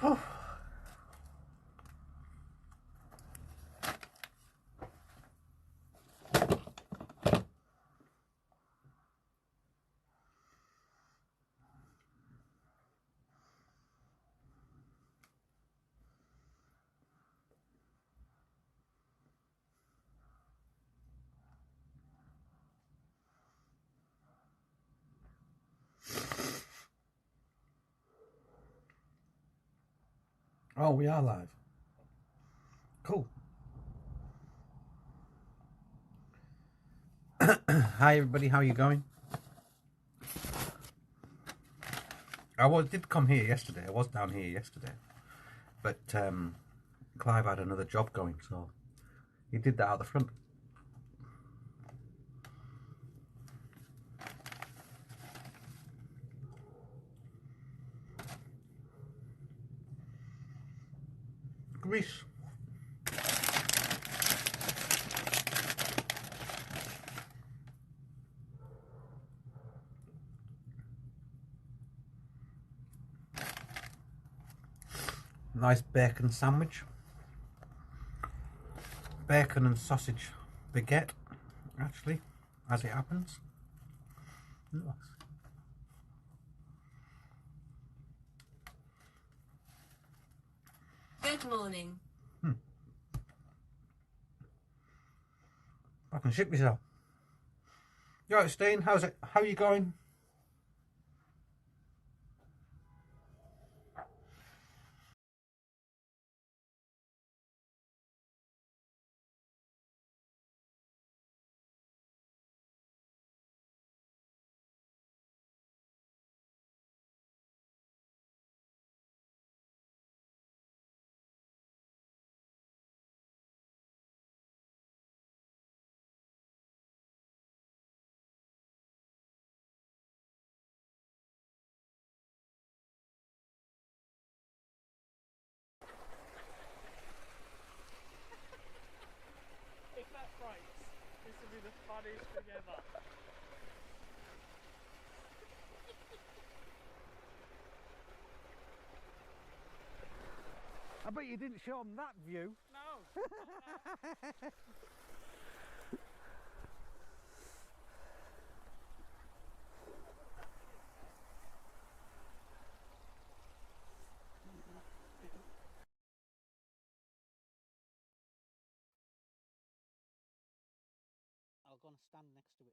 Oh, we are live. Cool. Hi everybody, how are you going? Did come here yesterday. I was down here yesterday, but Clive had another job going, so he did that out the front. Greece. Nice bacon sandwich. Bacon and sausage baguette, actually, as it happens. Nice. Good morning. I can ship myself. You alright, Steen? How's it? How are you going? If that breaks, this will be the funniest thing ever. I bet you didn't show them that view. No. I'll go and stand next to it.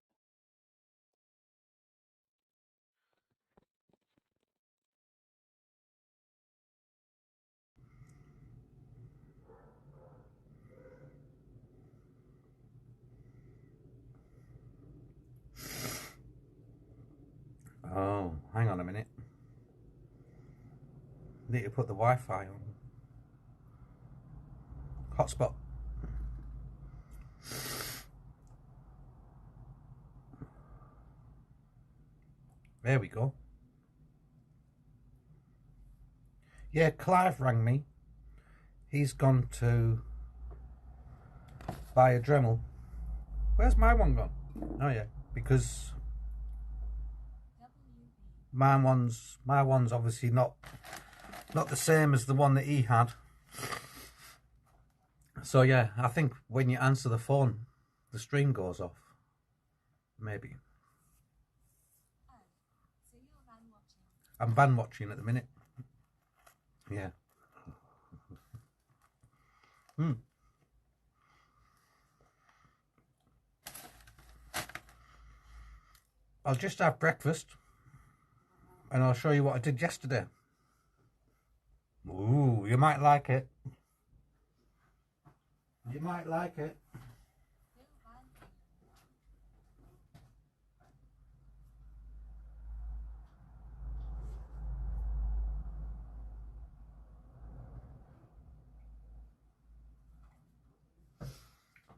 Oh, hang on a minute. Need to put the Wi-Fi on. Hotspot. There we go. Yeah, Clive rang me. He's gone to buy a Dremel. Where's my one gone? Oh yeah, because my one's obviously not the same as the one that he had. So yeah, I think when you answer the phone, the stream goes off. Maybe. So you're van watching? I'm van watching at the minute. Yeah. I'll just have breakfast and I'll show you what I did yesterday. Ooh, you might like it. You might like it.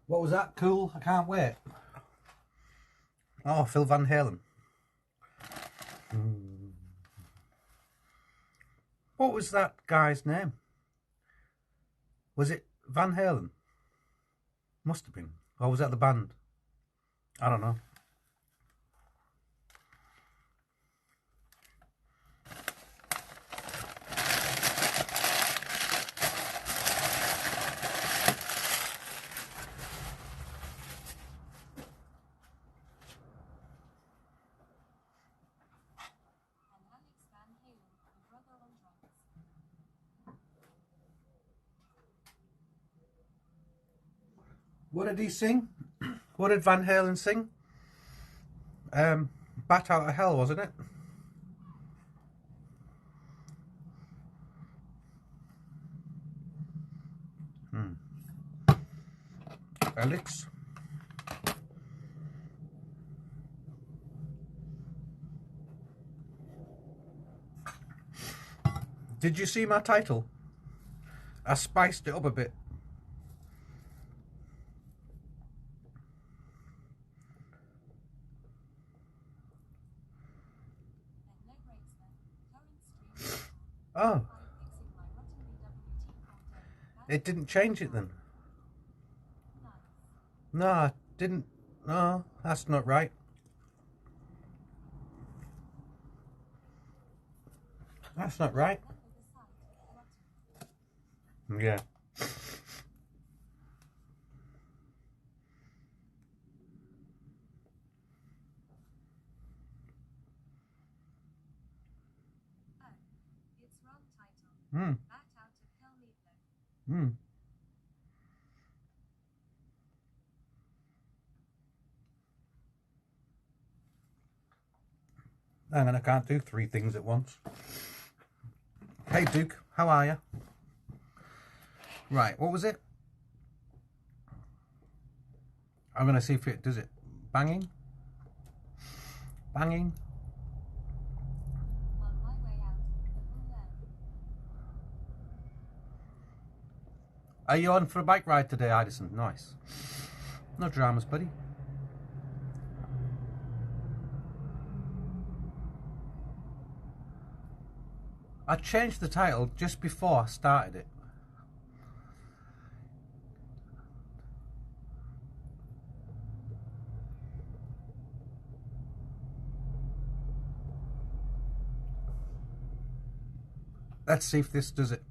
What was that? Cool? I can't wait. Oh, Phil Van Halen. What was that guy's name? Was it Van Halen? Must have been. Or was that the band? I don't know. What did he sing? What did Van Halen sing? Bat Out of Hell, wasn't it? Alex. Did you see my title? I spiced it up a bit. Oh. It didn't change it then? No, I didn't. No, that's not right. That's not right. Yeah. It's wrong title. Hmm. Bat out of hell meatloaf. Hmm. Hang on, I can't do 3 things at once. Hey Duke, how are you? Right, what was it? I'm going to see if it does it. Banging? Banging? On my way out, the bull there. Are you on for a bike ride today, Addison? Nice. No dramas, buddy. I changed the title just before I started it. Let's see if this does it.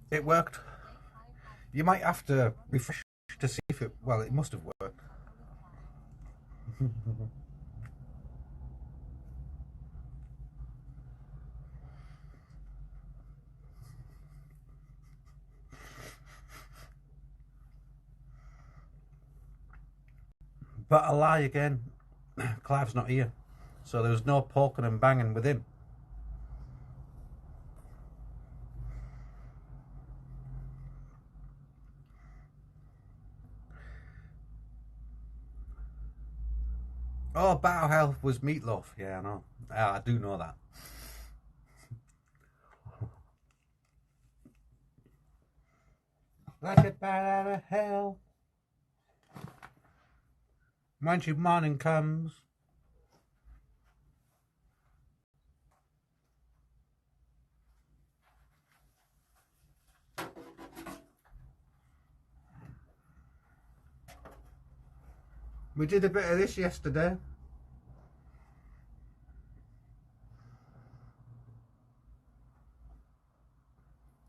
It worked. You might have to refresh to see if it... Well, it must have worked. But I lie again. Clive's not here. So there was no poking and banging with him. Oh, Battle Hell was Meatloaf. Yeah, I know. I do know that. Like a bat out of hell. When your morning comes. We did a bit of this yesterday.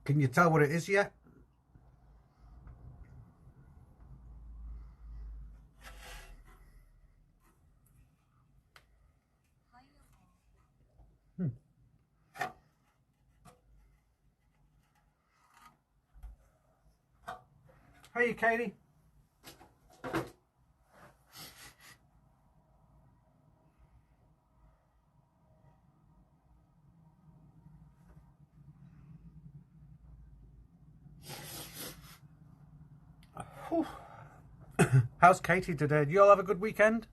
Can you tell what it is yet? Hey, Katie. How's Katie today? Do you all have a good weekend?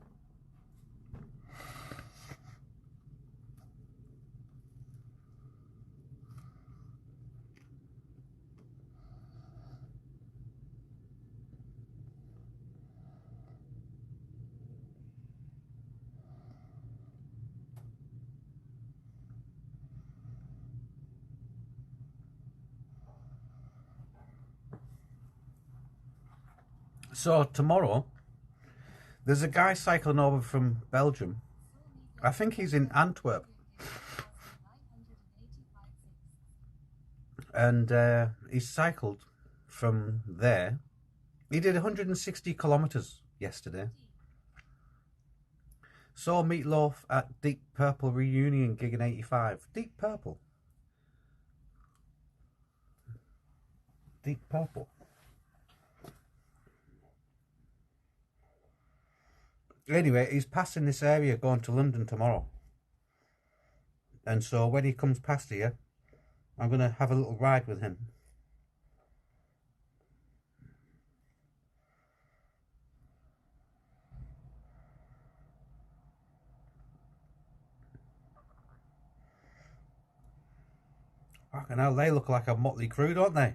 So tomorrow, there's a guy cycling over from Belgium. I think he's in Antwerp. And he cycled from there He did 160 kilometres yesterday. Saw Meatloaf at Deep Purple reunion gig in '85. Deep Purple. Deep Purple. Anyway, he's passing this area going to London tomorrow. And so when he comes past here, I'm going to have a little ride with him. Fucking hell, they look like a motley crew, don't they?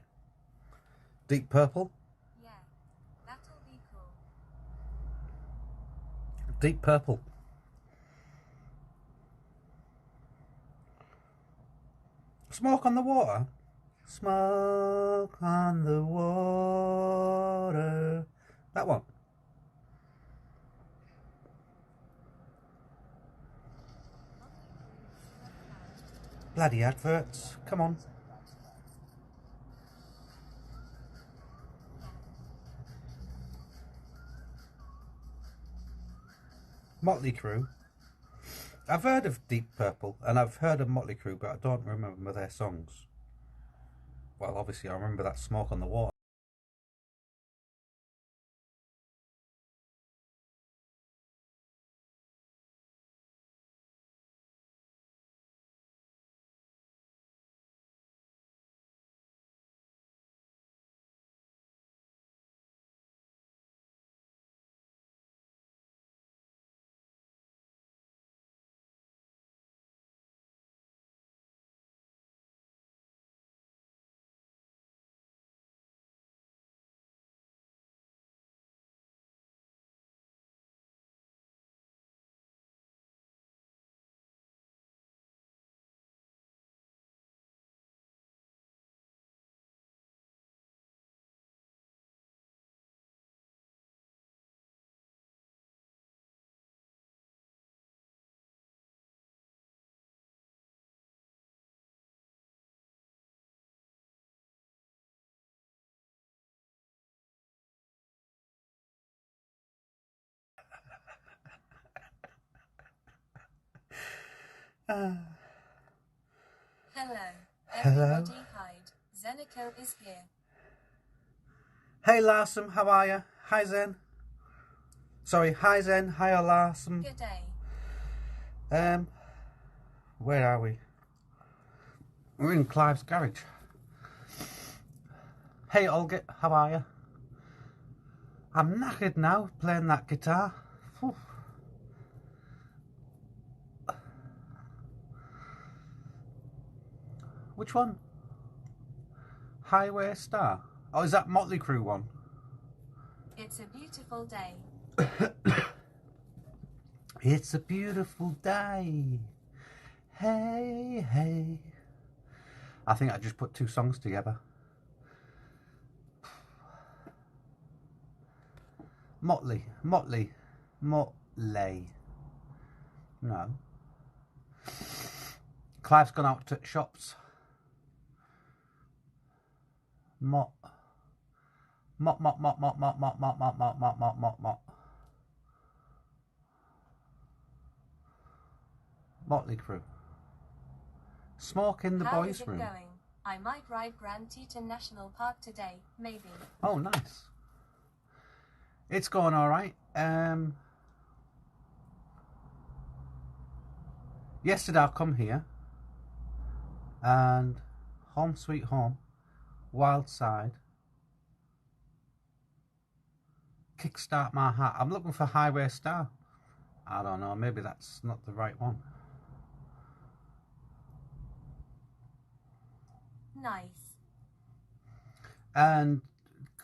Deep Purple. Yeah, that'll be cool. Deep Purple. Smoke on the Water. Smoke on the water. That one. Bloody adverts. Come on. Motley Crue. I've heard of Deep Purple and I've heard of Motley Crue, but I don't remember their songs. Well, obviously I remember that Smoke on the Water. Hello. Hello. Everybody hide. Zenico is here. Hey Larson, how are you? Hi Zen. Sorry, hi Zen, hi Larson. Good day. Where are we? We're in Clive's garage. Hey Olga, how are you? I'm knackered now playing that guitar. Whew. Which one? Highway Star? Oh, is that Motley Crue one? It's a beautiful day. It's a beautiful day. Hey, hey. I think I just put two songs together. Motley. No. Clive's gone out to shops. Motley Crue. Smoke in the How boys' is it room. going? I might ride Grand Teton National Park today, maybe. Oh, nice. It's going all right. Yesterday I come here and Home Sweet Home, Wild Side, Kickstart My Heart. I'm looking for Highway Star. I don't know, maybe that's not the right one. Nice. And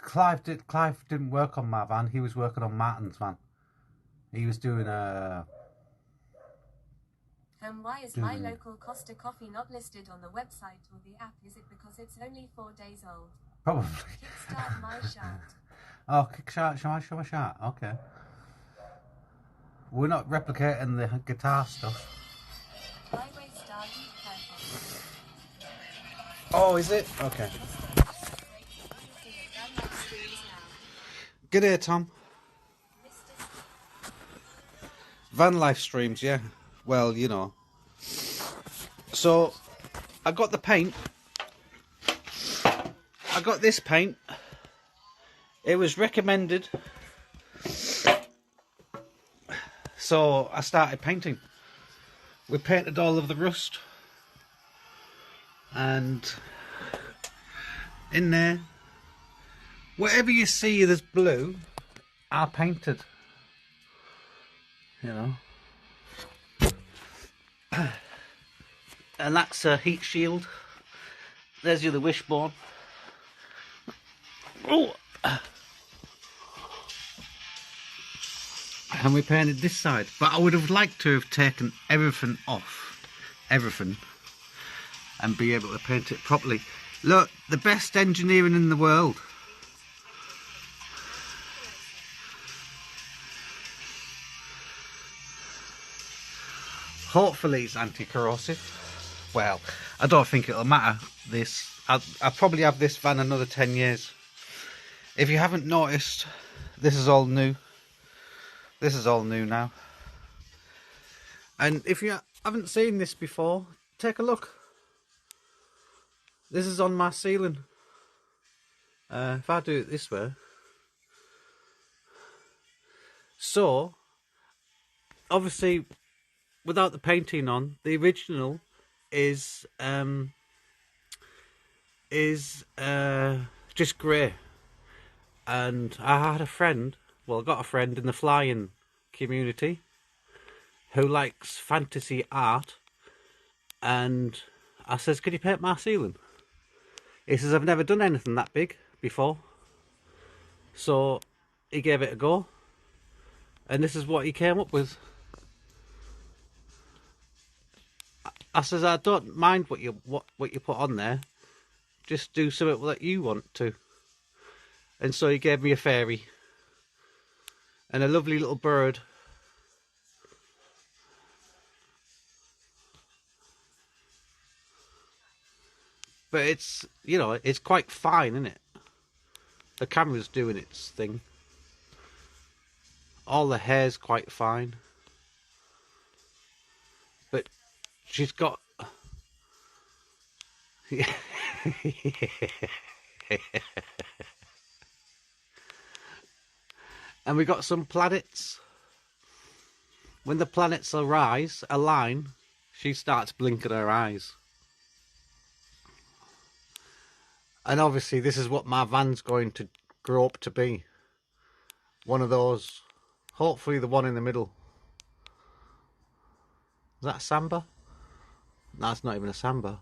Clive didn't work on my van. He was working on Martin's van. He was doing a. Why is my local Costa coffee not listed on the website or the app? Is it because it's only 4 days old? Probably. Kickstart my shot. Oh, Kickstart my shot. Okay. We're not replicating the guitar stuff. Highway Star Deep Purple. Oh, is it? Okay. G'day, Tom. Van life streams, yeah. Well, you know. So, I got the paint. I got this paint. It was recommended. So, I started painting. We painted all of the rust. And in there, whatever you see that's blue, I painted. You know. And that's a heat shield. There's the other wishbone. Oh! And we painted this side. But I would have liked to have taken everything off. Everything. And be able to paint it properly. Look, the best engineering in the world. Hopefully it's anti-corrosive. Well, I don't think it'll matter. I'll probably have this van another 10 years. If you haven't noticed, this is all new. This is all new now. And if you haven't seen this before, take a look. This is on my ceiling. If I do it this way. So, obviously, without the painting on, the original is just grey. And I had a friend, well, I got a friend in the flying community who likes fantasy art, and I says, could you paint my ceiling? He says, I've never done anything that big before. So he gave it a go, and this is what he came up with. I says, I don't mind what you put on there, just do something that you want to. And so he gave me a fairy and a lovely little bird. But it's, you know, it's quite fine, isn't it? The camera's doing its thing. All the hair's quite fine. But she's got... And we got some planets. When the planets align, she starts blinking her eyes. And obviously this is what my van's going to grow up to be. One of those. Hopefully the one in the middle. Is that a Samba? No, it's not even a Samba.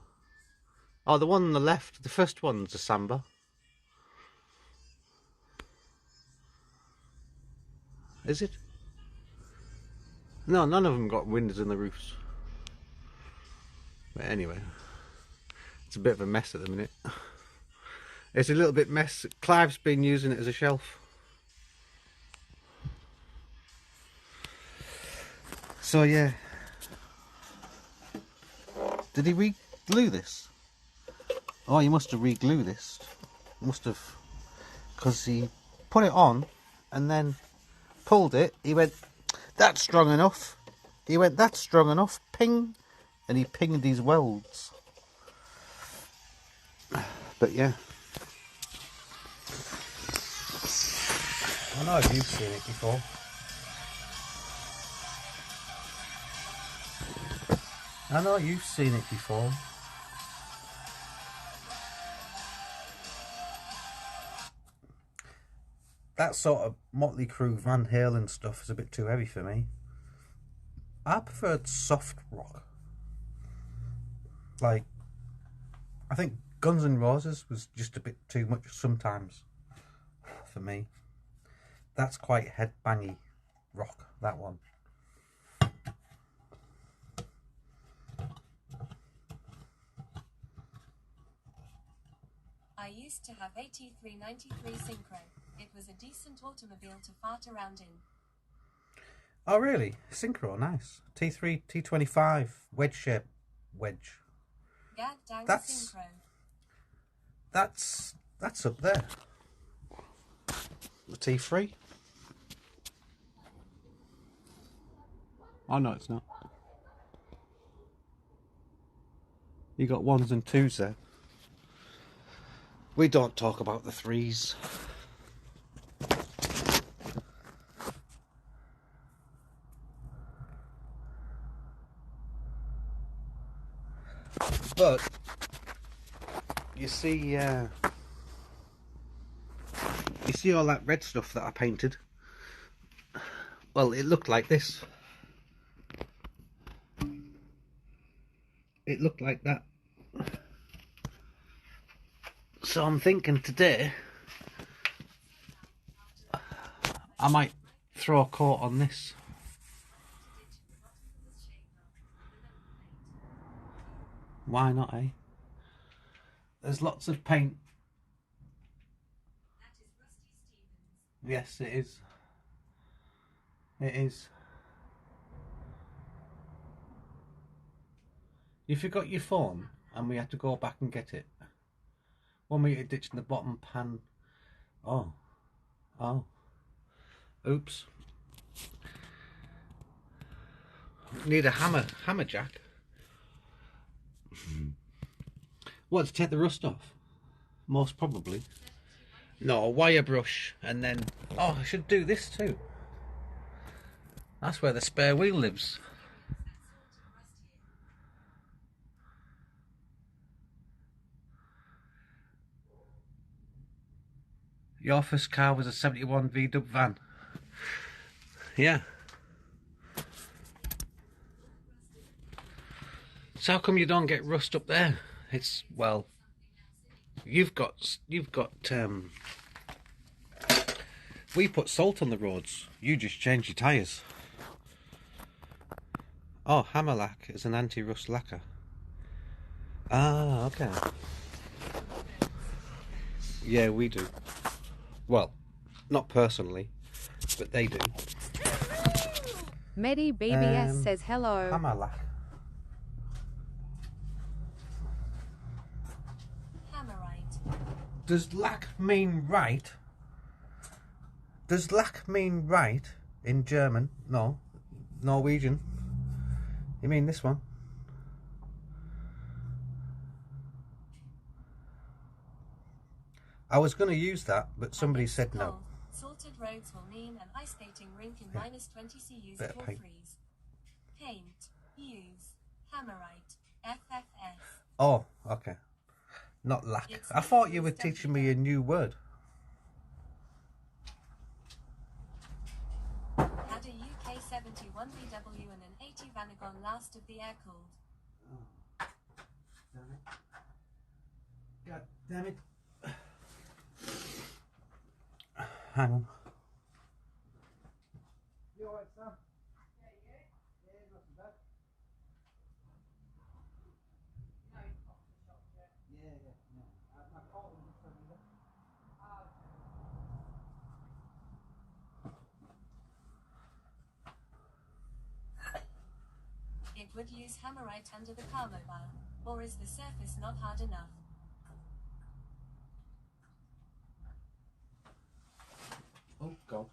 Oh, the one on the left, the first one's a Samba. Is it? No, none of them got windows in the roofs. But anyway, it's a bit of a mess at the minute. It's a little bit mess. Clive's been using it as a shelf. So yeah. Did he re-glue this? Oh, he must have re-glued this. Must have, because he put it on and then pulled it. He went, that's strong enough. He went, that's strong enough. Ping, and he pinged his welds. But yeah. I know you've seen it before. I know you've seen it before. That sort of Motley Crue Van Halen stuff is a bit too heavy for me. I preferred soft rock. Like, I think Guns N' Roses was just a bit too much sometimes for me. That's quite headbangy rock, that one. I used to have a T393 Synchro. It was a decent automobile to fart around in. Oh really? Synchro, nice. T3, T25, wedge shape, wedge. Gad dang Synchro. That's up there. The tea free? Oh no, it's not. You got ones and twos there. We don't talk about the threes. But you see all that red stuff that I painted? Well, it looked like this. It looked like that. So I'm thinking today I might throw a coat on this. Why not, eh? There's lots of paint. Yes, it is. It is. You forgot your phone and we had to go back and get it. 1 metre ditch in the bottom pan. Oh. Oh. Oops. Need a hammer jack. What, to take the rust off? Most probably. No, a wire brush and then... Oh, I should do this too. That's where the spare wheel lives. Your first car was a 71 V-dub van. Yeah. So how come you don't get rust up there? It's, well, you've got we put salt on the roads. You just change your tyres. Oh, Hammerlack is an anti-rust lacquer. Ah, okay. Yeah, we do. Well, not personally, but they do. Medi BBS says hello. Hammerlack. Hammerite. Does lack mean right? Does lack mean right in German? No. Norwegian. You mean this one? I was going to use that, but somebody said no. Salted roads will mean an ice skating rink in minus 20 CUs Bit of or paint. freeze. Paint. Use. Hammerite. FFS. Oh, okay. Not lack. I thought you were teaching me a new word. Had a UK 71 VW and an 80 Vanagon last of the air cooled. God damn it. Hang on. You alright, Sam? Yeah, yeah. Yeah, not too bad. No, he's not the shop yet. Yeah, no. My call was from you. It would use Hammerite under the car mobile. Or is the surface not hard enough? Oh, God.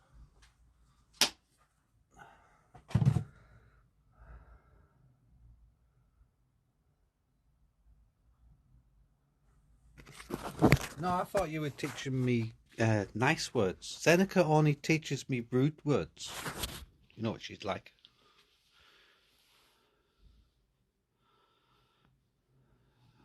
No, I thought you were teaching me nice words. Seneca only teaches me rude words. You know what she's like.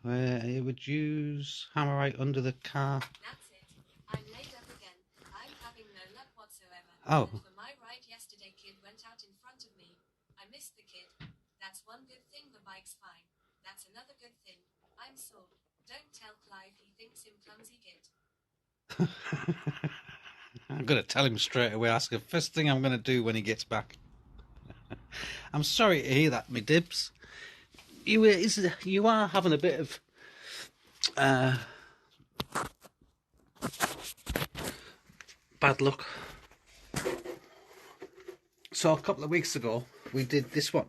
It would use Hammerite under the car. That's it. I'm laid up again. I'm having no luck whatsoever. Oh. And for my ride yesterday, kid went out in front of me. I missed the kid. That's one good thing, the bike's fine. That's another good thing. I'm sore. Don't tell Clive, he thinks him clumsy git. I'm going to tell him straight away. That's the first thing I'm going to do when he gets back. I'm sorry to hear that, me dibs. You are having a bit of bad luck. So a couple of weeks ago we did this one.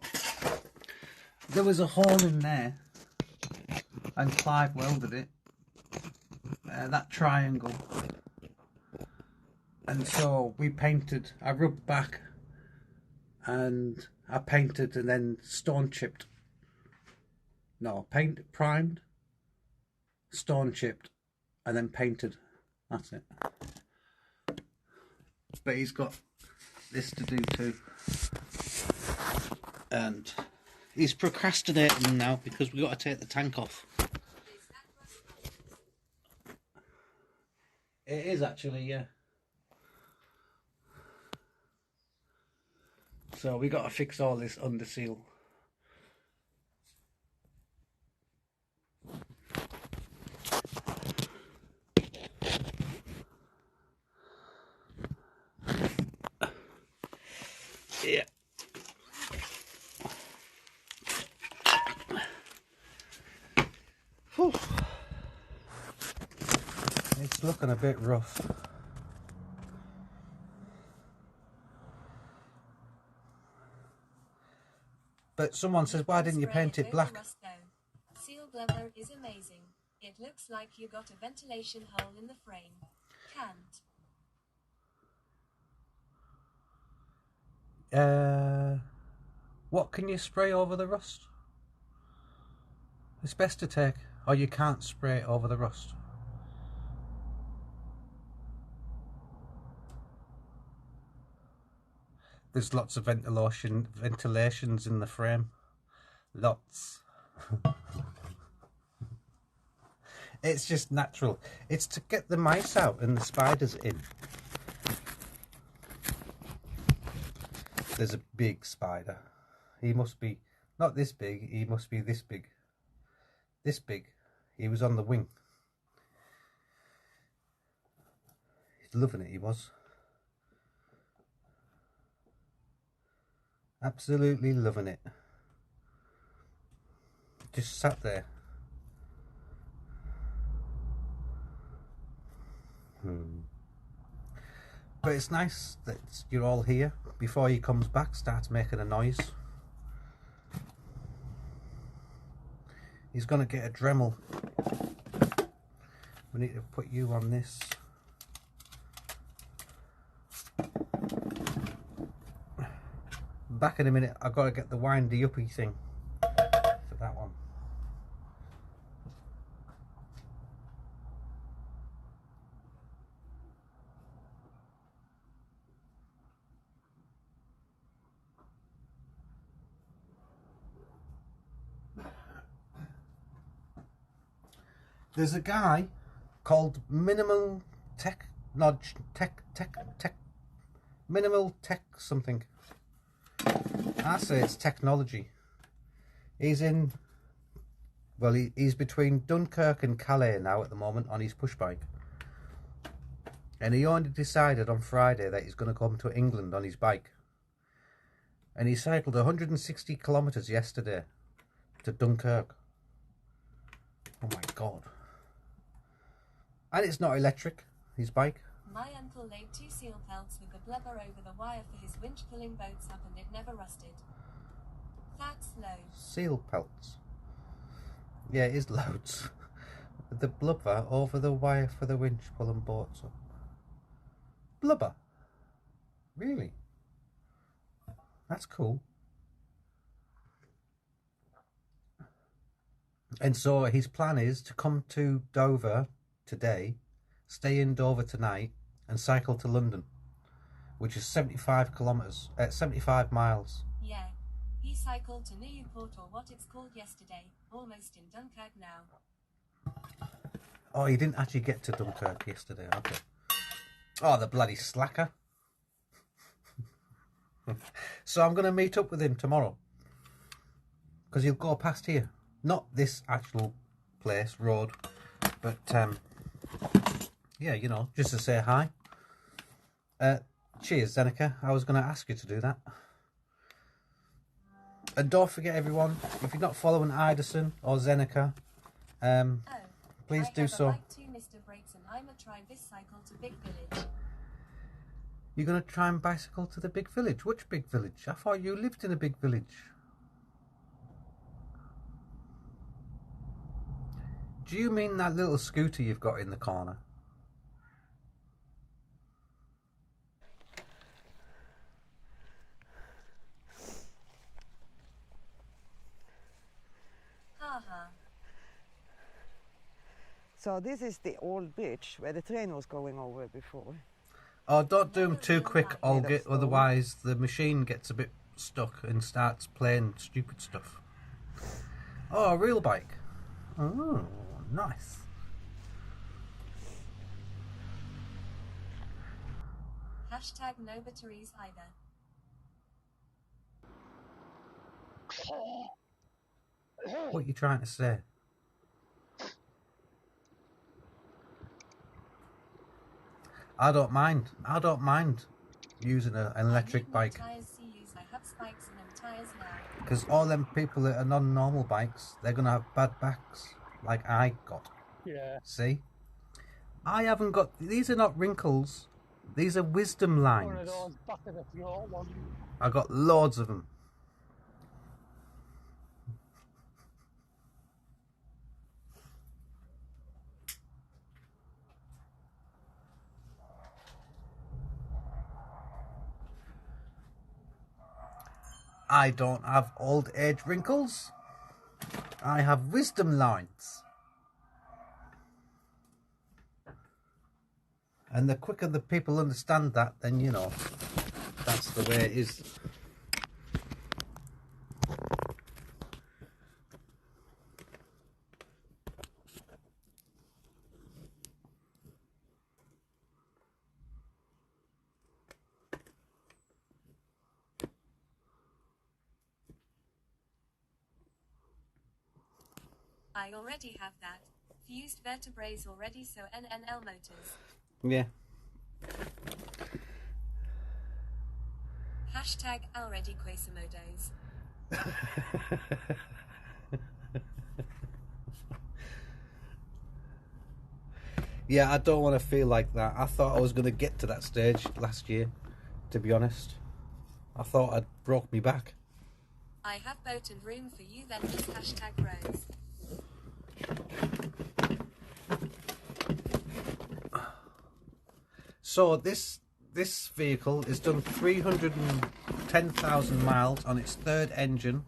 There was a hole in there and Clive welded it. That triangle And so we painted, I rubbed back and I painted and then stone chipped. No, primed, stone chipped, and then painted. That's it. But he's got this to do too. And he's procrastinating now because we've got to take the tank off. It is actually, yeah. So we got to fix all this under seal. Yeah. Whew. It's looking a bit rough. But someone says, why didn't you paint it black? Seal blubber is amazing. It looks like you got a ventilation hole in the frame. Can't. What can you spray over the rust? It's best to take, or you can't spray it over the rust. There's lots of ventilations in the frame. Lots. It's just natural. It's to get the mice out and the spiders in. There's a big spider. He must be not this big, he must be this big. This big. He was on the wing. He's loving it, he was. Absolutely loving it. Just sat there. But it's nice that you're all here. Before he comes back, starts making a noise. He's going to get a Dremel. We need to put you on this. Back in a minute. I've got to get the windy uppy thing for that one. There's a guy called Minimal Tech Minimal Tech something. I say it's technology. He's in, well, he's between Dunkirk and Calais now at the moment on his push bike. And he only decided on Friday that he's going to come to England on his bike. And he cycled 160 kilometres yesterday to Dunkirk. Oh my God. And it's not electric, his bike. My uncle laid 2 seal pelts with the blubber over the wire for his winch pulling boats up and it never rusted. That's low. Seal pelts. Yeah, it is loads. The blubber over the wire for the winch pulling boats up. Blubber? Really? That's cool. And so his plan is to come to Dover today, stay in Dover tonight, and cycle to London, which is 75 kilometres, 75 miles. Yeah, he cycled to Newport or what it's called yesterday, almost in Dunkirk now. Oh, he didn't actually get to Dunkirk yesterday, okay. Oh, the bloody slacker. So I'm going to meet up with him tomorrow, because he'll go past here. Not this actual place, road, but yeah, you know, just to say hi. Cheers, Zeneca. I was going to ask you to do that. And don't forget, everyone, if you're not following Iderson or Zeneca, please do so. Too, Mr. Brakes, and I'm a try this cycle to Big Village. You're going to try and bicycle to the big village? Which big village? I thought you lived in a big village. Do you mean that little scooter you've got in the corner? So this is the old bridge where the train was going over before. Oh, don't do them too quick, Olga, Made of stone. otherwise the machine gets a bit stuck and starts playing stupid stuff. Oh, a real bike. Oh, nice. Hashtag no batteries either. What are you trying to say? I don't mind. I don't mind using an electric bike. I have spikes and no tires now. Because all them people that are non-normal bikes, they're going to have bad backs, like I got. Yeah. See? I haven't got... These are not wrinkles. These are wisdom One of lines. those back of the floor one. I got loads of them. I don't have old age wrinkles. I have wisdom lines. And the quicker the people understand that, then you know, that's the way it is. I already have that. Fused vertebrae already, so NNL motors. Yeah. Hashtag already Quasimodos. Yeah, I don't want to feel like that. I thought I was going to get to that stage last year, to be honest. I thought I'd broke me back. I have boat and room for you then, this hashtag bros. So this vehicle has done 310,000 miles on its third engine.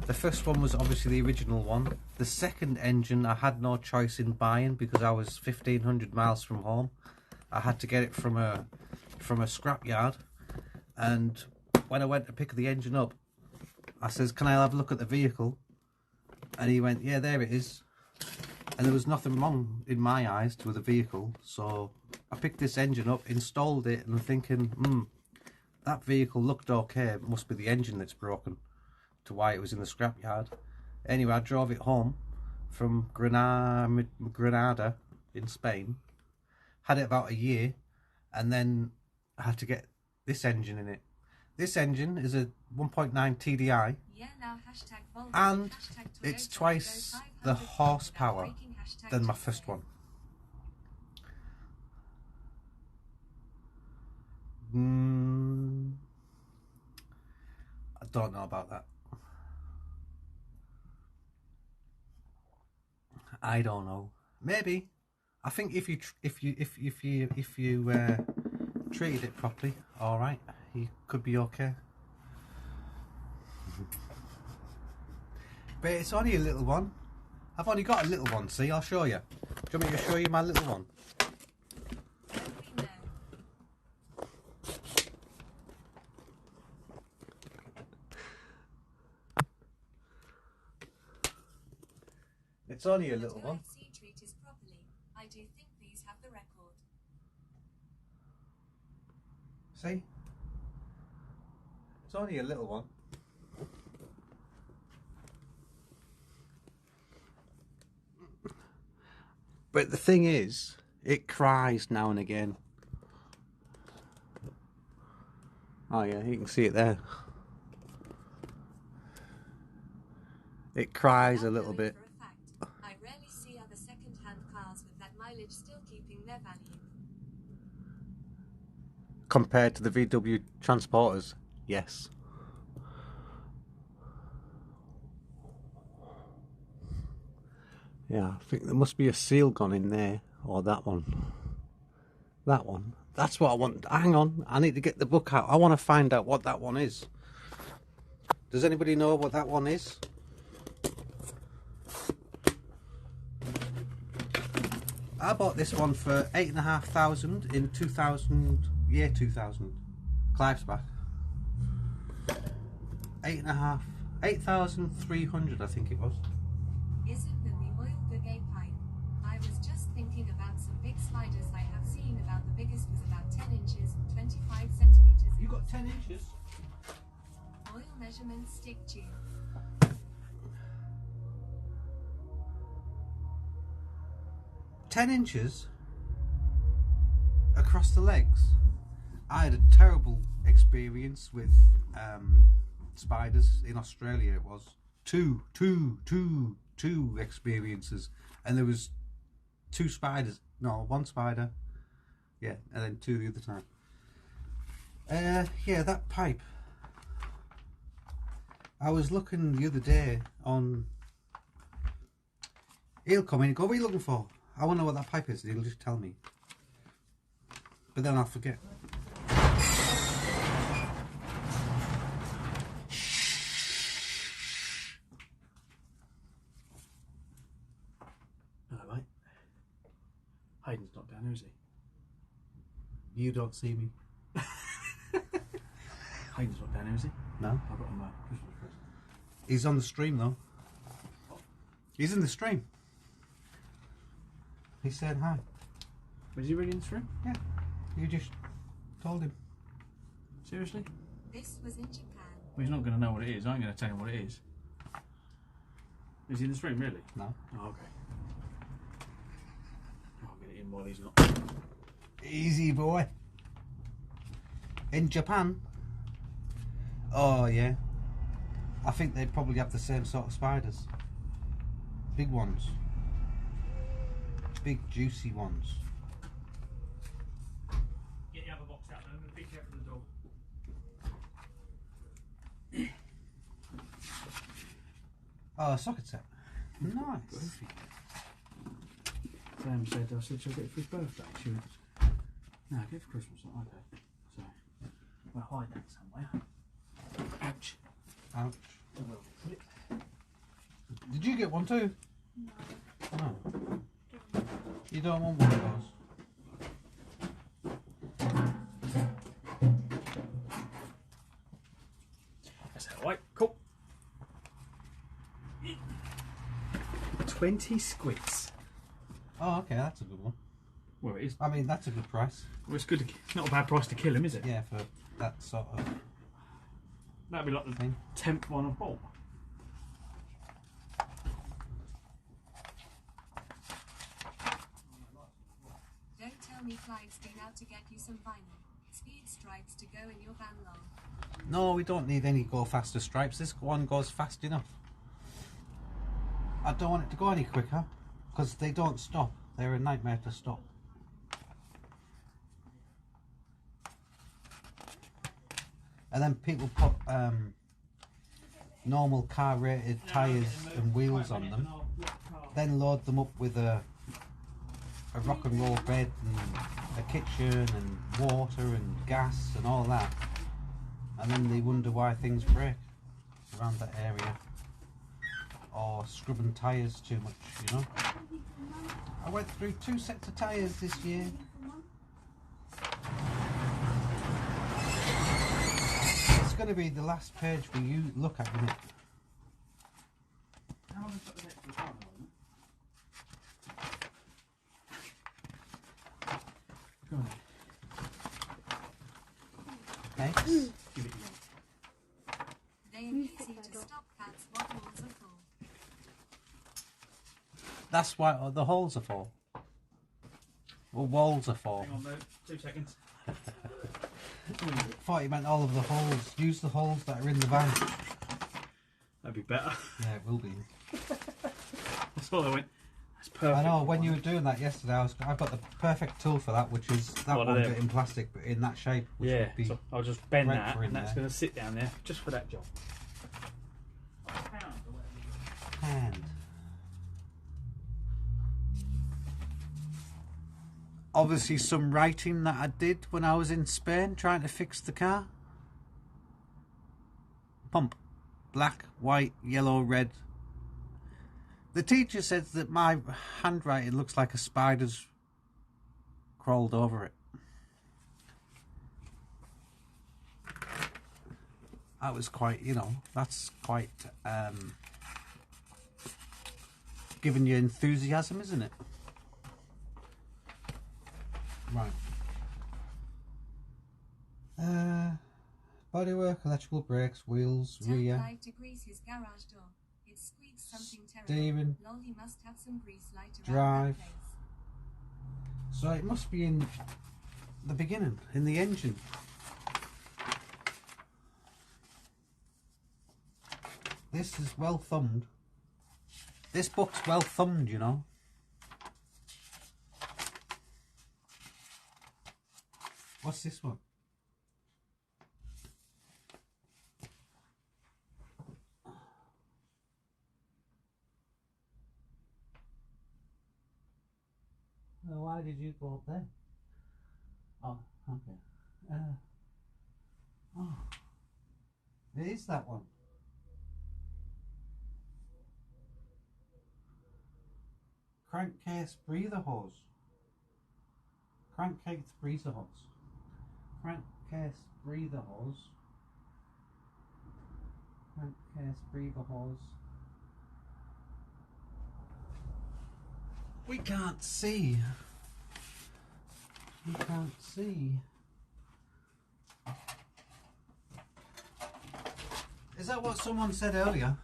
The first one was obviously the original one. The second engine I had no choice in buying because I was 1,500 miles from home. I had to get it from a scrapyard. And when I went to pick the engine up, I says, "Can I have a look at the vehicle?" And he went, "Yeah, there it is." And there was nothing wrong in my eyes with the vehicle, so I picked this engine up, installed it, and I'm thinking, that vehicle looked okay. It must be the engine that's broken, to why it was in the scrapyard. Anyway, I drove it home from Granada in Spain. Had it about a year, and then I had to get this engine in it. This engine is a 1.9 TDI, Yeah, now hashtag Volvo, and hashtag Toyota, it's twice the horsepower than my first one. I don't know about that. I don't know. Maybe. I think if you treated it properly, all right, you could be okay. But it's only a little one. I've only got a little one. See, I'll show you. Do you want me to show you my little one? It's only a little one. I do think these have the record. See? It's only a little one. But the thing is, it cries now and again. Oh yeah, you can see it there. It cries a little bit. I rarely see other second-hand cars with that mileage still keeping their value. Compared to the VW transporters, yes. Yeah, I think there must be a seal gone in there, or that one. That one. That's what I want. Hang on, I need to get the book out. I want to find out what that one is. Does anybody know what that one is? I bought this one for 8,500 in 2000, year 2000. Clive's back. 8,300 I think it was. Isn't the oil gay pipe? I was just thinking about some big spiders I have seen. About the biggest was about 10 inches, 25 centimeters. You got 10 inches? Oil measurement stick tube. 10 inches across the legs. I had a terrible experience with spiders in Australia. It was two experiences, and there was 2 spiders. No, 1 spider. Yeah, and then 2 the other time. Yeah, that pipe. I was looking the other day on. He'll come in and go, "What are you looking for?" I want to know what that pipe is, and he'll just tell me. But then I'll forget. Hello, mate. Hayden's not down, is he? You don't see me. Hayden's not down, is he? No. I got him a Christmas present. He's on the stream though. He's in the stream. He said hi. Was he really in the stream? Yeah. You just told him. Seriously? This was in Japan. Well, he's not going to know what it is. I ain't going to tell him what it is. Is he in the stream, really? No. Oh, okay. I'll get it in while he's not. Easy boy. In Japan. Oh yeah. I think they probably have the same sort of spiders. Big ones. Big juicy ones. Get the other box out and be careful of the dog. Oh, a socket set. Nice. Sam said, I said, she'll get it for his birthday. She was, no, get it for Christmas. Okay. So, we'll hide that somewhere. Ouch. Ouch. Did you get one too? No. Oh. You don't want one of those? That's alright. Cool. 20 squids. Oh, okay, that's a good one. Well, it is. I mean, that's a good price. Well, it's good. Not a bad price to kill him, is it? Yeah, for that sort of That'd be like the thing. 10th one I've bought. Don't tell me Clive's been out to get you some vinyl. Speed stripes to go in your van long. No, we don't need any go faster stripes. This one goes fast enough. I don't want it to go any quicker because they don't stop. They're a nightmare to stop. And then people put normal car rated tyres and wheels on them, then load them up with a rock and roll bed and a kitchen and water and gas and all that, and then they wonder why things break around that area, or scrubbing tyres too much, you know. I went through 2 sets of tyres this year. It's going to be the last page for you look at, isn't it? How long have you got the next one on? Go on. Thanks. Give it your They are easy to stop. That's what walls are for. That's why the holes are for. Or walls are for. Hang on, though. 2 seconds. Thought you meant all of the holes. Use the holes that are in the van. That'd be better. Yeah, it will be. That's all I went. That's perfect. I know, when you were doing that yesterday, I've got the perfect tool for that, which is that One one of them. bit in plastic, but in that shape, which Yeah, would be so I'll just bend great that for in and that's there. going to sit down there just for that job. hand. Obviously some writing that I did when I was in Spain trying to fix the car. Pump. Black, white, yellow, red. The teacher says that my handwriting looks like a spider's crawled over it. That was quite, you know, that's quite giving you enthusiasm, isn't it? Right. Bodywork, electrical brakes, wheels, Tell rear, Clive to grease his garage door. It squeaks something terrible. steering, Lol, he must have some grease light around drive. that place. So it must be in the beginning, in the engine. This is well thumbed. This book's well thumbed, you know. What's this one? Well, why did you go up there? Oh, okay. Oh, it is that one. Crankcase breather hose. Crankcase breather hose. Crankcase breather hose. Crankcase breather hose. We can't see. We can't see. Is that what someone said earlier?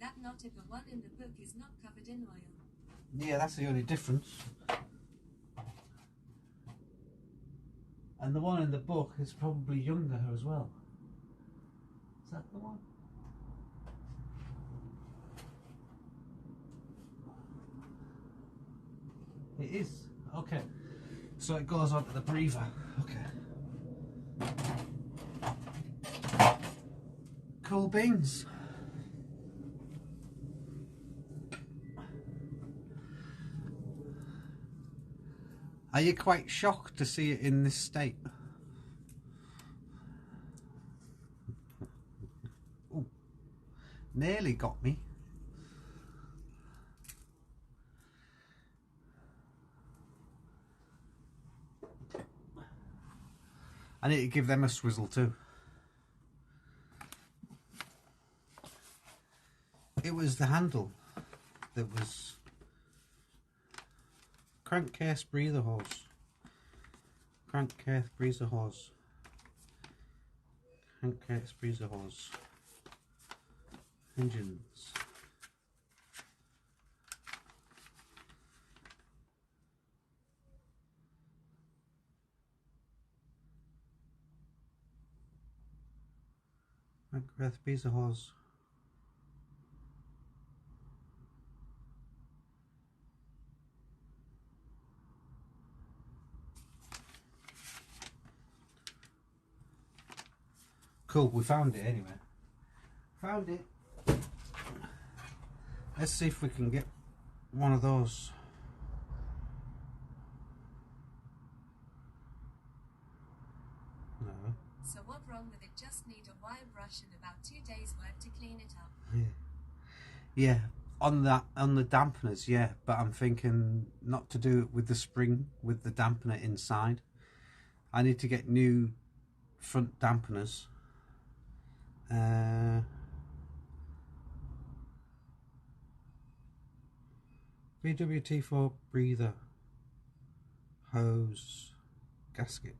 That nautical one in the book is not covered in oil. Yeah, that's the only difference. And the one in the book is probably younger as well. Is that the one? It is. Okay. So it goes onto the breather. Okay. Cool beans. Are you quite shocked to see it in this state? Ooh, nearly got me. I need to give them a swizzle too. It was the handle that was crankcase breather hose. Crankcase breather hose. Crankcase breather hose. Engines. Crankcase breather hose. Cool, we found it anyway. Found it. Let's see if we can get one of those. No. So what wrong with it? Just need a wire brush and about 2 days work to clean it up. Yeah, on the dampeners, yeah, but I'm thinking not to do it with the spring, with the dampener inside. I need to get new front dampeners. VWT4 breather hose gasket.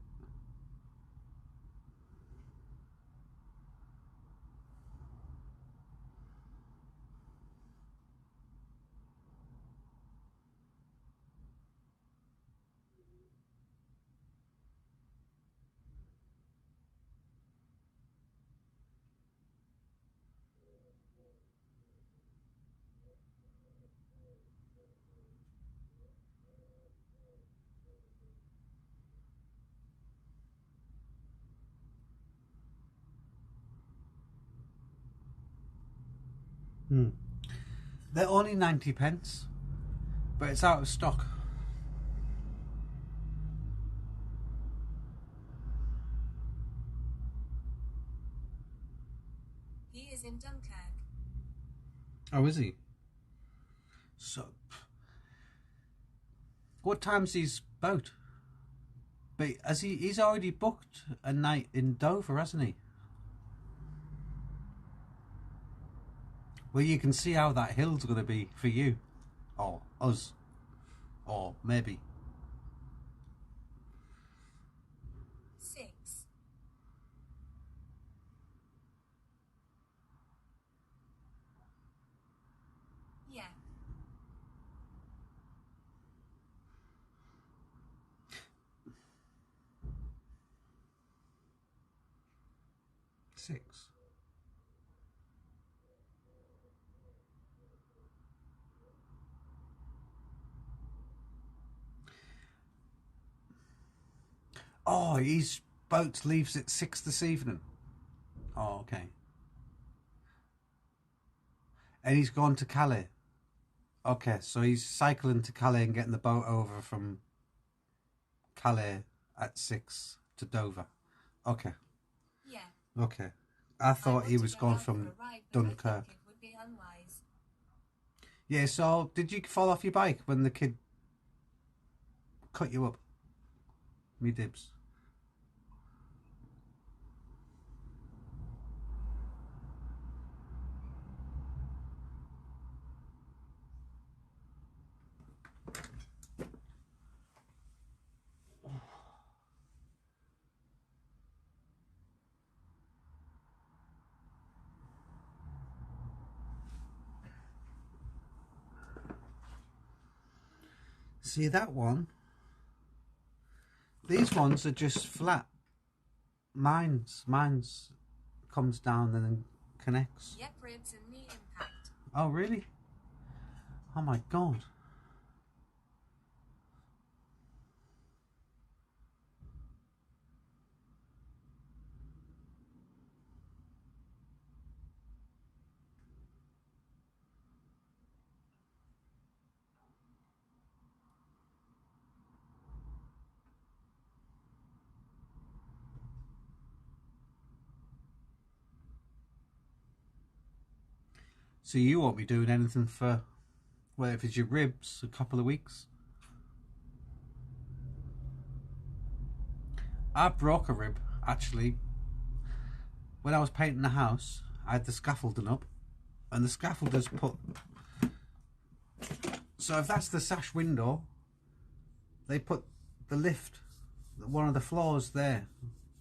They're only 90p, but it's out of stock. He is in Dunkirk. Oh, is he? So, what time's his boat? But he's already booked a night in Dover, hasn't he? Well, you can see how that hill's going to be for you. Or us. Or maybe. 6. Yeah. Six. Oh, his boat leaves at 6 this evening. Oh, okay. And he's gone to Calais. Okay, so he's cycling to Calais and getting the boat over from Calais at 6 to Dover. Okay. Yeah. Okay. I thought he was gone from Dunkirk. It would be unwise. Yeah, so did you fall off your bike when the kid cut you up? Me dibs. See that one? These ones are just flat. Mine's comes down and then connects. Yep, ribs and knee impact. Oh, really? Oh my God. So you won't be doing anything for, well, if it's your ribs, a couple of weeks? I broke a rib, actually. When I was painting the house, I had the scaffolding up, and the scaffolders put... So if that's the sash window, they put the lift, one of the floors there,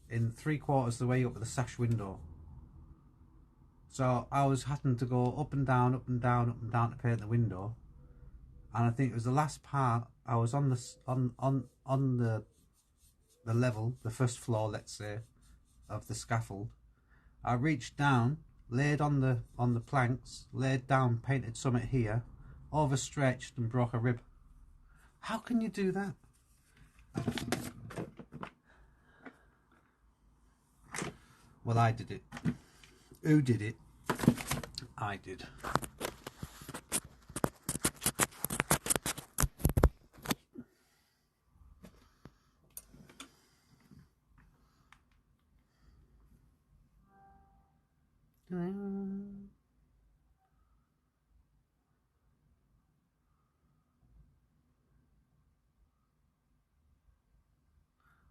in 3/4 the way up at the sash window. So I was having to go up and down, up and down, up and down to paint the window. And I think it was the last part, I was on the level, the first floor, let's say, of the scaffold. I reached down, laid on the planks, laid down, painted something here, overstretched and broke a rib. How can you do that? Well, I did it. Who did it? I did.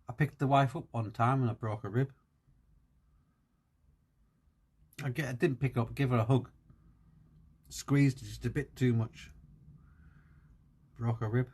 I picked the wife up one time and I broke a rib. I didn't pick her up, give her a hug. Squeezed just a bit too much. Broke a rib.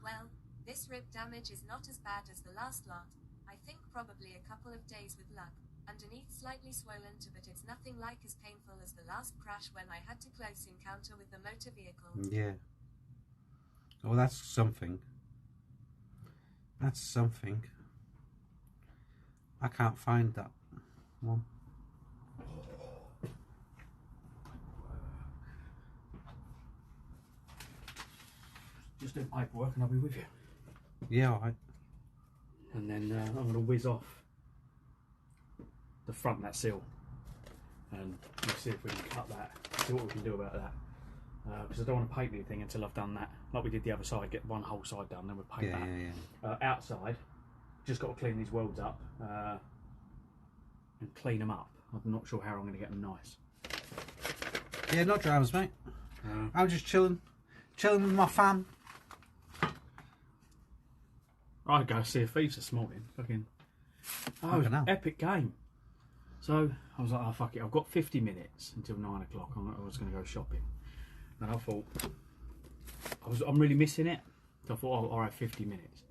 Well, this rib damage is not as bad as the last lot. I think probably a couple of days with luck. Underneath slightly swollen too, but it's nothing like as painful as the last crash when I had to close encounter with the motor vehicle. Yeah. Oh, that's something. That's something. I can't find that one. Just do paperwork and I'll be with you. Yeah, alright. And then I'm going to whiz off the front of that seal. and we'll see if we can cut that, see what we can do about that. Because I don't want to paint anything until I've done that. Like we did the other side, get one whole side done, then we'll paint that. Outside, just got to clean these welds up and clean them up. I'm not sure how I'm going to get them nice. Yeah, no dramas, mate. I'm just chilling with my fam. I go see a Thieves this morning. Fucking epic game. So I was like, oh fuck it, I've got 50 minutes until 9 o'clock. I was going to go shopping, and I thought I'm really missing it. So I thought, I'll have 50 minutes.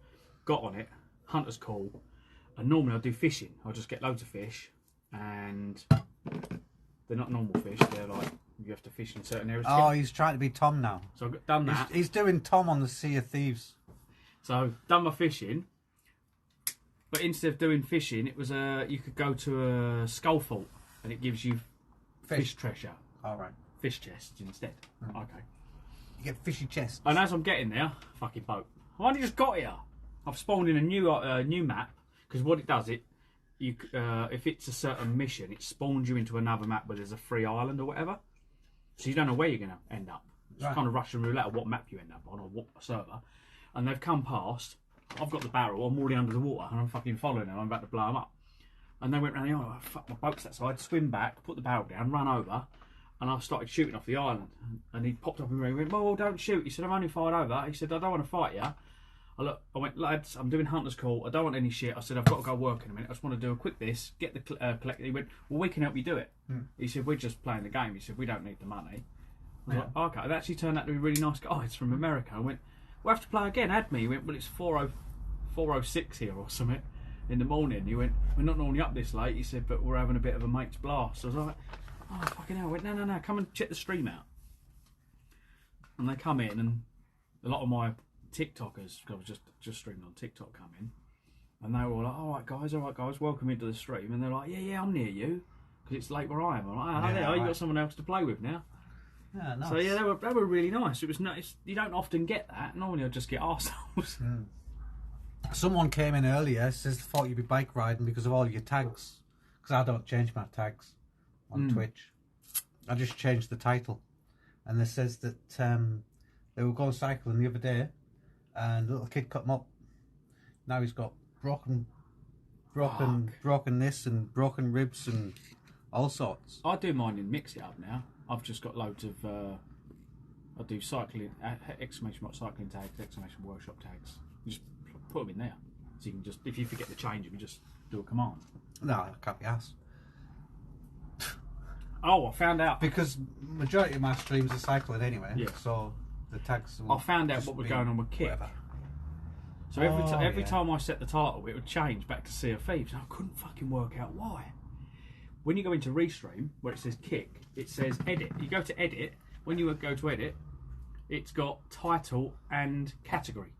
Got on it, Hunter's Call, and normally I do fishing. I'll just get loads of fish, and they're not normal fish. They're like you have to fish in certain areas. Oh, he's trying to be Tom now. So I've done that. He's doing Tom on the Sea of Thieves. So done my fishing, but instead of doing fishing, it was you could go to a Skullfort and it gives you fish treasure. All right. Fish chests instead. Okay. You get fishy chests. And as I'm getting there, fucking boat. I've only just got here. I've spawned in a new map, because what it does, if it's a certain mission, it spawns you into another map where there's a free island or whatever. So you don't know where you're going to end up. It's kind of Russian roulette of what map you end up on or what server. And they've come past. I've got the barrel. I'm already under the water, and I'm fucking following them. I'm about to blow them up. And they went round the island. Oh, fuck, my boat's that side. Swim back, put the barrel down, run over, and I started shooting off the island. And he popped up and he went, "Well, don't shoot." He said, "I'm only fired over." He said, "I don't want to fight you." I went, "Lads, I'm doing Hunter's Call. I don't want any shit." I said, "I've got to go work in a minute. I just want to do a quick this, get the collect." He went, "Well, we can help you do it." He said, "We're just playing the game." He said, "We don't need the money." I was like, "Okay." It actually turned out to be a really nice guy. It's from America. I went, "We'll have to play again." Add me. He went, "Well, it's 4:06 here or something in the morning." He went, "We're not normally up this late." He said, "But we're having a bit of a mate's blast." So I was like, "Oh, fucking hell." I went, No, come and check the stream out." And they come in, and a lot of my TikTokers, because I was just streaming on TikTok, come in, and they were all like, all right guys, welcome into the stream. And they're like, yeah, I'm near you, because it's late where I am. I'm like, there, you got someone else to play with now. Yeah, nice. So yeah, they were really nice. It was nice. You don't often get that. Normally I just get arseholes. Someone came in earlier, says thought you'd be bike riding because of all your tags. Because I don't change my tags on Twitch. I just changed the title. And it says that they were going cycling the other day, and a little kid cut him up. Now he's got broken this and broken ribs and all sorts. I do mine in Mix It Up now. I've just got loads of. I do cycling, exclamation mark cycling tags, exclamation workshop tags. You just put them in there, so you can just, if you forget to change them, you just do a command. No, I can't be asked. Oh, I found out, because majority of my streams are cycling anyway. Yeah. So the tags. I found out what was going on with Kick. Whatever. So every time I set the title, it would change back to Sea of Thieves, and I couldn't fucking work out why. When you go into Restream, where it says Kick, it says Edit. You go to Edit. When you go to Edit, it's got title and category.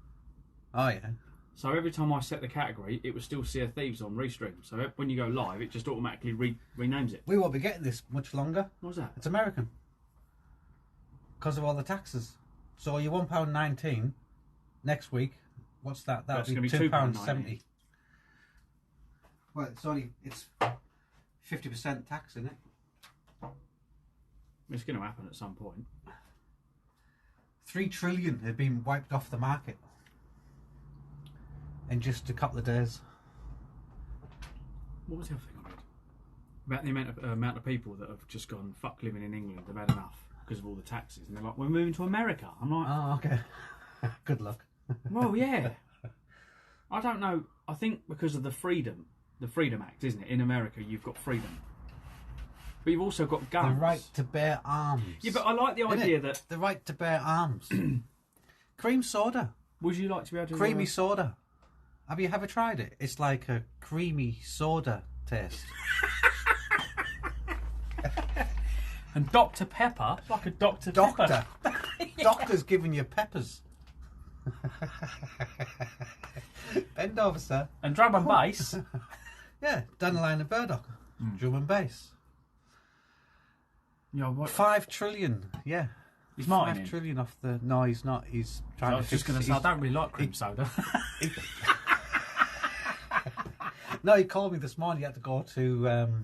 Oh yeah. So every time I set the category, it was still Sea of Thieves on Restream. So when you go live, it just automatically renames it. We won't be getting this much longer. What's that? It's American. Because of all the taxes. So your £1.19 next week. What's that? That'll be £2.70. Well, it's 50% tax, isn't it? It's going to happen at some point. 3 trillion had been wiped off the market in just a couple of days. What was the other thing I read? About the amount of people that have just gone, fuck living in England, they've had enough because of all the taxes. And they're like, we're moving to America. I'm like, oh, okay. Good luck. Well, yeah. I don't know. I think because of the Freedom Act, isn't it? In America, you've got freedom. But you've also got guns. The right to bear arms. Yeah, but I like the idea that... The right to bear arms. Cream soda. Would you like to be able to... Creamy soda. Have you ever tried it? It's like a creamy soda taste. And Dr. Pepper, like a Dr. Pepper. Doctor's giving you peppers. Bend over, sir. And drum and bass. Yeah, Dandelion and Burdock. Drum and bass. Yeah, what? 5 trillion, yeah. He's mining. 5 trillion off the... No, he's not. He's trying I was just going to say, I don't really like cream soda. No, he called me this morning. He had to go to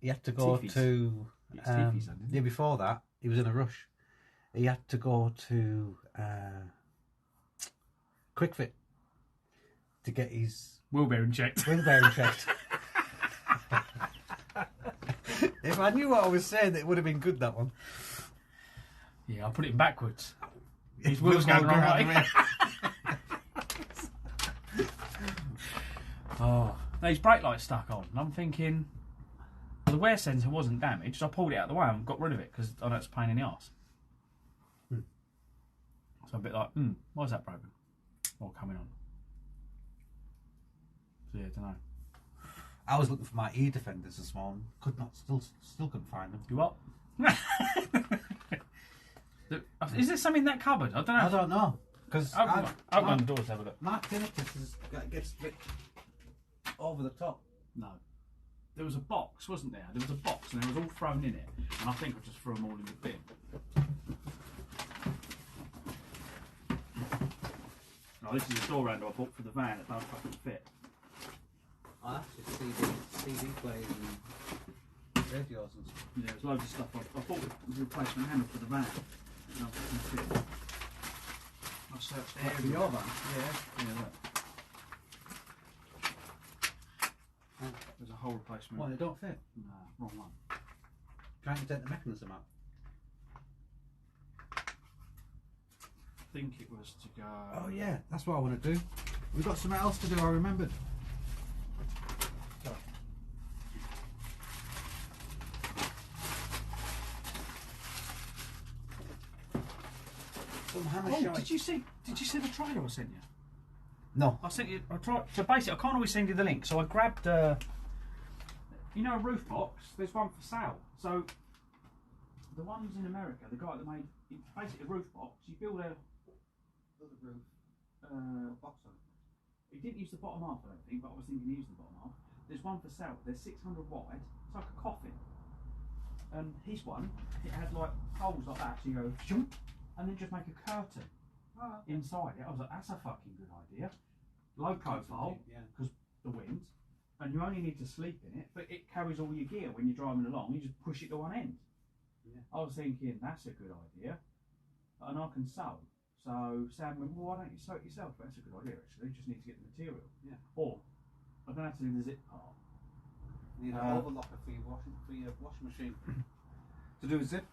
he had to go Tiffy's. to It's Tiffy's, isn't it? yeah. Before that, he was in a rush. He had to go to Quick Fit to get his Wheel bearing checked. wheel bearing checked. If I knew what I was saying, it would have been good, that one. Yeah, I put it in backwards. His Wheel wheels going the wrong going way. around Oh, now his brake light's stuck on. And I'm thinking, well, the wear sensor wasn't damaged. I pulled it out of the way and got rid of it because I know it's a pain in the arse. So I'm a bit like, why is that broken? Or coming on? So yeah, I don't know. I was looking for my e-defenders this morning. Still couldn't find them. You what? Is there something in that cupboard? I don't know. I don't know. Because Open the doors, have a look. Mark Tinnitus gets a bit over the top. No. There was a box, wasn't there? There was a box and it was all thrown in it. And I think I just threw them all in the bin. Oh, this is a door handle I bought for the van that don't fucking fit. Oh, that's just CD players and radios and stuff. Yeah, there's loads of stuff. I bought a replacement handle for the van. It don't fucking fit. I searched For everywhere. your van? Yeah, look. There's a whole replacement. Well, they don't fit. No, wrong one. Can't you take the mechanism out? I think it was to go. Oh yeah, that's what I want to do. We've got something else to do, I remembered. Some hammer Oh, shite. did you see the trailer I sent you? No. I sent you. I tried. So basically, I can't always send you the link. So I grabbed. You know, a roof box. There's one for sale. So the ones in America, the guy that made basically a roof box. You build a roof box on it. He didn't use the bottom half, I don't think, but I was thinking he used the bottom half. There's one for sale. There's 600 wide. It's like a coffin. And his one, it had like holes like that. So you go, shoom, and then just make a curtain inside it. I was like, that's a fucking good idea. Low profile, because the wind, and you only need to sleep in it, but it carries all your gear when you're driving along. You just push it to one end. Yeah. I was thinking, that's a good idea, and I can sew. So Sam went, well, why don't you sew it yourself? That's a good idea, actually. You just need to get the material. Yeah. Or I don't have to do the zip part. You need an overlocker for your washing machine. To do a zip.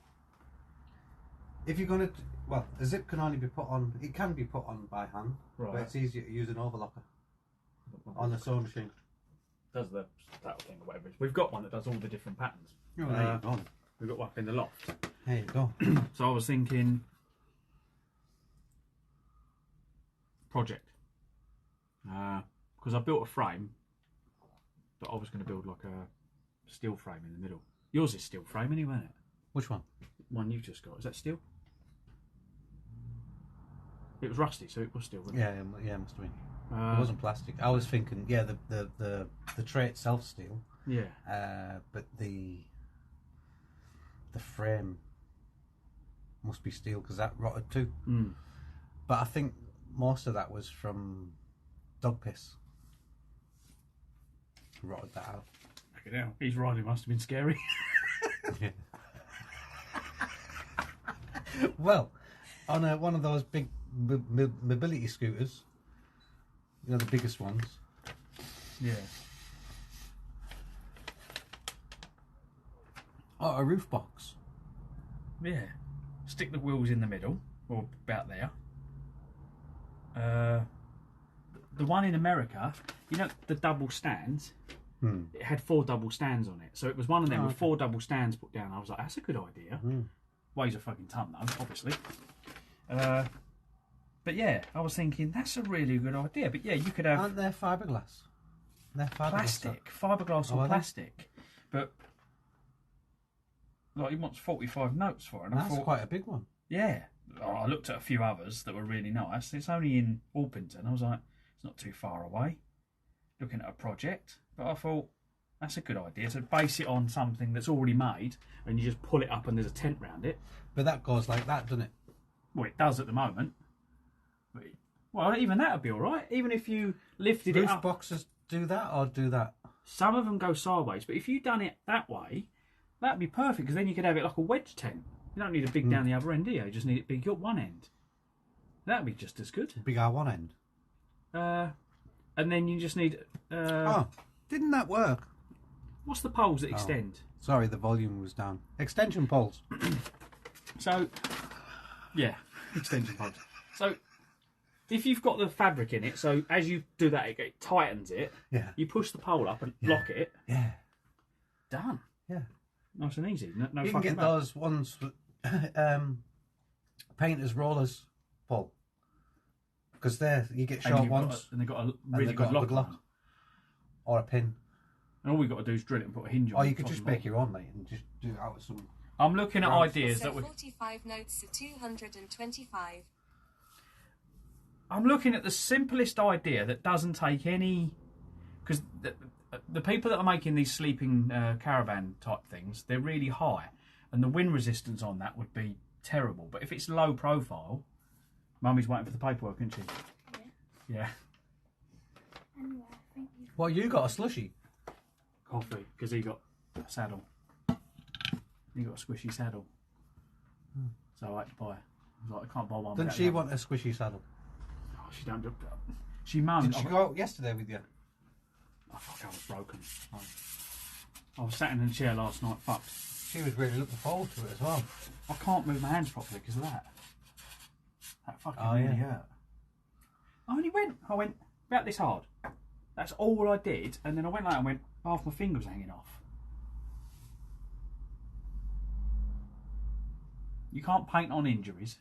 If you're going to, well, a zip can only be put on. It can be put on by hand, Right. but it's easier to use an overlocker on the sewing machine. Does that thing or whatever. We've got one that does all the different patterns. Oh, there you go. We've got one up in the loft. There you go. So I was thinking project, because I built a frame that I was going to build like a steel frame in the middle. Yours is steel frame anyway, isn't it? Which one? One you just got, is that steel? It was rusty, so it was steel, wasn't Yeah, yeah, must have been. it? It wasn't plastic. I was thinking, yeah, the tray itself steel, Yeah. but the frame must be steel because that rotted too. Mm. But I think most of that was from dog piss. Rotted that out. Look at how his riding must have been scary. Yeah. Well, on one of those big mobility scooters, you know, the biggest ones. Yeah. Oh, a roof box. Yeah. Stick the wheels in the middle, or about there. The one in America, you know, the double stands. It had 4 double stands on it, so it was one of them with 4 double stands put down. I was like, that's a good idea. Weighs a fucking ton though, obviously. But yeah, I was thinking that's a really good idea. But yeah, you could have Aren't they fiberglass? They're fiberglass. plastic, fiberglass or plastic. But like he wants 45 notes for it. And I That's thought, quite a big one. yeah. Oh, I looked at a few others that were really nice. It's only in Orpington. I was like, it's not too far away. Looking at a project, but I thought that's a good idea to base it on something that's already made, and you just pull it up and there's a tent round it. But that goes like that, doesn't it? Well, it does at the moment. But well, even that would be all right. Even if you lifted it Roof up. boxes do that or do that? some of them go sideways, but if you done it that way, that'd be perfect, because then you could have it like a wedge tent. You don't need a big down the other end, do you? You just need it big at one end. That'd be just as good. Big R one end. And then you just need... didn't that work? What's the poles that extend? Sorry, the volume was down. Extension poles. So, yeah, extension poles. So, if you've got the fabric in it, so as you do that, it tightens it. Yeah. You push the pole up and lock it. Yeah. Done. Yeah. Nice and easy. No You can fucking get back. those ones with painters rollers, Paul. Because you get short ones. And they've got a really good lock on. Or a pin. And all we've got to do is drill it and put a hinge on Or it. you could just make your own, mate, and just do it out with some... I'm looking at ideas So that we... 45 notes to 225. I'm looking at the simplest idea that doesn't take any... Because the people that are making these sleeping caravan type things, they're really high. And the wind resistance on that would be terrible. But if it's low profile... Mummy's waiting for the paperwork, isn't she? Yeah. Well, you got a slushy. Coffee, because he got a saddle. He got a squishy saddle. So I had to buy. I was like, I can't buy one. Didn't without she having- want a squishy saddle? Oh, she don't do. She moaned. Did she go out yesterday with you? Oh, fuck, I was broken. I was sat in the chair last night, fucked. She was really looking forward to it as well. I can't move my hands properly because of that. That fucking Oh, really yeah. hurt. I went about this hard. That's all I did, and then I went like and went, half my finger was hanging off. You can't paint on injuries.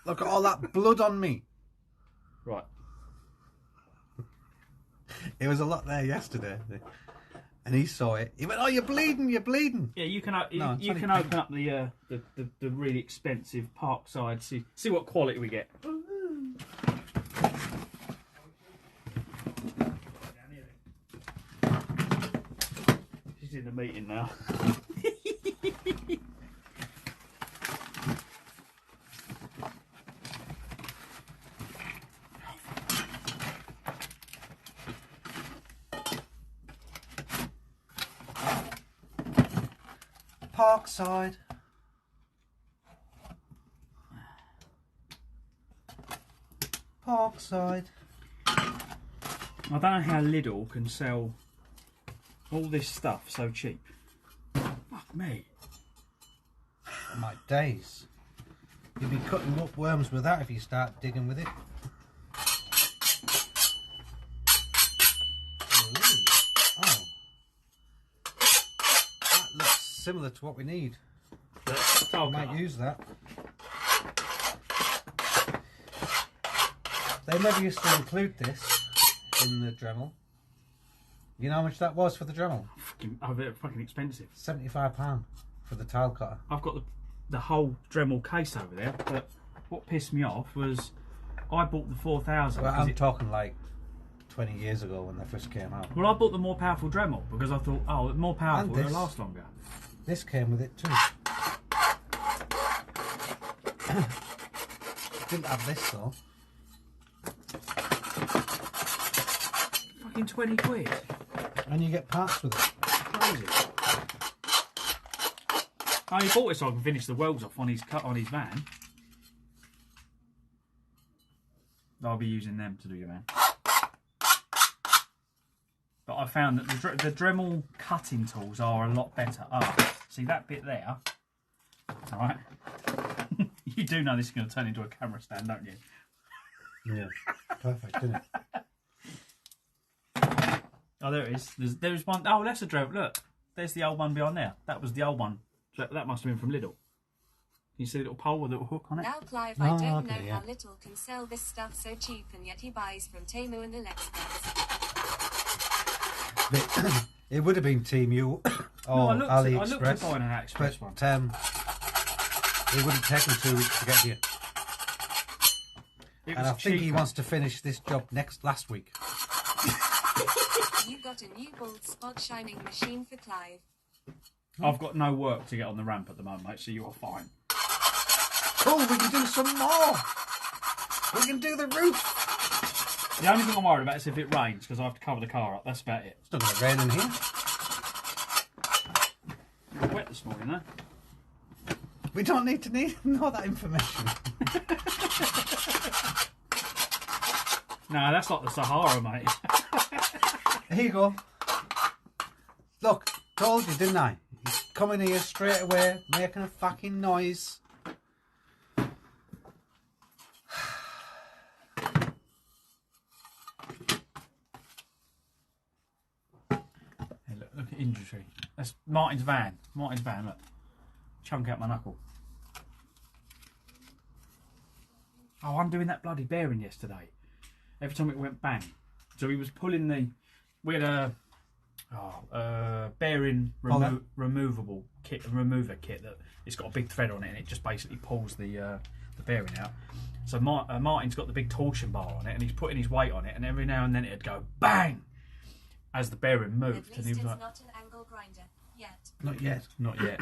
Look at all that blood on me. Right. It was a lot there yesterday. And he saw it. He went, "Oh, you're bleeding, you're bleeding." Yeah, you can No, it's you only can open up the really expensive Parkside. See what quality we get. She's in the meeting now. Parkside. Parkside. I don't know how Lidl can sell all this stuff so cheap. Fuck me. My days. You'll be cutting up worms with that if you start digging with it. Ooh. Oh. That looks similar to what we need. I Might use that. They never used to include this in the Dremel. You know how much that was for the Dremel? They're fucking expensive. £75 for the tile cutter. I've got the whole Dremel case over there, but what pissed me off was I bought the 4000. Well, I'm talking like 20 years ago when they first came out. Well, I bought the more powerful Dremel because I thought, oh, more powerful, And it'll this. last longer. This came with it too. Didn't have this though. Fucking 20 quid. And you get parts with it. Crazy. I only bought it so I can finish the welds off on his van. I'll be using them to do your van. But I found that the Dremel cutting tools are a lot better. Oh, see that bit there? Alright. You do know this is going to turn into a camera stand, don't you? Yeah. Perfect, isn't it? Oh, there it is. There's one. Oh, that's a Dremel. Look, there's the old one behind there. That was the old one. So that must have been from Lidl. You see a little pole with a little hook on it? Now, Clive, Oh, I don't know okay, how yeah. Little can sell this stuff so cheap, and yet he buys from Temu and AliExpress. It would have been Team U or No, I looked at AliExpress. buying an AliExpress one. But it would have taken 2 weeks to get here. It And I was think he cheaper. wants to finish this job last week. You got a new bald spot shining machine for Clive. I've got no work to get on the ramp at the moment, mate, so you're fine. Cool, we can do some more. We can do the roof. The only thing I'm worried about is if it rains, because I have to cover the car up. That's about it. It's not going to rain in here. It was wet this morning, though. We don't need to know that information. No, that's like the Sahara, mate. Here you go. Look, told you, didn't I? He's coming here straight away, making a fucking noise. Hey, look at injury. That's Martin's van. Martin's van, look. Chunk out my knuckle. Oh, I'm doing that bloody bearing yesterday. Every time it went bang. So he was pulling the... We had a bearing removable kit, a remover kit that it's got a big thread on it, and it just basically pulls the bearing out. So Martin's got the big torsion bar on it, and he's putting his weight on it, and every now and then it'd go bang as the bearing moved. At And least he was it's like, not an angle grinder yet. Not yet. not yet.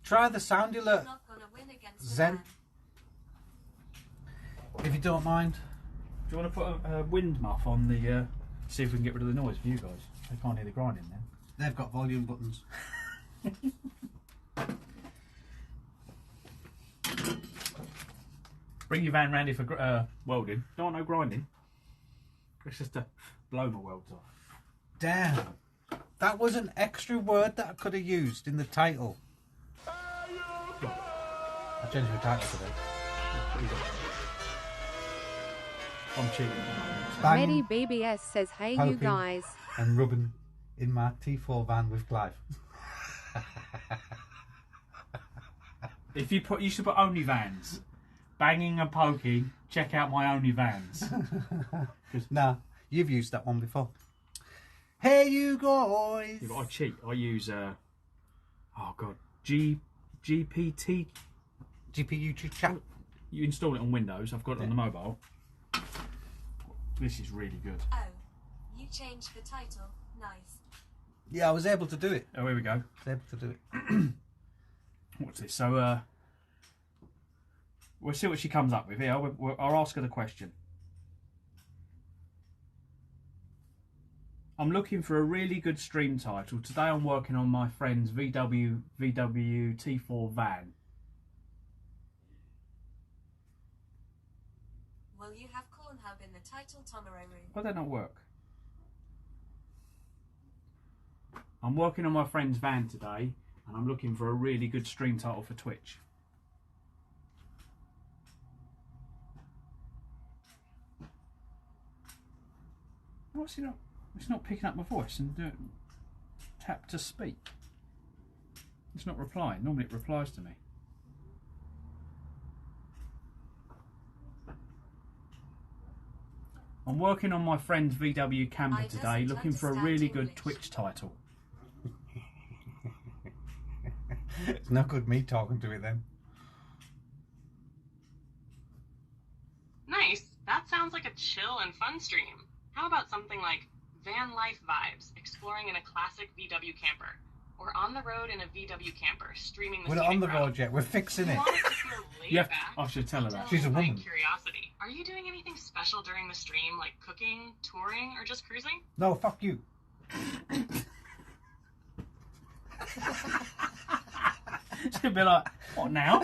Try the sound alert, Not gonna win against the Zen, man. if you don't mind. Do you want to put a wind muff on the... see if we can get rid of the noise for you guys? They can't hear the grinding then. They've got volume buttons. Bring your van round here for welding. Don't want no grinding. It's just to blow my welds off. Damn. That was an extra word that I could have used in the title. I changed my title today. I'm cheating. Medi Bang BBS says, hey you Poking. guys. and rubbing in my T4 van with Clive. If you should put only vans. Banging and poking. Check out my only vans. Nah, you've used that one before. Hey you guys! Yeah, but I cheat. I use oh god, GPT. GPU chat. You install it on Windows. I've got it on the mobile. This is really good. Oh, you changed the title. Nice. Yeah, I was able to do it. Oh, here we go. I was able to do it. What's this? So we'll see what she comes up with here. I'll ask her the question. I'm looking for a really good stream title. Today I'm working on my friend's VW T4 van. Will you have Corn Hub in the title Tomorrow room? Why that not work? I'm working on my friend's van today, and I'm looking for a really good stream title for Twitch. What's it not? It's not picking up my voice and tap to speak. It's not replying. Normally it replies to me. I'm working on my friend's VW camper I today, doesn't looking for a understand really good English. Twitch title. It's not good me talking to it then. Nice. That sounds like a chill and fun stream. How about something like Van Life Vibes, exploring in a classic VW camper, or On the Road in a VW camper, streaming the We're not on the scenic route? road yet, we're fixing it. You want it to feel laid Yeah, back? I should tell her that. She's a My woman. curiosity. Are you doing anything special during the stream, like cooking, touring, or just cruising? No, fuck you. She'll be like, what now?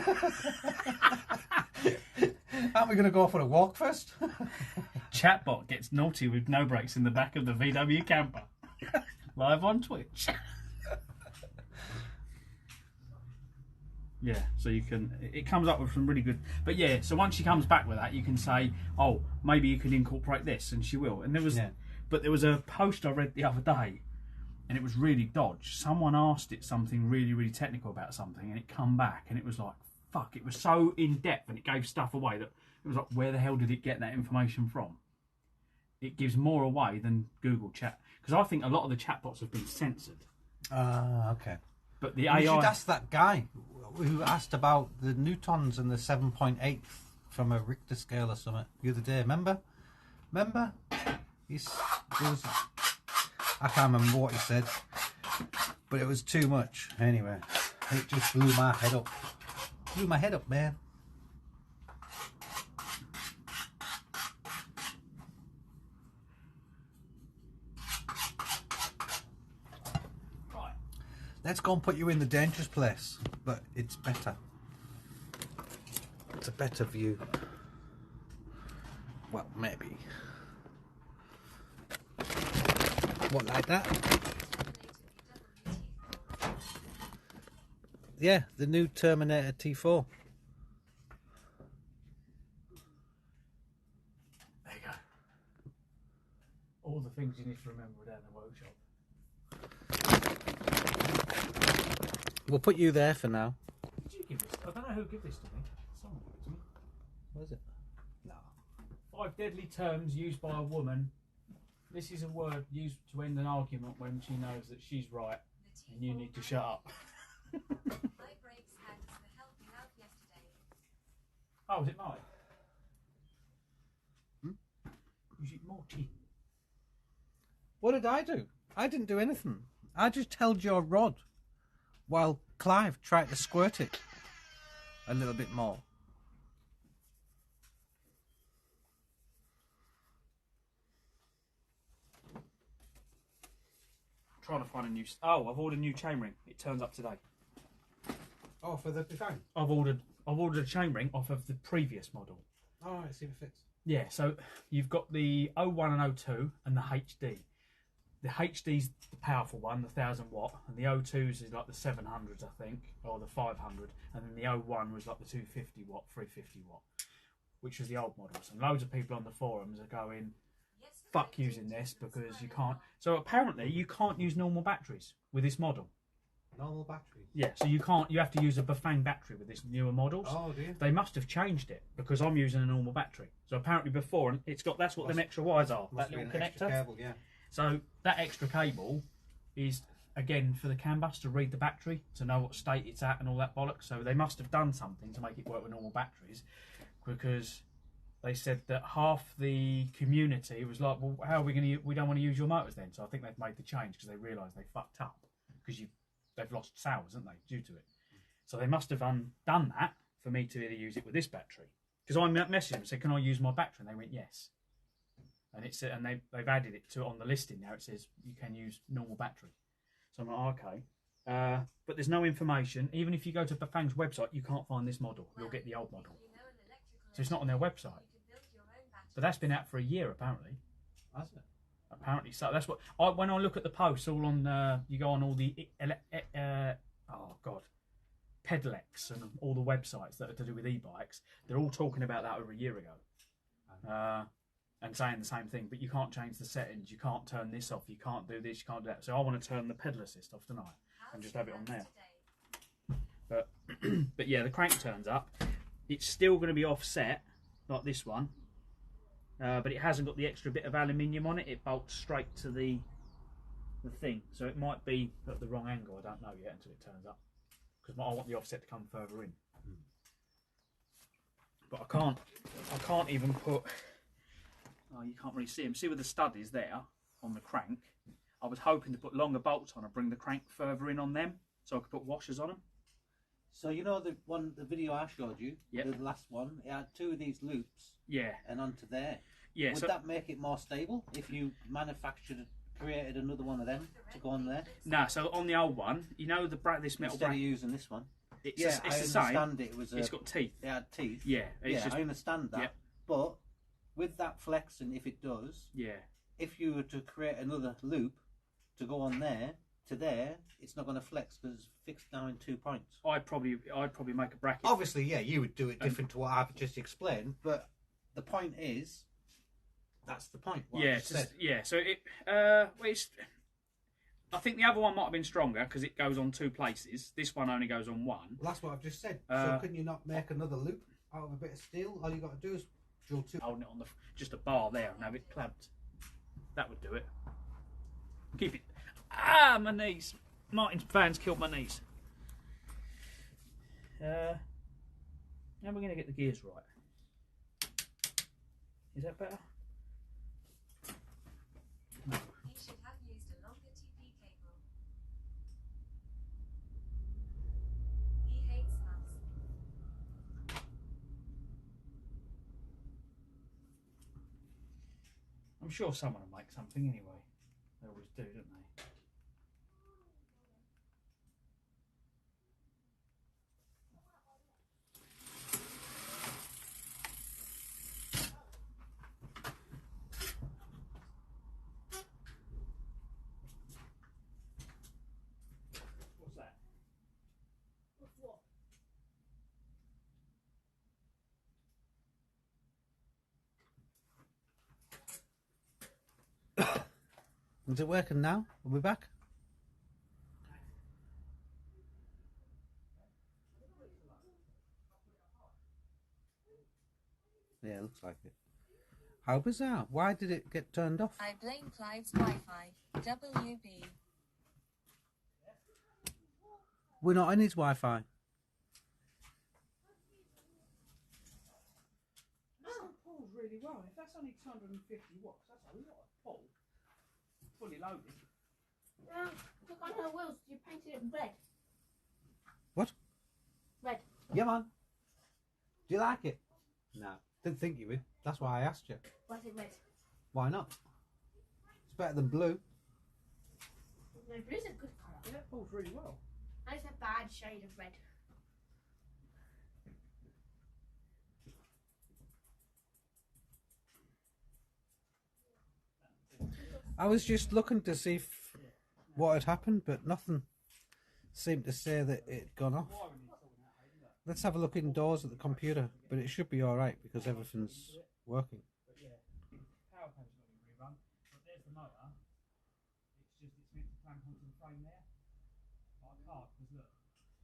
Aren't we going to go for a walk first? Chatbot gets naughty with no brakes in the back of the VW camper. Live on Twitch. Yeah, so you can, it comes up with some really good, but yeah, so once she comes back with that, you can say, oh, maybe you could incorporate this, and she will. And there was, but there was a post I read the other day, and it was really dodge. Someone asked it something really, really technical about something, and it come back, and it was like, fuck, it was so in-depth, and it gave stuff away that it was like, where the hell did it get that information from? It gives more away than Google Chat, because I think a lot of the chatbots have been censored. Okay. But the You AI... should ask that guy who asked about the newtons and the 7.8 from a Richter scale or something the other day. Remember? I can't remember what he said, but it was too much. Anyway, it just blew my head up. Blew my head up, man. Let's go and put you in the dangerous place, but it's better. It's a better view. Well, maybe. What, like that? Yeah, the new Terminator T4. There you go. All the things you need to remember down the workshop. We'll put you there for now. Did you give this? I don't know who gave this to me. Someone gave it to me. What is it? No. 5 deadly terms used by a woman. This is a word used to end an argument when she knows that she's right and you need to shut up. My brakes hands for helping out yesterday. Oh, was it mine? Was it Morty? What did I do? I didn't do anything. I just held your rod while Clive tried to squirt it a little bit more. Trying to find a new. Oh, I've ordered a new chainring. It turns up today. Oh, for the design? I've ordered a chainring off of the previous model. Oh, right, see if it fits. Yeah, so you've got the 01 and 02 and the HD. The HD's the powerful one, the 1000 watt, and the 02's is like the 700s, I think, or the 500, and then the 01 was like the 250 watt, 350 watt, which was the old models. And loads of people on the forums are going, fuck using this because you can't. So apparently you can't use normal batteries with this model. Normal batteries? Yeah, so you can't. You have to use a Bafang battery with this newer models. Oh, do you? They must have changed it because I'm using a normal battery. So apparently before, and it's got, that's what them extra wires are. That little connector. Cable, yeah. So that extra cable is again for the CAN bus to read the battery to know what state it's at and all that bollocks. So they must have done something to make it work with normal batteries, because they said that half the community was like, well, how are we going to? We don't want to use your motors then. So I think they've made the change because they realised they fucked up because they've lost sales, haven't they, due to it. So they must have done that for me to use it with this battery. Because I messaged them and said, can I use my battery? And they went, yes. And they've added it to on the listing now. It says you can use normal battery. So I'm like, okay. But there's no information. Even if you go to Bafang's website, you can't find this model. You'll get the old model. So it's not on their website. But that's been out for a year, apparently. Has it? Apparently. So that's what when I look at the posts, all on you go on all the Pedelecs and all the websites that are to do with e-bikes. They're all talking about that over a year ago. And saying the same thing, but you can't change the settings, you can't turn this off, you can't do this, you can't do that. So I want to turn the pedal assist off tonight and just have it on there. But yeah, the crank turns up. It's still going to be offset like this one, but it hasn't got the extra bit of aluminium on it. It bolts straight to the thing, so it might be at the wrong angle. I don't know yet until it turns up, because I want the offset to come further in. But I can't even put. Oh, you can't really see them. See where the stud is there on the crank? I was hoping to put longer bolts on and bring the crank further in on them so I could put washers on them. So you know the video I showed you, Yep. the last one, it had 2 of these loops. Yeah. And onto there. Yeah. Would that make it more stable if you created another one of them to go on there? No, so on the old one, you know this metal Instead bracket. of using this one. It's I the same. understand it was. It's got teeth. It had teeth. Yeah. It's just, I understand that. Yep. But with that flexing, if it does, yeah. if you were to create another loop to go on there to there, it's not going to flex because it's fixed now in 2 points. I'd probably make a bracket. Obviously, yeah, you would do it different to what I've just explained, but the point is, that's the point. Yeah. So it's. I think the other one might have been stronger because it goes on 2 places. This one only goes on 1. Well, that's what I've just said. So couldn't you not make another loop out of a bit of steel? All you got to do is drill 2. Holding it on just a bar there and have it clamped. That would do it. Keep it. Ah, my knees. Martin's van's killed my knees. Now we're going to get the gears right. Is that better? No. He should have used a longer TP cable. He hates us. I'm sure someone will make something anyway. They always do, don't they? Is it working now? Are we back? Yeah, it looks like it. How bizarre. Why did it get turned off? I blame Clive's Wi-Fi. WB. We're not in his Wi-Fi. That pulls really well. If that's only 250 watts, that's a lot of pull. Fully loaded. Look on her wheels. You painted it red. What? Red. Yeah, man. Do you like it? No. Didn't think you would. That's why I asked you. Why is it red? Why not? It's better than blue. No, blue's a good colour. Yeah, it pulls really well. And it's a bad shade of red. I was just looking to see what had happened, but nothing seemed to say that it had gone off. Let's have a look indoors at the computer, but it should be alright because everything's working. Power cable's not been rerun, but there's the motor. It's meant to clamp onto the frame there. But I can't because look,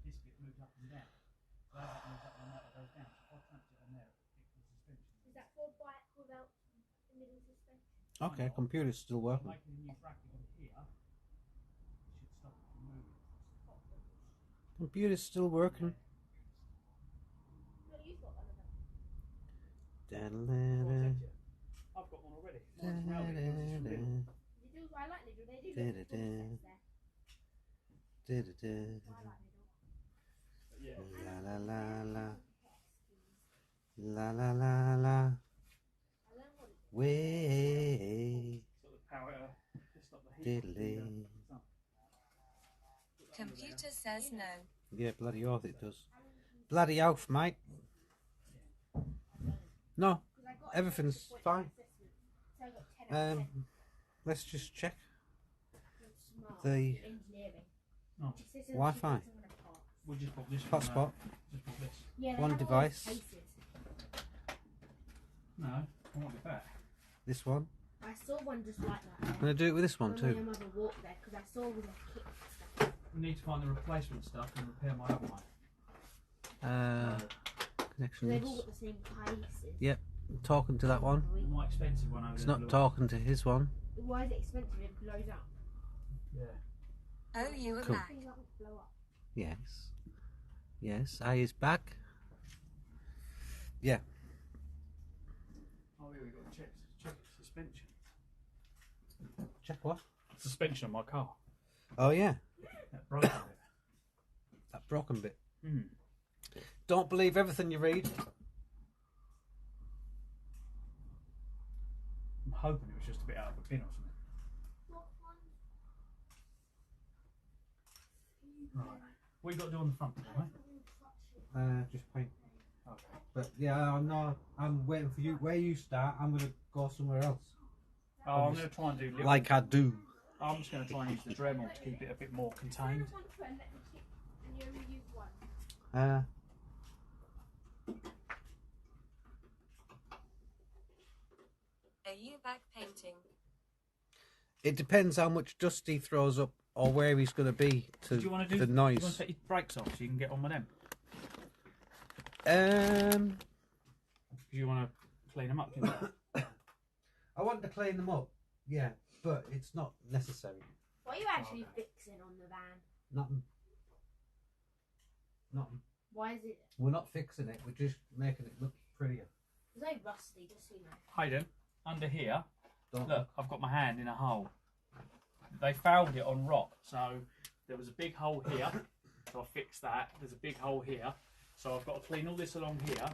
this bit moves up and down. So as it moves up, the motor goes down. So if I clamped it on there, it the suspension. Is that for a bike without emitting suspension? Okay, computer's still I'm working. making a new bracket on here. It should stop it from moving. Computer's still working. No, you've got one of them. I've got one already. Mine's welded, yours is from Lidl. You do I like Lidl. They do look for the sets there. I like Lidl. But yeah. La la la la. La la la la. I learned what it Way. Sort of power to stop the heat. Diddly. Computer says no. Yeah, bloody oath it does. Bloody oath, mate. No, everything's fine. So I got 10 out of 10. Let's just check Smart. the Engineering. No. It says Wi-Fi. some of the parts. We'll just put this hotspot. Just put this. Yeah, they One have all device. those cases. No, I want it back. This one. I saw one just like that. I'm gonna do it with this one When my too. mother walked there because I saw all the kit stuff. We need to find the replacement stuff and repair my other one. They've all Connections. got the same cases. Yep, talking to that one. The more expensive one over It's there. not talking to his one. Why is it expensive? It blows up. Yeah. Oh, you are Cool. back. Things don't blow up. Yes. Yes, I is back. Yeah. Oh, yeah, we've got to check suspension. Check what? Suspension on my car. Oh yeah, That broke a bit. that broken bit. Hmm. Don't believe everything you read. I'm hoping it was just a bit out of a bin or something. Right. What you got to do on the front, mate? Just paint. Okay. But yeah, I'm waiting for you. Where you start, I'm gonna go somewhere else. Oh, I'm going to try and do little. Like I do. I'm just going to try and use the Dremel to keep it a bit more contained. And you only use one. Are you back painting? It depends how much dust he throws up or where he's going to be to Do you want to do the Do you want noise. to take your brakes off so you can get on with them? Do you want to clean them up? Can you? I want to clean them up. Yeah, but it's not necessary. What are you actually fixing on the van? Nothing. Nothing. Why is it? We're not fixing it. We're just making it look prettier. It's like rusty, just so you know. Hayden, under here, Don't look, I've got my hand in a hole. They found it on rock, so there was a big hole here, so I fixed that. There's a big hole here, so I've got to clean all this along here,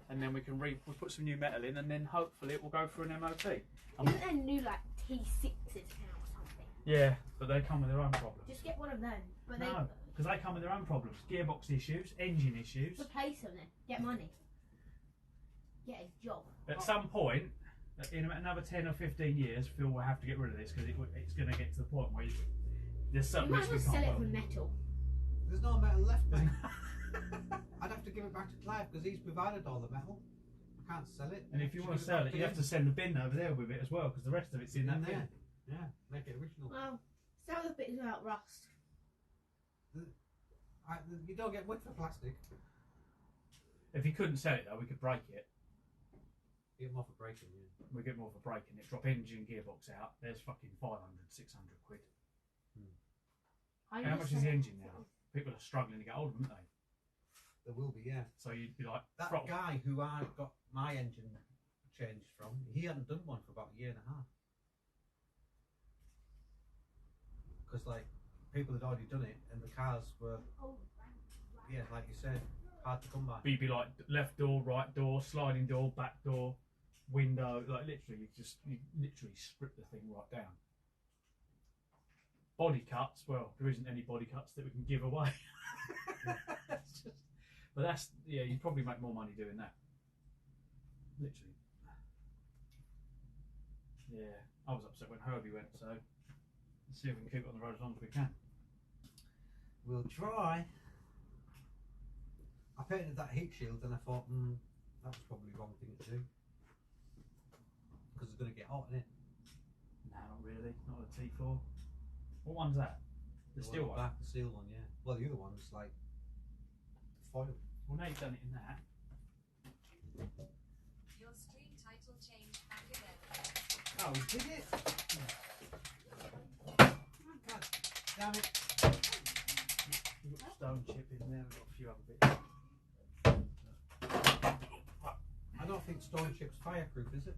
and then we'll put some new metal in, and then hopefully it will go for an MOT. Isn't there new like T6s now or something? Yeah, but they come with their own problems. Just get one of them. But No, because they come with their own problems. Gearbox issues, engine issues. they replace them then. Get money. Get a job. At some point, in another 10 or 15 years, Phil will have to get rid of this because it's going to get to the point where there's You something might which as we well sell can't it for weld. metal. There's no metal left, mate. I'd have to give it back to Clive because he's provided all the metal. I can't sell it. And if you want to sell it, you have to send a bin over there with it as well, because the rest of it's in that bin. there. Yeah, make it original. Well, sell the bits without rust. You don't get wood for plastic. If you couldn't sell it though, we could break it. Get more for breaking, yeah. We get more for breaking it. Drop engine gearbox out. There's fucking 500, 600 quid. How much is the engine now? People are struggling to get hold of them, aren't they? There will be, yeah. So you'd be like, That guy who I got my engine changed from, he hadn't done one for about a year and a half. Because, like, people had already done it and the cars were, yeah, like you said, hard to come by. you'd be like left door, right door, sliding door, back door, window. Like literally, you literally strip the thing right down. Body cuts, well, there isn't any body cuts that we can give away. But that's, yeah, you'd probably make more money doing that. Literally. Yeah, I was upset when Herbie went, so let's see if we can keep it on the road as long as we can. We'll try. I painted that heat shield and I thought, that was probably the wrong thing to do. Because it's going to get hot, isn't it? No, not really. Not a T4. What one's that? The steel one? Back, the steel one, yeah. Well, the other one's like foil. Well, now you've done it in that. Your stream title changed back again. Oh, did it? God damn it. We've got stone chip in there, we've got a few other bits. I don't think stone chip's fireproof, is it?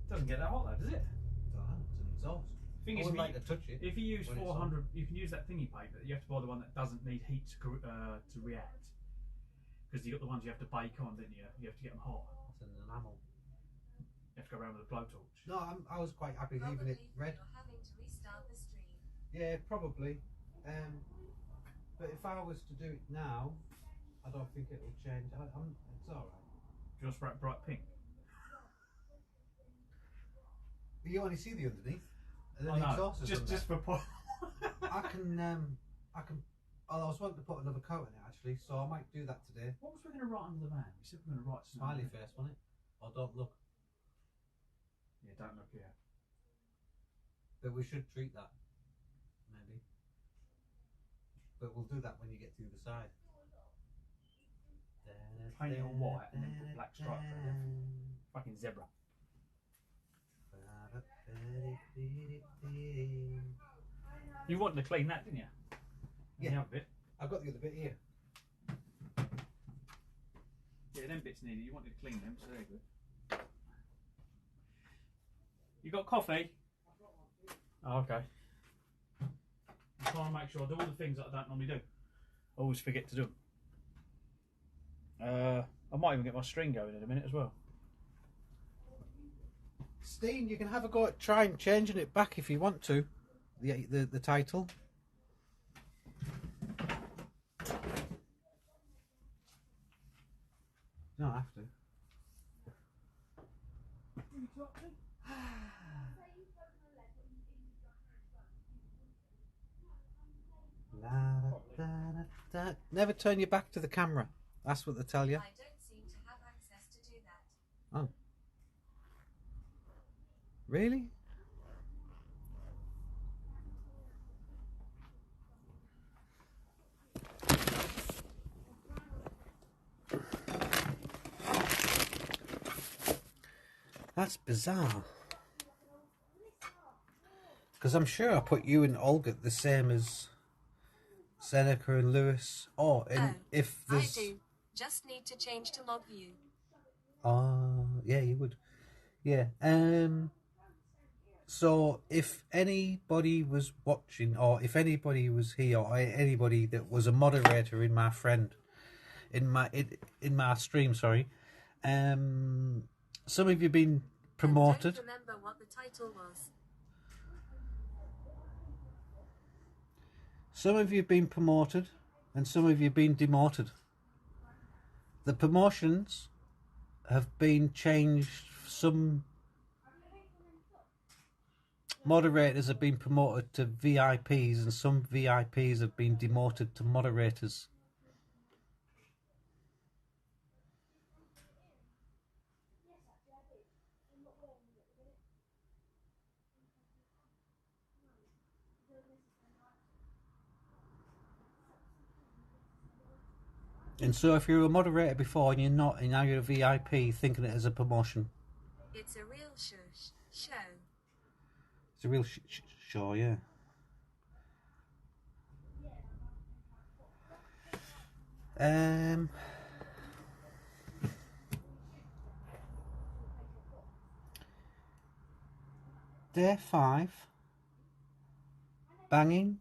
Doesn't get that hot though, does it? It's an exhaust. Thing I is, wouldn't like to touch it. if you use when it's 400, you can use that thingy paper. You have to buy the one that doesn't need heat to react. Because you got the ones you have to bake on, didn't you? You have to get them hot. It's an enamel. You have to go around with a blowtorch. No, I was quite happy leaving it red. You're having to restart the stream. Yeah, probably. But if I was to do it now, I don't think it will change. It's alright. Do you want to spray it bright pink? You only see the underneath. And then Oh the no, exhaust is under. just for I can. Oh, I was wanting to put another coat in it actually, so I might do that today. What was we going to write under the van? We said we were going to write something. Smiley face, wasn't it? Or don't look. Yeah, don't look here. But we should treat that, maybe. But we'll do that when you get to the other side. Paint it all white and then put black stripes over it. Fucking zebra. You wanted to clean that, didn't you? Yeah. The other bit. I've got the other bit here. Yeah, them bits needed. You wanted to clean them, so they're good. You got coffee? Oh, okay. I'm trying to make sure I do all the things that I don't normally do. I always forget to do them. I might even get my string going in a minute as well. Steen, you can have a go at trying changing it back if you want to. The title. You don't have to. Never turn your back to the camera. That's what they tell you. I don't seem to have access to do that. Oh. Really? That's bizarre. Because I'm sure I put you and Olga the same as Seneca and Lewis. If there's... I do. Just need to change to log view. Yeah, you would. Yeah. So if anybody was watching, or if anybody was here, or anybody that was a moderator in my stream, sorry, some of you been promoted. I don't remember what the title was. Some of you have been promoted, and some of you have been demoted. The promotions have been changed. Some moderators have been promoted to VIPs, and some VIPs have been demoted to moderators. And so if you're a moderator before and you're not, and now you're a VIP, thinking it as a promotion. It's a real show. It's a real show, yeah. Day 5. Banging.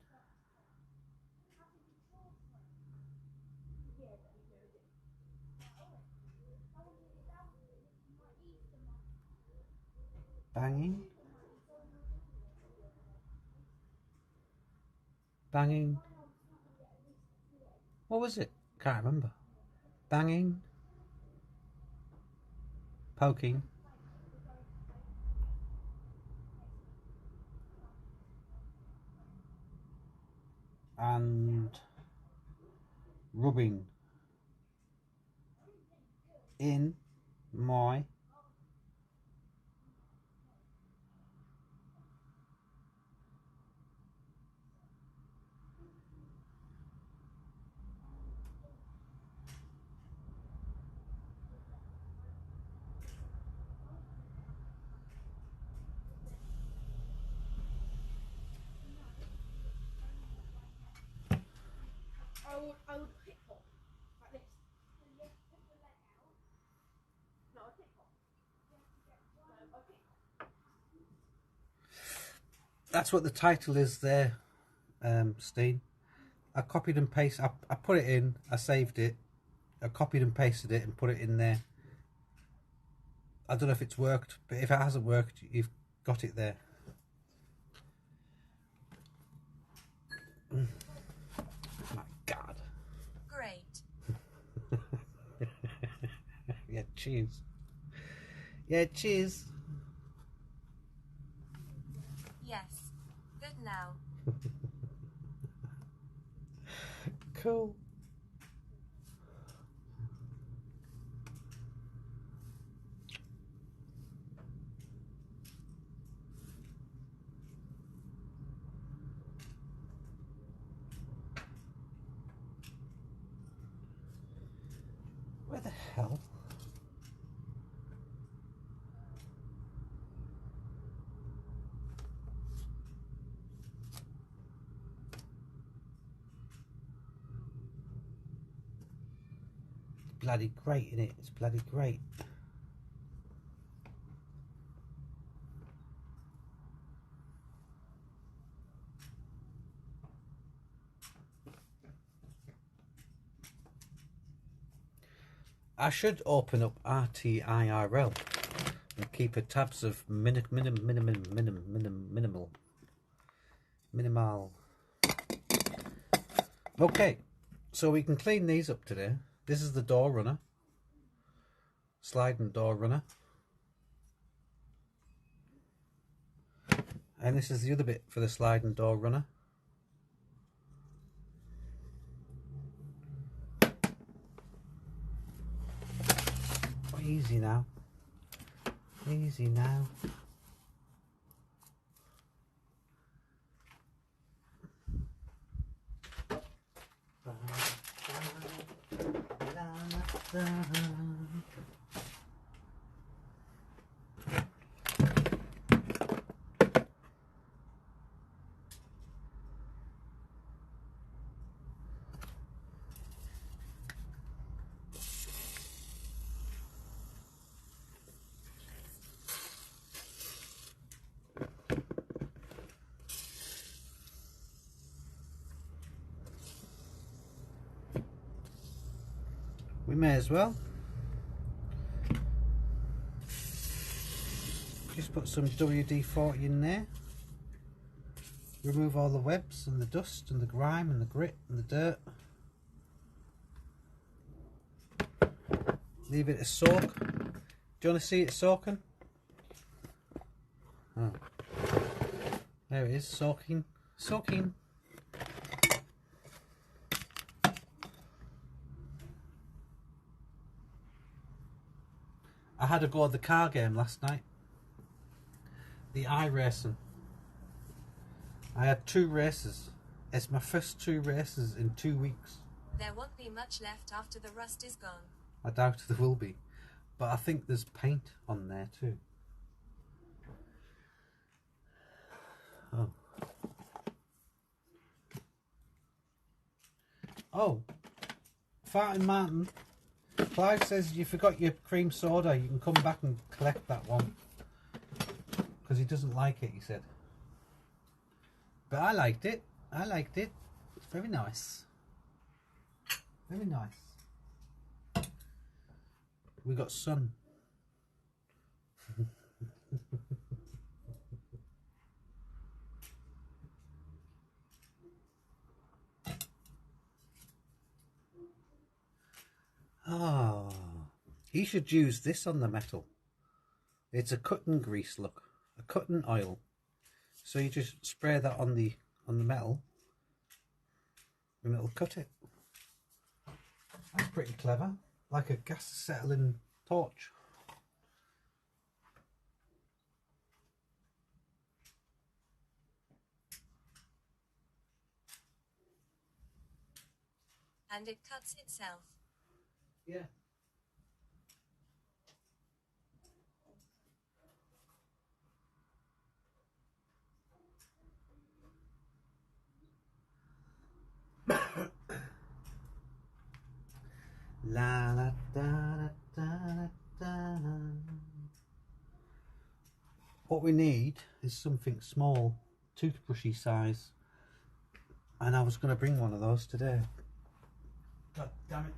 Banging. Banging. What was it? Can't remember. Banging. Poking. And rubbing in my I would pick up like this. No, I'd pick up. No, I'd pick up. That's what the title is there, Steen. I copied and pasted. I put it in. I saved it. I copied and pasted it and put it in there. I don't know if it's worked, but if it hasn't worked, you've got it there. My God. Great. Yeah, cheers. Yeah, cheers. Yes. Good now. Cool. Where the hell? Bloody great, innit? It's bloody great. I should open up RTIRL and keep a tabs of minimal. Okay, so we can clean these up today. This is the door runner, sliding door runner, and this is the other bit for the sliding door runner. Oh, easy now, easy now. We may as well just put some WD-40 in there, remove all the webs and the dust and the grime and the grit and the dirt, leave it to soak. Do you want to see it soaking? Oh. There it is, soaking. I had a go at the car game last night. The iRacing. I had 2 races. It's my first 2 races in 2 weeks. There won't be much left after the rust is gone. I doubt there will be. But I think there's paint on there too. Oh. Oh. Farting Martin. Clive says you forgot your cream soda. You can come back and collect that one. Because he doesn't like it, he said. But I liked it. I liked it. It's very nice. Very nice. We got sun. Oh, he should use this on the metal. It's a cutting grease, look, a cutting oil. So you just spray that on the metal, and it'll cut it. That's pretty clever, like a gas settling torch. And it cuts itself. Yeah. La la da da da da. What we need is something small, toothbrushy size, and I was going to bring one of those today. God damn it.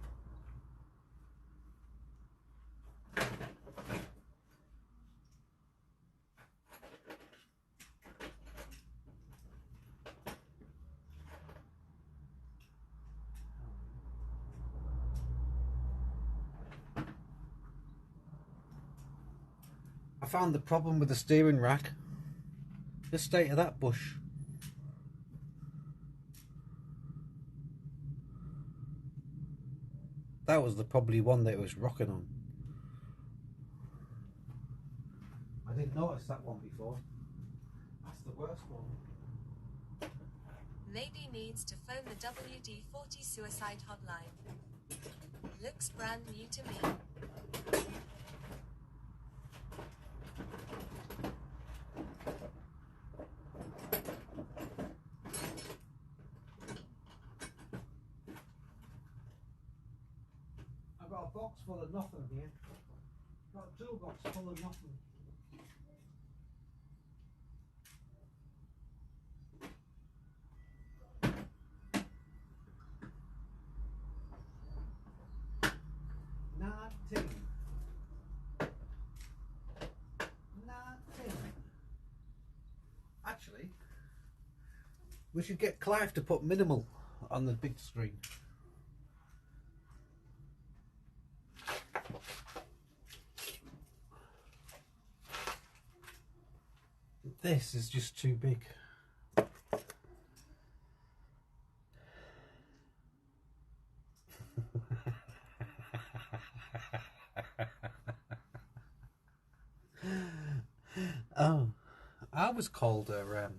I found the problem with the steering rack. The state of that bush. That was probably one that it was rocking on. I didn't notice that one before. That's the worst one. Maybe needs to phone the WD-40 suicide hotline. Looks brand new to me. I've got a box full of nothing here. Got a toolbox full of nothing. Nothing. Nothing. Actually, we should get Clive to put minimal on the big screen. This is just too big. Oh, I was called a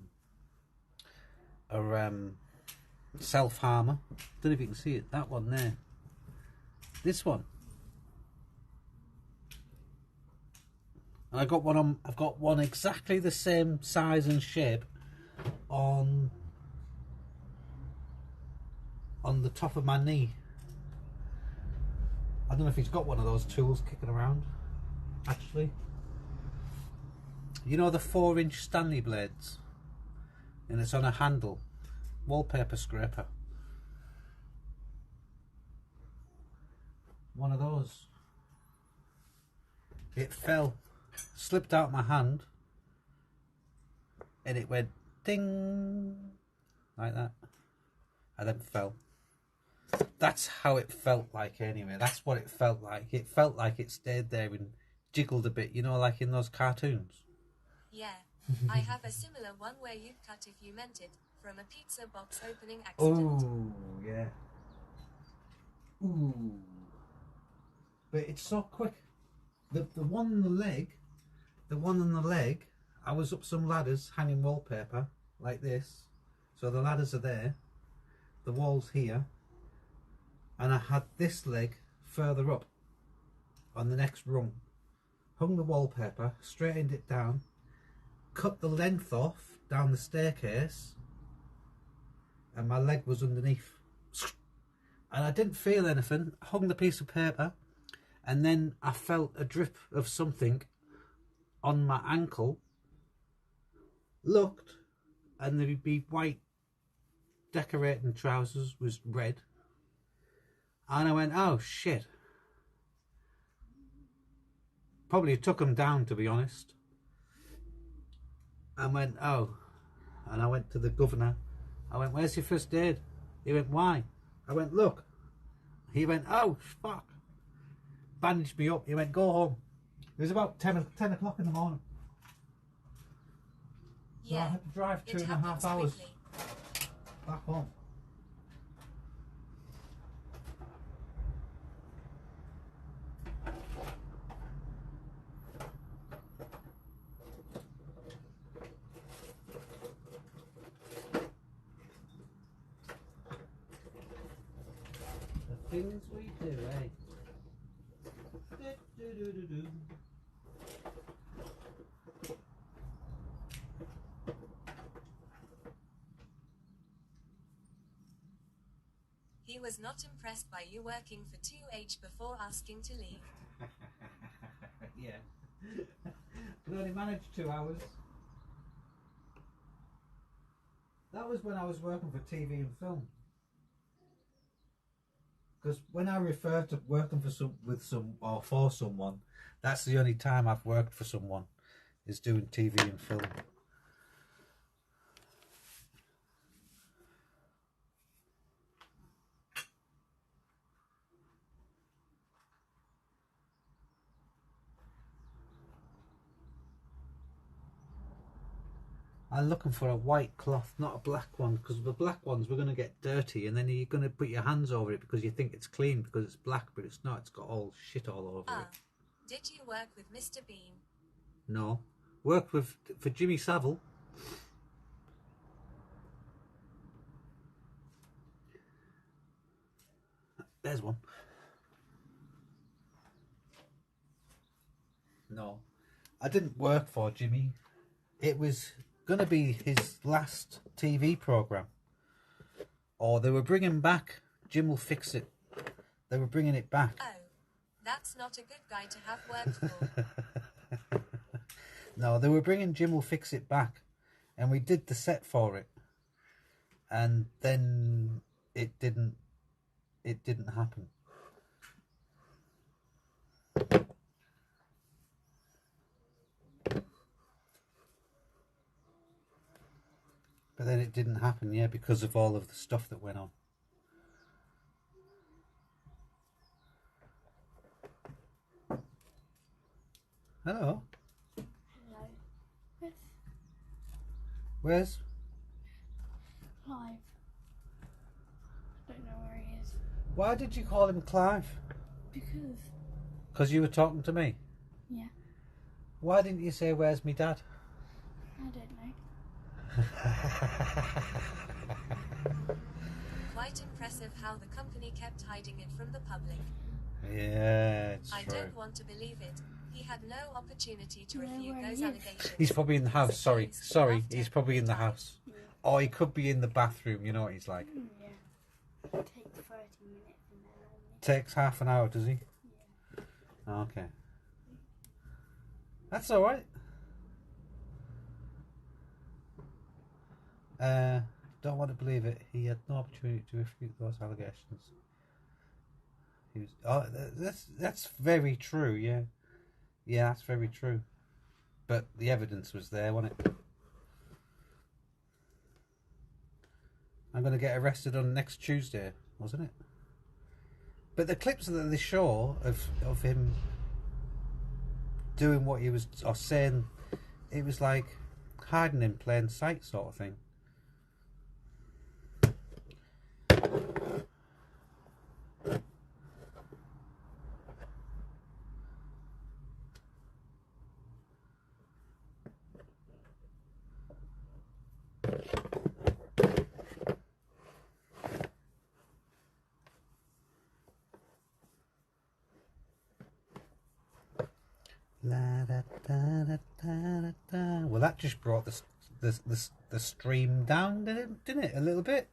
self-harmer. Don't know if you can see it. That one there. This one. And I got one on. I've got one exactly the same size and shape on the top of my knee. I don't know if he's got one of those tools kicking around. Actually, you know the 4-inch Stanley blades, and it's on a handle, wallpaper scraper. One of those. It fell, slipped out my hand, and it went ding like that, and then fell. That's how it felt like anyway. That's what it felt like. It felt like it stayed there and jiggled a bit, you know, like in those cartoons. Yeah, I have a similar one where you'd cut if you meant it, from a pizza box opening accident. Oh, yeah. Ooh. But it's so quick. The one on the leg, I was up some ladders hanging wallpaper like this. So the ladders are there. The wall's here. and I had this leg further up on the next rung. Hung the wallpaper, straightened it down, cut the length off down the staircase, and my leg was underneath. And I didn't feel anything. Hung the piece of paper, and then I felt a drip of something on my ankle. Looked, and there'd be white decorating trousers was red. And I went, oh shit. Probably took them down, to be honest. I went, oh. And I went to the governor. I went, where's your first aid? He went, why? I went, look. He went, oh, fuck. Bandaged me up. He went, go home. It was about 10 o'clock in the morning. So I had to drive 2.5 hours back home. Things we do, eh? Do. He was not impressed by you working for 2H before asking to leave. Yeah. But only managed 2 hours. That was when I was working for TV and film. Because when I refer to working for someone, that's the only time I've worked for someone, is doing TV and film. I'm looking for a white cloth, not a black one, because the black ones we're going to get dirty, and then you're going to put your hands over it because you think it's clean because it's black, but it's not. It's got all shit all over it. Did you work with Mr. Bean? No. Worked for Jimmy Savile. There's one. No. I didn't work for Jimmy. It was going to be his last TV programme. Or they were bringing back Jim Will Fix It. They were bringing it back. Oh, that's not a good guy to have worked for. No, they were bringing Jim Will Fix It back. And we did the set for it. And then it didn't happen. But then it didn't happen, yeah, because of all of the stuff that went on. Hello. Hello. Where's Clive? I don't know where he is. Why did you call him Clive? Because you were talking to me? Yeah. Why didn't you say, where's me dad? I don't know. Quite impressive how the company kept hiding it from the public. Yeah, it's I true. don't want to believe it. He had no opportunity to Yeah, refute where those he is. allegations. He's probably in the house. Sorry, he's probably in the house. Yeah. Or he could be in the bathroom, you know what he's like. Yeah. It takes 30 minutes in there normally. Takes half an hour, does he? Yeah. Okay. That's alright. Don't want to believe it. He had no opportunity to refute those allegations. He was. Oh, that's very true. Yeah, yeah, that's very true. But the evidence was there, wasn't it? I'm going to get arrested on next Tuesday, wasn't it? But the clips that they show of him doing what he was, or saying, it was like hiding in plain sight sort of thing. Well, that just brought the stream down, didn't it? A little bit.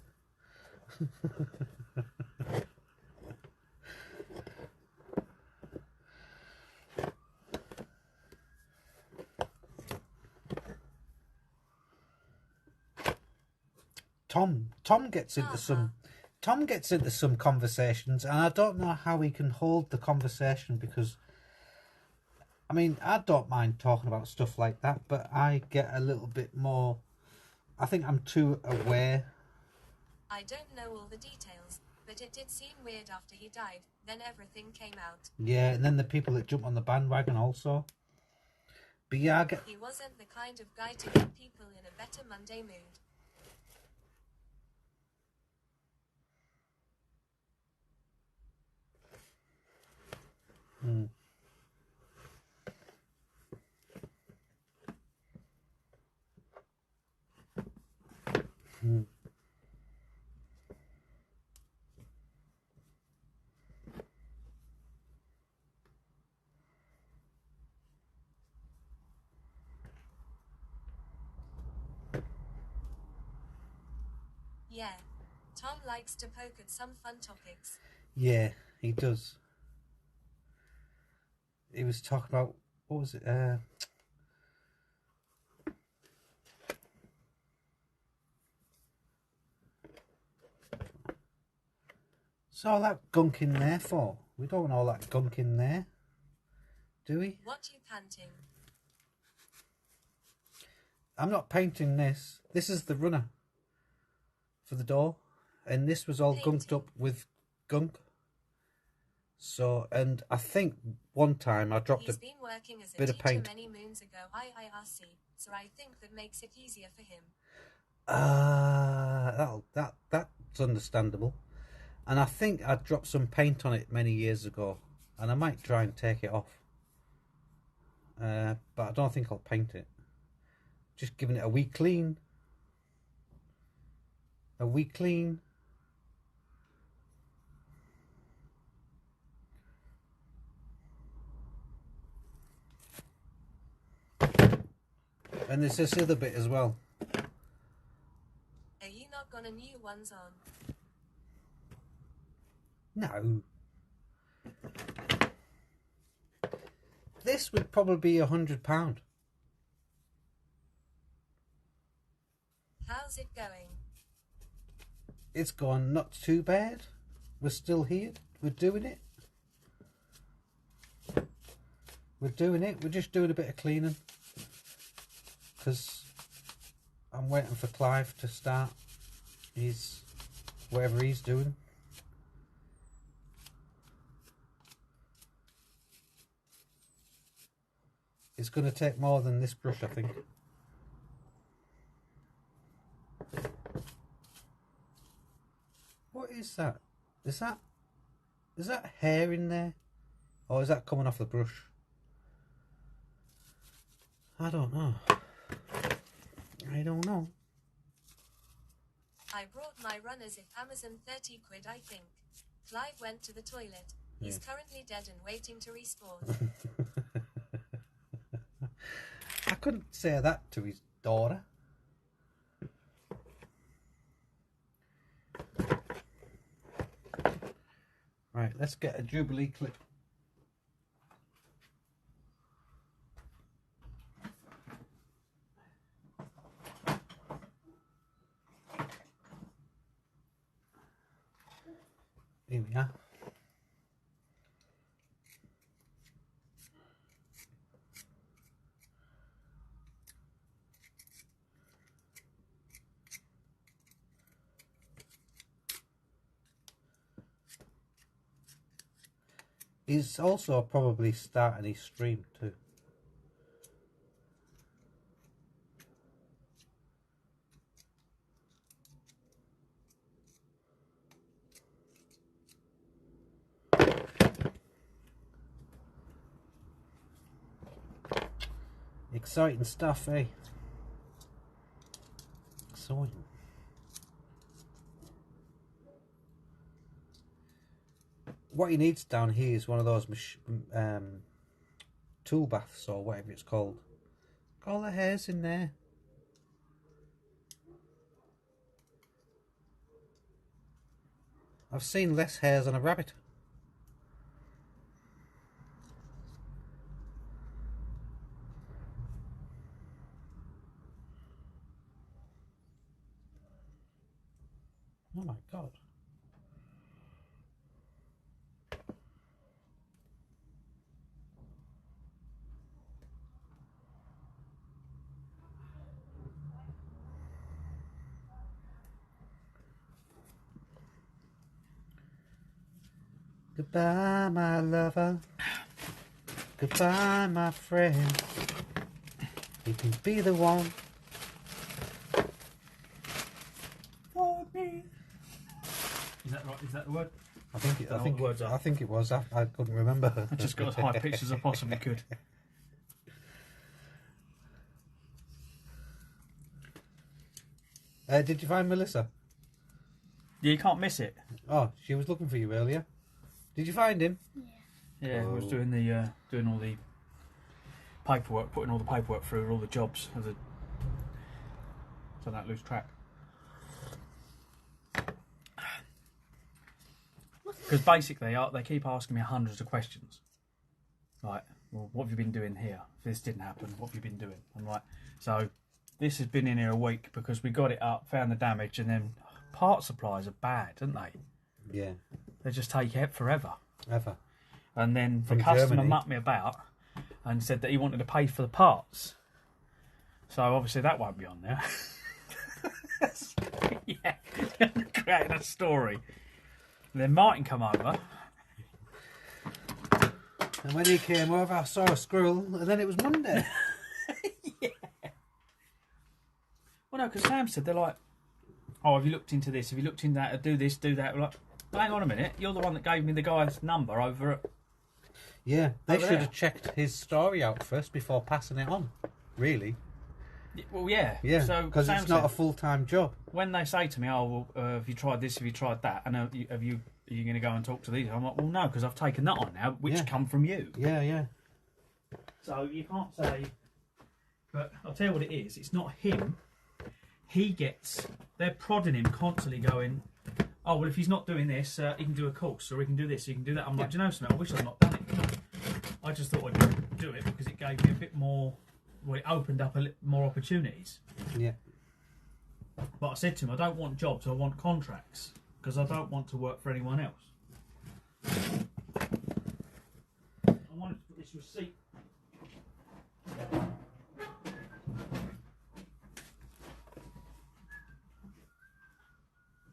Tom gets into some conversations, and I don't know how he can hold the conversation, because I mean, I don't mind talking about stuff like that, but I get a little bit more, I think I'm too aware. I don't know all the details, but it did seem weird after he died. Then everything came out. Yeah, and then the people that jump on the bandwagon also. But yeah, I get... He wasn't the kind of guy to get people in a better Monday mood. Mm. Mm. Yeah. Tom likes to poke at some fun topics. Yeah, he does. He was talking about, what was it? So all that gunk in there for? We don't want all that gunk in there, do we? What you panting? I'm not painting this. This is the runner for the door, and this was all gunked up with gunk. So, and I think one time I dropped He's a been working as a bit of teacher paint. many moons ago, IIRC, so I think that makes it easier for him. That's understandable. And I think I dropped some paint on it many years ago, and I might try and take it off. But I don't think I'll paint it. Just giving it a wee clean. A wee clean. And there's this other bit as well. Are you not gonna new ones on? No. This would probably be £100. How's it going? It's gone not too bad. We're still here. We're doing it. We're doing it. We're just doing a bit of cleaning, because I'm waiting for Clive to start his whatever he's doing. It's going to take more than this brush, I think. What is that? Is that hair in there? Or is that coming off the brush? I don't know. I don't know. I brought my runners if Amazon 30 quid, I think. Clive went to the toilet. He's currently dead and waiting to respawn. I couldn't say that to his daughter. Right, let's get a Jubilee clip. Here we are. He's also probably starting his stream too. Exciting stuff, eh? Exciting. What he needs down here is one of those tool baths or whatever it's called, all the hairs in there. I've seen less hairs on a rabbit. Oh my God. Goodbye, my lover. Goodbye, my friend. You can be the one for me. Is that right? Is that the word? I think it, I think words are. I think it was. I couldn't remember. I just got as high pitched as I possibly could. Did you find Melissa? Yeah, you can't miss it. Oh, she was looking for you earlier. Did you find him? Yeah, I was doing the doing all the paperwork, putting all the paperwork through all the jobs as a so I don't lose track. Because basically, they keep asking me hundreds of questions. Like, well, what have you been doing here? If this didn't happen, what have you been doing? I'm like, so this has been in here a week because we got it up, found the damage, and then part supplies are bad, aren't they? Yeah. They just take it forever. Ever. And then the From customer Germany. mucked me about and said that he wanted to pay for the parts. So obviously that won't be on there. Yeah, creating a story. And then Martin come over. And when he came over, I saw a squirrel, and then it was Monday. Yeah. Well, no, because Sam said, they're like, oh, have you looked into this? Have you looked into that? Do this, do that. We're like, well, hang on a minute. You're the one that gave me the guy's number over at... Yeah, they Over should there. have checked his story out first before passing it on. Really? Well, yeah. Yeah, So because Sam it's not said, a full-time job. when they say to me, oh, well, have you tried this? Have you tried that? And are you going to go and talk to these? I'm like, well, no, because I've taken that on now, which Yeah. come from you. Yeah, yeah. So you can't say... But I'll tell you what it is. It's not him. He gets... They're prodding him constantly going, oh, well, if he's not doing this, he can do a course, or he can do this, he can do that. I'm like, do you know something? I wish I'd not done it. I just thought I'd do it because it gave me a bit more... Well, it opened up more opportunities. Yeah. But I said to him, I don't want jobs, I want contracts. Because I don't want to work for anyone else. I wanted to put this receipt...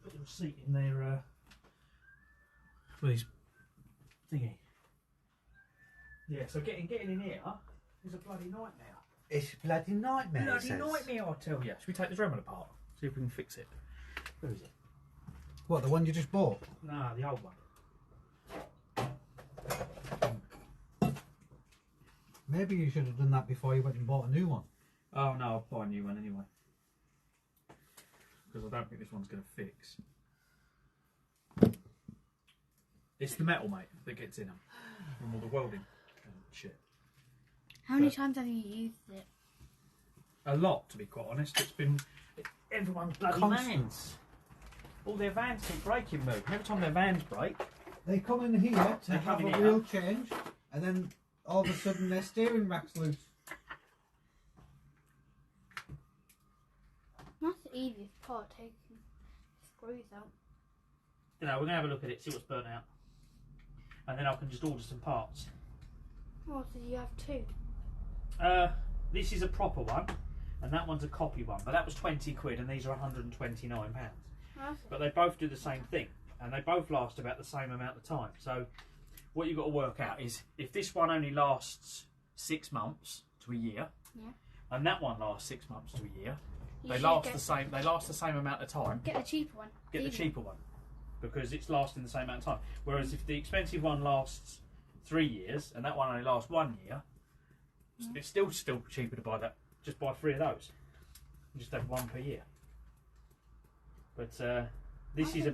Put the receipt in there, please. Thingy. Yeah, so getting in here is a bloody nightmare. It's a bloody nightmare, Bloody it says. nightmare, I tell you. Should we take the Dremel apart? See if we can fix it. Where is it? What, the one you just bought? Nah, the old one. Maybe you should have done that before you went and bought a new one. Oh no, I'll buy a new one anyway. Because I don't think this one's going to fix. It's the metal, mate, that gets in them. From all the welding and shit. How many times have you used it? A lot, to be quite honest. It's been everyone's bloody Constant. vans. All their vans keep breaking, Moo. Every time their vans break, They come in here to They have come in a here. wheel change, and then all of a sudden their steering rack's loose. That's the easiest part, taking screws out. you know, we're gonna have a look at it, see what's burnt out, and then I can just order some parts. Oh, so you have two? This is a proper one, and that one's a copy one. But that was 20 quid, and these are 129 pounds. That's But they both do the same thing, and they both last about the same amount of time. So what you've got to work out is if this one only lasts 6 months to a year, Yeah. and that one lasts 6 months to a year, You they should last get- the same. They last the same amount of time. Get a cheaper one. Get the Even. cheaper one because it's lasting the same amount of time. Whereas if the expensive one lasts 3 years and that one only lasts 1 year, it's still cheaper to buy that. Just buy 3 of those. You just have 1 per year. But this is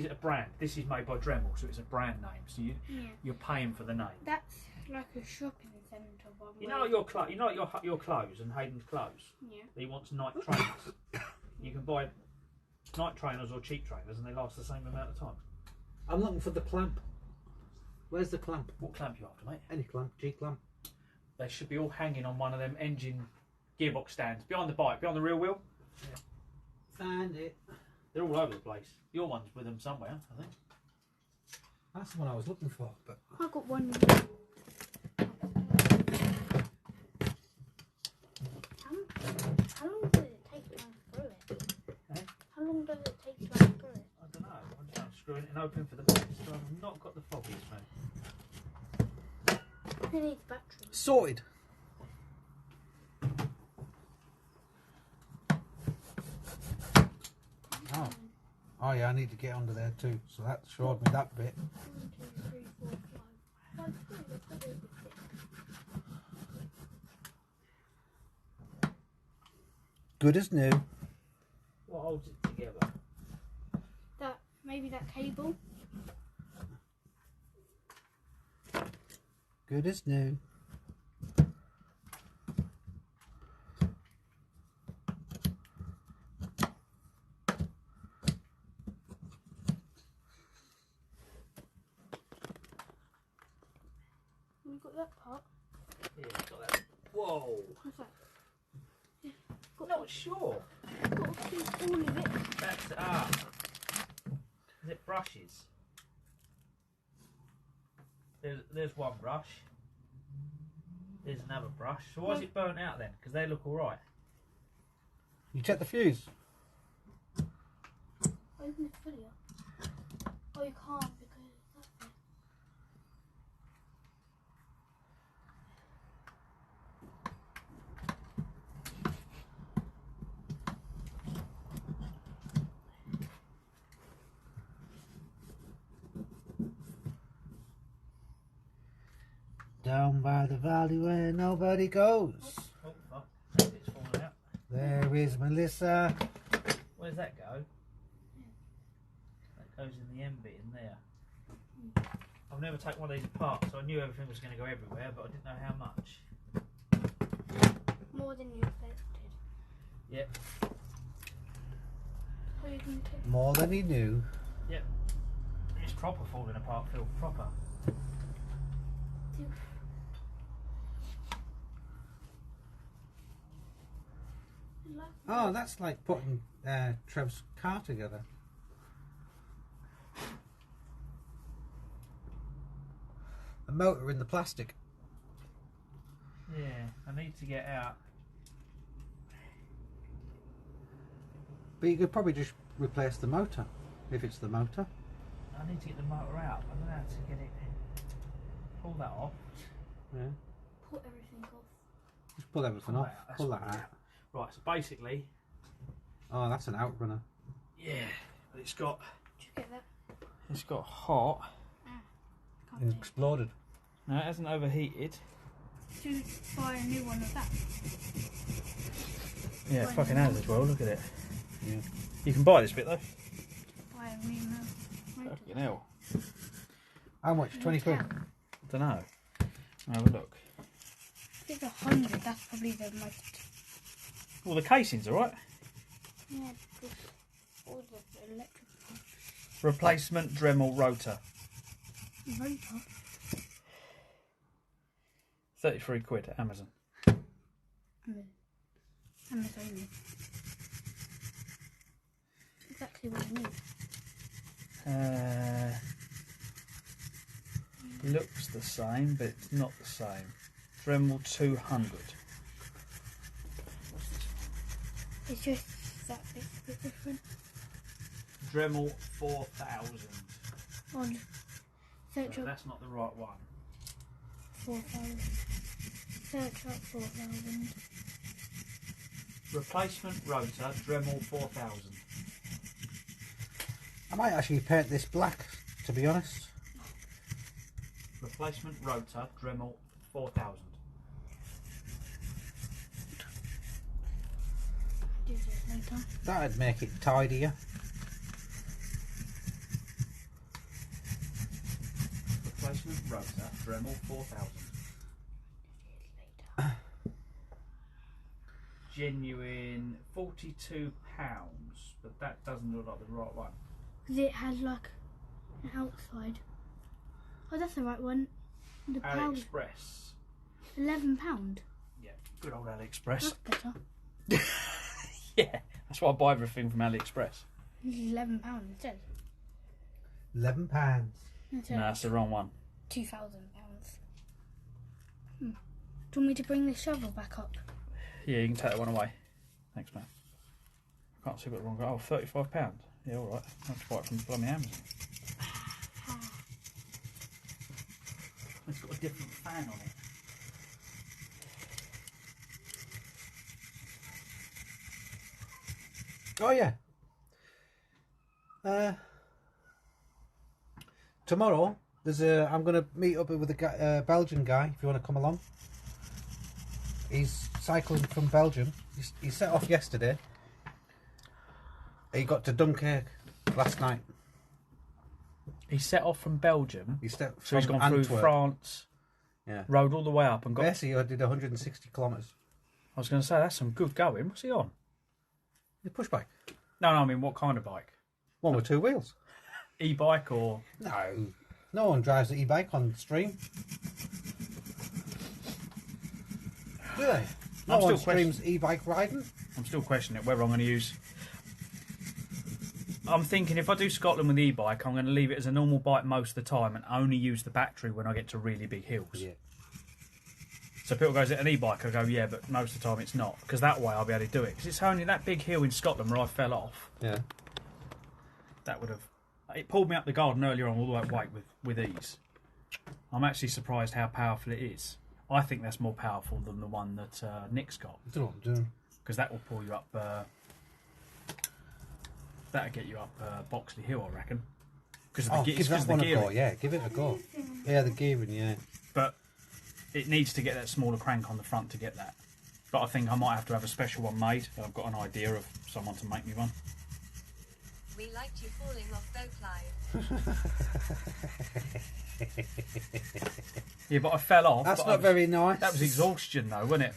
a brand. This is made by Dremel, so it's a brand name. So Yeah. you're paying for the name. That's like a shopping centre one. You know your your clothes and Hayden's clothes. Yeah. He wants night trainers. You can buy night trainers or cheap trainers, and they last the same amount of time. I'm looking for the clamp. Where's the clamp? What clamp you after, mate? Any clamp, G clamp. They should be all hanging on one of them engine gearbox stands behind the bike, behind the rear wheel. Yeah. Find it. They're all over the place. Your one's with them somewhere, I think. That's the one I was looking for, but I got one. How long does it take to unscrew it? Eh? How long does it take to unscrew it? I don't know. I'm just unscrewing it and opening for the base, so I've not got the foggiest, mate. Who needs batteries? sorted. Oh yeah, I need to get under there too. So that showed me that bit. 1, 2, 3, 4, 5. 5, Good as new. What holds it together? Maybe that cable. Good as new. We've got that part. Yeah, got that. Whoa! What's that? Yeah, Not sure. got to keep all of it. That's is it brushes? There's one brush. There's another brush. So why is it burnt out then? Because they look all right. You check the fuse. Open it fully up. Oh, you can't because that's it. Down by the valley where nobody goes. Oh, fuck. It's falling out. There is Melissa. Where's that go? That goes in the end bit in there. I've never taken one of these apart, so I knew everything was going to go everywhere, but I didn't know how much. More than you expected. Yep. Oh, you can take. More than he knew. Yep. It's proper falling apart, Phil. Proper. Oh, that's like putting Trev's car together. A motor in the plastic. Yeah, I need to get out. But you could probably just replace the motor, if it's the motor. I need to get the motor out. I don't know how to get it. Pull that off. Yeah. Pull everything off. Just pull everything Pull off. that out, that's Pull what that we out. do. Right, so basically, Oh, that's an outrunner. yeah, but it's got Did you get that? it's got hot. Can't It see. exploded. No, it hasn't overheated. Should we buy a new one of that? Yeah, it fucking has as well. Look at it. Yeah. You can buy this bit though. Buy a new motor. Fucking hell. How much? 20 quid? I don't know. Have a look. If it's 100, that's probably the most. Well, the casing's alright. Yeah, because all the electric Replacement Dremel rotor. motor. 33 quid at Amazon. Amazon. Exactly what I need. Looks the same, but it's not the same. Dremel 200. It's just that bit's a bit different. Dremel 4000. On search So up that's not the right one. 4,000. Search up 4,000. Replacement rotor, Dremel 4000. I might actually paint this black, to be honest. Replacement rotor, Dremel 4000. Do this later. That'd make it tidier. Replacement rotor, Dremel 4000. genuine £42, but that doesn't look like the right one. Because it has like an outside. Oh, that's the right one. The power. AliExpress. £11. Yeah, good old AliExpress. That's better. Yeah, that's why I buy everything from AliExpress. This is £11 instead. £11. No, that's the wrong one. £2,000. Do you want me to bring the shovel back up? Yeah, you can take that one away. Thanks, man. I can't see what the wrong. Oh, £35. Yeah, all right. I'll just buy it from bloody Amazon. It's got a different fan on it. Oh yeah. Tomorrow I'm going to meet up with a Belgian guy. If you want to come along, he's cycling from Belgium. He set off yesterday. He got to Dunkirk last night. He set off from Belgium. He set So he's from gone through Antwerp. France. Yeah. Rode all the way up and got. Basically, I did 160 kilometres. I was going to say that's some good going. What's he on? The push bike. No, I mean what kind of bike? One with two wheels. E-bike or? No one drives the e-bike on stream. Do they? No I'm one still streams e-bike riding. I'm still questioning it whether I'm going to use. I'm thinking if I do Scotland with the e-bike, I'm going to leave it as a normal bike most of the time and only use the battery when I get to really big hills. Yeah. So people go, is it an e-bike? I go, yeah, but most of the time it's not. Because that way I'll be able to do it. Because it's only that big hill in Scotland where I fell off. Yeah. That would have... It pulled me up the garden earlier on all the way up weight with ease. I'm actually surprised how powerful it is. I think that's more powerful than the one that Nick's got. I don't know what I'm doing. Because that will pull you up... that'll get you up Boxley Hill, I reckon. Give that one a go, yeah. Give it a go. Yeah, the gearing, yeah. But it needs to get that smaller crank on the front to get that. But I think I might have to have a special one made. I've got an idea of someone to make me one. We liked you falling off though, Clive. Yeah, but I fell off. That's not very nice. That was exhaustion though, wasn't it?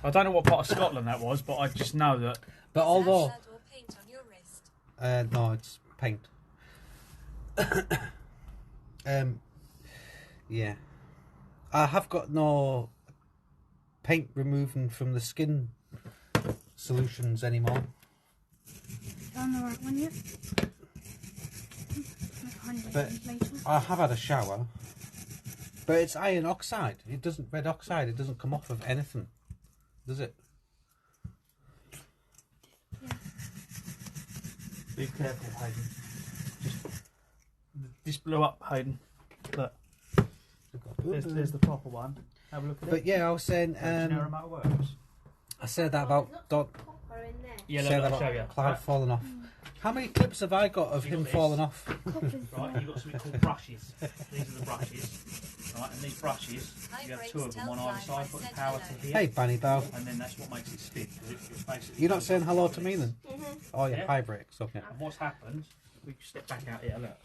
I don't know what part of Scotland that was, but I just know that... But although... Blood or paint on your wrist? No, it's paint. Yeah. I have got no paint removing from the skin solutions anymore. On the right one yet? But I have had a shower. But it's iron oxide. It doesn't... Red oxide, it doesn't come off of anything. Does it? Be careful, Hayden. This blew up, Hayden. Look. There's the proper one. Have a look at it. But yeah, I was saying... Do you know how it works? I said that about... Yeah, Said look, that I'll show you. about Clive falling off. How many clips have I got of You got him this. falling off? Right, you've got something called brushes. These are the brushes. Right, and these brushes, you have two of them on either side, putting power to here. Hey, Banny Bow. And then that's what makes it spin. 'Cause it's basically You're not saying hello to me then? Oh, yeah, Yeah. high brakes, okay. And what's happened, we can step back out here, look.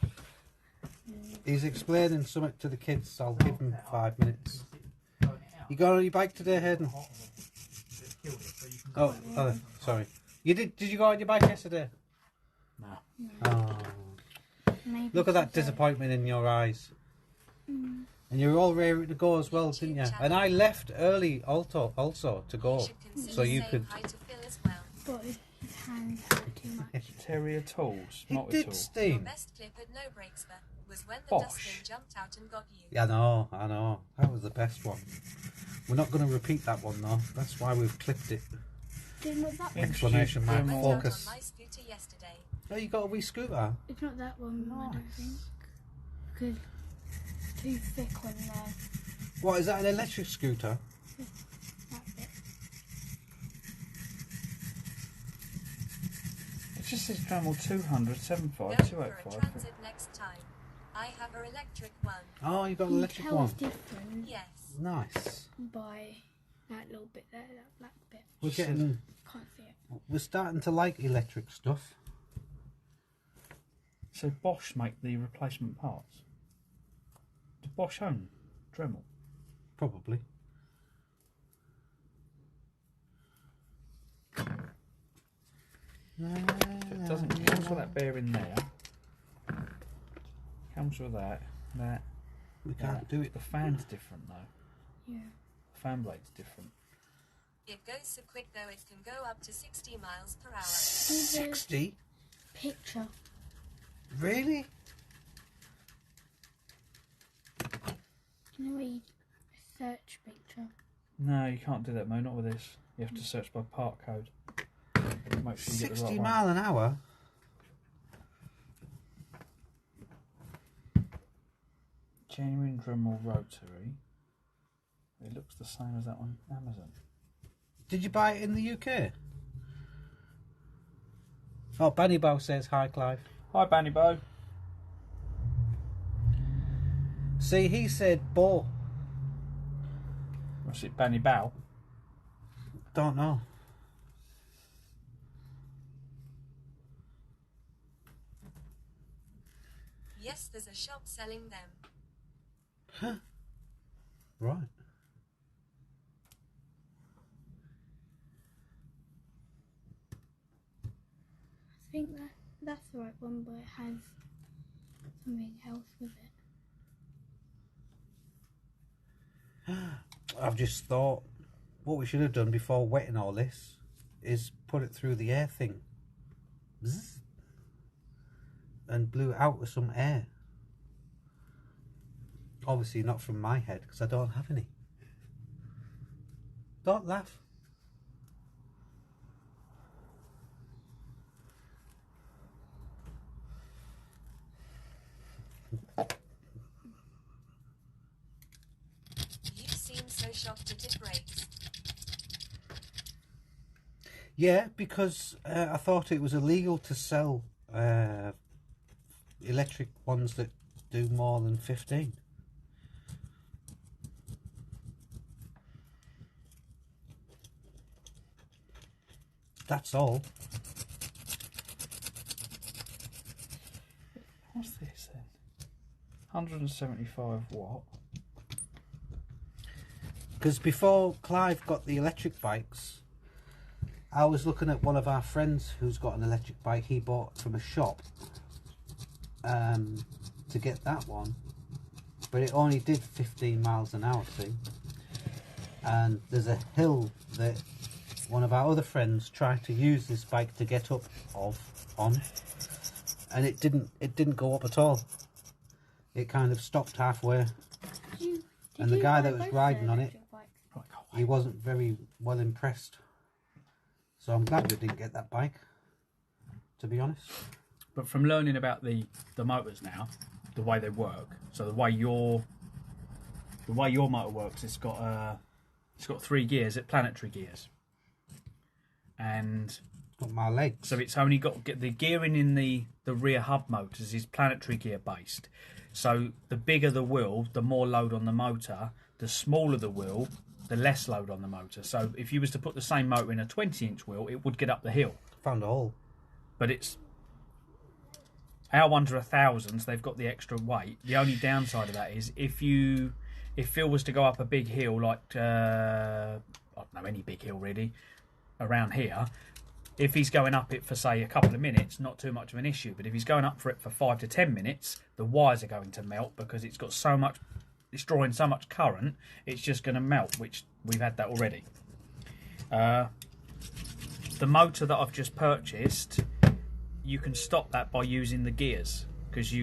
He's explaining something to the kids, so I'll give him 5 minutes. Going it out. You got on your bike today, Hayden? It's killed it, so you can Oh, sorry. You did you go on your bike yesterday? No. Oh. Maybe Look at that today. disappointment in your eyes. And you were all ready to go as well, didn't you? And I left early also to go. So you could... Hi to Phil as well. But his hands hurt too much. Terrier tools, It not did at all. Your steam. best clip at No Breaks was when the Bosh. dustbin jumped out and got you. Yeah, I know. That was the best one. We're not going to repeat that one though. That's why we've clipped it. It's not that one. Exclamation mark, I went focus. out on my scooter yesterday. Oh, you got a wee scooter? It's not that one, I don't think. Because it's too thick on there. What, is that an electric scooter? That bit. It just says Camel 200, 75, Going for a 285. transit next time. I have an electric one. Oh, you got an You electric tell one. it's different Yes. Nice. by that little bit there, that black bit. We're getting... Can't see it. We're starting to like electric stuff. So Bosch make the replacement parts? Did Bosch own Dremel? Probably. It doesn't. It comes with that bearing there. Comes with that. We can't do it. The fan's different though. Yeah. The fan blade's different. It goes so quick though it can go up to 60 miles per hour. 60? Picture. Really? You know where you search picture? No, you can't do that, Mo. Not with this. You have to search by part code. Make sure you get the 60 right mile an hour? Genuine Dremel rotary. It looks the same as that on Amazon. Did you buy it in the UK? Oh, Banny Bow says hi, Clive. Hi, Banny Bow. See, he said Bo. Was it Banny Bow? Don't know. Yes, there's a shop selling them. Huh. Right. I think that's the right one, but it has something else with it. I've just thought what we should have done before wetting all this is put it through the air thing. Bzz, and blew it out with some air. Obviously not from my head because I don't have any. Don't laugh. You seem so shocked that it breaks. Yeah, because I thought it was illegal to sell electric ones that do more than 15. That's all. What's this then? 175 watt. Because before Clive got the electric bikes, I was looking at one of our friends who's got an electric bike he bought from a shop to get that one, but it only did 15 miles an hour, see? And there's a hill that one of our other friends tried to use this bike to get up on, and it didn't go up at all. It kind of stopped halfway. And the guy that was riding on it, he wasn't very well impressed. So I'm glad we didn't get that bike, to be honest. But from learning about the motors now, the way they work, so the way your motor works, it's got 3 gears, planetary gears, and got my legs. So it's only got the gearing in the rear hub motors is planetary gear based. So the bigger the wheel, the more load on the motor. The smaller the wheel, the less load on the motor. So if you was to put the same motor in a 20-inch wheel, it would get up the hill. Found a hole. But it's our ones are 1000s. They've got the extra weight. The only downside of that is if Phil was to go up a big hill like I don't know, any big hill really around here. If he's going up it for, say, a couple of minutes, not too much of an issue. But if he's going up for it for 5 to 10 minutes, the wires are going to melt because it's got so much, it's drawing so much current, it's just going to melt, which we've had that already. The motor that I've just purchased, you can stop that by using the gears because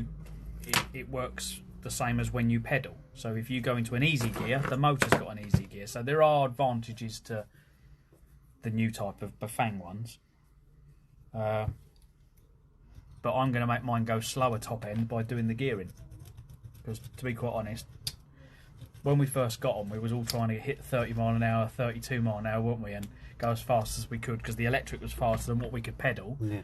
it works the same as when you pedal. So if you go into an easy gear, the motor's got an easy gear. So there are advantages to the new type of Bafang ones. But I'm going to make mine go slower top end by doing the gearing. Because to be quite honest, when we first got on, we was all trying to hit 30 mile an hour, 32 mile an hour, weren't we? And go as fast as we could because the electric was faster than what we could pedal. Yeah.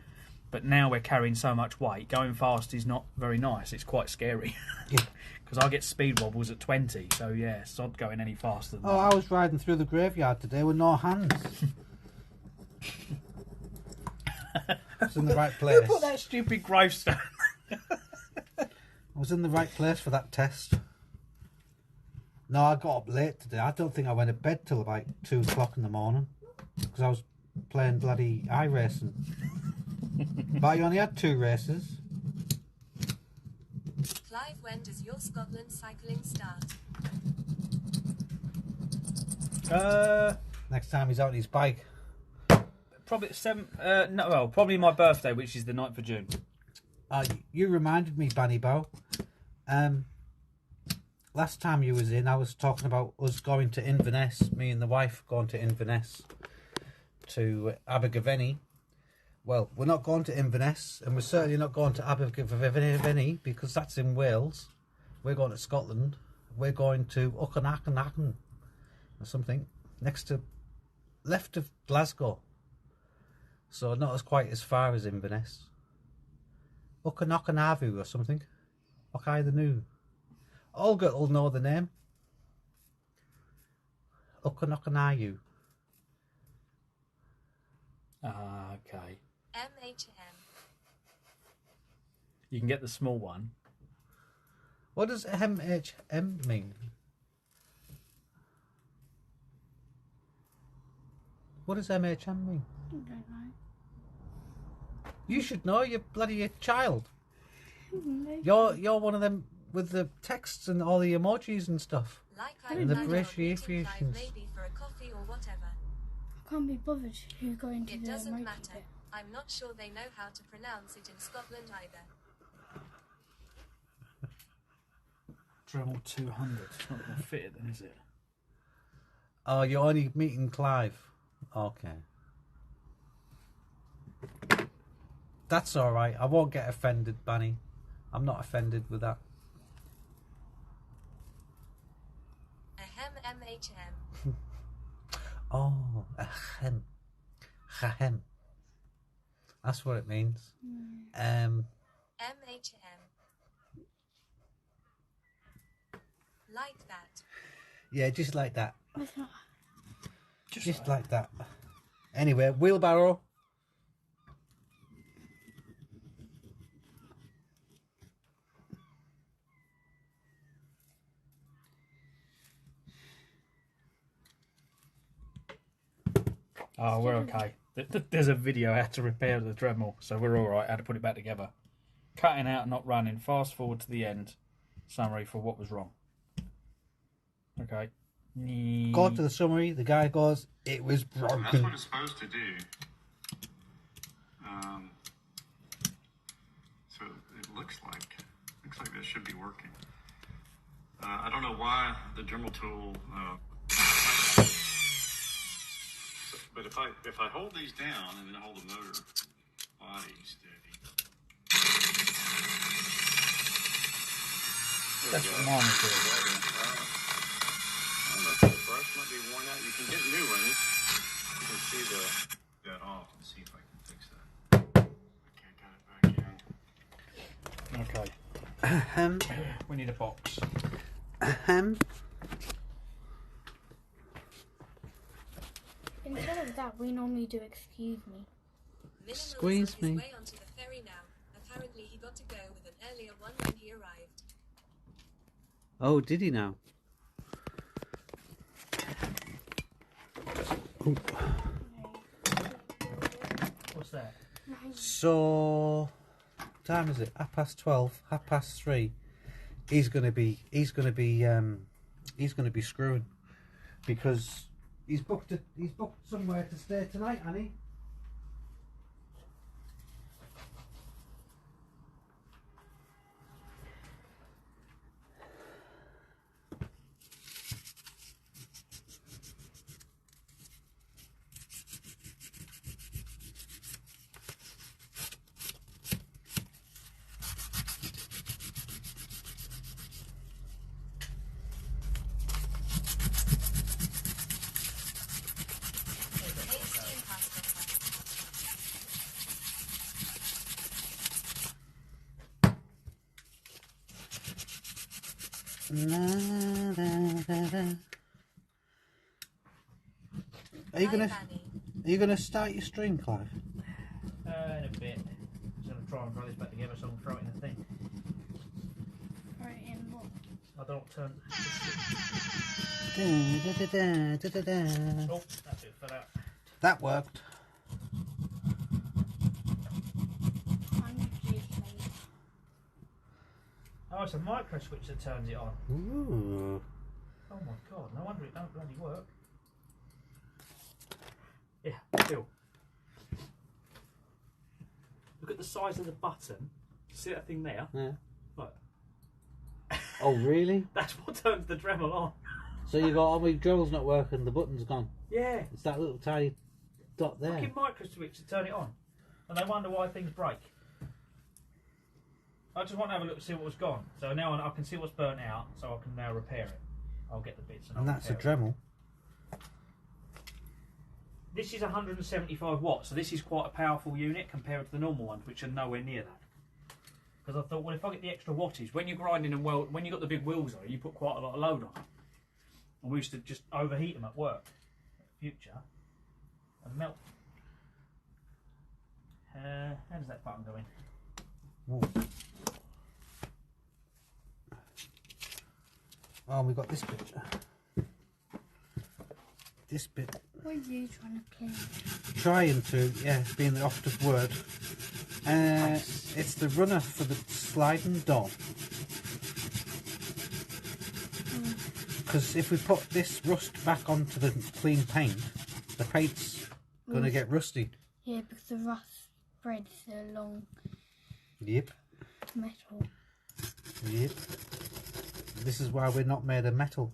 But now we're carrying so much weight, going fast is not very nice. It's quite scary. Because I get speed wobbles at 20, so yeah, it's not going any faster than that. I was riding through the graveyard today with no hands. I was in the right place. Who put that stupid gravestone? I was in the right place for that test. No, I got up late today. I don't think I went to bed till about 2 o'clock in the morning because I was playing bloody iRacing. But you only had 2 races. Clive, when does your Scotland cycling start? Next time he's out on his bike. Probably probably my birthday, which is the 9th of June. You reminded me, Banny Bow. Last time you was in, I was talking about us going to Inverness. Me and the wife going to Inverness to Abergavenny. Well, we're not going to Inverness, and we're certainly not going to Abergavenny because that's in Wales. We're going to Scotland. We're going to Uchennachen or something, left of Glasgow. So not as quite as far as Inverness. Uchennachen or something. Ochai-the-New. Olga will know the name. Uchennachen. Okay. MHM. You can get the small one. What does MHM mean? What does MHM mean? I don't know. You should know. You're bloody a child. No. You're one of them with the texts and all the emojis and stuff. Like And I'm the planning on meeting appreciations. Clive maybe for a coffee or whatever. I can't be bothered who going to It the doesn't emoji matter. bit. I'm not sure they know how to pronounce it in Scotland either. Dremel 200. It's not going to fit it then, is it? Oh, you're only meeting Clive. Okay. That's alright. I won't get offended, Banny. I'm not offended with that. Ahem, MHM. Oh, ahem. Ahem. That's what it means. MHM. Like that. Yeah, just like that. That's not. Just like that. Anyway, wheelbarrow. Oh, we're okay. There's a video how to repair the Dremel, so we're all right. How to put it back together. Cutting out, not running. Fast forward to the end. Summary for what was wrong. Okay. Go to the summary. The guy goes, "It was broken." That's what it's supposed to do. So it looks like this should be working. I don't know why the Dremel tool. But if I hold these down and then hold the motor body steady. That's what mine is doing. I don't know if the brush might be worn out. You can get new ones. You can see that off and see if I can fix that. Okay, got it back in. Okay. We need a box. Instead of that, we normally do excuse me. Minimal Squeeze is on his me. way onto the ferry now. Apparently he got to go with an earlier one when he arrived. Oh, did he now? Oh. What's that? So, what time is it? 12:30, 3:30. He's gonna be screwing because he's booked somewhere to stay tonight, hasn't he? Hey, steam pasta. Are you Hi, gonna Vanny. start your stream, Clive? In a bit. I'm going to try and throw this back together so I can throw it in the thing. Right in what? I don't turn. Oh, that bit fell out. That worked. Oh, it's a micro switch that turns it on. Ooh. Oh my god, no wonder it don't bloody work. Yeah, Phil. Look at the size of the button. See that thing there? Yeah. Look. Oh, really? That's what turns the Dremel on. So you got, oh, my Dremel's not working, the button's gone. Yeah. It's that little tiny dot there. Fucking micro switch to turn it on. And they wonder why things break. I just want to have a look to see what was gone. So now I can see what's burnt out, so I can now repair it. I'll get the bits and And I'll that's a repair it. Dremel. This is 175 watts, so this is quite a powerful unit compared to the normal ones, which are nowhere near that. Because I thought, well, if I get the extra wattage, when you're grinding and when you've got the big wheels on, you put quite a lot of load on it. And we used to just overheat them at work, in the future, and melt them. How does that button go in? Ooh. Oh, we got this bit. This bit. What are you trying to clean? Trying to, yeah, being the operative word. It's the runner for the sliding door. Because if we put this rust back onto the clean paint, the paint's going to get rusty. Yeah, because the rust spreads along Yep. metal. Yep. This is why we're not made of metal.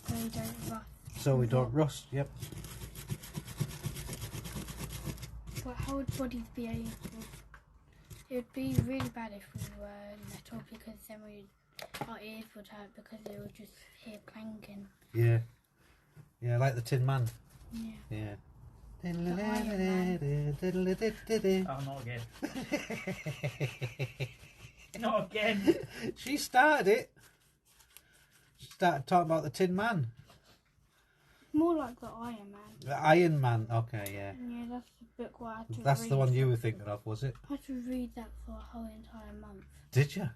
So you don't rust. So we don't rust, yep. But how would bodies be able? It would be really bad if we were metal, because then our ears would hurt because they would just hear clanking. Yeah. Yeah, like the Tin Man. Yeah. Yeah. Oh, not again. Not again. She started it. She started talking about the Tin Man. More like the Iron Man. The Iron Man, okay, yeah. Yeah, that's the book where I had to That's read. the one you were thinking of, was it? I had to read that for a whole entire month. Did you?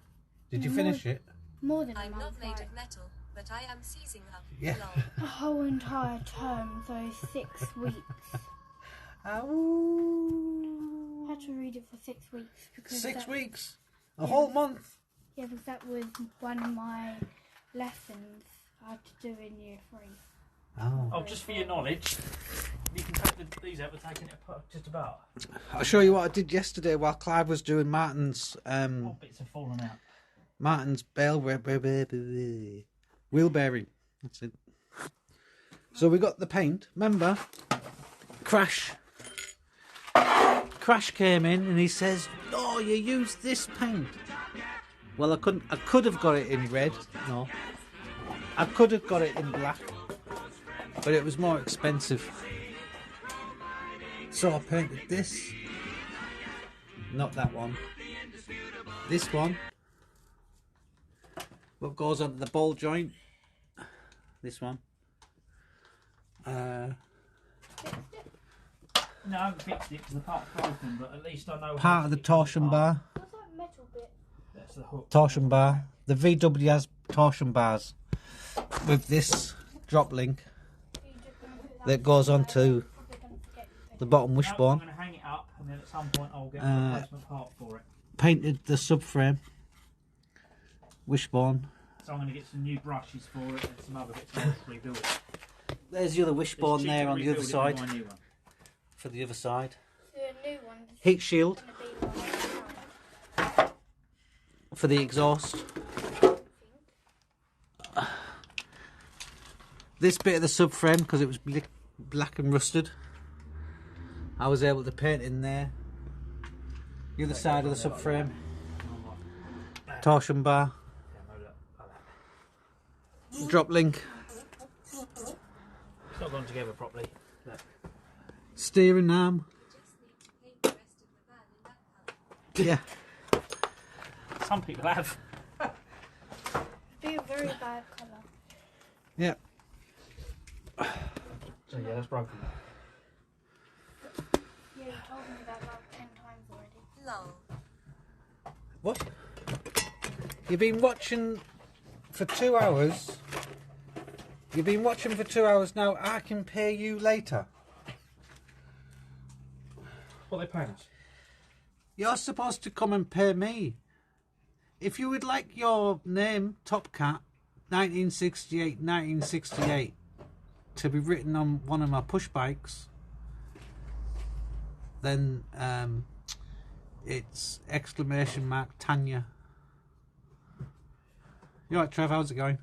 Did you finish it? More than a I'm month. not made like of metal, but I am seizing up. Yeah. Lol. a whole entire term, so 6 weeks. Ow. I had to read it for 6 weeks because 6 that, weeks? A whole month? Yeah, because that was one of my lessons I had to do in year 3. Oh. Oh, just for your knowledge, you can take these out, we're taking it apart just about. I'll show you what I did yesterday while Clive was doing Martin's What bits have fallen out? Martin's wheel bearing. That's it. So we got the paint. Remember, Crash came in and he says, "Oh, you used this paint." Well, I could have got it in red. No, I could have got it in black, but it was more expensive. So I painted this. Not that one. This one. What goes onto the ball joint? This one. No, I haven't fixed it because the part's broken, but at least I know Part of the torsion bar. What's that metal bit? That's the hook. Torsion bar. The VW has torsion bars with this drop link that goes onto the bottom No, I'm wishbone. going to hang it up and then at some point I'll get a replacement part for it. Painted the subframe, wishbone. So I'm going to get some new brushes for it and some other bits and rebuild it. There's the other It's wishbone cheaper there to on the other rebuild it side. than my new one. For the other side. The new one is Heat shield going to be like for the exhaust. This bit of the subframe, because it was black and rusted, I was able to paint in there. The other side of the subframe. Torsion bar. Drop link. It's not gone together properly. Look. Steering arm. Just need to paint the rest of the van in that colour. Yeah. Some people have. be a very bad colour. Yeah. So yeah, that's broken. Yeah, you told me that like 10 times already. Lol. What? You've been watching for 2 hours. You've been watching for 2 hours now. I can pay you later. What are they paying us? You're supposed to come and pay me. if you would like your name, Top Cat, 1968, to be written on one of my push bikes, then it's !Tanya. You alright, Trev? How's it going?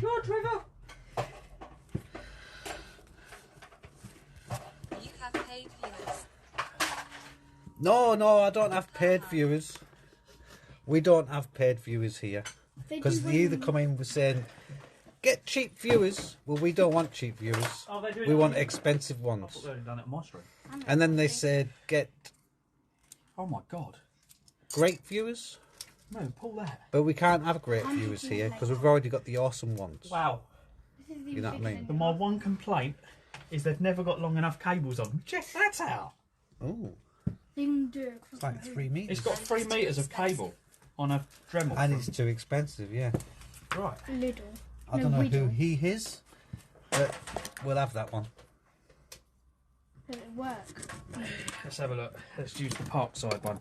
Good, Trevor. You have paid viewers. No, I don't have paid viewers. We don't have paid viewers here. Because they either come in with saying, get cheap viewers. Well, we don't want cheap viewers. Oh, they're doing We it want on- expensive I ones. thought they'd done it on my stream. And then they said, get Oh my god. great viewers. No, pull that. But we can't have great viewers here because we've already got the awesome ones. Wow. You know what I mean? But my one complaint is they've never got long enough cables on. Check that out. Oh, You can do it. it's like 3 meters. It's got 3 meters of cable on a Dremel. And it's too expensive, yeah. Right. Little. I don't know who he is, but we'll have that one. Does it work? Let's have a look. Let's use the Parkside one.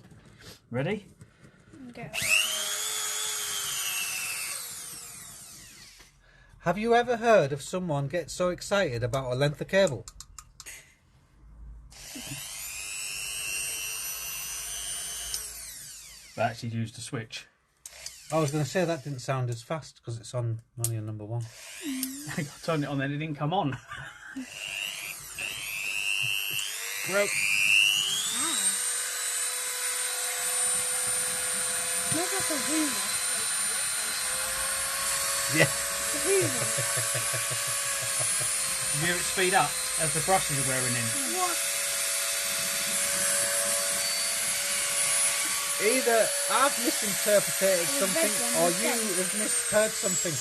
Ready? Get Have you ever heard of someone get so excited about a length of cable? They actually used a switch. I was going to say that didn't sound as fast because it's on only on number 1. I turned it on, then it didn't come on. Well, Looks like a Hoover. yeah. It's a Hoover. You hear it speed up as the brushes are wearing in. What? Either I've misinterpreted The something red one or is you red. have misheard something.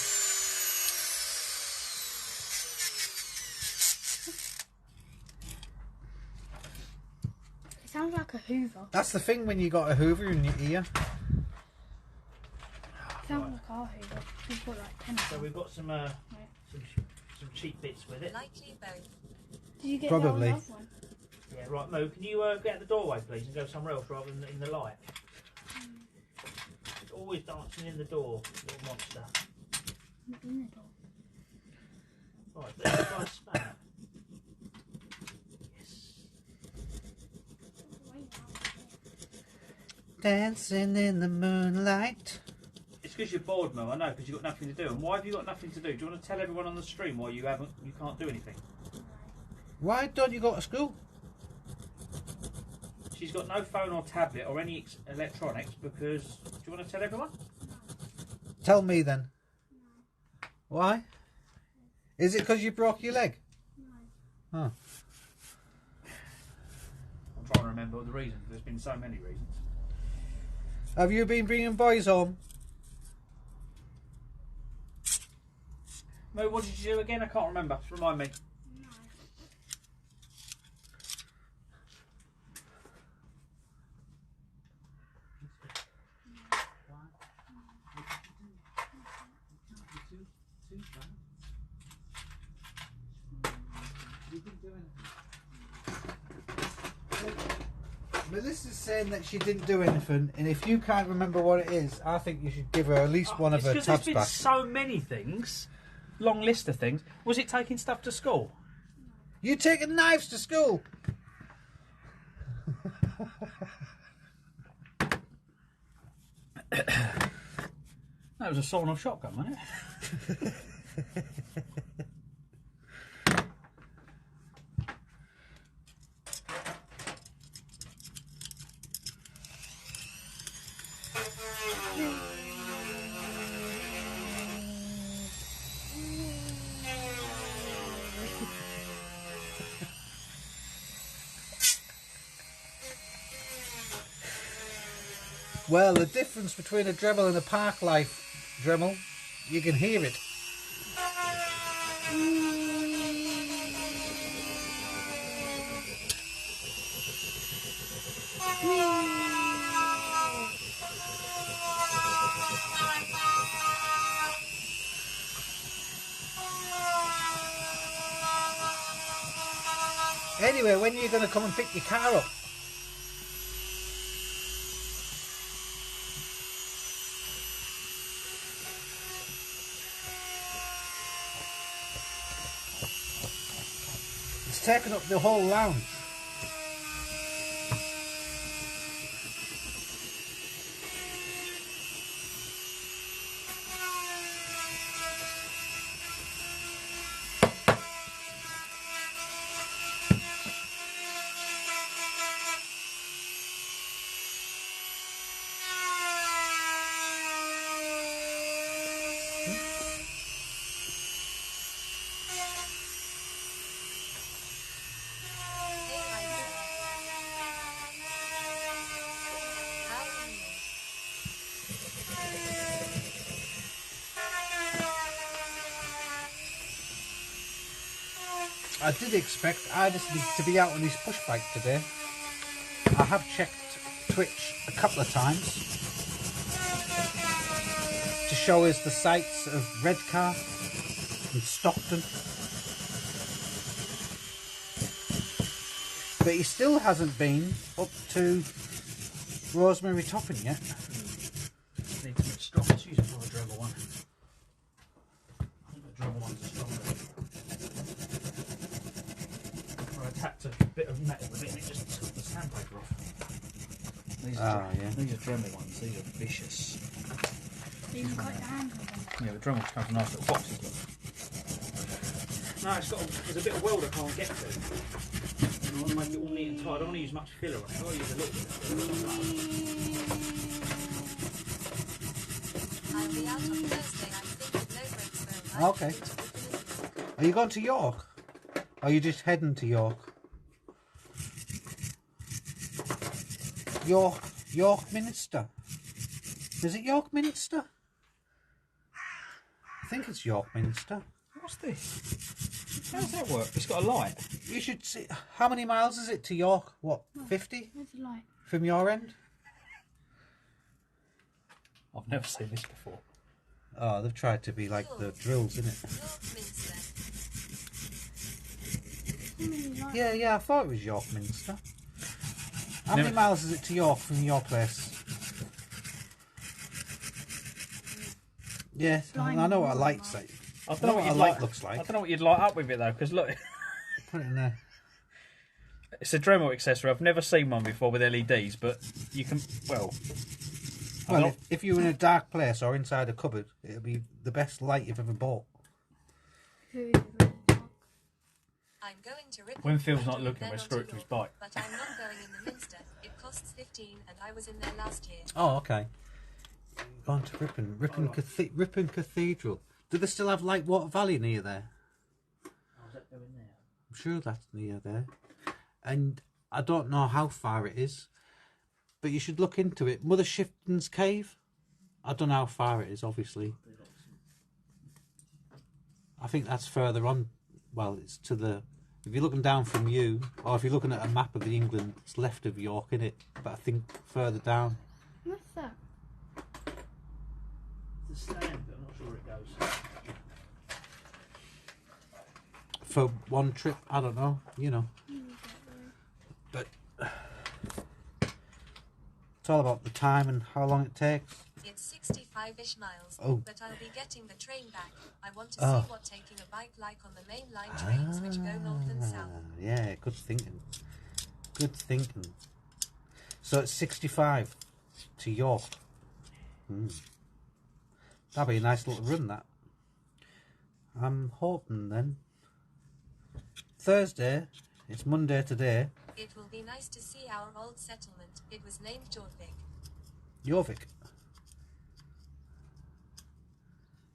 It sounds like a Hoover. That's the thing when you got a Hoover in your ear. It sounds like our Hoover. We've got like 10 of So them. we've got some cheap bits with it. Likely both. Did you get Probably. that other one? Yeah, right, Mo, can you get out the doorway, please, and go somewhere else rather than in the light? It's always dancing in the door, little monster. Not in the door. Right, let's try a spanner. Yes. Dancing in the moonlight. It's because you're bored, Mo, I know, because you've got nothing to do. And why have you got nothing to do? Do you want to tell everyone on the stream why you can't do anything? Why don't you go to school? She's got no phone or tablet or any electronics because... Do you want to tell everyone? Tell me then. Why? Is it because you broke your leg? No. Oh. I'm trying to remember the reasons. There's been so many reasons. Have you been bringing boys home? Mo, what did you do again? I can't remember. Just remind me. Melissa's saying that she didn't do anything, and if you can't remember what it is, I think you should give her at least one of her It's tabs because there's been back. so many things. Long list of things. Was it taking stuff to school? You taking knives to school? That was a sawn-off shotgun, wasn't it? Well, the difference between a Dremel and a Park Life Dremel, you can hear it. Anyway, when are you going to come and pick your car up? It's taken up the whole lounge. Hey, Isaac. How are you? I did expect Idison to be out on his push bike today. I have checked Twitch a couple of times to show us the sights of Redcar and Stockton. But he still hasn't been up to Rosemary Topping yet. Need to get strong. Let's use it for a Dremel one. I think the Dremel one's stronger. I attacked a bit of metal with it and it just took the sandpaper off. These are Dremel ones. These are vicious. You've got your hand on them. Yeah, the Dremel comes in nice little boxes. Look. No, there's a bit of weld I can't get to. I want to make it all neat and tight. I don't want to use much filler on it. I'll use a little bit of filler. I'll be out on Thursday, I think, with no breaks though. Okay. Are you going to York? Or are you just heading to York? York Minster. Is it York Minster? I think it's York Minster. What's this? How does that work? It's got a light. You should see. How many miles is it to York? What, 50? Where's the light? From your end? I've never seen this before. Oh, they've tried to be like the drills, innit? Yeah, I thought it was York Minster. How many miles is it to York from your place? Yeah, I know what a light's like. I don't know what a light looks like. I don't know what you'd light up with it though, because look. Put it in there. It's a Dremel accessory. I've never seen one before with LEDs, but you can, well... Well, if you're in a dark place or inside a cupboard, it'll be the best light you've ever bought. I'm going to rip when Phil's not looking, we'll screw it to his bike. But I'm not going in the Minster. It costs 15 and I was in there last year. Oh, okay. Going to Ripon Cathedral. Do they still have Lightwater Valley near there? How's that going there? I'm sure that's near there. And I don't know how far it is, but you should look into it. Mother Shifton's Cave? I don't know how far it is, obviously. I think that's further on. Well, it's to the... If you're looking down from you, or if you're looking at a map of England, it's left of York, innit? But I think further down. What's that? It's a stand, but I'm not sure where it goes. For one trip, I don't know, you know. But it's all about the time and how long it takes. It's 65-ish miles, but I'll be getting the train back. I want to see what taking a bike like on the main line trains which go north and south. Yeah, good thinking. Good thinking. So it's 65 to York. That'll be a nice little run, that. I'm hoping then. Thursday, it's Monday today. It will be nice to see our old settlement. It was named Jordvik. Jorvik.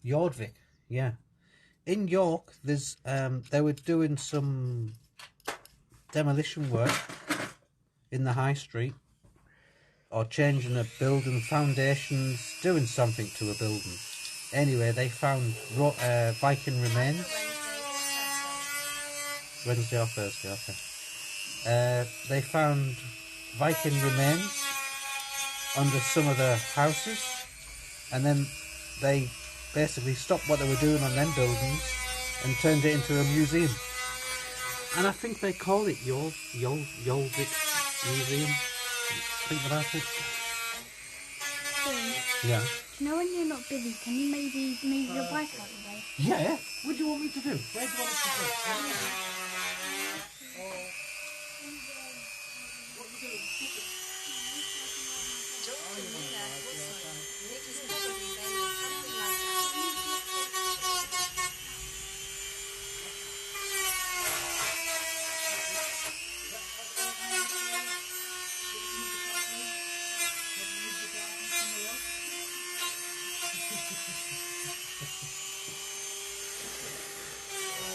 Jordvik, yeah. In York, there's they were doing some demolition work in the high street, or changing a building, foundations, doing something to a building. Anyway, they found Viking remains. Wednesday or Thursday, okay. They found Viking remains under some of the houses, and then they basically stopped what they were doing on them buildings and turned it into a museum. And I think they call it Jolvik Museum. Think about it. Yeah. Do you know when you're not busy, can you maybe move your bike out of the way? Yeah. What do you want me to do? Where do you want me to go?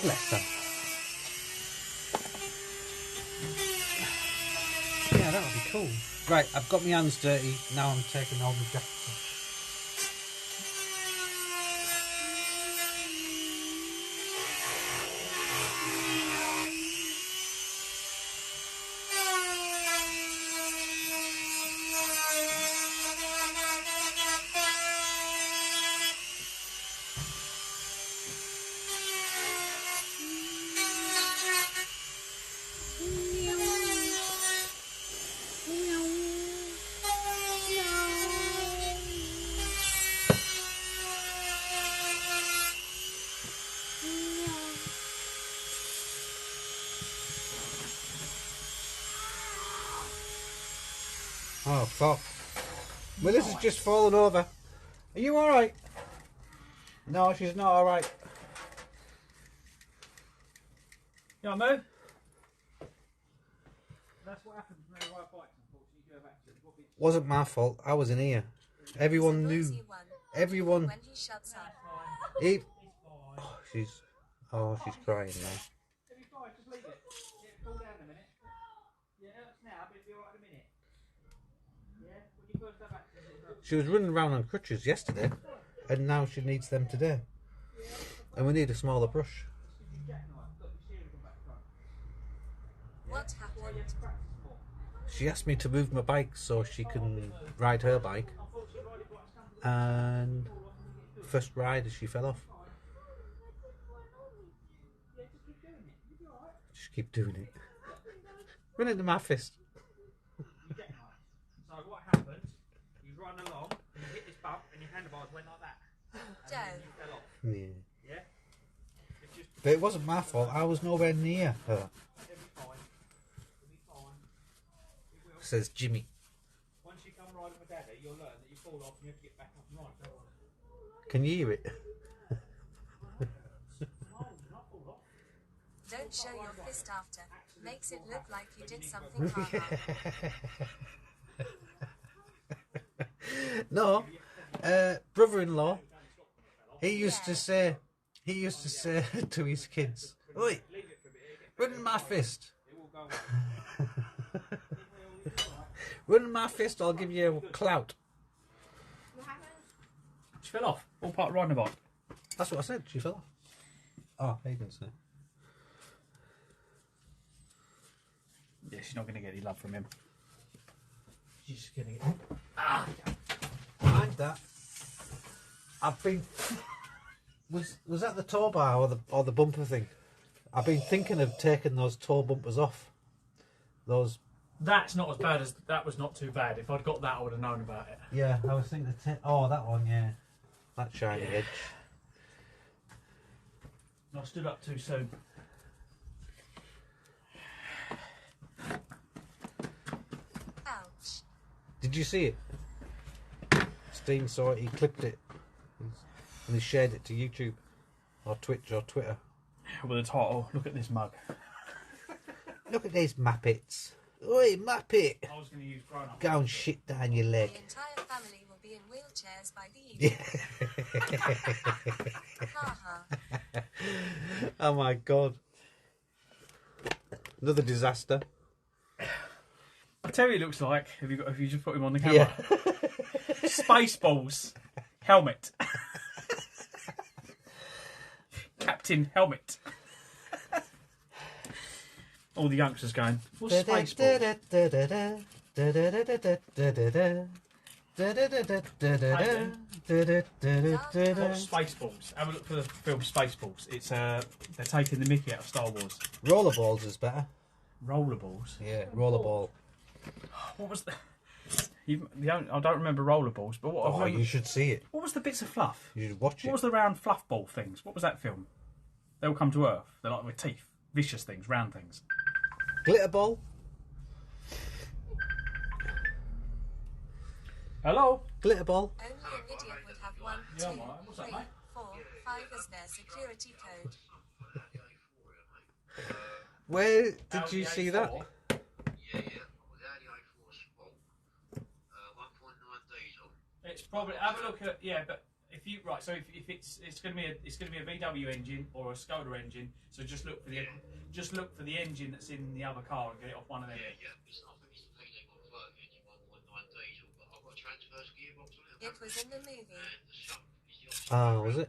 Bless her. Yeah, that would be cool. Right, I've got my hands dirty. Now I'm taking all my jackets off. Oh, fuck. Melissa's just fallen over. Are you alright? No, she's not alright. You want to move? That's what happens when I ride bikes, unfortunately. You go back to it. Wasn't my fault. I was in here. Everyone knew. Everyone. When he shuts up. Oh, she's crying now. It'll be fine, just leave it. It'll cool down in a minute. Yeah, it hurts now, but it'll be alright in a minute. Yeah, when you first go back to it. She was running around on crutches yesterday, and now she needs them today. And we need a smaller brush. What happened? She asked me to move my bike so she can ride her bike. And first ride, she fell off. Just keep doing it. Run into my fist. So what happened? You run along, and you hit this bump, and your handlebars went like that. And then you fell off. Yeah. Yeah? But it wasn't my fault. I was nowhere near her. It'll be fine. It'll be fine. It will. Says Jimmy. Once you come riding with Daddy, you'll learn that you fall off and you have to get back up and ride. Don't worry. Can you hear it? Don't show your fist after. Makes it look like you did something harder. No, brother-in-law. He used to say to his kids, "Oi, run in my fist. Run in my fist. I'll give you a clout." She fell off. All part of riding a bike. That's what I said. She fell off. Oh, he didn't say. Yeah, she's not going to get any love from him. She's just getting it. Mind that. I've been. Was that the tow bar or the bumper thing? I've been thinking of taking those tow bumpers off. Those. That's not as bad as that. Was not too bad. If I'd got that, I would have known about it. Yeah, I was thinking. Oh, that one. Yeah, that shiny edge. I stood up too soon. Ouch. Did you see it? Steam saw it. He clipped it, and he shared it to YouTube, or Twitch, or Twitter. With the title, look at this mug. Look at these Muppets. Oi, Muppet! I was going to use grown up. Go and shit down your leg. The entire family will be in wheelchairs by the evening. Ha ha. Oh my god. Another disaster. I tell you, it looks like if you just put him on the camera. Yeah. Spaceballs helmet. Captain helmet. All the youngsters going, what's Spaceballs? What's Spaceballs? Have a look for the film Spaceballs. It's they're taking the mickey out of Star Wars. Rollerballs is better. Rollerballs? Yeah, rollerball. What was the... I don't remember rollerballs, but what? Oh, you should see it. What was the bits of fluff? You should watch it. What was the round fluff ball things? What was that film? They all come to Earth. They're like with teeth, vicious things, round things. Glitter ball. Hello. Glitter ball. Only an idiot would have 1, 2, 3, 4, 5 as their security code. Where did you see that? It's probably have a look at but if you so if it's going to be a VW engine or a Skoda engine, so just look for the engine that's in the other car and get it off one of them. It was in the movie. Oh, was it?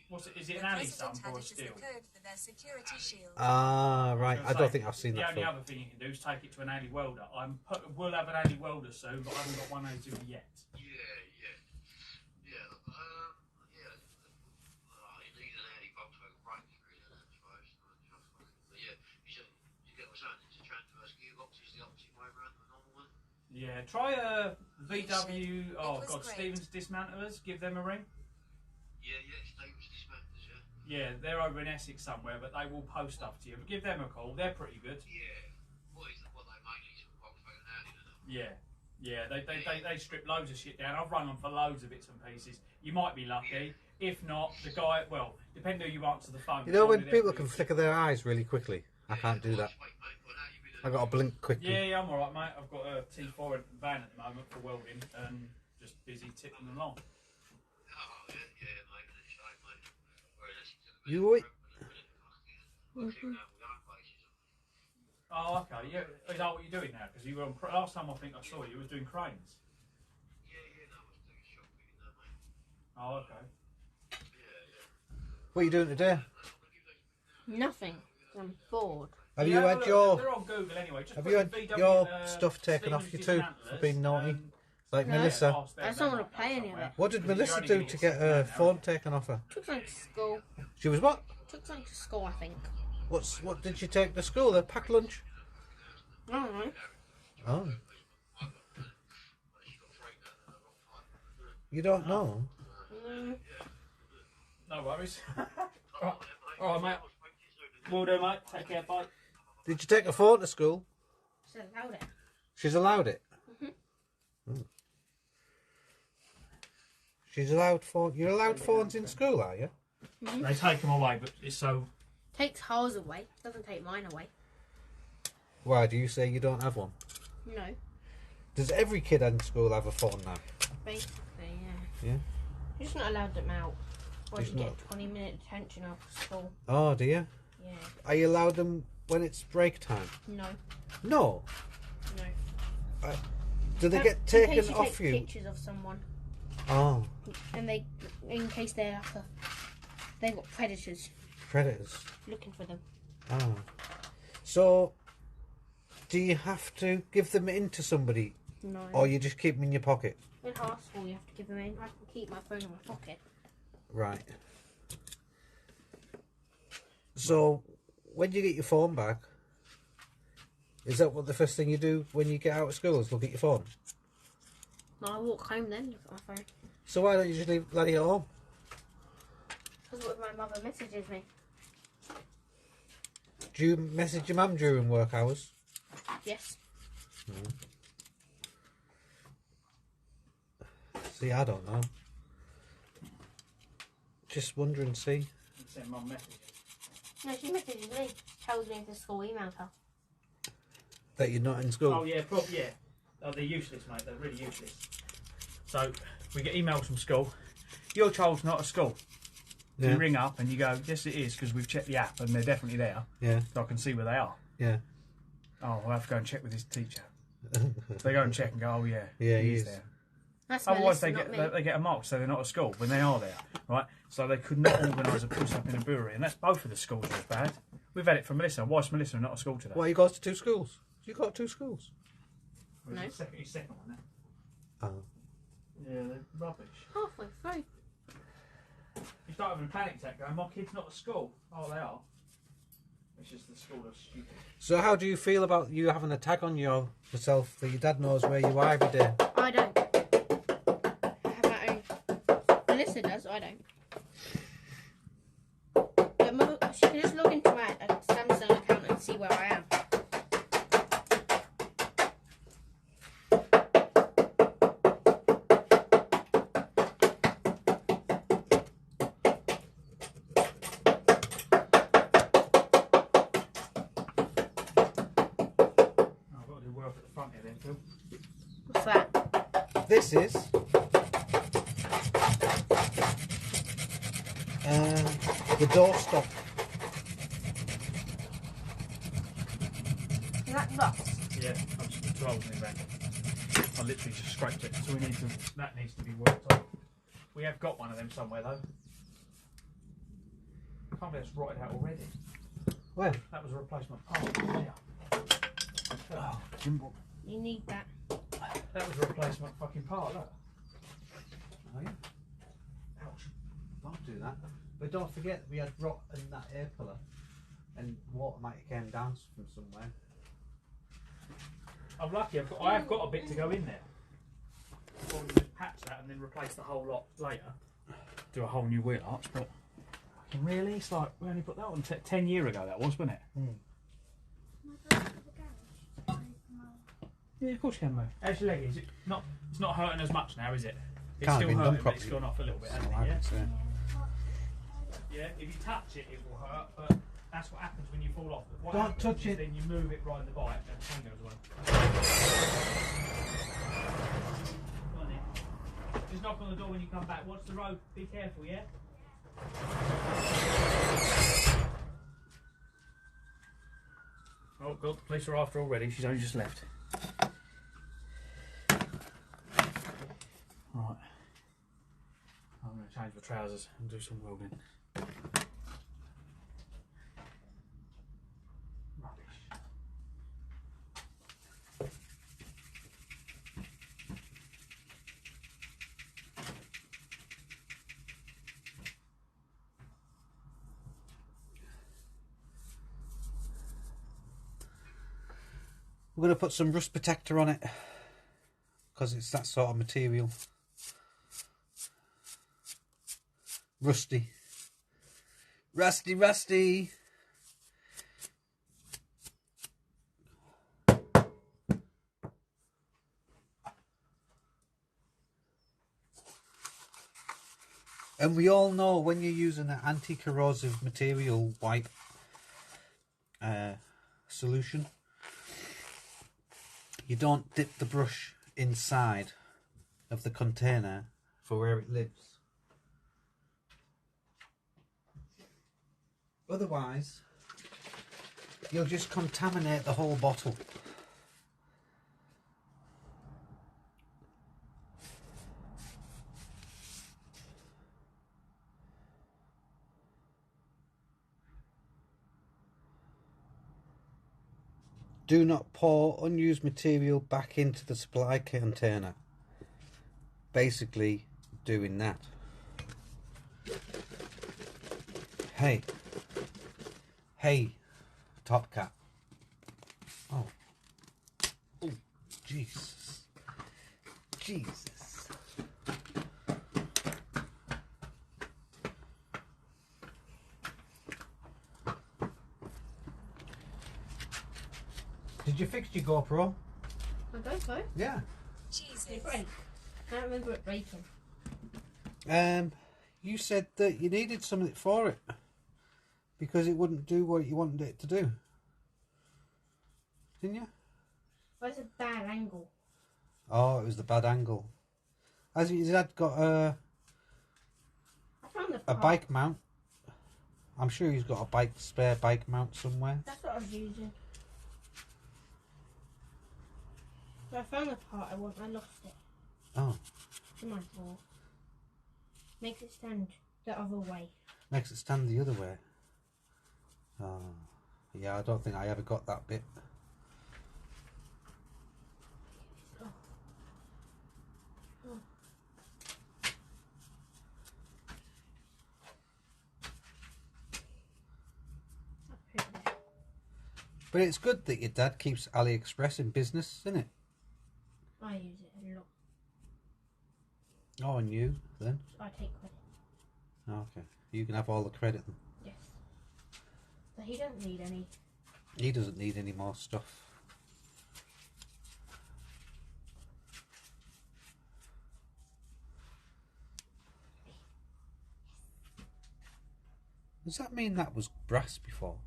What's it? Is it The an alley president stump had or a it as the steel? code for their security shield. Ah, right. I don't think I've seen the that only film. other thing you can do is take it to an alley welder. We'll have an alley welder soon, but I haven't got one of those yet. Yeah, try a VW. Oh God, Stevens Dismantlers. Give them a ring. Stevens Dismantlers, Yeah, they're over in Essex somewhere, but they will post stuff to you. But give them a call. They're pretty good. Yeah, they strip loads of shit down. I've run them for loads of bits and pieces. You might be lucky. If not, the guy. Well, depending who you answer the phone. You know when people can flicker their eyes really quickly? I can't do that. I got to blink quickly. Yeah, I'm alright, mate. I've got a T4 van at the moment for welding and just busy tipping them along. You wait. Oh, okay. Yeah, is that what you're doing now? Because you were on, last time I think I saw you was doing cranes. Oh, okay. What are you doing today? Nothing. I'm bored. Have you had your? They're on Google anyway. Just Have you had VW, your stuff taken off you too for being naughty? Like No. Melissa. I just don't want to play any of it. What did Melissa do to get her phone taken off her? Took something to school. She was what? Took something to school, I think. What did she take to school? A packed lunch? I don't know. Oh. You don't know? No worries. Alright, mate. Will do, mate. Take care, bye. Did you take a phone to school? She allowed it. She's allowed it? Mhm. She's allowed phone. You're allowed phones in school, are you? Mhm. They take them away, but it's so... Takes hers away. Doesn't take mine away. Why do you say you don't have one? No. Does every kid in school have a phone now? Basically, yeah. Yeah. You're just not allowed them out. Or Just you not. get 20-minute detention after school. Oh, do you? Yeah. Are you allowed them when it's break time? No. No. No. Do they In get case taken you off take you? pictures of someone. Oh, And they, in case they're after, they've got predators predators. looking for them. Oh. So, do you have to give them in to somebody? No. Or you just keep them in your pocket? In high school, you have to give them in. I can keep my phone in my pocket. Right. So, when you get your phone back, is that what the first thing you do when you get out of school is look at your phone? No, I walk home then, look at my phone. So why don't you just leave Laddie at home? Because what if my mother messages me? Do you message your mum during work hours? Yes. See, I don't know. Just wondering, see? Send mum messages. No, she messages me. Tells me if the school emailed her. That you're not in school? Oh, yeah, probably, yeah. Oh, they're useless, mate. They're really useless. So, we get emails from school. Your child's not at school. So Yeah. you ring up and you go, yes, it is, because we've checked the app and they're definitely there. Yeah. So I can see where they are. Yeah. Oh, I'll have to go and check with his teacher. So they go and check and go, oh, yeah, Yeah, he he's is. there. That's Otherwise, Melissa, not me. they get a mark, so they're not at school when they are there, right? So they could not organise a push-up in a brewery, and that's both of the schools was bad. We've had it from Melissa. Why is Melissa not at school today? Well, you goes to two schools. You got two schools? No. His second one, Oh. yeah, they're rubbish. Halfway through. You start having a panic attack going, my kid's not at school. Oh, they are. It's just the school are stupid. So how do you feel about you having a tag on yourself that your dad knows where you are every day? I don't. I have my own. Melissa does, I don't. But mother, she can just log into my Samsung account and see where I am. up at the front here then, Phil. What's that? This is the doorstop. Is that rust? Yeah, I'm just trolling it back. I literally just scraped it, so that needs to be worked on. We have got one of them somewhere though. I can't believe it's rotted out already. Where? That was a replacement part. There. Oh, Jimbo. You need that. That was a replacement fucking part, look. Oh yeah. Ouch. Don't do that. But don't forget we had rot in that air pillar, and water might have came down from somewhere. I'm lucky. I have got a bit to go in there. I'll just patch that and then replace the whole lot later. Do a whole new wheel arch, but really, it's like we only put that on 10 years ago. That was, wasn't it? Yeah, of course you can, mate. How's your leg? Is it not? It's not hurting as much now, is it? It's Can't still be done hurting, but properly. it's gone off a little bit, hasn't Oh, it? Yeah. so. Yeah. If you touch it, it will hurt, but that's what happens when you fall off. What Don't happens touch is it. Then you move it right in the bike, and the pain goes away. Go on then. Just knock on the door when you come back. Watch the road. Be careful, yeah. Oh God, the police are after already. She's only just left. Right. I'm going to change my trousers and do some welding. Rubbish. We're going to put some rust protector on it because it's that sort of material. Rusty. Rusty, rusty. And we all know when you're using an anti-corrosive material white solution, you don't dip the brush inside of the container for where it lives. Otherwise, you'll just contaminate the whole bottle. Do not pour unused material back into the supply container. Basically doing that. Hey. Hey, Top Cat. Oh. Oh, Jesus. Jesus. Did you fix your GoPro? I don't know. Yeah. Jesus. It break. I don't remember it breaking. You said that you needed something for it because it wouldn't do what you wanted it to do. Didn't you? Well, it's a bad angle. Oh, it was the bad angle. Has his dad got I found the a part. bike mount? I'm sure he's got a spare bike mount somewhere. That's what I was using. But I found the part I want. I lost it. Oh, It's in my drawer. Makes it stand the other way. makes it stand the other way. Oh, yeah, I don't think I ever got that bit. Oh. Oh. But it's good that your dad keeps AliExpress in business, isn't it? I use it a lot. Oh, and you then? So I take credit. Oh, okay, you can have all the credit then. Yes. But he doesn't need any. He doesn't need any more stuff. Does that mean that was brass before?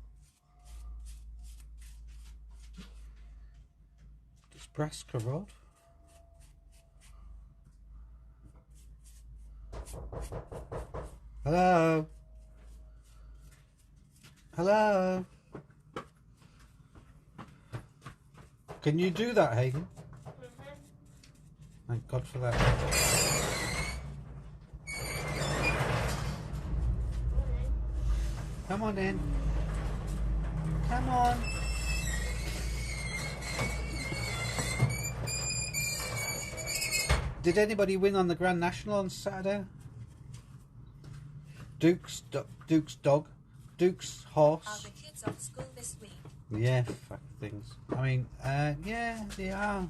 Nebraska Road. Hello? Hello? Can you do that, Hayden? Thank God for that. Come on in. Come on. Did anybody win on the Grand National on Saturday? Duke's dog. Duke's horse. Are the kids off school this week? Yeah, fuck things. I mean, yeah, they are.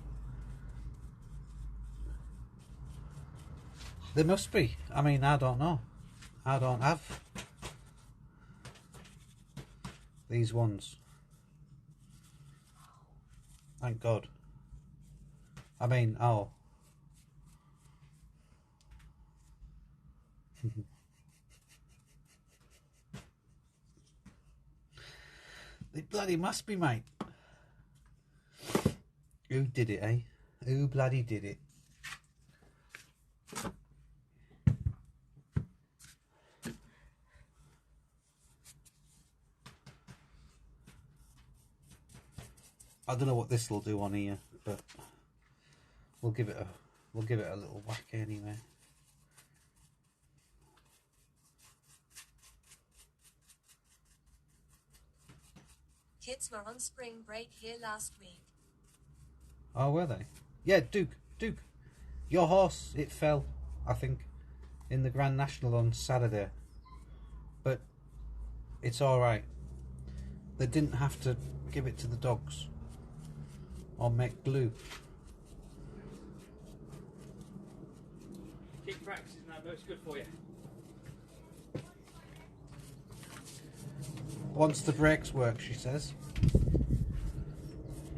They must be. I mean, I don't know. I don't have these ones. Thank God. I mean, oh. They bloody must be, mate. Who did it, eh? Who bloody did it? I don't know what this will do on here, but we'll give it a little whack anyway. Kids were on spring break here last week. Oh, were they? Yeah, Duke. Your horse, it fell, I think, in the Grand National on Saturday. But it's alright. They didn't have to give it to the dogs or make glue. Keep practicing that, but it's good for you. Once the brakes work, she says.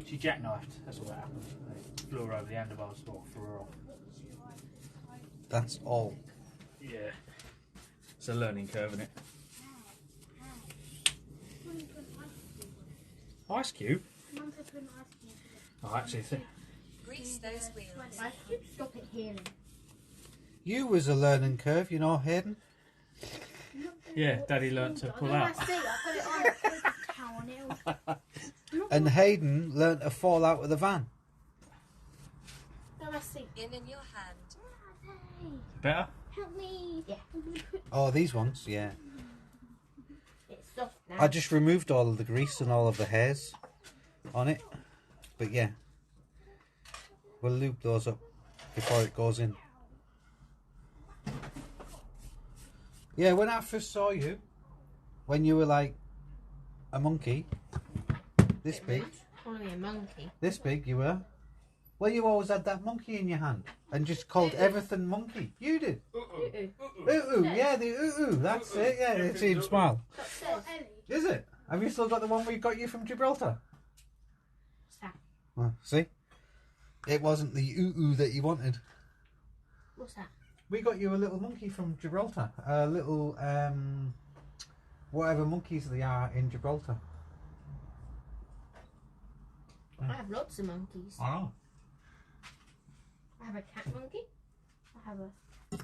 She jackknifed, that's what happened. They flew her over the handlebars or threw her off. That's all. Yeah. It's a learning curve, isn't it? Ice cube? Oh, actually, Grease those wheels. Ice cube, stop it healing. You was a learning curve, you know, Hayden. yeah, Daddy learnt to pull out. And Hayden learnt to fall out of the van. In your hand. Better? Help me. Yeah. Oh, these ones, yeah. It's soft now. I just removed all of the grease and all of the hairs on it. But yeah, we'll lube those up before it goes in. Yeah, when I first saw you, when you were like a monkey, this big. Calling me a monkey. This big you were. Well, you always had that monkey in your hand and just called everything monkey. You did. Ooh, yeah, the ooh, that's it. Yeah, it's him smile. Is it? Have you still got the one we got you from Gibraltar? What's that? Well, see, it wasn't the ooh that you wanted. What's that? We got you a little monkey from Gibraltar. A little whatever monkeys they are in Gibraltar. I have lots of monkeys. Oh. I have a cat monkey. I have a...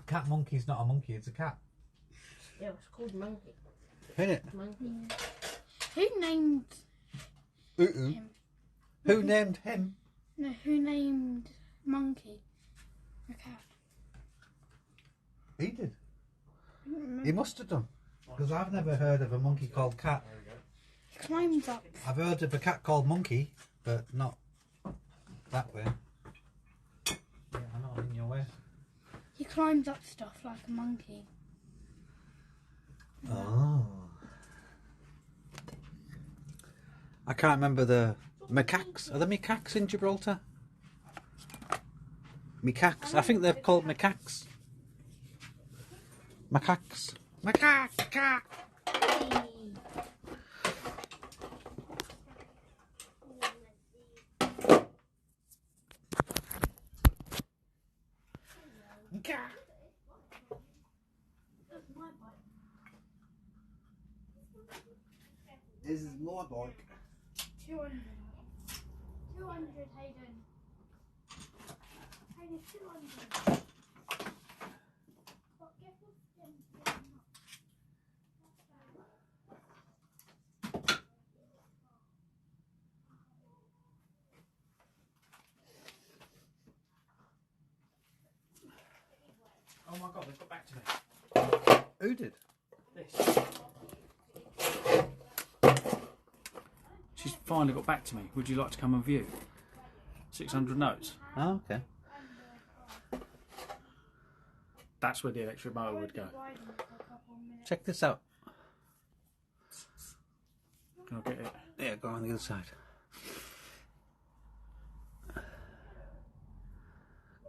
Cat monkey's not a monkey, it's a cat. Yeah, it's called monkey. Isn't it? Monkey. Who named him? Who named him? No, who named Monkey? A cat. He did. I don't remember. He must have done. Because I've never heard of a monkey called Cat. He climbs up. I've heard of a cat called Monkey, but not that way. Yeah, I know, in your way. He climbs up stuff like a monkey. Oh. I can't remember the macaques. Are there macaques in Gibraltar? Macaques. I think they're called macaques. Macaques. Macaque. This is my bike. 200. 200, Hayden. Oh my god, they've got back to me. Who did? This. She's finally got back to me. Would you like to come and view? 600 notes. Oh, okay. That's where the electric motor would go. Check this out. Can I get it? Yeah, go on the other side.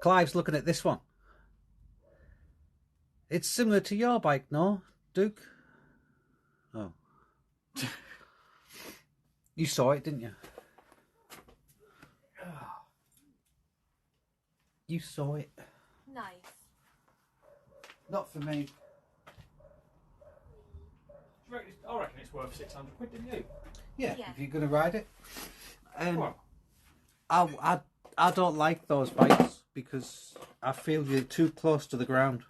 Clive's looking at this one. It's similar to your bike, no, Duke? Oh. You saw it, didn't you? You saw it. Nice. Not for me. I reckon it's worth 600 quid, didn't you? Yeah, if you're going to ride it. Well. I don't like those bikes because I feel you're too close to the ground.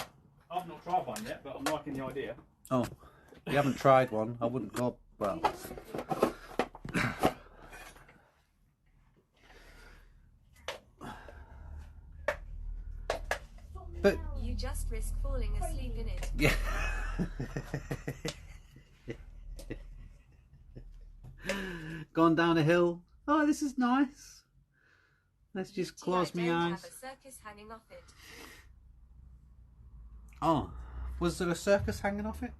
I've not tried one yet, but I'm liking the idea. Oh, you haven't tried one. I wouldn't go. Well, but you just risk falling asleep in it. yeah. Gone down a hill. Oh, this is nice. Let's just close my eyes. Have a circus hanging off it. Oh, was there a circus hanging off it?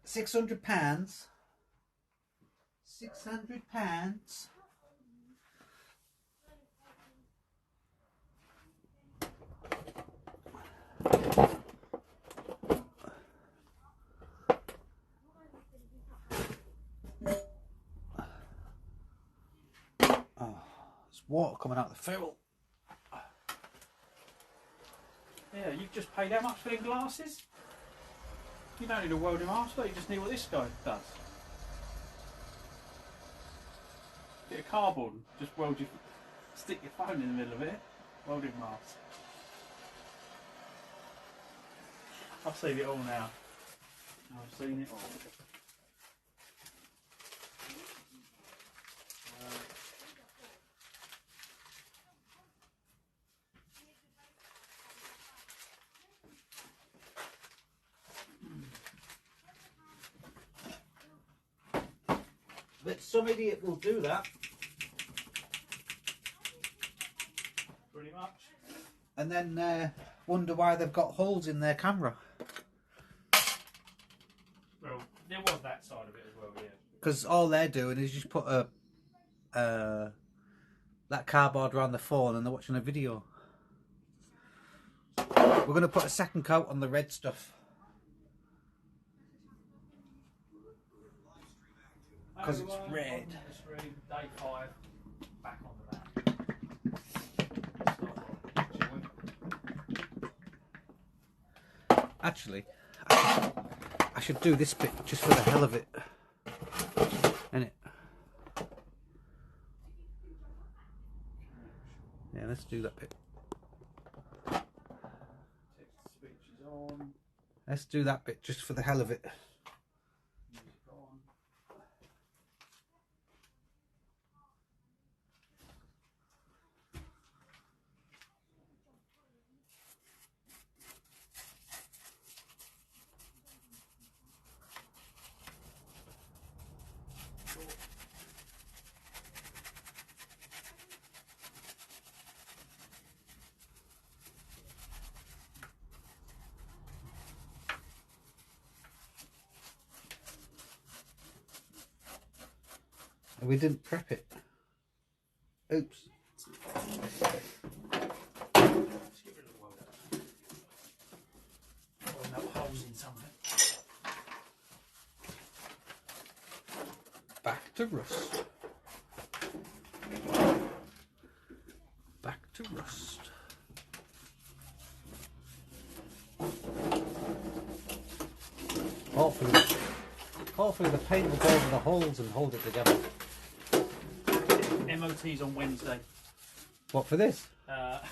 £600. £600. Oh, there's water coming out of the fuel. Yeah, you've just paid how much for them glasses? You don't need a welding master, you just need what this guy does. Get a cardboard and just stick your phone in the middle of it. Welding mask. I've seen it all now. I've seen it all. But some idiot will do that. Pretty much. And then wonder why they've got holes in their camera. Well, there was that side of it as well, yeah. Because all they're doing is just put that cardboard around the phone and they're watching a video. We're going to put a second coat on the red stuff. Because it's red. Day 5, back on the van. Actually, I should do this bit just for the hell of it. Innit? Yeah, let's do that bit. Let's do that bit just for the hell of it. We didn't prep it. Oops. to rust. Back to rust. Hopefully the paint will go over the holes and hold it together. MOT's on Wednesday. What, for this? Not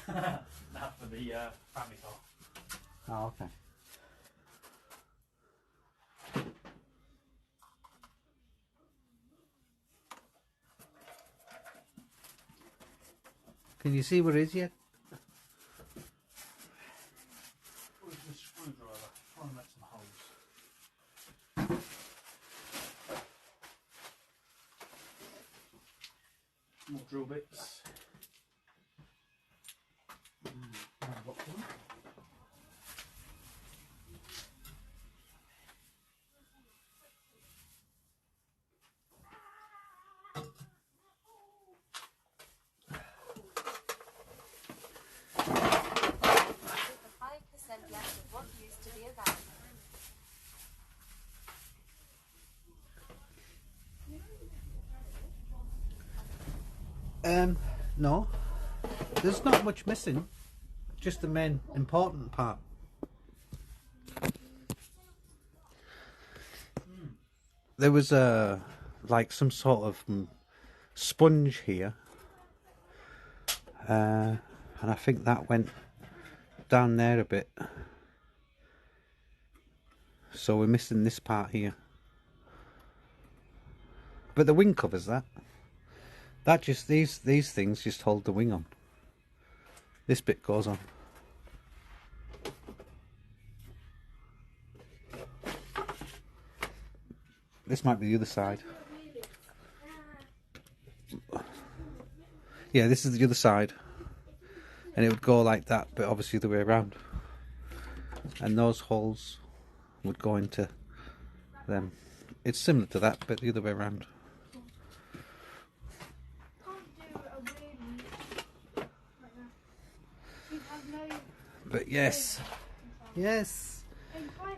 for the family car. Oh, okay. Can you see what it is yet? Where's the screwdriver? Try and make some holes. More drill bits. Left of what used to be a van. No. There's not much missing. Just the main important part. There was like some sort of sponge here. And I think that went down there a bit. So we're missing this part here. But the wing covers that. That just these things just hold the wing on. This bit goes on. This might be the other side. Yeah, this is the other side. And it would go like that, but obviously the way around. And those holes would go into them. It's similar to that, but the other way around. But yes. Yes.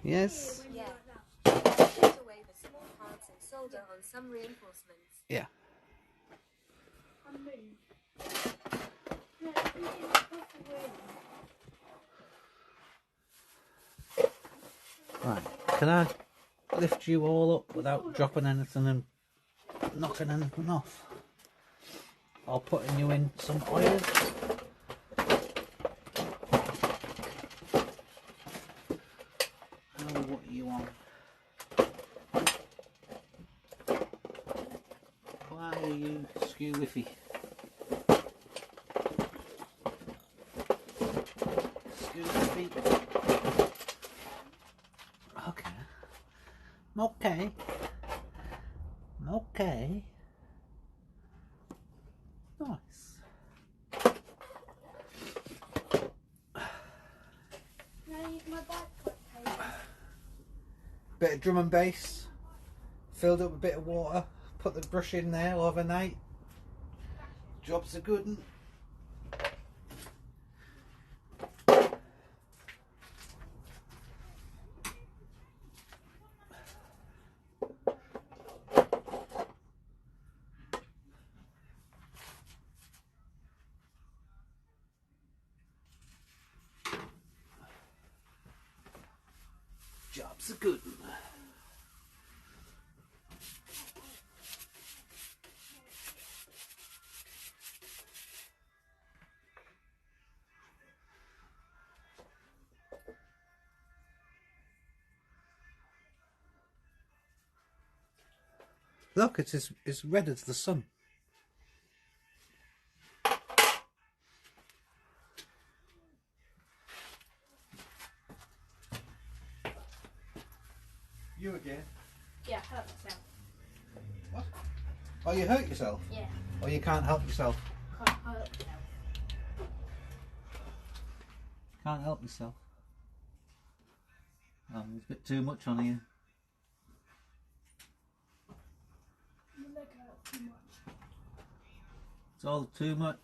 Yes. Yeah. Take away the small parts and solder on some reinforcements. Yeah. Right. Can I lift you all up without dropping anything and knocking anything off? Or putting you in some oil? What are you on? Why are you skew whiffy? Skew whiffy. Okay. Okay. Okay. Nice. Bit of drum and bass, filled up with a bit of water, put the brush in there overnight. Job's a good one. Job's a good one. Look, it's as red as the sun. You again? Yeah, I hurt myself. What? Oh, you hurt yourself? Yeah. Or you can't help yourself? Can't hurt myself. Can't help yourself. Oh, there's a bit too much on here. My leg hurts too much. It's all too much.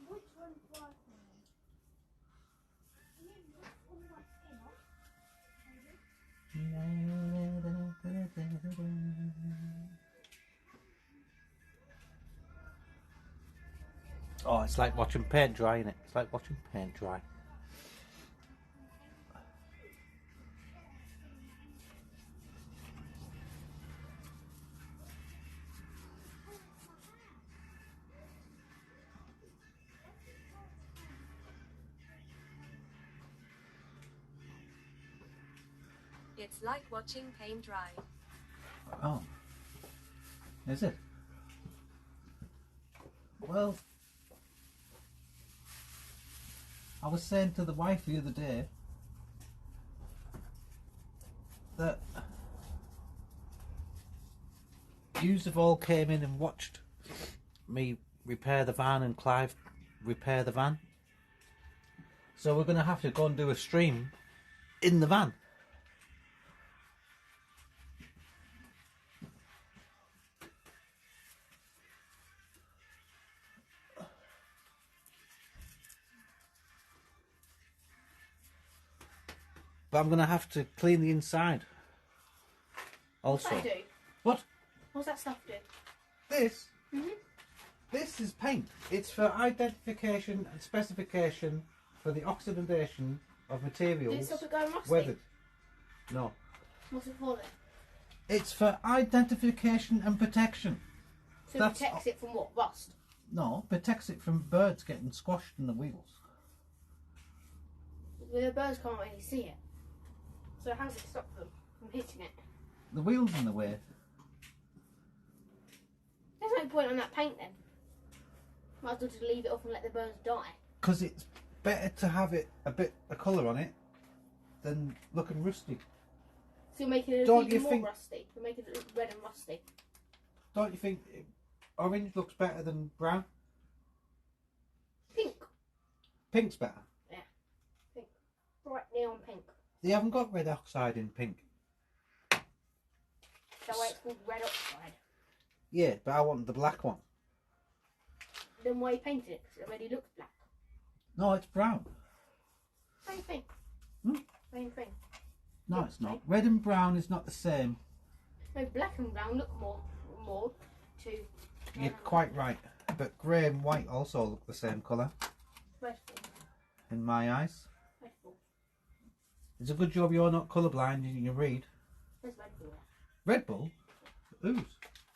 Which one's working? Oh, it's like watching paint dry, isn't it? It's like watching paint dry. It's like watching paint dry. Oh. Is it? Well, I was saying to the wife the other day that yous have all came in and watched me repair the van and Clive repair the van. So we're going to have to go and do a stream in the van. But I'm going to have to clean the inside. Also. What's that do? What? What's that stuff do? This? Mhm. This is paint. It's for identification and specification for the oxidation of materials. Did it stop it going rusty? Weathered. No. What's it for then? It's for identification and protection. So it protects it from what? Rust? No, protects it from birds getting squashed in the wheels. Well, the birds can't really see it. So how does it stop them from hitting it? The wheel's in the way. There's no point on that paint then. Might as well just leave it off and let the birds die. Because it's better to have it a bit of colour on it than looking rusty. So you're making it Don't even you more think- rusty. You're making it look red and rusty. Don't you think orange looks better than brown? Pink. Pink's better. Yeah. Pink. Bright neon pink. They haven't got red oxide in pink. That's why it's called red oxide. Yeah, but I wanted the black one. Then why you painted it? Because it already looks black. No, it's brown. Same thing. Hmm? Same thing. No, it's not. Red and brown is not the same. No, black and brown look more to. You're quite right. But grey and white also look the same colour Red. in my eyes. Red Bull. It's a good job you're not colourblind and you read. There's Red Bull. Red Bull? Ooze.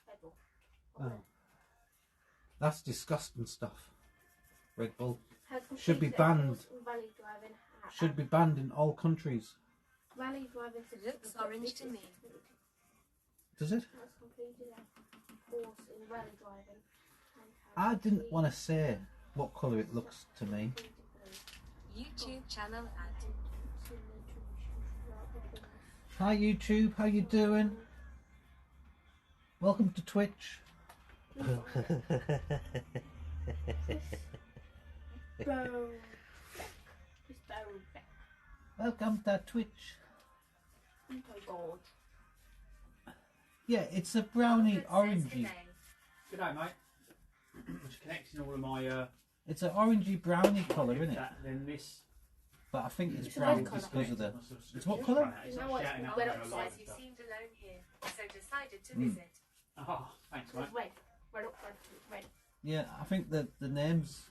Red Bull. Oh. That's disgusting stuff. Red Bull. Has Should be completed banned. Rally driving. Should be banned in all countries. Rally driving. Looks orange to me. Does it? Has completed a course in rally driving. I didn't want to say what colour it looks to me. YouTube channel ad. Hi YouTube, how you doing? Welcome to Twitch. Welcome to Twitch. Oh God. Yeah, it's a brownie orangey. Good day, mate. I'm just connecting all of my. It's an orangey brownie colour, isn't it? Then this. But I think it's It's a brown red colour. just because of the. It's what colour? You know what? Shouting out Red there a lot oxide. of You stuff. seemed alone here, so decided to Mm. visit. Oh, thanks, mate. It's red. Red oxide. Red. Yeah, I think the names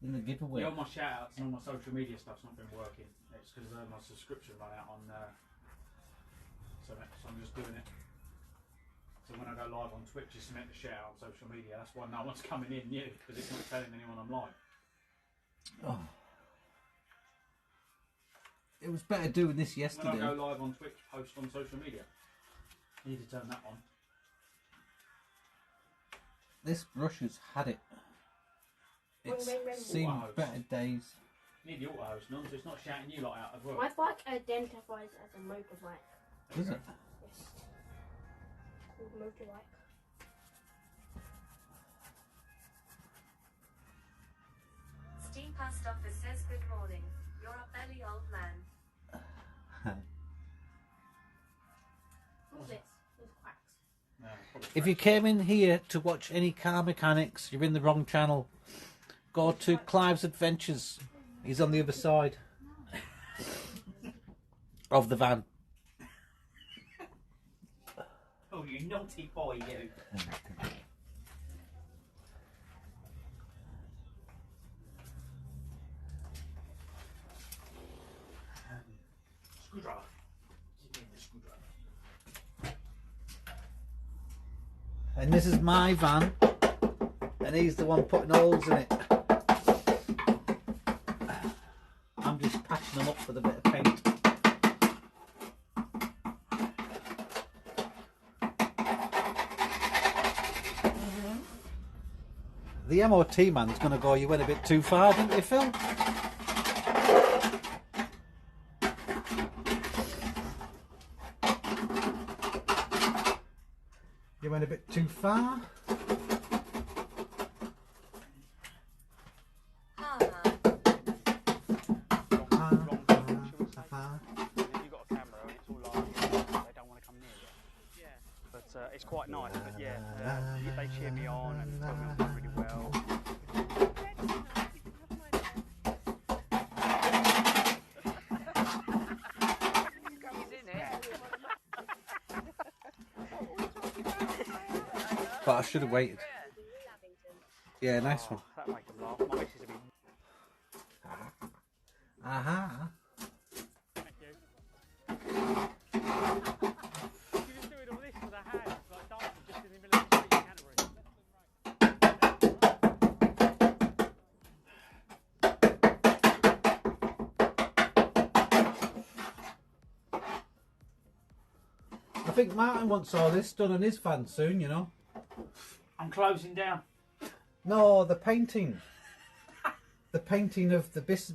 in the giveaway. Yeah, all my shout outs and all my social media stuff's not been working. It's because my subscription ran out on. So I'm just doing it. So when I go live on Twitch, just make the shout out on social media. That's why no one's coming in new, because it's not telling anyone I'm live. Oh. It was better doing this yesterday. When I go live on Twitch, post on social media. I need to turn that on. This brush has had it. It's seen Auto host. better days. You need the auto host on, so it's not shouting you lot out as well. My bike identifies as a motorbike. Is it? Yes. Called motorbike. Steve Past Office says good morning. You're a belly old man. What's this? There's quacks. No, probably If you came in here to watch any car mechanics, you're in the wrong channel. Go to Clive's Adventures. He's on the other side of the van. Oh, you naughty boy, you. Screwdriver. Give me the screwdriver. And this is my van, and he's the one putting holes in it. I'm just patching them up with a bit of paint. The MOT man's going to go, you went a bit too far, didn't you, Phil? You went a bit too far. It's quite nice, but yeah, they cheer me on and tell me I'm doing really well. But I should have waited. Yeah, nice one. That makes them laugh. My missus will be... Aha. Thank you. You just doing all this with a hand, like dancing just in the middle of the street in Canterbury. I think Martin wants all this done on his van soon, you know. I'm closing down. No, the painting. The painting of the this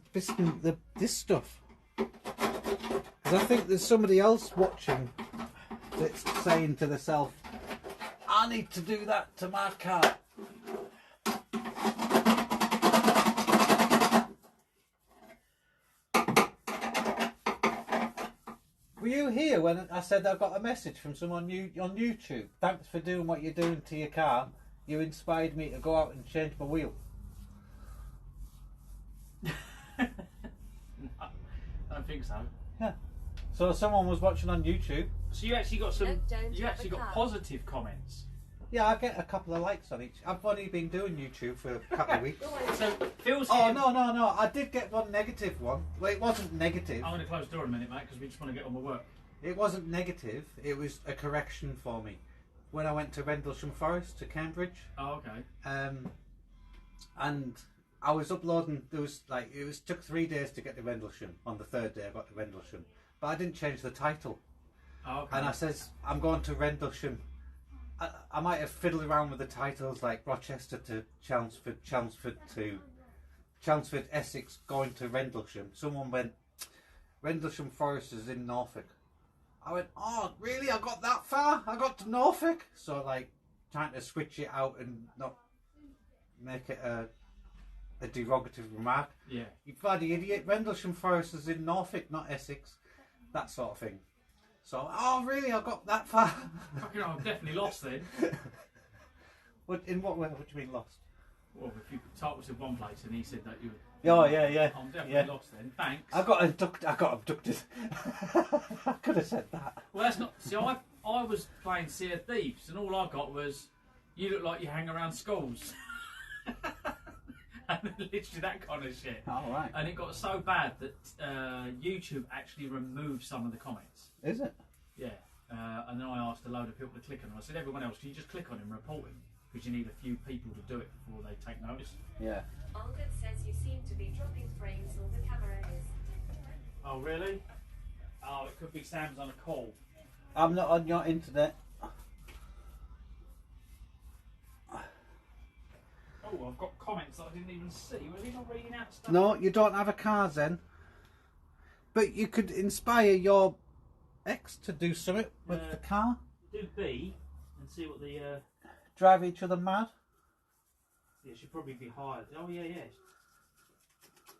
stuff. 'Cause I think there's somebody else watching that's saying to themselves, I need to do that to my car. Were you here when I said I got a message from someone on YouTube? Thanks for doing what you're doing to your car. You inspired me to go out and change my wheel. I don't think so. Yeah. So someone was watching on YouTube. So you actually got some. Don't You actually got positive comments. Yeah, I get a couple of likes on each. I've only been doing YouTube for a couple of weeks. So Phil's. Oh here. no! I did get one negative one. Well, it wasn't negative. I'm going to close the door in a minute, mate, because we just want to get on with work. It wasn't negative. It was a correction for me. When I went to Rendlesham Forest to Cambridge. Oh, okay. And I was uploading. Took 3 days to get to Rendlesham. On the third day, I got to Rendlesham, but I didn't change the title. Oh, okay. And I says I'm going to Rendlesham. I might have fiddled around with the titles like Rochester to Chelmsford, Chelmsford to Chelmsford, Essex, going to Rendlesham. Someone went, Rendlesham Forest is in Norfolk. I went, oh really? I got that far? I got to Norfolk? So like trying to switch it out and not make it a derogative remark. Yeah. You bloody idiot! Rendlesham Forest is in Norfolk, not Essex. That sort of thing. So, oh really? I got that far? Fucking hell, I'm definitely lost then. In what way? What do you mean lost? Well, if you Tark was in one place and he said that you. Oh yeah. I'm definitely lost then. Thanks. I got abducted. I could have said that. Well, that's not. See, I was playing Sea of Thieves, and all I got was, you look like you hang around schools. And literally that kind of shit. Oh, right. And it got so bad that YouTube actually removed some of the comments. Is it? Yeah. And then I asked a load of people to click on them. I said, everyone else, can you just click on him and report him? Because you need a few people to do it before they take notice. Yeah. Olga says you seem to be dropping frames or the camera is. Oh, really? Oh, it could be Sam's on a call. I'm not on your internet. Oh, I've got comments that I didn't even see. Was he not reading out stuff? No, you don't have a car, Zen. But you could inspire your ex to do something with the car. Do B and see what the... Drive each other mad. Yeah, she'd probably be hired. Oh, yeah.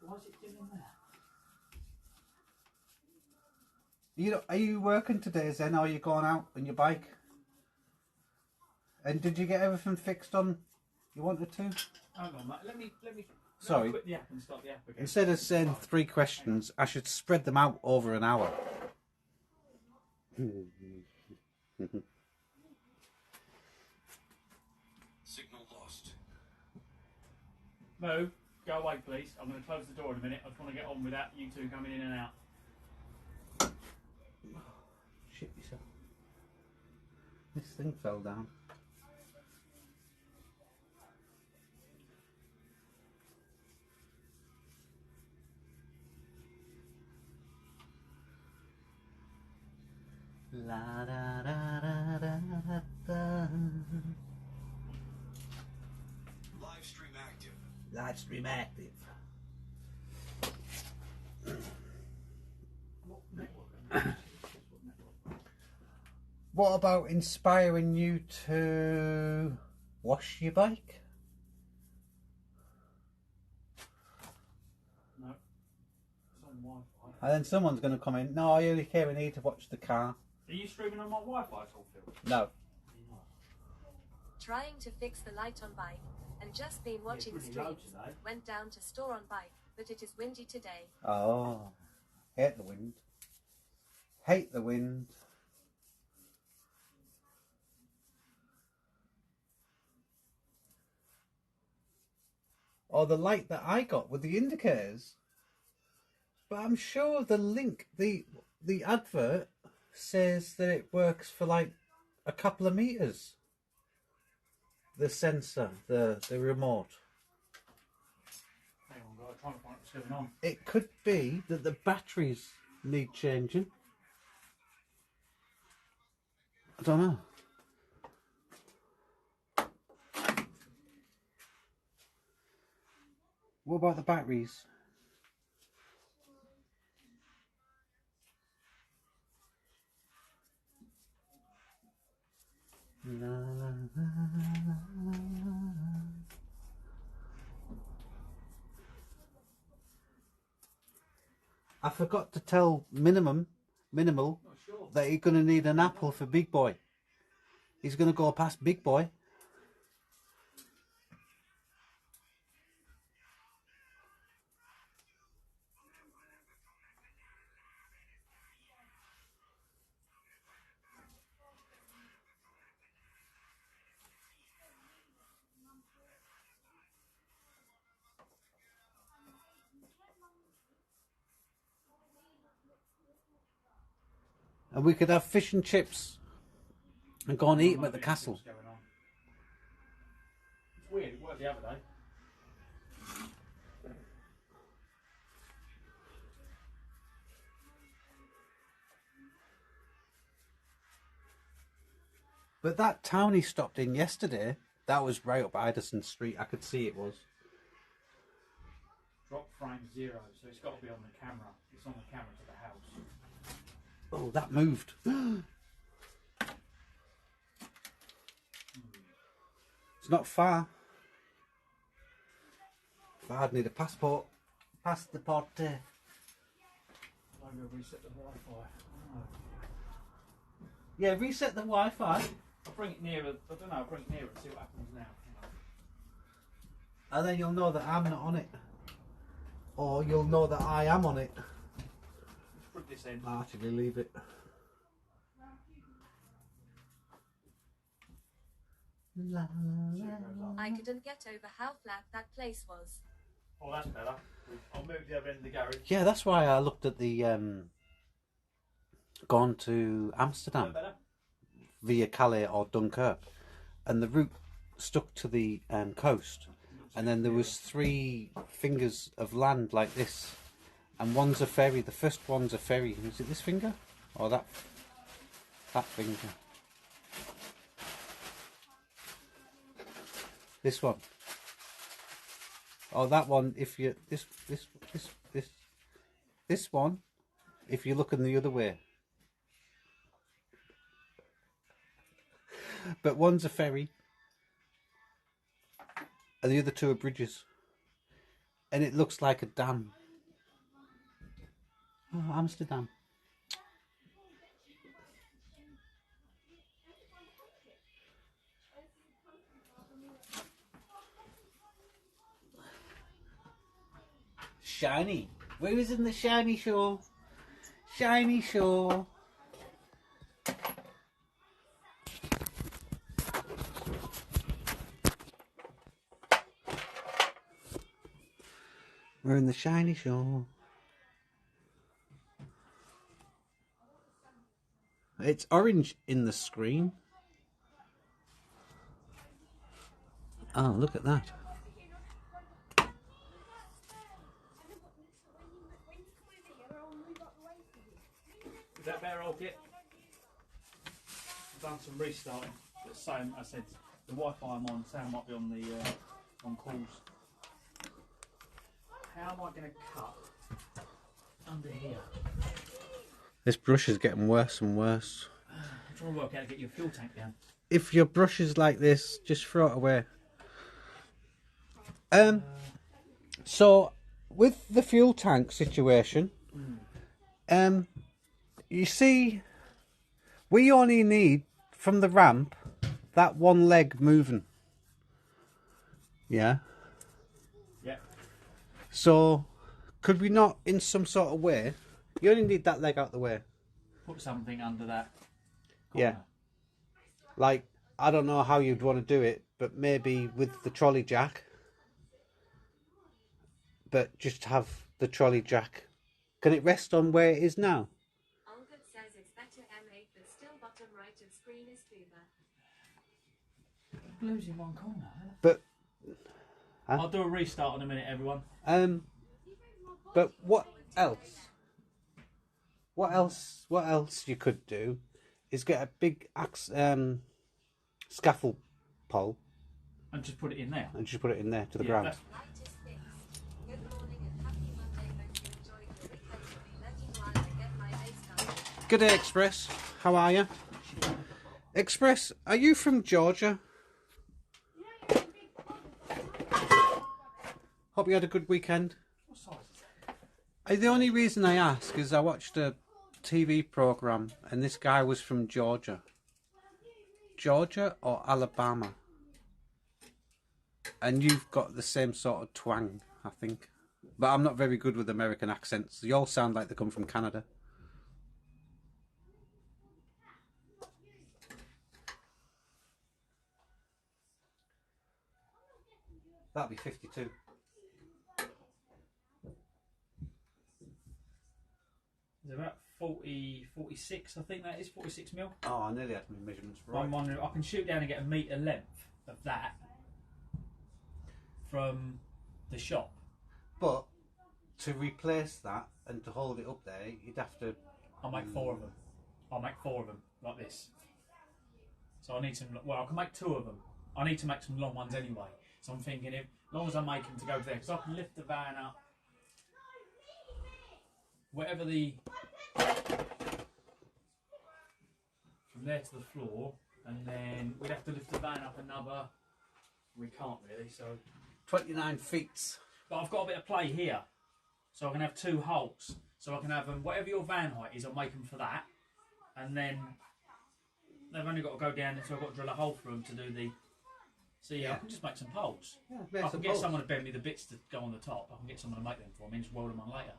Why is it doing that? Are you working today, Zen, or are you going out on your bike? And did you get everything fixed on you wanted to? Hang on, mate. Let me Sorry. quit the app and start the app again. Instead of saying 3 questions, I should spread them out over an hour. Move. Go away, please. I'm going to close the door in a minute. I just want to get on without you two coming in and out. Shit yourself. This thing fell down. La da da da da da da. Live stream active. Live stream active. What about inspiring you to wash your bike? No. It's on Wi-Fi. And then someone's going to come in. No, I only care. I need to watch the car. Are you streaming on my Wi-Fi at all, Phil? No. Trying to fix the light on bike and just been watching pretty low streams. today. Went down to store on bike, but it is windy today. Oh, hate the wind. Hate the wind. Or the light that I got with the indicators. But I'm sure the link, the advert says that it works for like a couple of meters. The sensor, the remote. Hang on, guys. Trying to find what's going on. It could be that the batteries need changing. I don't know. What about the batteries? La, la, la, la. I forgot to tell Minimal that he's going to need an apple for Big Boy. He's going to go past Big Boy. And we could have fish and chips and go and eat them at the castle. It's weird, it worked the other day. But that town he stopped in yesterday, that was right up Iderson Street. I could see it was. Drop frame 0, so it's got to be on the camera. It's on the camera to the house. Oh, that moved. It's not far. If I'd need a passport. Passport. Maybe I'll reset the Wi-Fi. Oh. Yeah, reset the Wi-Fi. I'll bring it nearer. I don't know. I'll bring it nearer and see what happens now. And then you'll know that I'm not on it. Or you'll know that I am on it. Let's put this in. I'll actually leave it. La, la, la. I couldn't get over how flat that place was. Oh, that's better. I'll move the other end of the garage. Yeah, that's why I looked at the gone to Amsterdam via Calais or Dunkirk, and the route stuck to the coast, and then there was 3 fingers of land like this, and one's a ferry. The first one's a ferry. Is it this finger or that finger? This one. Oh, that one. If you this one, if you're looking the other way. But one's a ferry, and the other 2 are bridges, and it looks like a dam. Oh, Amsterdam. Shiny. Where is in the shiny shore? Shiny shore. We're in the shiny shore. It's orange in the screen. Oh, look at that. Is that better, old kit? I've done some restarting. But same, I said, the Wi-Fi I'm on, sound might be on the on calls. How am I going to cut under here? This brush is getting worse and worse. I'm trying to work out how to get your fuel tank down. If your brush is like this, just throw it away. So with the fuel tank situation, you see, we only need from the ramp that one leg moving. Yeah. Yeah. So could we not, in some sort of way, you only need that leg out the way. Put something under that corner. Yeah. Like, I don't know how you'd want to do it, but maybe with the trolley jack. But just have the trolley jack. Can it rest on where it is now? Olga says it's better M8, but still bottom right of screen is Boomer. Blues in one corner. But I'll do a restart in a minute, everyone. But what else? What else you could do is get a big scaffold pole and just put it in there. And just put it in there to the ground. Good morning and happy Monday. Hope you enjoyed your weekend. I'll be letting while I get my day started. Good day, Express. How are you? Express, are you from Georgia? Hope you had a good weekend. The only reason I ask is I watched a TV program and this guy was from Georgia. Georgia or Alabama? And you've got the same sort of twang, I think. But I'm not very good with American accents. You all sound like they come from Canada. That'll be 52. It's about 40, 46, I think that is, 46 mil. Oh, I nearly had my measurements right. I'm wondering, I can shoot down and get a metre length of that from the shop. But to replace that and to hold it up there, you'd have to... I'll make 4 of them. I'll make 4 of them, like this. So I need some, well, I can make 2 of them. I need to make some long ones anyway. So I'm thinking, if, as long as I make them to go there, because I can lift the van up, whatever the, from there to the floor, and then we'd have to lift the van up another, we can't really, so. 29 feet. But I've got a bit of play here, so I can have 2 holes. So I can have them, whatever your van height is, I'll make them for that, and then they've only got to go down, so I've got to drill a hole through them to do the. So yeah, I can just make some poles. Yeah, I can get someone to bend me the bits to go on the top. I can get someone to make them for me and just weld them on later.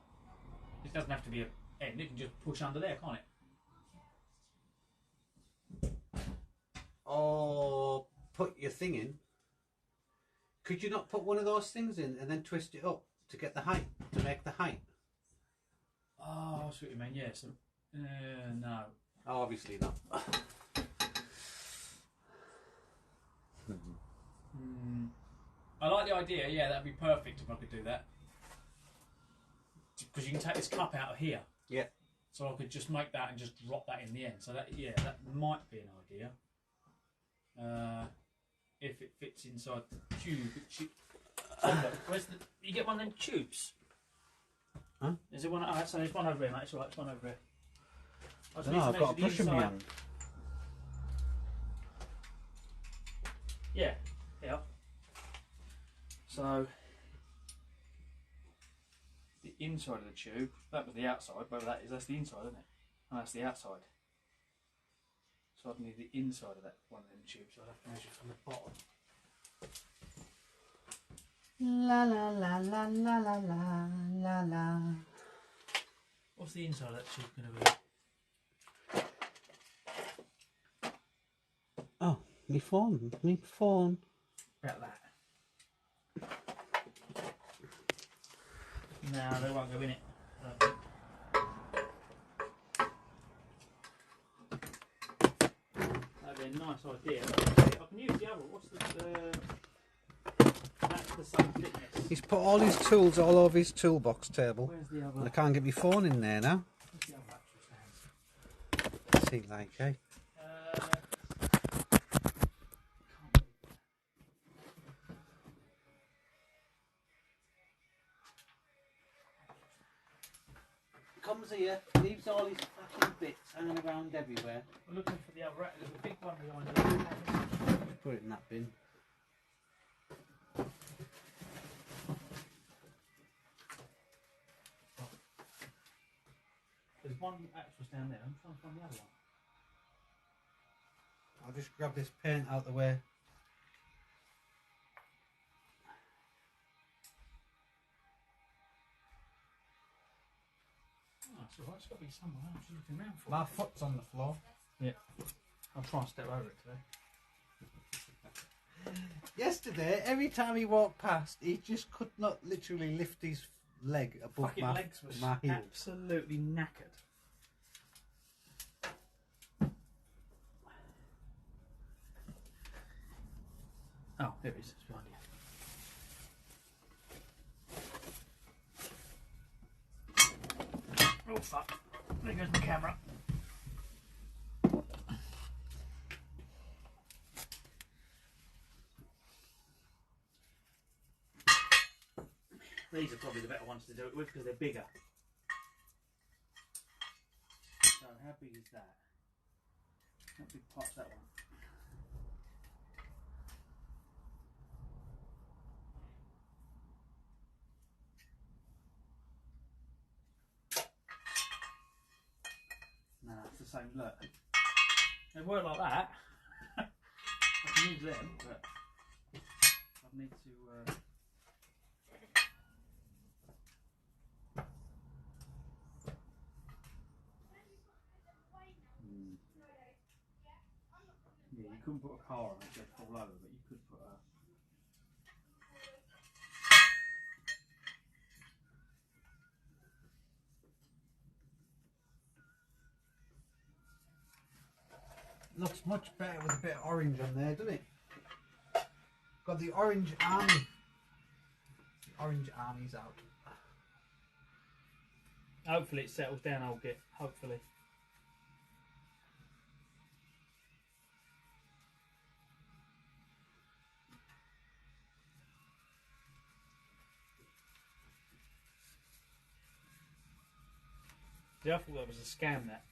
It doesn't have to be a end. It can just push under there, can't it? Or put your thing in. Could you not put one of those things in and then twist it up to get the height, to make the height? Oh, I see what you mean. Yeah. So, no. Oh, obviously not. I like the idea. Yeah, that'd be perfect if I could do that. Because you can take this cup out of here. Yeah. So I could just make that and just drop that in the end. So that, yeah, that might be an idea. If it fits inside the tube. Where's the? You get one of them tubes. Huh? Is there one? Oh, so there's one over here, mate. It's alright. There's one over here. I just No, need to I've got a measure the brush in my inside. hand. Yeah. Yeah. So the inside of the tube, that was the outside, whatever that is, that's the inside, isn't it? And that's the outside. So I'd need the inside of that one of them tubes, so I'd have to measure from the bottom. La la la la la la la la la. What's the inside of that tube going to be? Oh, me phone. About that. No, they won't go in it. I don't think. That'd be a nice idea. I can use the other. What's the? That's the same thickness. He's put all his tools all over his toolbox table. Where's the other? And I can't get my phone in there now. Where's the other actual stand? Let's see, like, eh? Comes here, leaves all his fucking bits hanging around everywhere. We're looking for the other. There's a big one behind us. Put it in that bin. There's one actual stand there. I'm trying to find the other one. I'll just grab this paint out the way. Oh, it's alright. It's got to be somewhere. I'm just looking around for My it. foot's on the floor. Yeah. I'll try and step over it today. Yesterday, every time he walked past, he just could not literally lift his leg above Fucking my, legs were my heel. absolutely knackered. Oh, there it is. It's behind you. Oh fuck. There goes my camera. These are probably the better ones to do it with because they're bigger. So how big is that? How big pot's that one? No, it's the same look. They work like that. I can use them, but I need to. Yeah, you couldn't put a car on it, it'd fall over, but you could put a. Looks much better with a bit of orange on there, doesn't it? Got the orange army. The orange army's out. Hopefully it settles down, I'll get. Hopefully. Yeah, I thought that was a scam, that.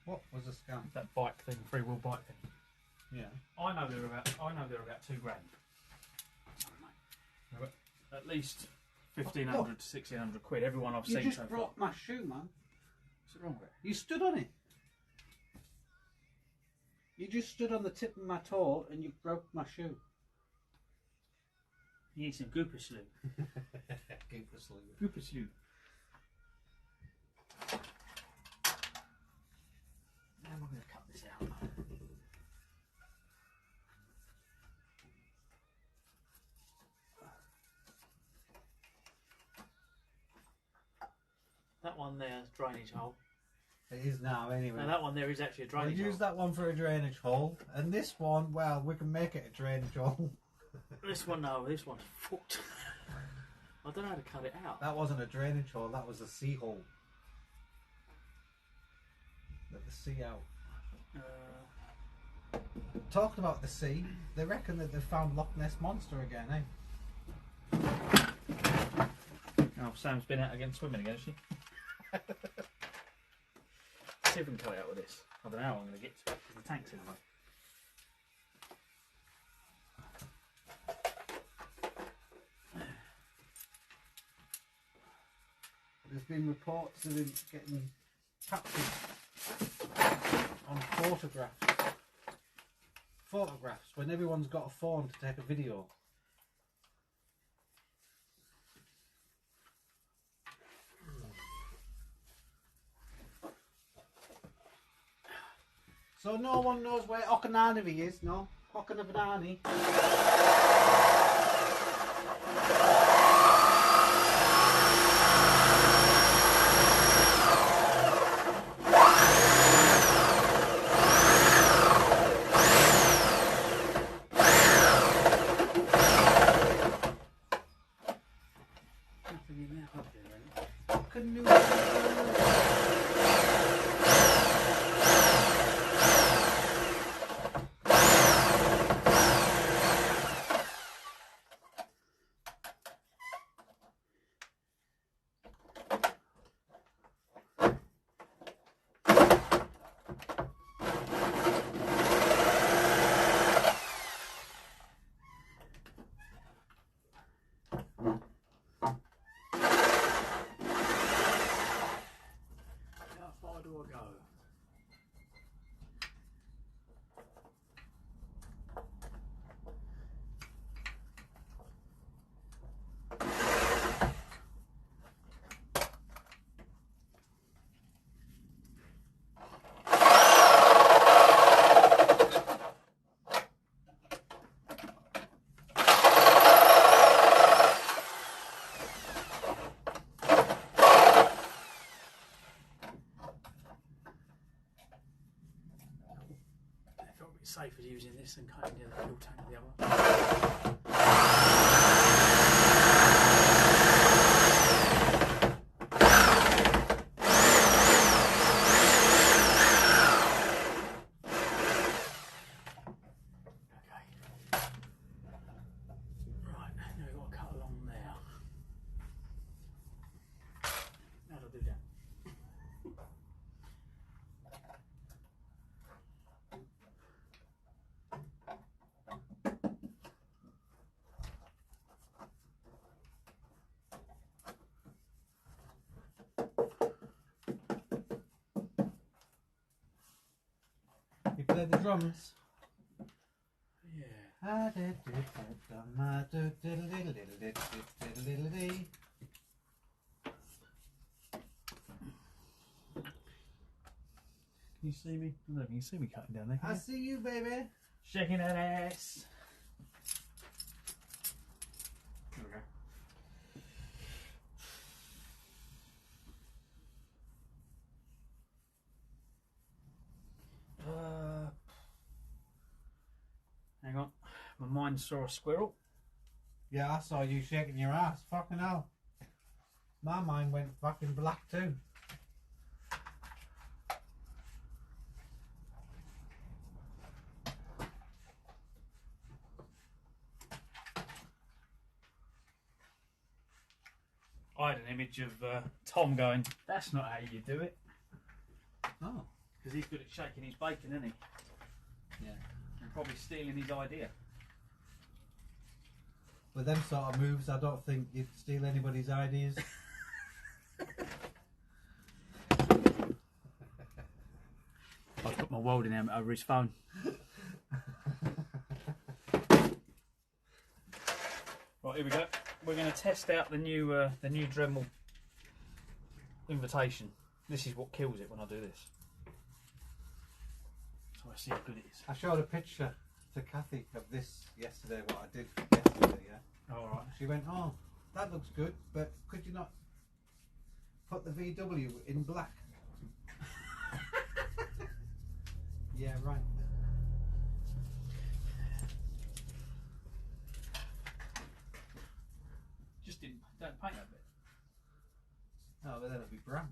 What was a scam? That bike thing, free wheel bike thing. Yeah. I know they're about £2 grand. At least 1,500 to 1,600 quid. Everyone I've seen You so just far. broke my shoe, man. What's wrong with it? You stood on it. You just stood on the tip of my toe and you broke my shoe. You need some Gooper Slew. Gooper Slew. Gooper Slew. Now I'm going to cut this out. That one there is drainage hole. It is now, anyway. Now that one there is actually a drainage We'll hole. use that one for a drainage hole, and this one, well, we can make it a drainage hole. This one, no, this one's fucked. I don't know how to cut it out. That wasn't a drainage hole, that was a sea hole. Let the sea out. Talking about the sea, they reckon that they've found Loch Ness Monster again, eh? Oh, Sam's been out again swimming again, has she? See if we can cut it out with this. I don't know how I'm going to get to it because the tank's in the way. There's been reports of him getting captured on photographs when everyone's got a phone to take a video. So no one knows where Okananavi is, no? Okananavi. How far do I go? I felt a bit safer using this than cutting the fuel tank of the other. Right, now we've got to cut along there. How do I do that? You play the drums? Yeah. Can you see me? I don't know if you can see me cutting down there. I see you, baby. Shaking that ass. There we go. Hang on. My mind saw a squirrel. Yeah, I saw you shaking your ass. Fucking hell. My mind went fucking black too. I had an image of Tom going, that's not how you do it. Oh. Because he's good at shaking his bacon, isn't he? Yeah. And probably stealing his idea. With them sort of moves, I don't think you'd steal anybody's ideas. I've got my welding helmet over his phone. Right, here we go. We're going to test out the new Dremel invitation. This is what kills it when I do this. So I see how good it is. I showed a picture to Kathy of this yesterday, what I did yesterday, yeah. All right. She went, oh, that looks good, but could you not put the VW in black? Yeah, right. Just don't paint that bit. Oh, but then it'll be brown.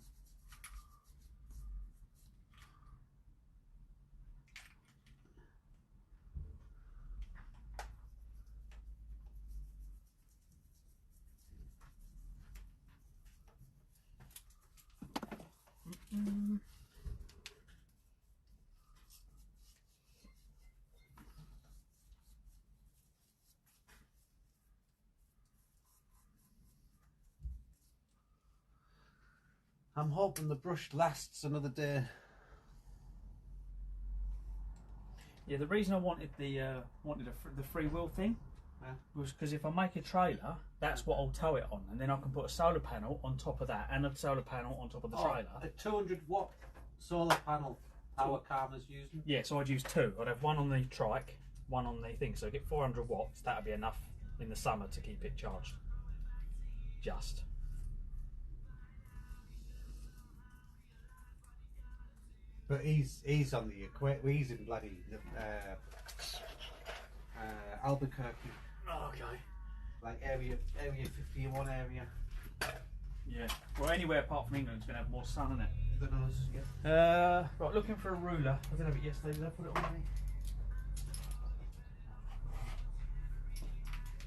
I'm hoping the brush lasts another day. Yeah, the reason I wanted the free wheel thing was because if I make a trailer, that's what I'll tow it on, and then I can put a solar panel on top of that and a solar panel on top of the trailer. A 200 watt solar panel our Karma's using. Yeah, so I'd use two. I'd have one on the trike, one on the thing, so I get 400 watts. That'd be enough in the summer to keep it charged. Just. But he's on the equator. He's in bloody Albuquerque. Oh, okay. Like area 51 area. Yeah. Well, anywhere apart from England is going to have more sun, isn't it? Than us, yeah. Right, looking for a ruler. I didn't have it yesterday. Did I put it on me?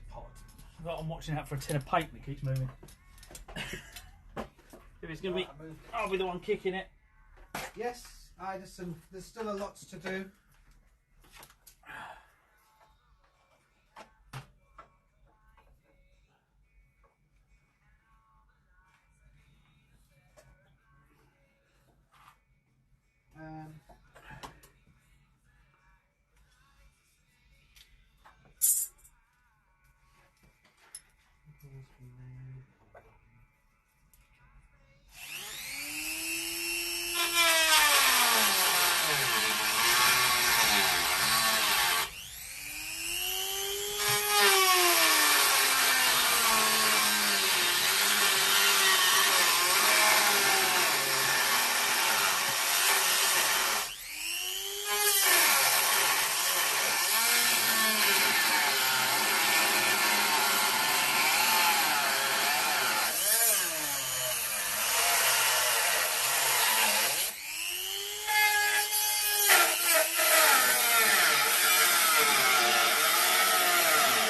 Hot. I'm watching out for a tin of paint that keeps moving. If it's going to be, I'll be the one kicking it. Yes, there's still a lot to do.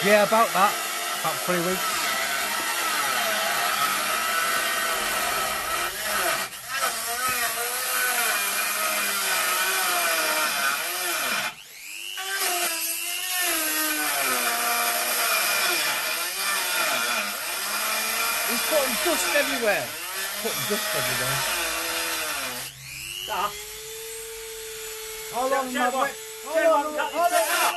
Yeah, about that. About 3 weeks. He's putting dust everywhere. Dust? How long Jet have one. I... Jet one, cut your set up.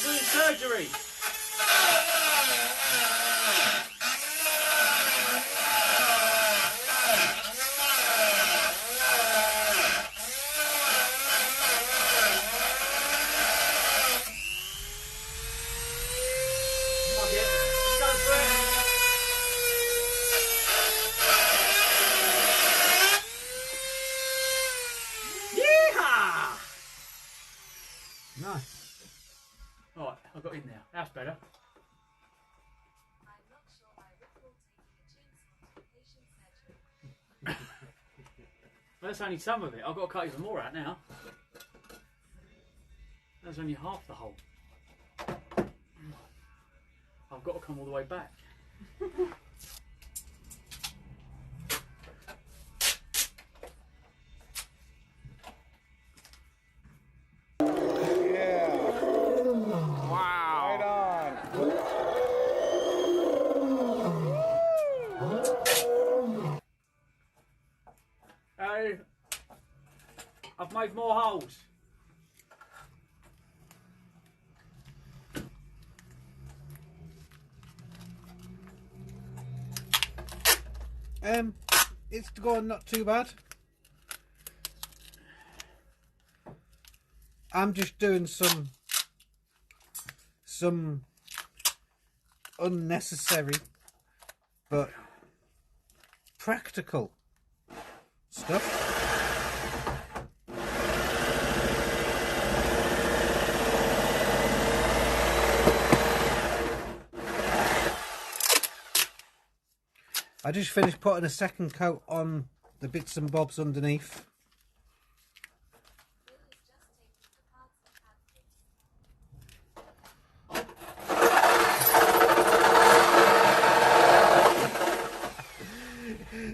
Doing surgery. Fuck it. Let's go for it. Yeehaw! Nice. Right, I got in there. That's better. I'm not sure I recall taking a chainsaw to patient surgery. That's only some of it. I've got to cut even more out now. That's only half the hole. I've got to come all the way back. I've made more holes. It's going not too bad. I'm just doing some unnecessary but practical stuff. I just finished putting a second coat on the bits and bobs underneath.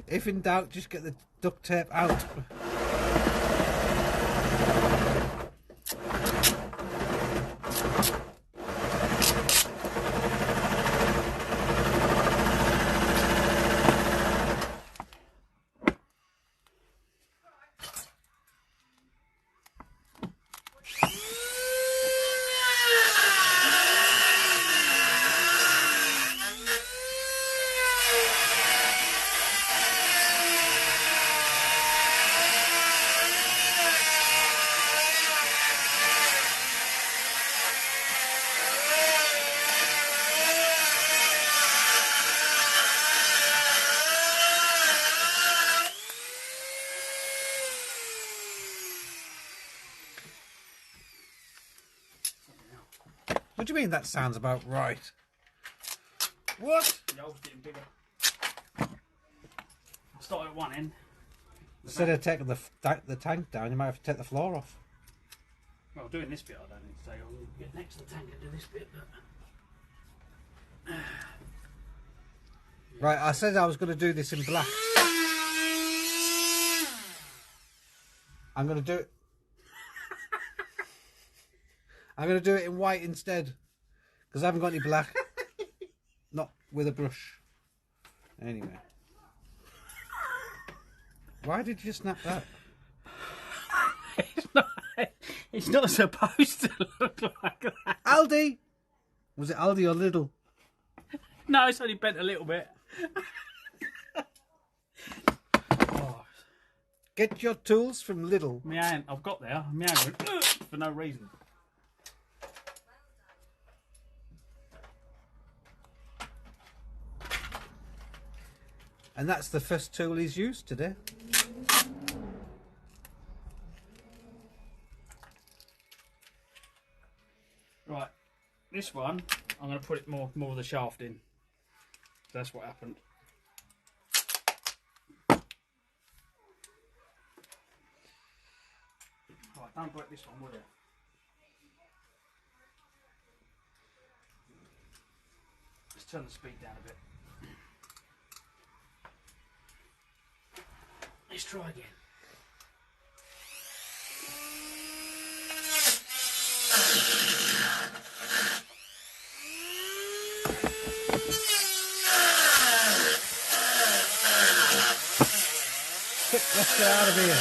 If in doubt, just get the duct tape out. What do you mean that sounds about right? What? The hole's getting bigger. I started at one end. Instead of taking the tank down, you might have to take the floor off. Well, doing this bit, I don't need to say I'll get next to the tank and do this bit. But... Right, I said I was going to do this in black. I'm going to do it. I'm going to do it in white instead, because I haven't got any black. Not with a brush. Anyway. Why did you snap that? It's not supposed to look like that. Aldi! Was it Aldi or Lidl? No, it's only bent a little bit. Oh. Get your tools from Lidl. My hand, I've got there. My hand went for no reason. And that's the first tool he's used today. Right, this one, I'm going to put it more of the shaft in. That's what happened. Right, don't break this one, will you? Let's turn the speed down a bit. Let's try again. Let's get out of here.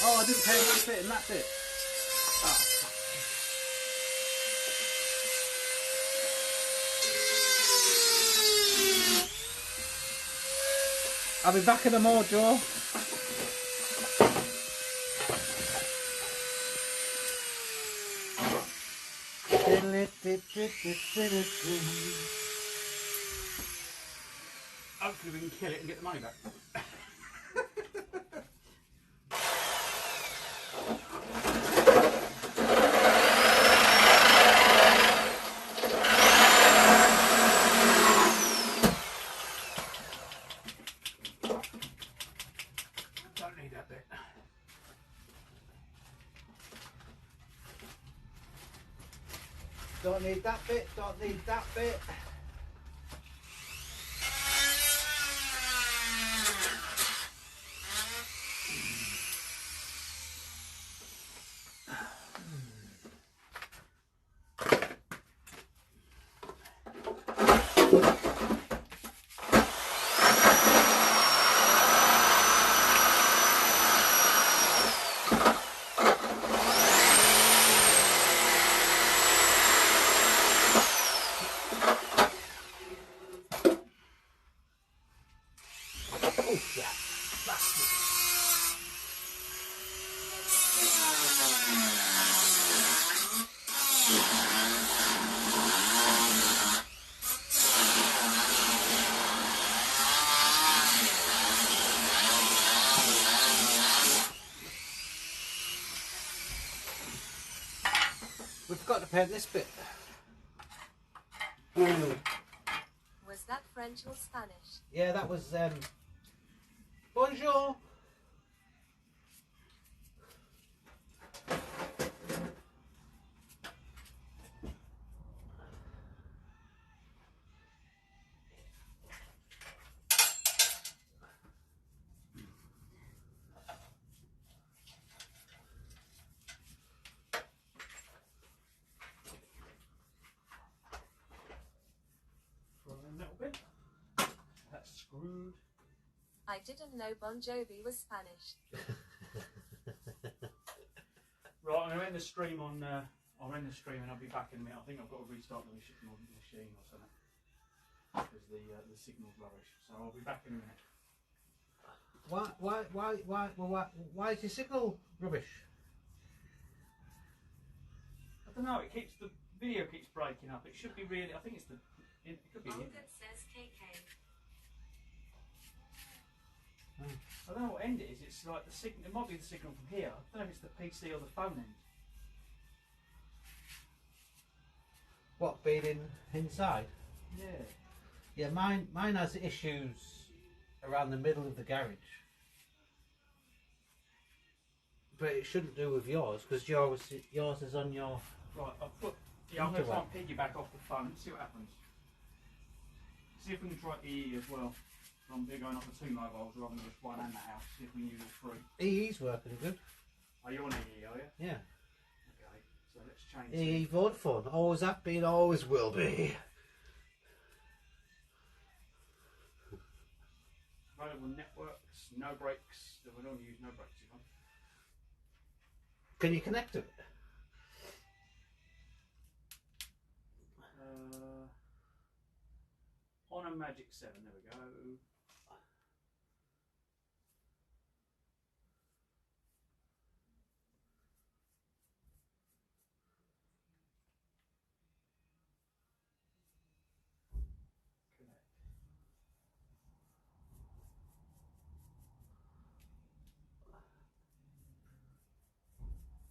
Oh, I didn't take this bit and that's it. Oh. I'll be back in a more, Joe. Hopefully we can kill it and get the money back. Don't need that bit. Don't need that bit, don't need that bit. We forgot to paint this bit. Was that French or Spanish? Yeah, that was bonjour. For a little bit. I didn't know Bon Jovi was Spanish. Right, I'm going to end the stream on. I'll end the stream and I'll be back in a minute. I think I've got to restart the machine or something because the signal's rubbish. So I'll be back in a minute. Why is your signal rubbish? I don't know. It keeps the video keeps breaking up. It should be really. I think it's the. It could be. Olga says KK. I don't know what end it is. It's like the signal. It might be the signal from here. I don't know if it's the PC or the phone end. What, being inside? Yeah. Yeah, mine has issues around the middle of the garage. But it shouldn't do with yours, because yours is on your... Right, I've put... Yeah, I'm going to try and piggyback off the phone, see what happens. See if we can try EE as well. I'm going off the 2 mobiles rather than just one and the house, see if we can use all 3. EE's working good. Are you on EE, are you? Yeah. Okay, so let's change EE Vodafone, always have been, always will be. Available networks, no brakes. We don't use no brakes, you know. Can you connect to it? On a Magic 7, there we go.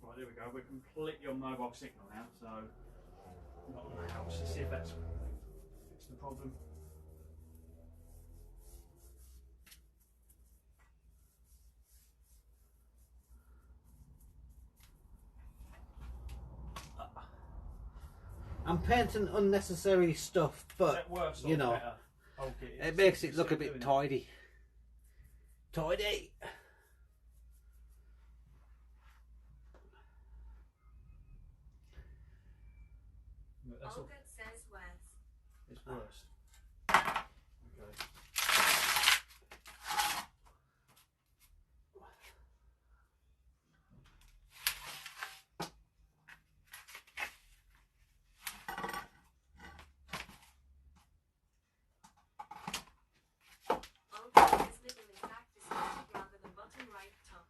Right, there we go. We're completely on mobile signal now, so not on the house. Let's see if that's the problem. I'm painting unnecessary stuff, but Is that worse or you know, better? Okay, it makes it look a bit tidy. Tidy. Olga says worse. It's worse. Okay. Olga says middle in fact is selected rather than bottom right top.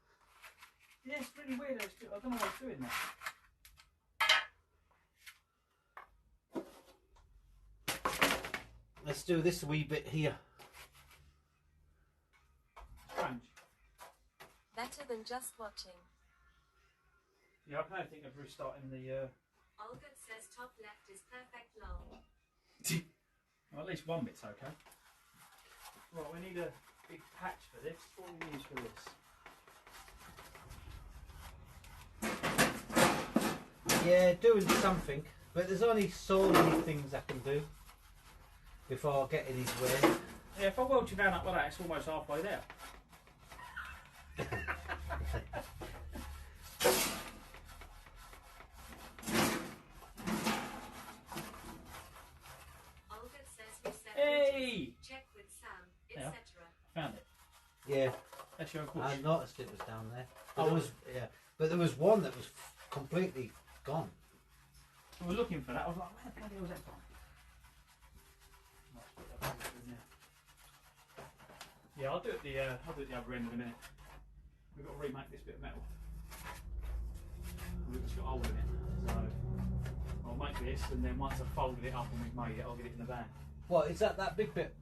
Yeah, it's really weird. I don't know why it's doing that. Let's do this wee bit here. Strange. Better than just watching. Yeah, I can only think of restarting the. Olga says top left is perfect long. Well, at least one bit's okay. Right, we need a big patch for this. What do we use for this? Yeah, doing something, but there's only so many things I can do before I get in his way. Yeah, if I weld you down up like that, it's almost halfway there. Olga says reset. Hey! Check with Sam, Yeah. etc. Found it. Yeah, That's your push. I noticed it was down there. But there was one that was completely gone. We were looking for that. I was like, where the bloody hell was that from? Yeah, I'll do it the other end in a minute. We've got to remake this bit of metal. It's got a hole in it, so I'll make this, and then once I've folded it up and we've made it, I'll get it in the van. What is that? That big bit?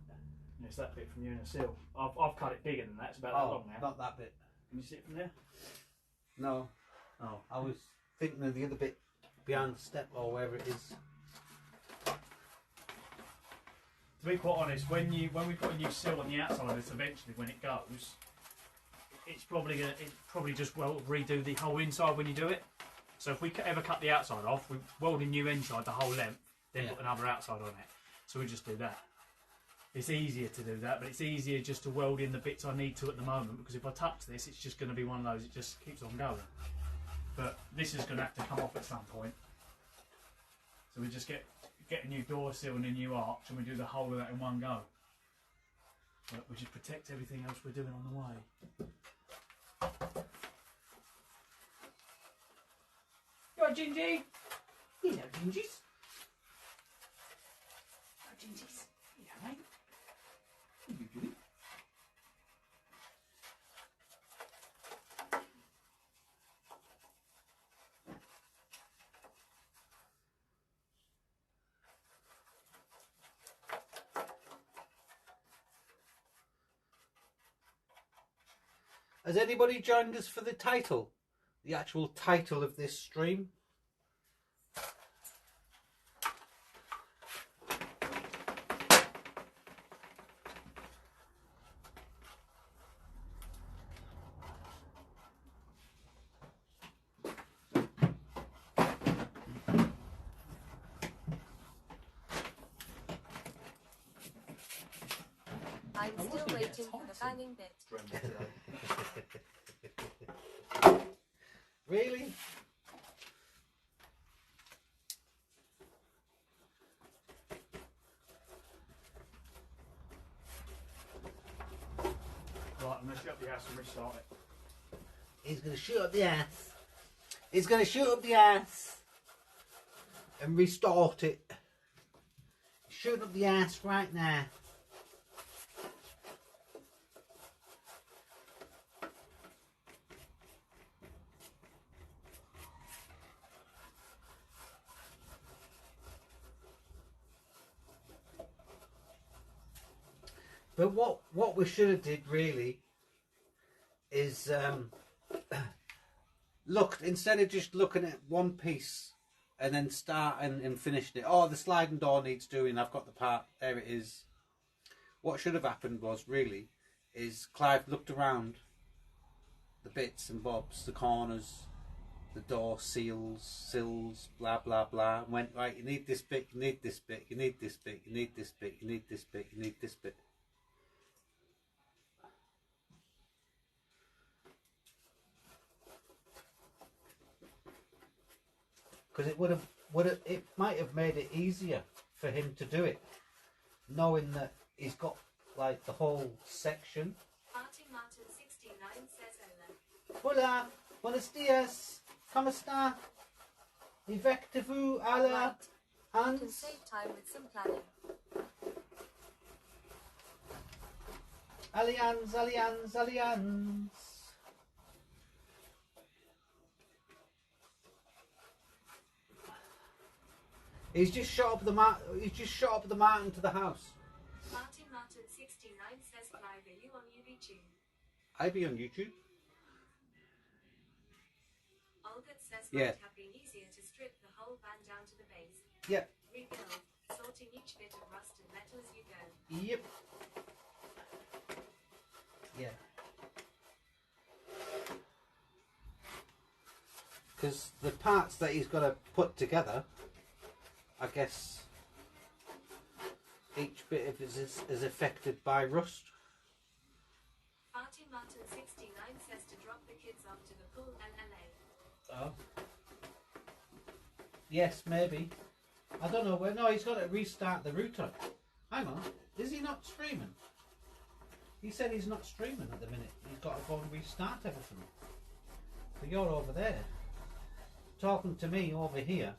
Yeah, it's that bit from the inner seal. I've cut it bigger than that. It's about that long now. Not that bit. Can you see it from there? No. Oh. I was thinking of the other bit behind the step or wherever it is. To be quite honest, when we put a new sill on the outside of this, eventually when it goes, it's probably just redo the whole inside when you do it. So if we ever cut the outside off, we weld a new inside the whole length, then put another outside on it. So we just do that. It's easier to do that, but it's easier just to weld in the bits I need to at the moment, because if I touch this, it's just going to be one of those. It just keeps on going. But this is going to have to come off at some point. So we just get a new door sill and a new arch, and we do the whole of that in one go. But we just protect everything else we're doing on the way. You alright, Gingy? Hello, Gingies. Hello, Gingies. Yeah, mate. What are you doing? Has anybody joined us for the title? The actual title of this stream? I'm still waiting for the banging bit. Really? Right, I'm going to shut up the house and restart it. He's going to shoot up the ass. He's going to shoot up the ass and restart it. Shoot up the ass right now. But what we should have did really is looked, instead of just looking at one piece and then starting and finishing it. Oh, the sliding door needs doing. I've got the part. There it is. What should have happened was really is Clive looked around the bits and bobs, the corners, the door sills, blah blah blah, and went, right, you need this bit, you need this bit, you need this bit, you need this bit, you need this bit, you need this bit. Because it might have made it easier for him to do it, knowing that he's got like the whole section. Martin 69 says hola. Hola, buenos dias, ¿cómo está? Effectivo a la You can save time with some planning. Allianz. He's just shot up the Martin to the house. Martin 69 says, Clive, are you on YouTube? I be on YouTube. Olga says, Yeah. might have been easier to strip the whole van down to the base. Yep. Rebuild, sorting each bit of rust and metal as you go. Yep. Yeah. Because the parts that he's got to put together, I guess each bit of it is affected by rust. Martin 69 says to drop the kids off to the pool LLA. Oh. Yes, maybe. I don't know where. No, he's got to restart the router. Hang on. Is he not streaming? He said he's not streaming at the minute. He's got to go and restart everything. So you're over there, talking to me over here,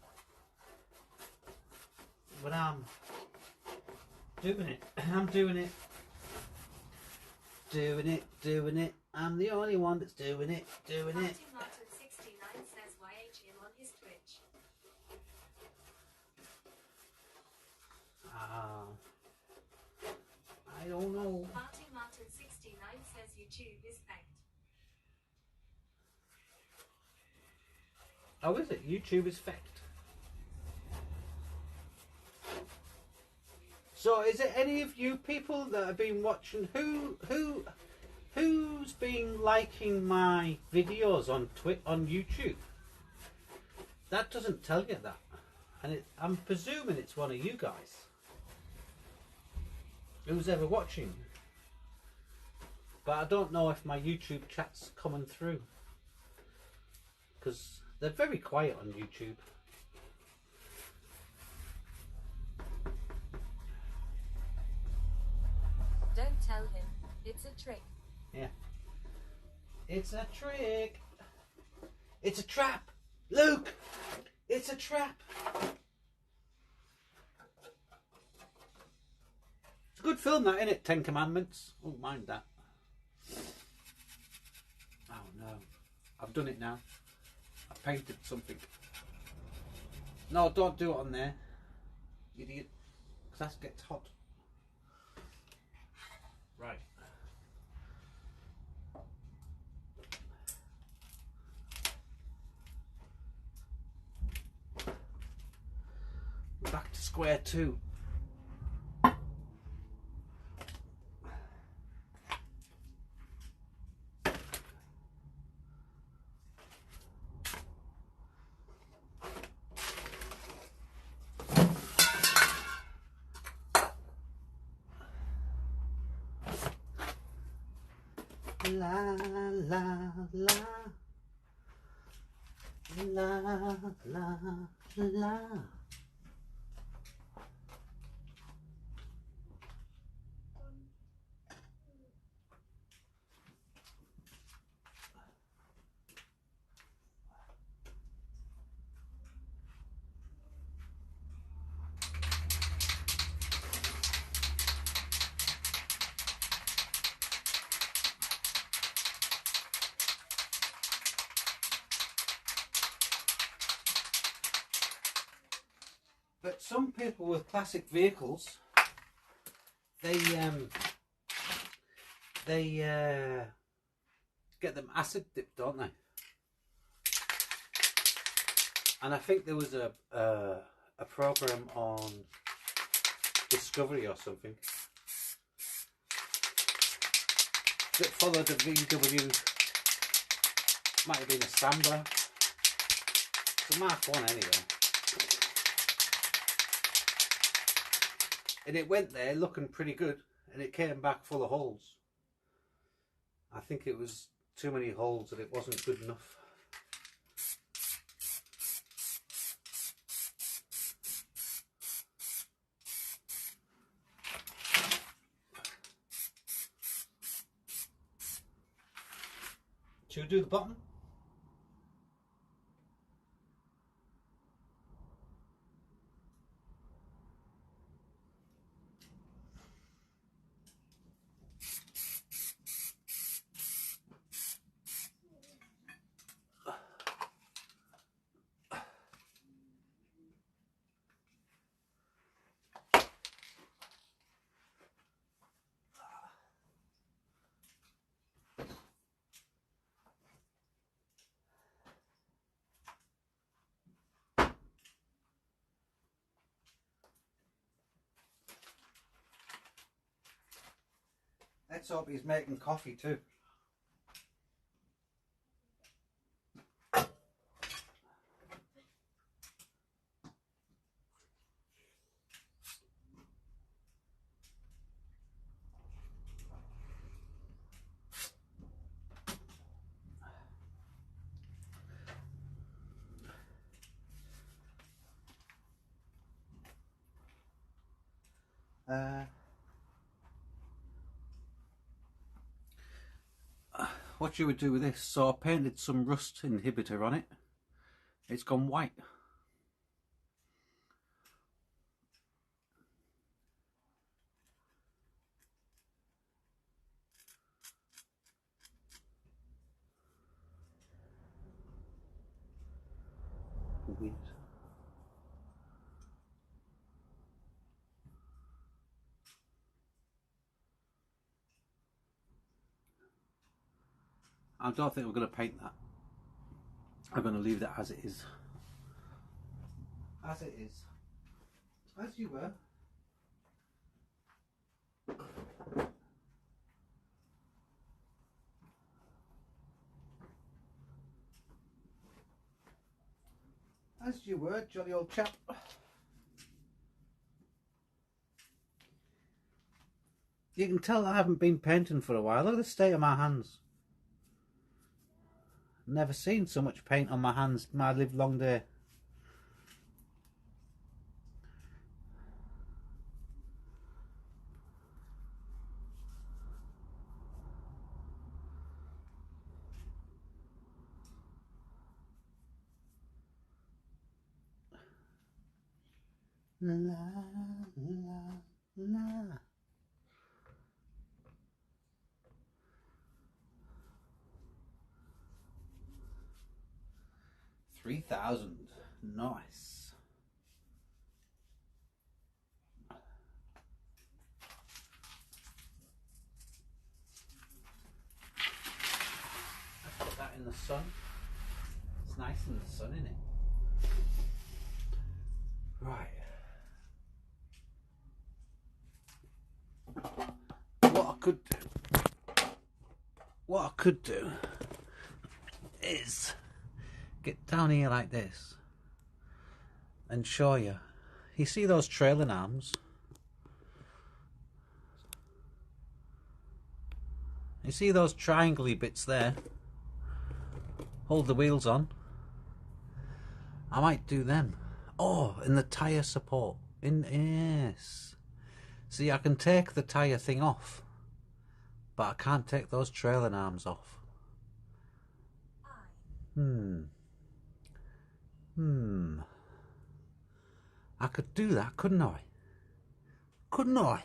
when I'm doing it. I'm doing it. Doing it. I'm the only one that's doing it. Martin 69 says YH him on his Twitch. I don't know. Martin 69 says YouTube is fact. Oh, is it? YouTube is fact. So, is it any of you people that have been watching? Who's been liking my videos on YouTube? That doesn't tell you that, and I'm presuming it's one of you guys. Who's ever watching? But I don't know if my YouTube chat's coming through, because they're very quiet on YouTube. Don't tell him. It's a trick. Yeah. It's a trick. It's a trap. Luke! It's a trap. It's a good film, that, isn't it? 10 Commandments. I won't mind that. Oh no. I've done it now. I painted something. No, don't do it on there, idiot. Because that gets hot. Right. Back to square two. La la la la la la. But some people with classic vehicles, they get them acid dipped, don't they? And I think there was a program on Discovery or something that followed a VW. Might have been a Scrambler. It's a Mark 1 anyway. And it went there looking pretty good, and it came back full of holes. I think it was too many holes, that it wasn't good enough. Should we do the bottom? Let's hope he's making coffee too. What you would do with this? So I painted some rust inhibitor on it. It's gone white. Weird. I don't think we're going to paint that. I'm going to leave that as it is. As it is. As you were. As you were, jolly old chap. You can tell I haven't been painting for a while. Look at the state of my hands. Never seen so much paint on my hands in my live long day. La, la, la. $3,000. Nice. Let's put that in the sun. It's nice in the sun, isn't it? Right. What I could do is get down here like this and show you. You see those trailing arms? You see those triangle-y bits there? Hold the wheels on. I might do them. Oh, and the tyre support. Yes. See, I can take the tyre thing off, but I can't take those trailing arms off. I could do that, couldn't I? Couldn't I?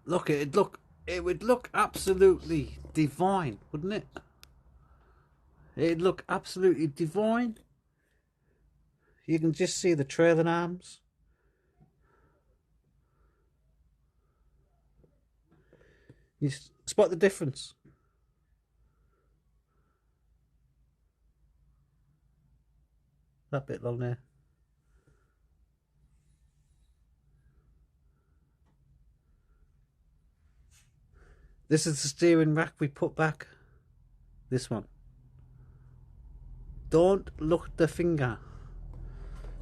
Look, it would look absolutely divine, wouldn't it? It'd look absolutely divine. You can just see the trailing arms. You spot the difference? That bit long there. This is the steering rack we put back. This one. Don't look at the finger,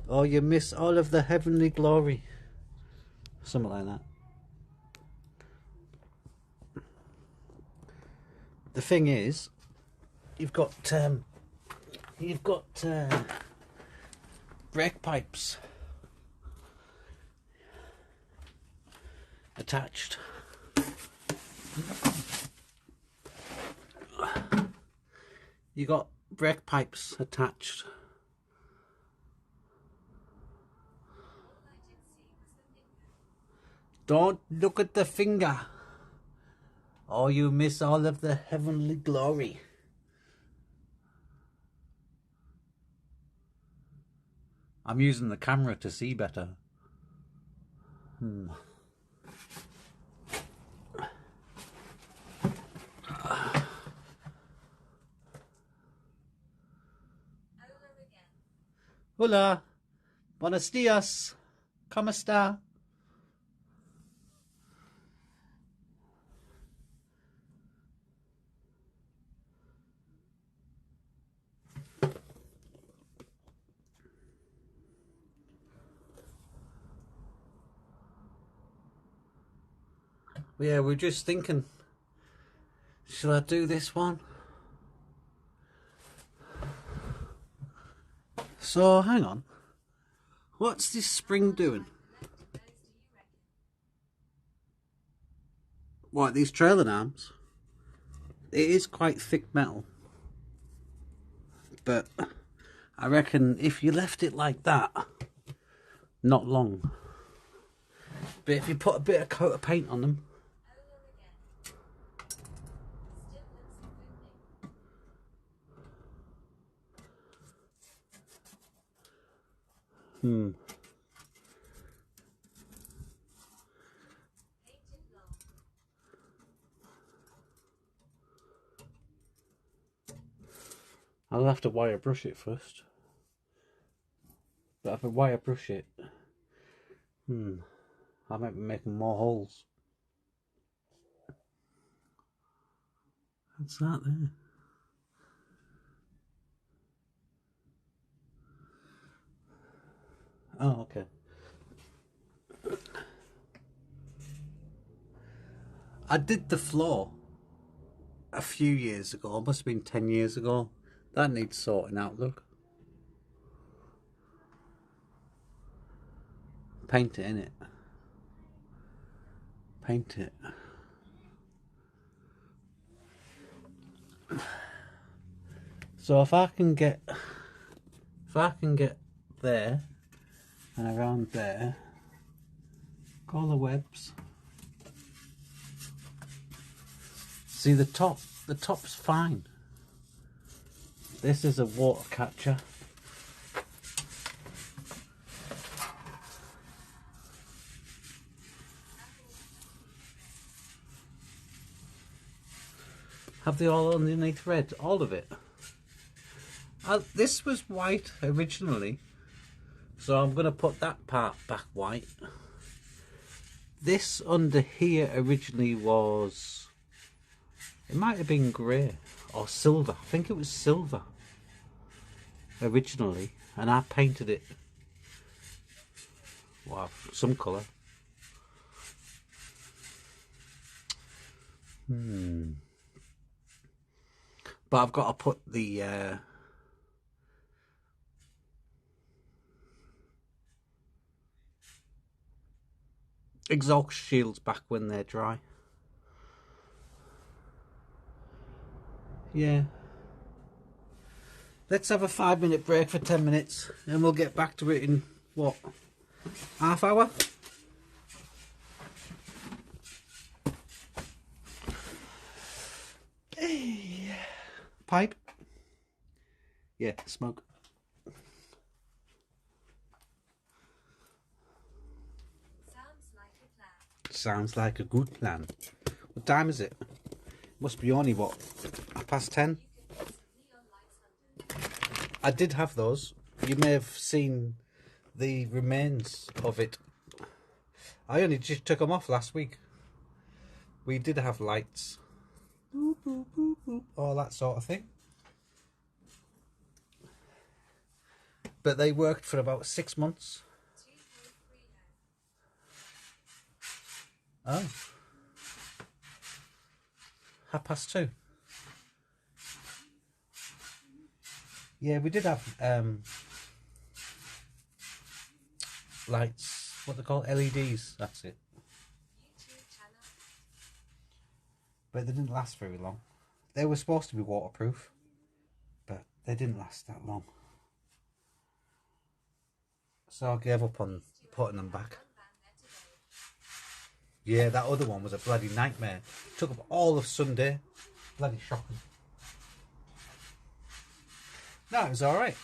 or you miss all of the heavenly glory. Something like that. The thing is, you've got brake pipes attached. You got brake pipes attached. Don't look at the finger, or you miss all of the heavenly glory. I'm using the camera to see better. Hola, buenos días, ¿cómo está? Yeah, we're just thinking, shall I do this one? So, hang on. What's this spring doing? What, these trailing arms? It is quite thick metal. But I reckon if you left it like that, not long. But if you put a bit of coat of paint on them, I'll have to wire brush it first. But if I wire brush it, I might be making more holes. What's that there? Oh, okay. I did the floor a few years ago. It must have been 10 years ago. That needs sorting out, look. paint it, innit? Paint it. So if I can get there and around there, all the webs. See the top's fine. This is a water catcher. Have they all underneath red? All of it? This was white originally, so I'm going to put that part back white. This under here originally was, it might have been grey or silver. I think it was silver originally, and I painted it, wow, some colour. But I've got to put the exhaust shields back when they're dry. Yeah. Let's have a 5-minute break for 10 minutes and we'll get back to it in, what, half hour? Pipe? Yeah, smoke. Sounds like a good plan. What time is it? Must be only, what, 10:30? I did have those. You may have seen the remains of it. I only just took them off last week. We did have lights. Boop, boop, boop, boop, all that sort of thing. But they worked for about 6 months. Oh. 2:30. Yeah, we did have lights, what they call LEDs, that's it. But they didn't last very long. They were supposed to be waterproof, but they didn't last that long. So I gave up on putting them back. Yeah, that other one was a bloody nightmare. Took up all of Sunday. Bloody shocking. No, it was alright.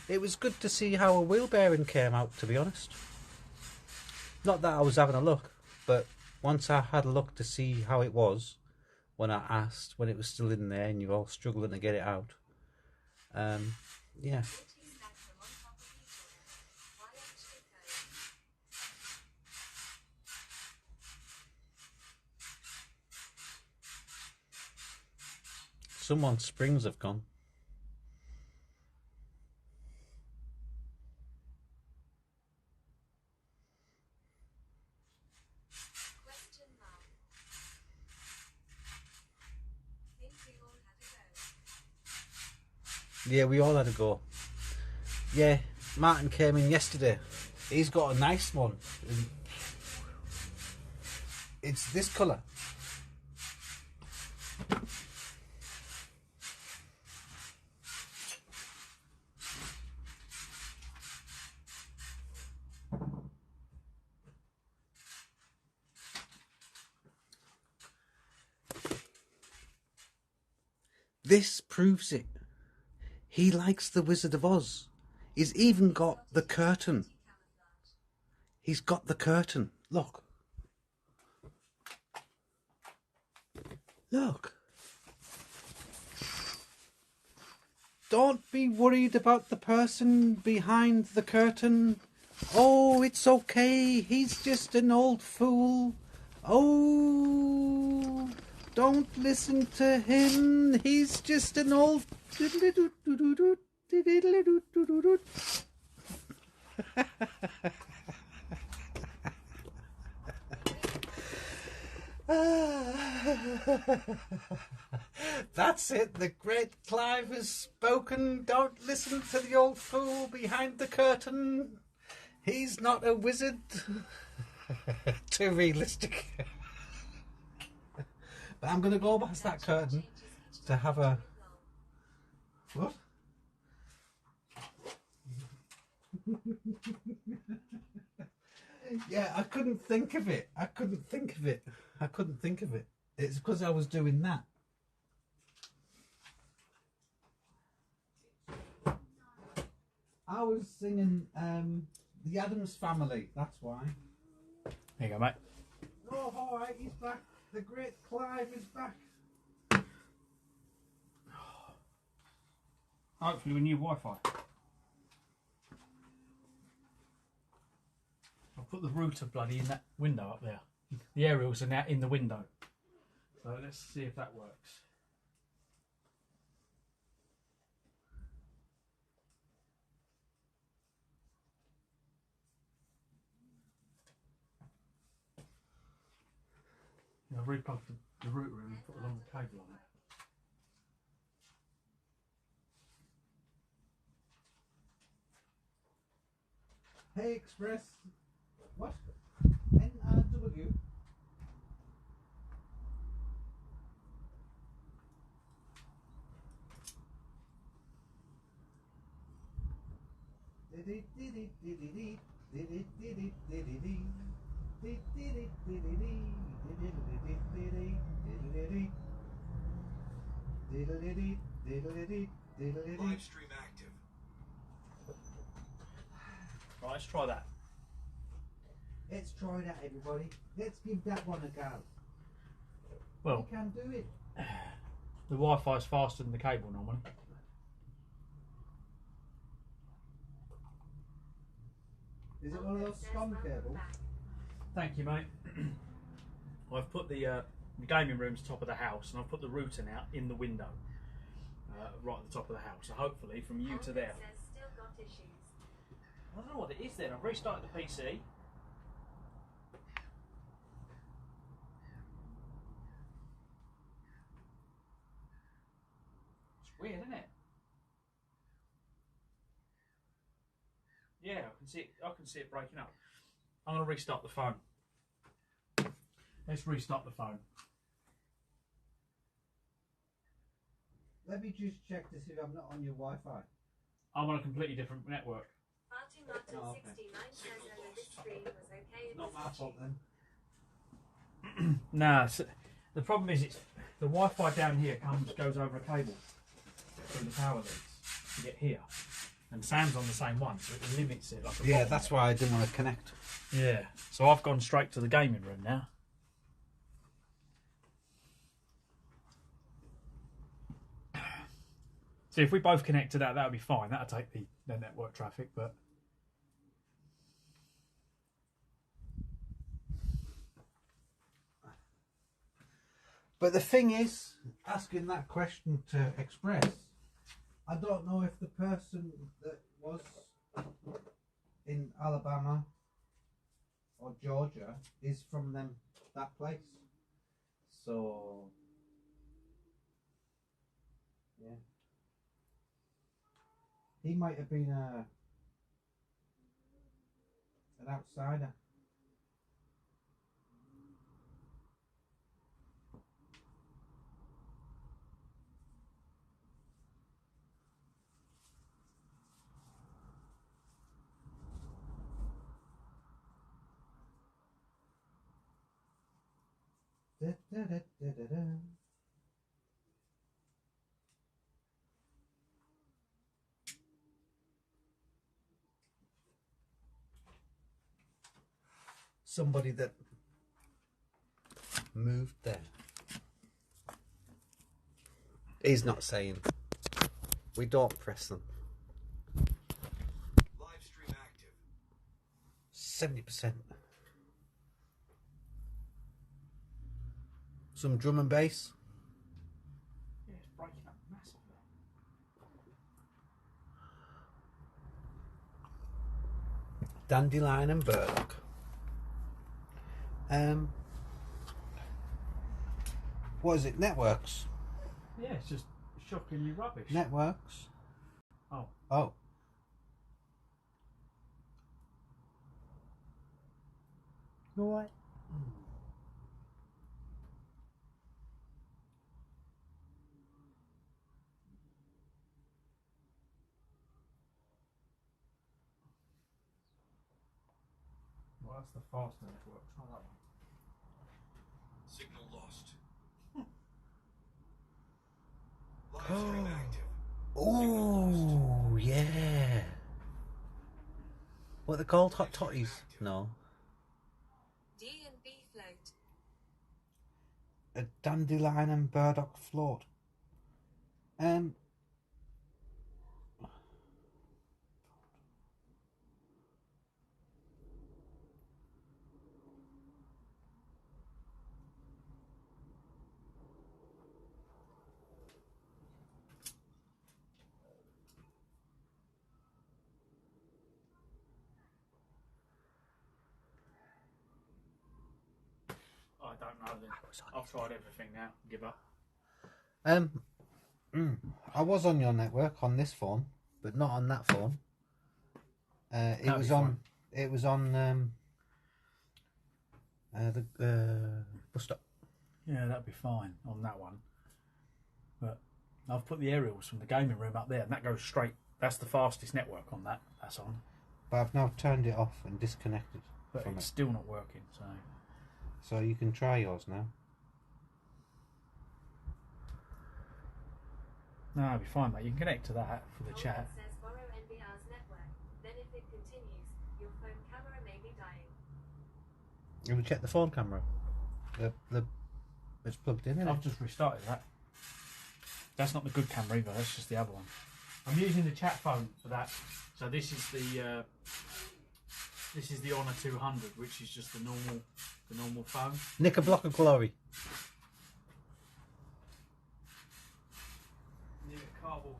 It was good to see how a wheel bearing came out, to be honest. Not that I was having a look, but once I had a look to see how it was, when I asked, when it was still in there and you're all struggling to get it out, yeah. Someone's springs have gone. Yeah, we all had a go. Yeah, Martin came in yesterday. He's got a nice one. It's this colour. This proves it. He likes the Wizard of Oz. He's even got the curtain. He's got the curtain. Look. Look. Don't be worried about the person behind the curtain. Oh, it's okay. He's just an old fool. Oh, don't listen to him. He's just an old... That's it, the great Clive has spoken. Don't listen to the old fool behind the curtain. He's not a wizard. Too realistic. But I'm going to go past that curtain to have a... What? Yeah, I couldn't think of it. I couldn't think of it. It's because I was doing that. I was singing The Addams Family, that's why. There you go, mate. Oh, alright, he's back. The great Clive is back. Hopefully with new Wi-Fi. I'll put the router bloody in that window up there. The aerials are now in the window. So let's see if that works. I've replugged the router and put a longer cable on it. Hey Express. What? NRW? Live stream active. Right, let's try that. Let's try that, everybody. Let's give that one a go. Well, We can do it. the Wi-Fi is faster than the cable normally. Is it one of those scum cables? Thank you, mate. I've put the gaming room's top of the house, and I've put the router now in the window, right at the top of the house. So hopefully, from you to there. I don't know what it is then. I've restarted the PC. It's weird, isn't it? Yeah, I can see it. I can see it breaking up. I'm going to restart the phone. Let's restart the phone. Let me just check to see if I'm not on your Wi-Fi. I'm on a completely different network. Oh, okay. 69 says over this stream was okay. Not my fault then. Nah, the problem is the Wi-Fi down here goes over a cable through the power leads to get here, and Sam's on the same one, so it limits it. Like a Yeah, bottle. that's why I didn't want to connect. Yeah, so I've gone straight to the gaming room now. See, if we both connect to that, that'll be fine. That'll take the network traffic, but. But the thing is, asking that question to Express, I don't know if the person that was in Alabama or Georgia is from that place. So, yeah. He might have been an outsider. Da, da, da, da, da, da. Somebody that moved there. He's not saying. We don't press them. Live stream active. 70%. Some drum and bass. Yeah, it's breaking up massively. Dandelion and burdock. What is it? Networks. Yeah, it's just shockingly rubbish. Networks. Oh. Oh. What? Well, that's the faster network. Try that one. Signal lost. Live stream active. Oh, yeah. What are they called? Hot totties? No. D and B float. A dandelion and burdock float. I don't know then. I've tried everything now. Give up. I was on your network on this phone, but not on that phone. It was on the bus stop. Yeah, that'd be fine on that one. But I've put the aerials from the gaming room up there, and that goes straight. That's the fastest network on that. That's on. But I've now turned it off and disconnected But from it's it. still not working. So So you can try yours now. no, it'll be fine, mate. You can connect to that for the chat. It says borrow NBR's network. Then if it continues, your phone camera may be dying. You will check the phone camera. It's plugged in, isn't it? I've just restarted that. That's not the good camera either. That's just the other one. I'm using the chat phone for that. So this is the Honor 200, which is just the normal phone. Nick a block of glory. Near cardboard.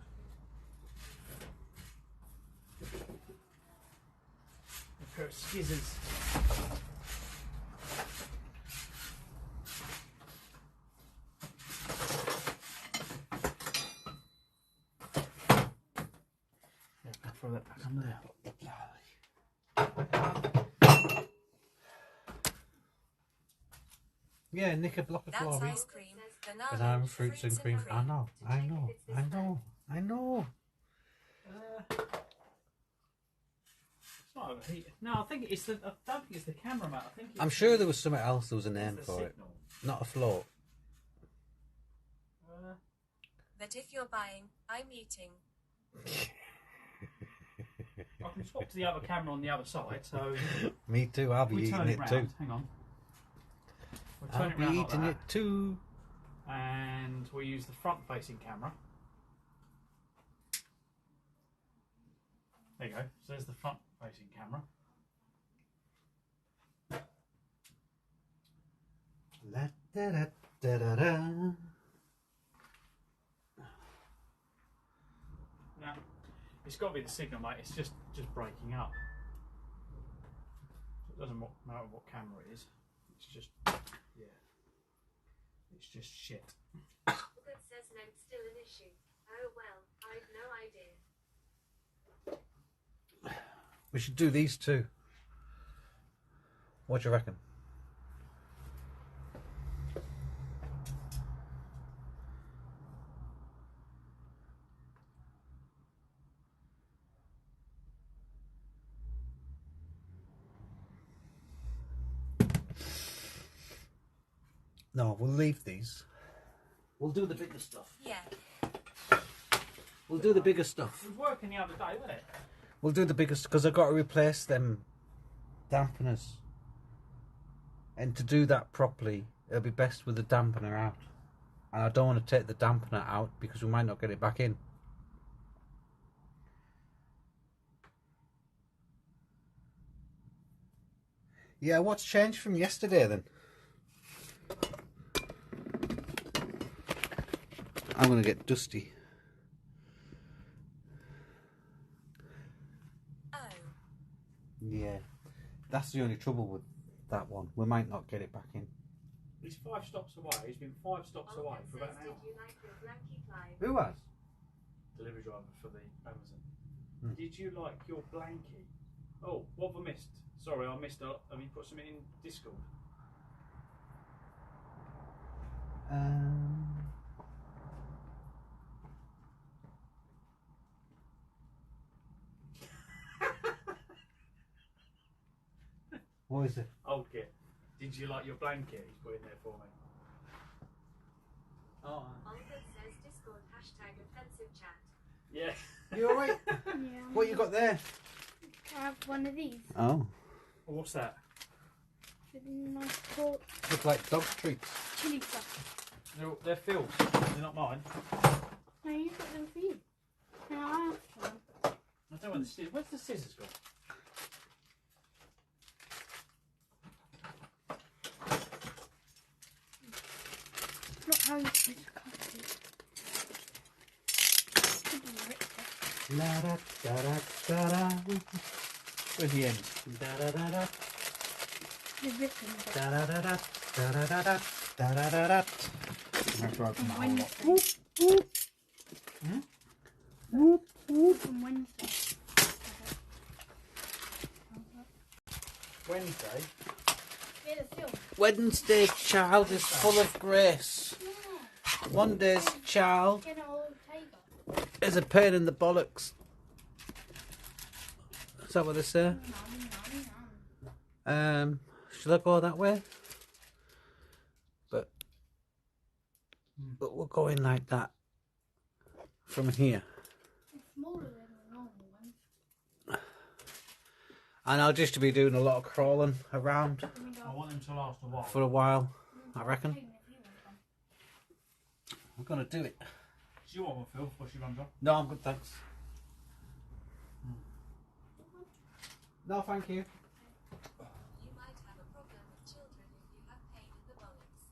A pair of skizzers. Yeah, I'll throw that back under there. Yeah, Nick a block of That's glory. ice cream. Banana, fruits and cream. I know. It's not overheated. No, I think it's the. I don't think it's the camera, mate. I think it's I'm sure there was something else. There was a name the for it. signal. Not a float. But if you're buying, I'm eating. I can swap to the other camera on the other side. So Me too. I'll be we eating turn it round. too. Hang on. We'll turn I'll it be round like eating that. it too. And we'll use the front-facing camera. There you go. So there's the front-facing camera. La, da, da, da, da, da. Now, it's got to be the signal, mate. It's just breaking up. It doesn't matter what camera it is. It's just, yeah. It's just shit. Good says note's still an issue. Oh well, I've no idea. We should do these too. What do you reckon? No, we'll leave these. We'll do the bigger stuff. Yeah. We'll do the bigger stuff. It was working the other day, wasn't it? We'll do the biggest because I've got to replace them dampeners. And to do that properly, it'll be best with the dampener out. And I don't want to take the dampener out because we might not get it back in. Yeah, what's changed from yesterday then? I'm going to get dusty. Oh. Yeah, that's the only trouble with that one. We might not get it back in. He's 5 stops away. He's been 5 stops away for about an hour. Did you like your blankie, Clive? Who was? Delivery driver for the Amazon. Hmm. Did you like your blankie? Oh, what have I missed? Sorry, I missed out. Have you put something in Discord? What is it? Old kit. Did you like your blanket he's put in there for me? Oh. Alfred says Discord #offensive chat. Yeah. You alright? Yeah. What you got there? I have one of these. Oh. What's that? With nice pork Look like dog treats. chili stuff. They're Phil's. They're not mine. No, you got them for you. No, I have some. I don't know where the scissors. Where's the scissors gone? Not how you supposed to cut it. Could be ripped it. La da da da da da. Where's the end? Da da da da. The ripping bit. Da da da da da da da da da da da da. I've broken the On whole lot. Wednesday. Whoop whoop. On Wednesday. Wednesday. Yeah, the film. Wednesday's child is full of grace. One day's child Get an old tiger. is a pain in the bollocks. Is that what they say? Should I go that way? But we're going like that from here. It's smaller than the normal ones. And I'll just be doing a lot of crawling around I want them to last a while. for a while, I reckon. I'm gonna do it. Do you want one, Phil, before she runs off? No, I'm good, thanks. No, thank you. You might have a problem with children if you have pain in the bollocks.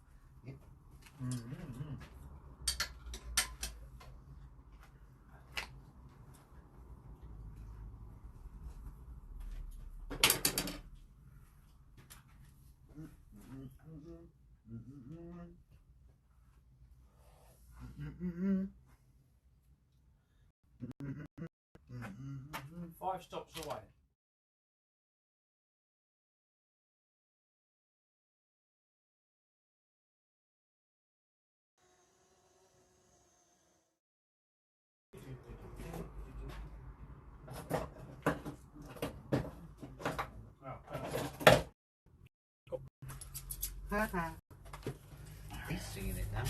Five stops away. He's singing it now.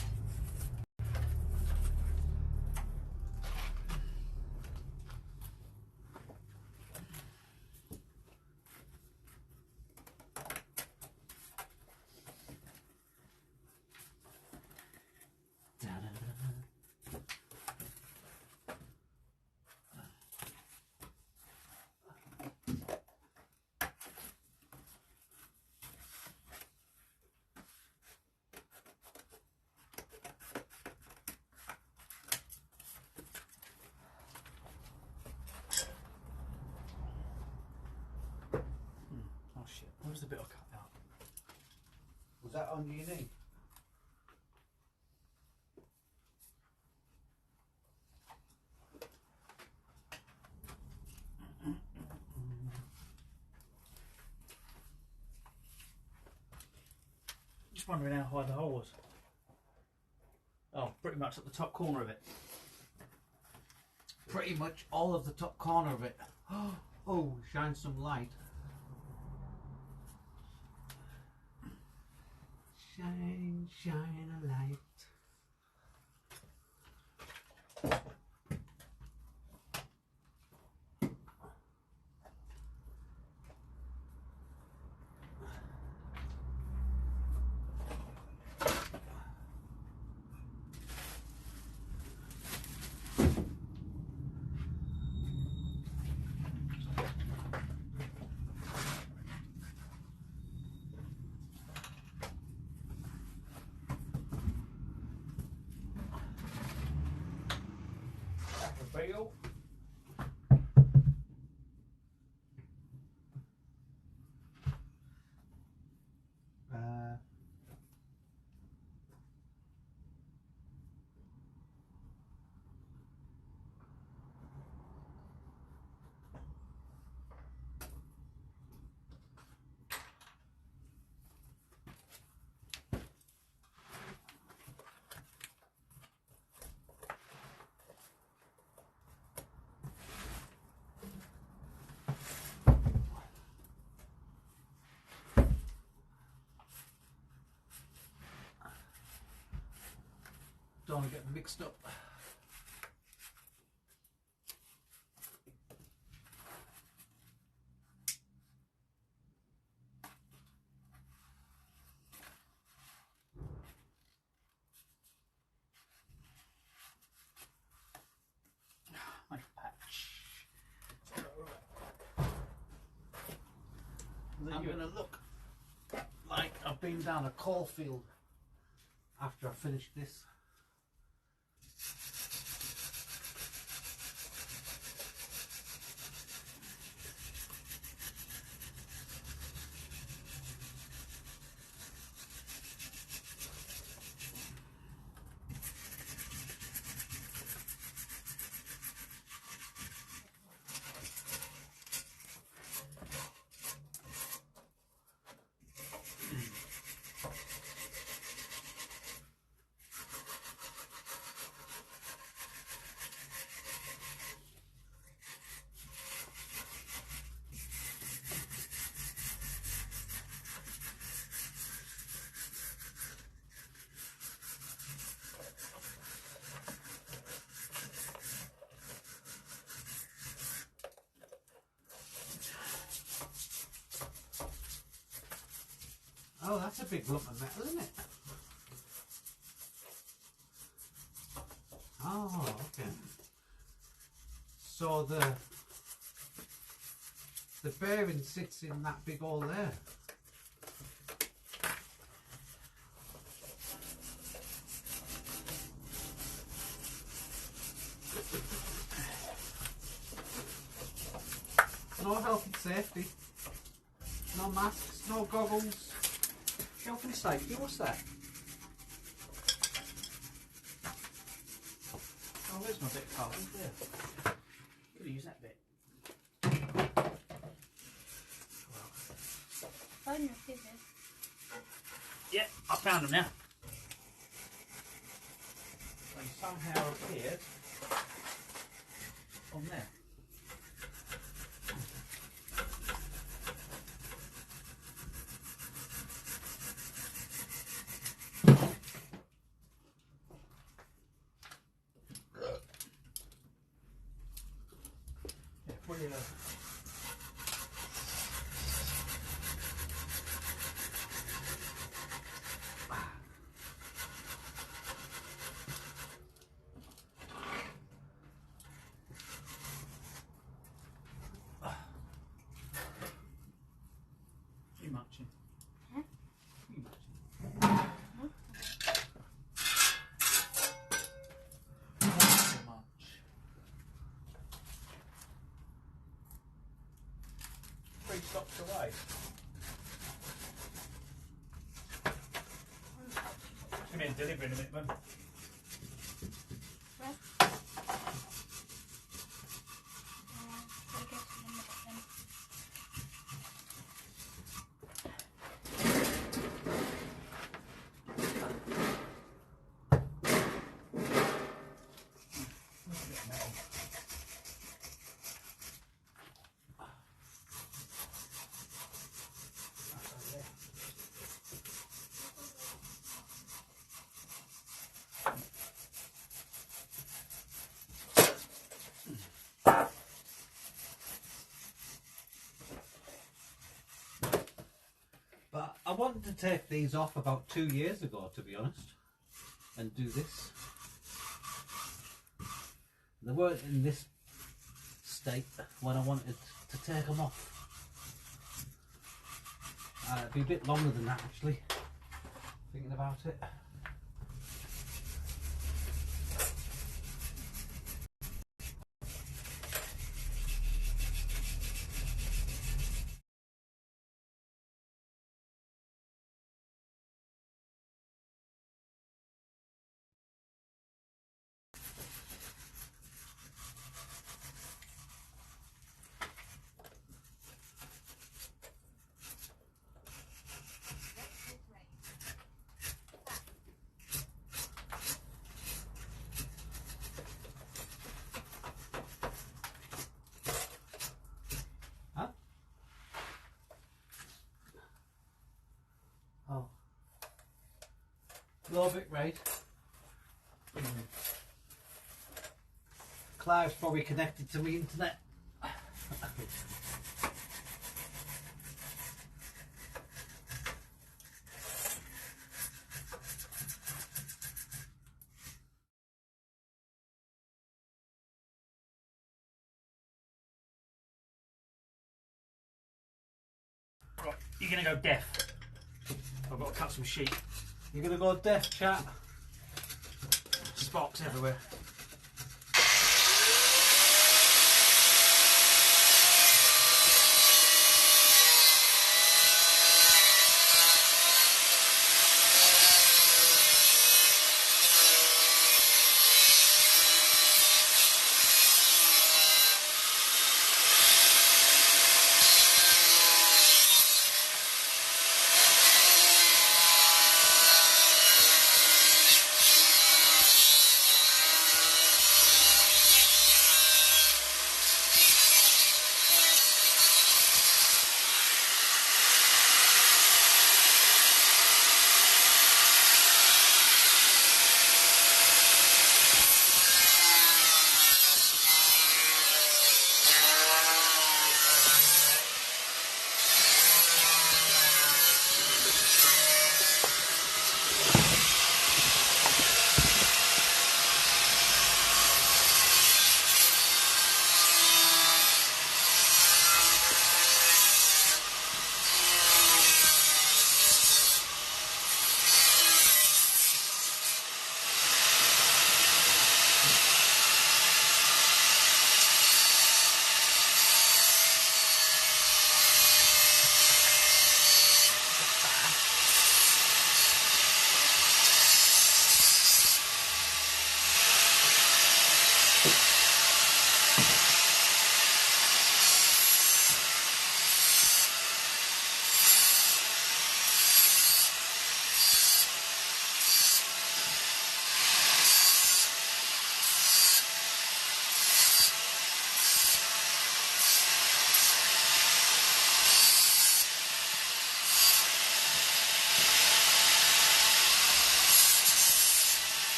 Oh shit, where's the bit I cut out? Was that on your knee? Just wondering how high the hole was. Oh, pretty much at the top corner of it. Pretty much all of the top corner of it. Oh, shine some light. Shine, shine a light. Reveal. want to get mixed up. Nice patch. I'm going to look like I've been down a coal field after I finish this. Oh, that's a big lump of metal, isn't it? Oh, okay. So the bearing sits in that big hole there. No health and safety. No masks, no goggles. Health and safety, what's that? Oh, there's my bit of colour there. Could use that bit. Find your scissors. Yeah, I found them now. They somehow appeared on there. You matching? Huh? You matching? Huh? Not so much. 3 stops away. Come in, deliver in a minute, man. Where? Gotta get to the middle then. But I wanted to take these off about 2 years ago, to be honest, and do this. They weren't in this state when I wanted to take them off. It'd be a bit longer than that, actually, thinking about it. Low bit rate. Clive's probably connected to the internet. Right, you're going to go deaf. I've got to cut some sheep. You're going to go deaf, chat? Sparks everywhere.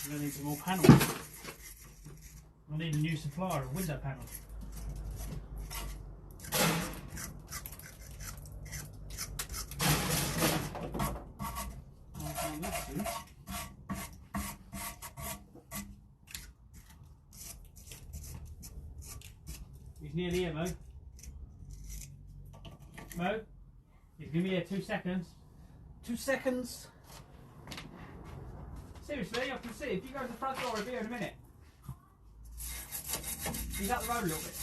I'm going to need some more panels. I need a new supplier of window panels. He's nearly here, Mo. Mo, he's going to be here 2 seconds. 2 seconds. Seriously, I can see. If you go to the front door, he'll be here in a minute. He's up the road a little bit.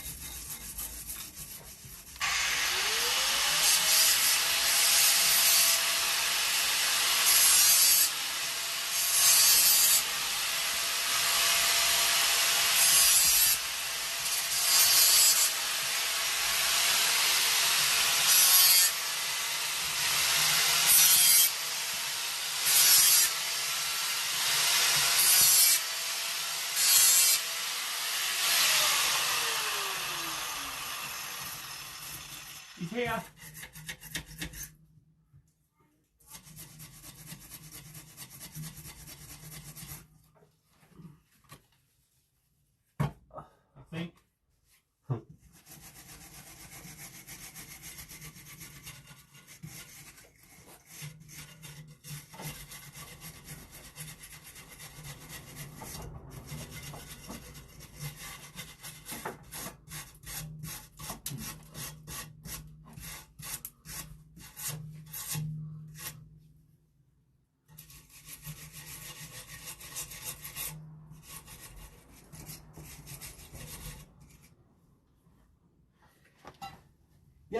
He's here. I think.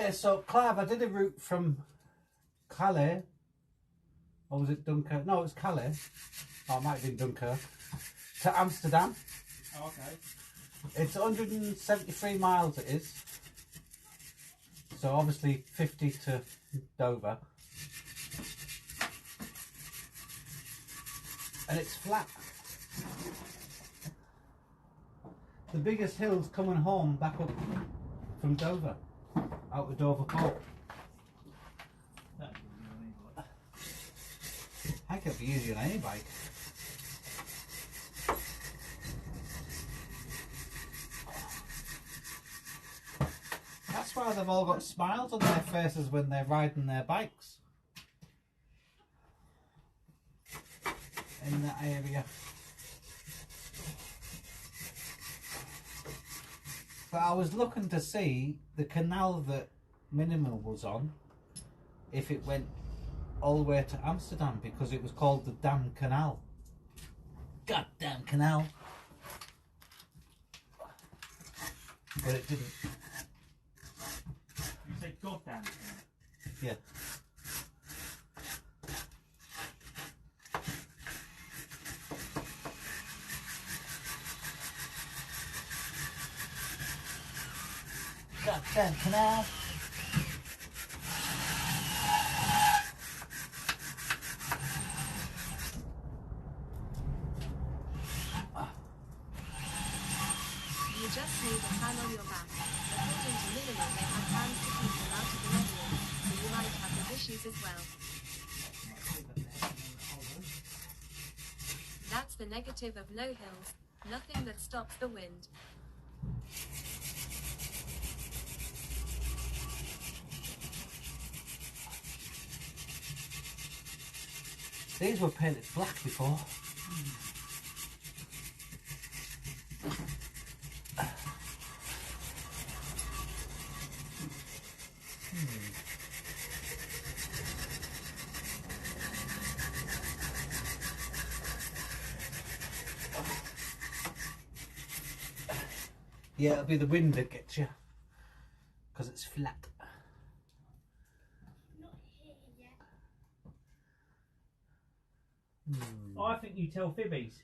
Yeah, so Clive, I did a route from Calais, or was it Dunkirk? No, it was Calais. Oh, it might have been Dunkirk. To Amsterdam. Oh, okay. It's 173 miles it is. So obviously 50 to Dover. And it's flat. The biggest hill's coming home back up from Dover, out of Dover Port. I could be easy on any bike. That's why they've all got smiles on their faces when they're riding their bikes in that area. But I was looking to see the canal that Minimal was on, if it went all the way to Amsterdam, because it was called the damn canal. Goddamn canal. But it didn't. You say goddamn. Yeah. Goddamn canal. You just need a fan on your back. According to Minimal, they have fans to keep them out of the nebula, so you might have the issues as well. That's the negative of no hills, nothing that stops the wind. These were painted black before. Yeah, it'll be the wind that gets you, because it's flat. I think you tell fibbies.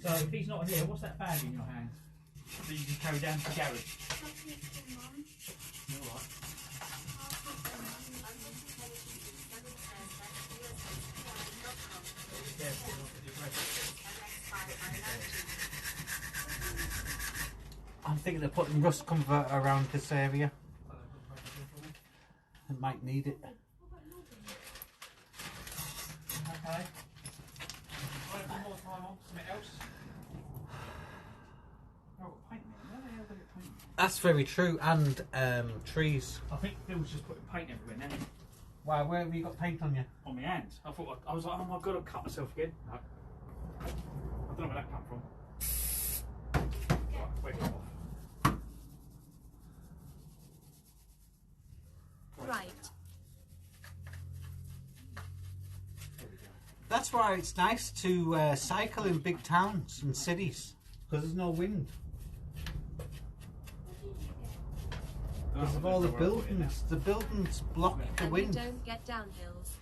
So if he's not here, what's that bag in your hand that you can carry down to the garage? You're right. I'm thinking of putting rust converter around this area. I might need it. Okay. I want to put more time on something else. Oh, paint me. Where the hell did it paint me? That's very true, and trees. I think Phil's just putting paint everywhere now. Wow, where have you got paint on you? On my hand. I thought I was like, oh my god, I've cut myself again. No. I don't know where that come from. Right, where's it off? Right. That's why it's nice to cycle in big towns and cities, because there's no wind. Because of all the buildings. The buildings block the And wind. you don't get downhills.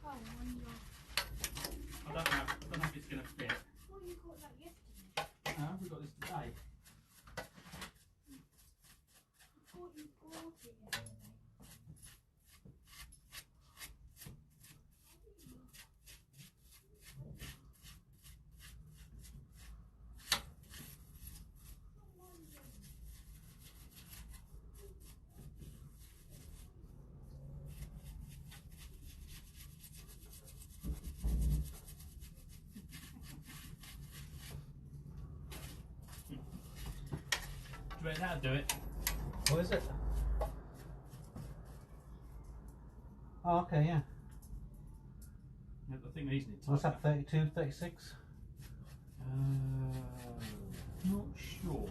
I don't know if it's going to fit. No, we got this today. Do you reckon that'll do it? What is it? Oh, okay, yeah. Yeah, I think these need to. What's that, 32, 36? Not sure.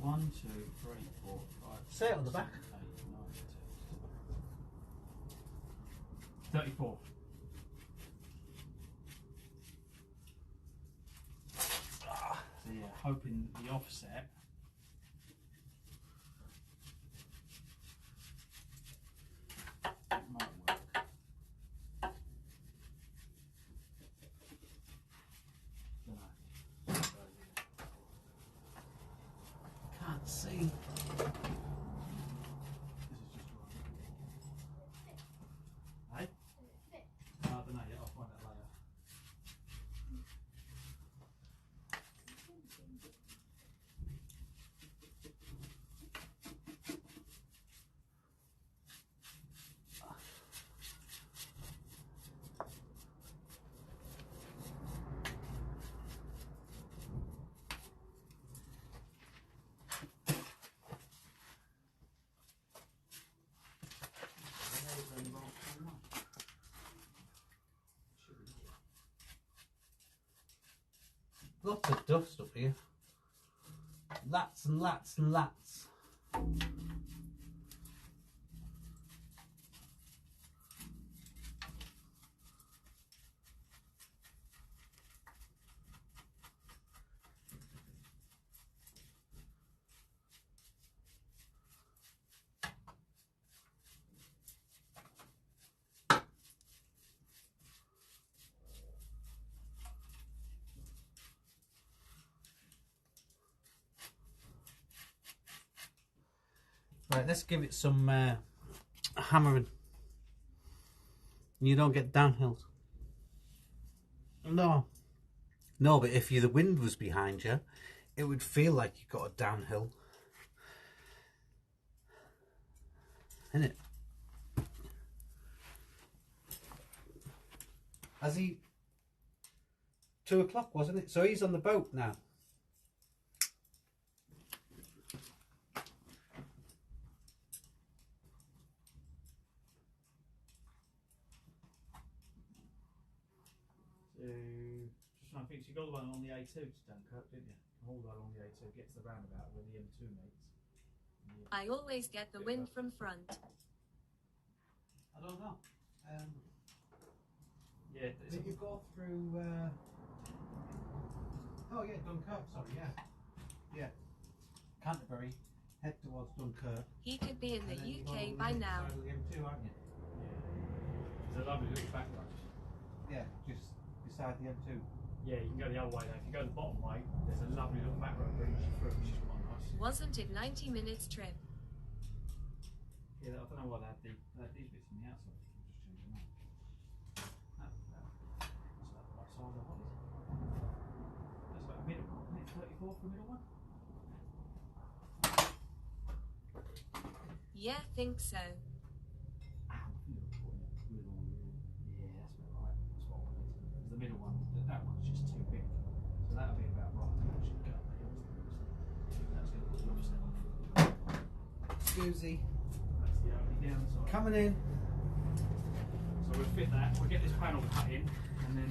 1, 2, 3, 4, 5. Say it on the back. 8, 9, 10. 34. hoping the offset might work. Dunno. Can't see. Hey? I don't know yet, I'll find out later. Lots of dust up here. Lots and lots and lots. Right, let's give it some hammering. You don't get downhills. No. No, but if the wind was behind you, it would feel like you got a downhill. Innit? Has he... 2 o'clock, wasn't it? So he's on the boat now. Just trying to think, so you got the one on the A2 to Dunkirk, didn't you? All the way along the A2, get to the roundabout where the M2 meets. I always get the wind from front. I don't know. Yeah, Did you go through... Oh yeah, Dunkirk, sorry, yeah. Yeah. Canterbury, head towards Dunkirk. He could be in the And then you go UK on by the now. side of the M2, aren't you? Yeah. It's a lovely little back road. Yeah, just beside the M2. Yeah, you can go the other way though. If you go the bottom way, there's a lovely little back road brings you through, which is quite nice. Wasn't it 90 minutes trip? Yeah, I don't know why they had these bits on the outside. You can just change them up. That's about the right size of one, is it? That's about a middle one, isn't it? 34 for a middle one? Yeah, think so. Ow, I think they were putting a middle one. Yeah, that's about right. That's what I wanted. Because the middle one, that one's just too big. So that'll be about right. I should go up there. That's going to put the offset on. Excusey. That's the only downside. Coming in. So we'll fit that. We'll get this panel cut in, and then.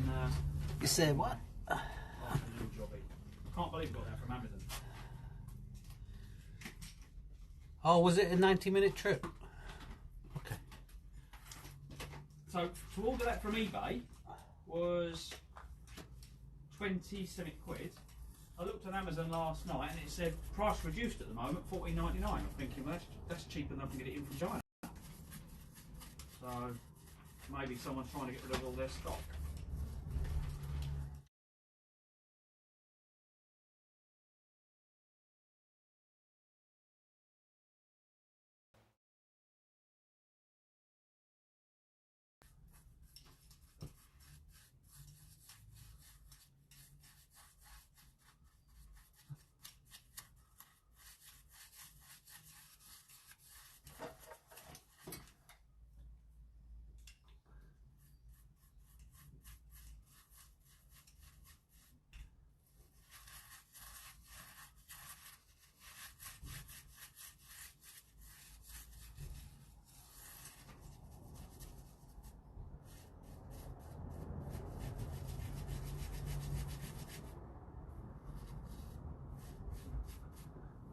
You say what? Afternoon jobby. Can't believe we got that from Amazon. Oh, was it a 90-minute trip? Okay. So to order that from eBay was 20-something quid. I looked on Amazon last night and it said price reduced at the moment, $14.99. I'm thinking, well, that's cheaper than I can get it in from China. So maybe someone's trying to get rid of all their stock.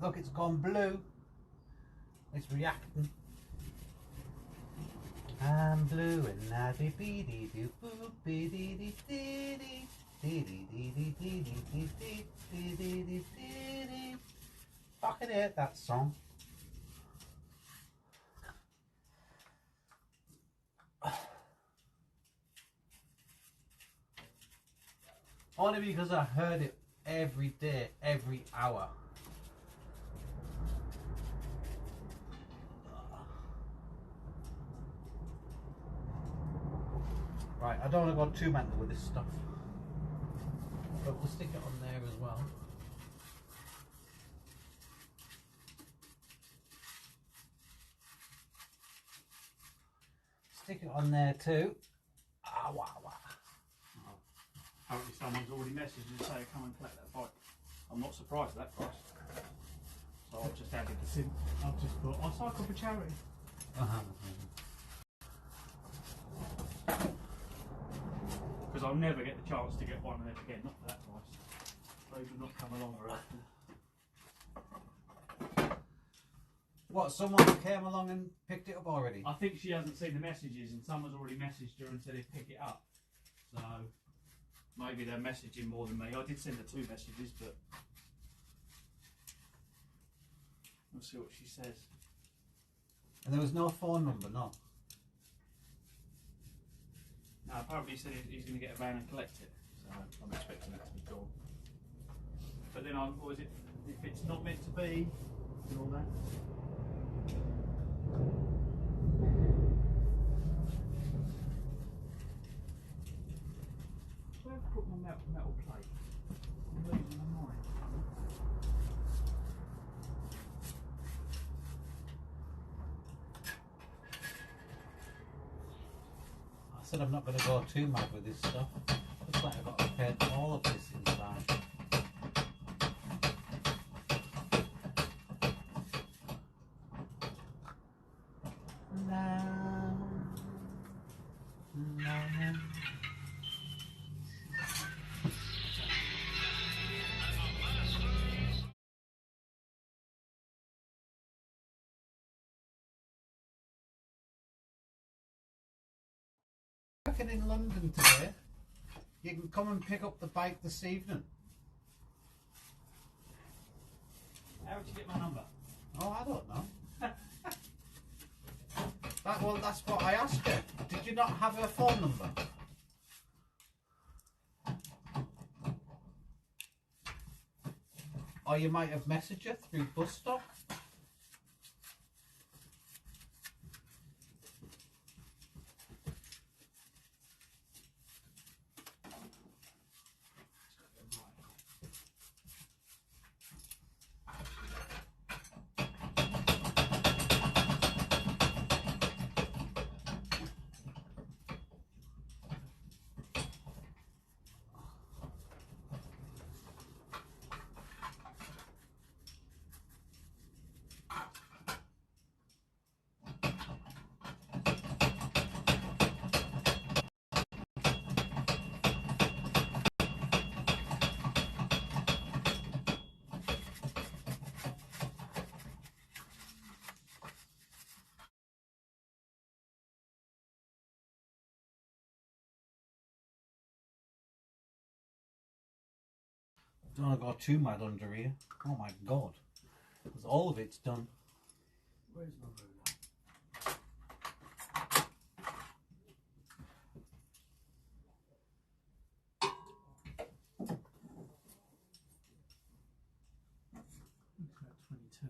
Look, it's gone blue. It's reacting. I'm blue and I dee dee doo boo bee dee dee dee dee. Fucking hate that song. Only because I heard it every day, every hour. Right, I don't want to go too mental with this stuff, but we'll stick it on there as well. Stick it on there too. Ah, wah, wah. Apparently someone's already messaged and say come and collect that bike. I'm not surprised at that price. So I've just added this in. I've just put, I cycle for charity. Because I'll never get the chance to get one of them again, not for that price. Those will not come along very often. What, someone came along and picked it up already? I think she hasn't seen the messages and someone's already messaged her and said they'd pick it up. So maybe they're messaging more than me. I did send her 2 messages, but we'll see what she says. And there was no phone number, no? No, apparently he said he's going to get a van and collect it. So I'm expecting that to be gone. But then what was it? If it's not meant to be and all that. Where have I put my metal plate? I'm losing my mind. I said I'm not going to go too mad with this stuff. Looks like I've got to paint all of this inside. In London today, you can come and pick up the bike this evening. How did you get my number? Oh, I don't know. Well, that's what I asked her. Did you not have her phone number? Or you might have messaged her through bus stop. Don't want to go too mad under here. Oh my god. Because all of it's done. Where's my ruler? It's about 22.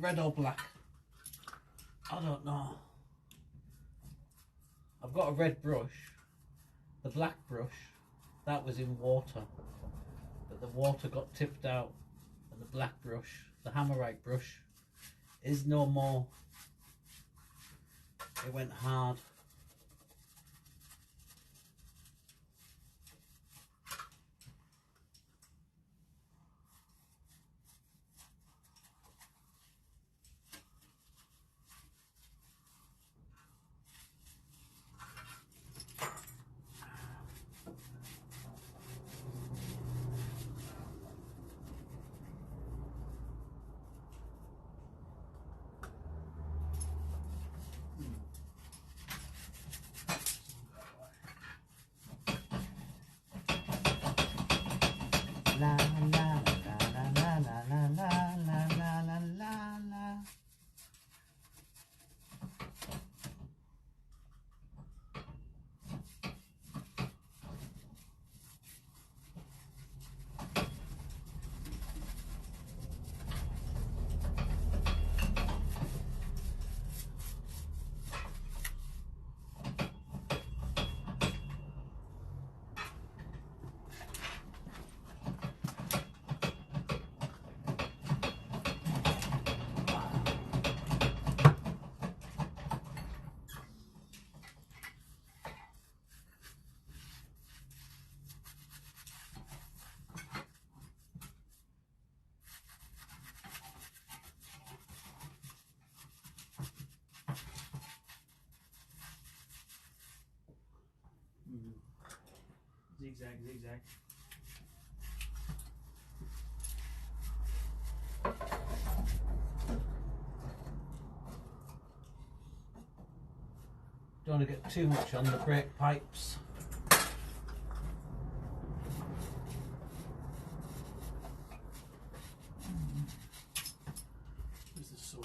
Red or black? I don't know. I've got a red brush. The black brush, that was in water. But the water got tipped out and the black brush, the hammerite brush, is no more. It went hard. La la la la la la la la la la la la. Zigzag, zigzag. Don't want to get too much on the brake pipes. Where's the saw?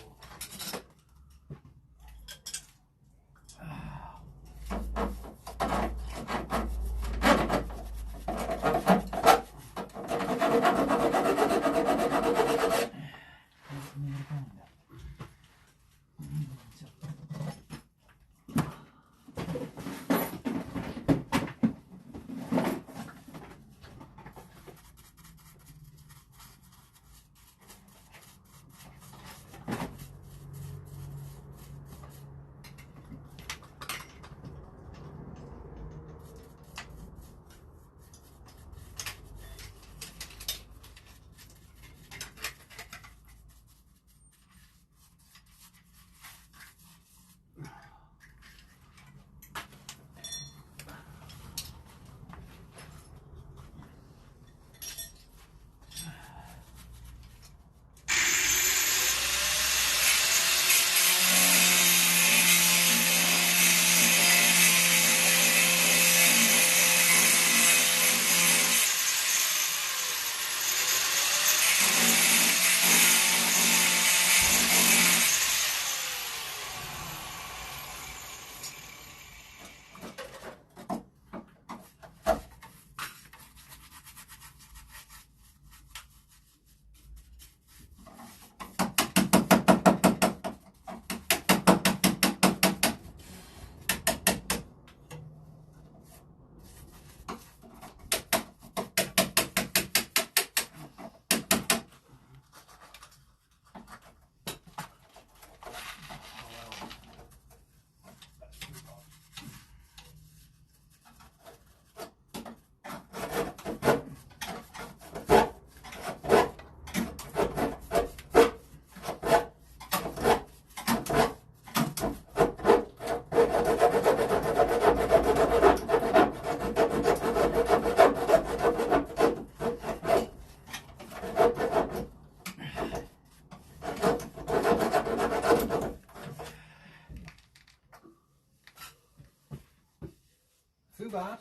Too bad.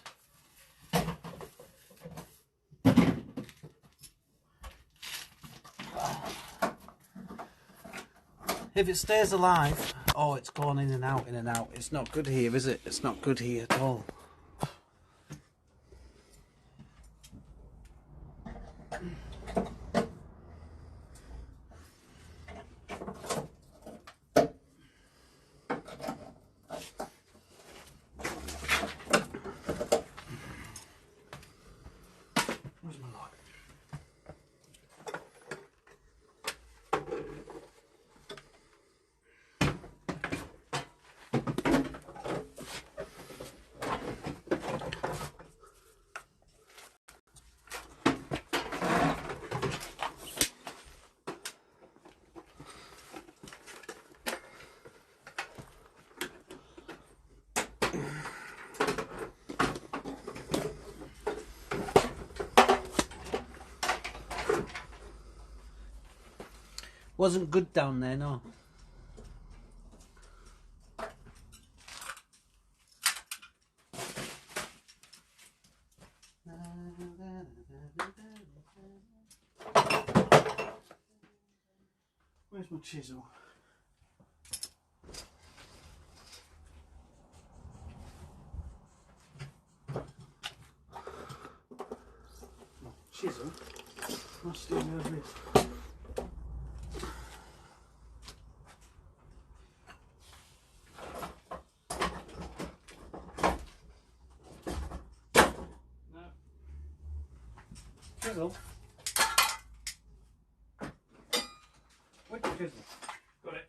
If it stays alive, oh, it's gone in and out, in and out. It's not good here, is it? It's not good here at all. Where's my log? Wasn't good down there, no. Where's my chisel? Chisel must be over this. No. Chisel. Where's the chisel? Got it.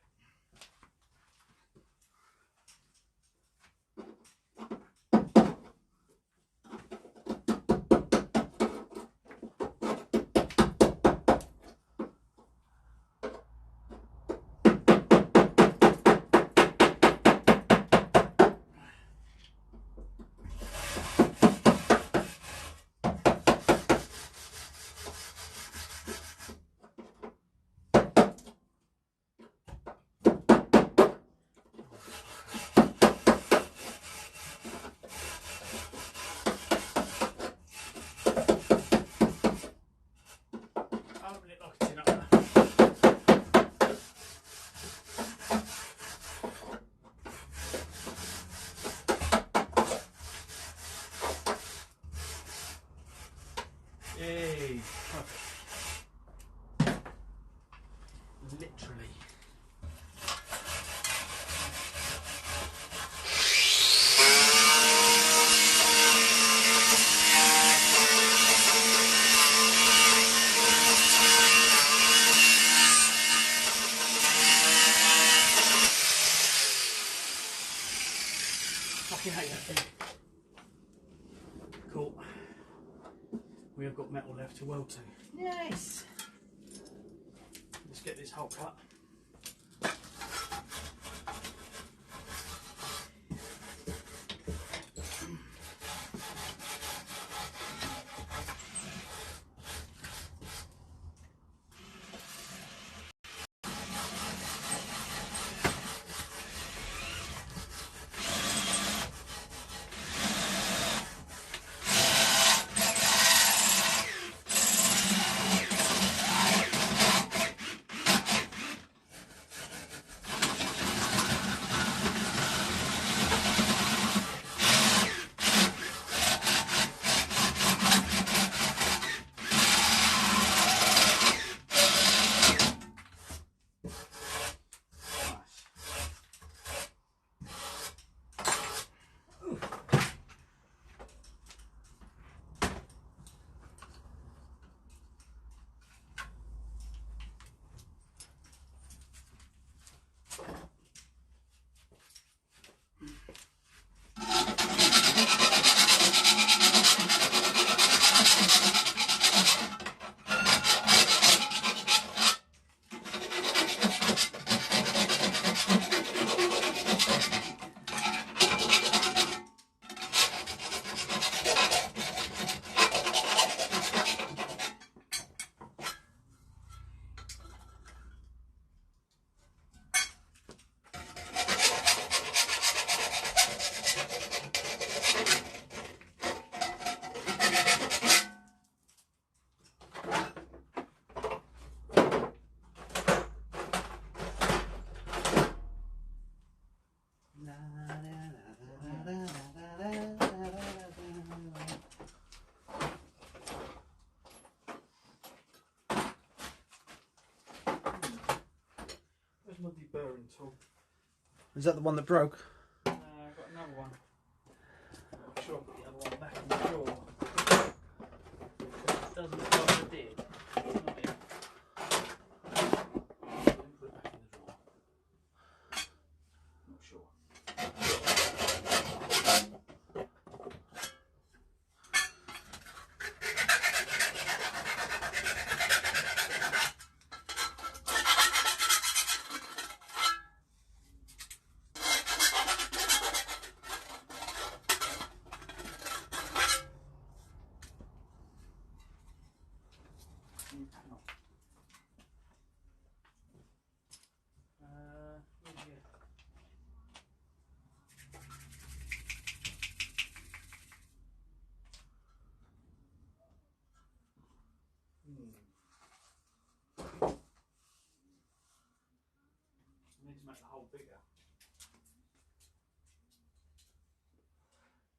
Yay, perfect. Literally. Fucking hate that thing. Cool. We have got metal left to weld to. Nice! Let's get this hole cut. Where's my deburring tool? Is that the one that broke? I've got another one. I'm sure I've got the other one back in the drawer. Doesn't look like I did. Not yet. Let me put it back in the drawer. Not sure. bigger.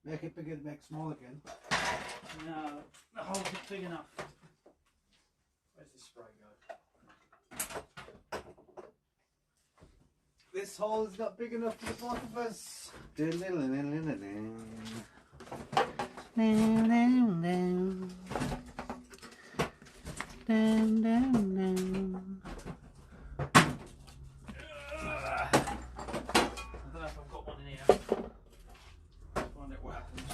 Make it bigger, make small again. No, the hole's not big enough. Where's the spray go? This hole is not big enough for the both of us. I don't know if I've got one in here. Find out what happens.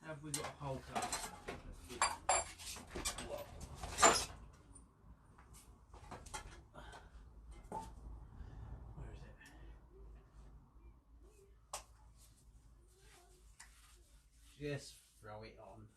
Have we got a hole cut? Where is it? Just throw it on.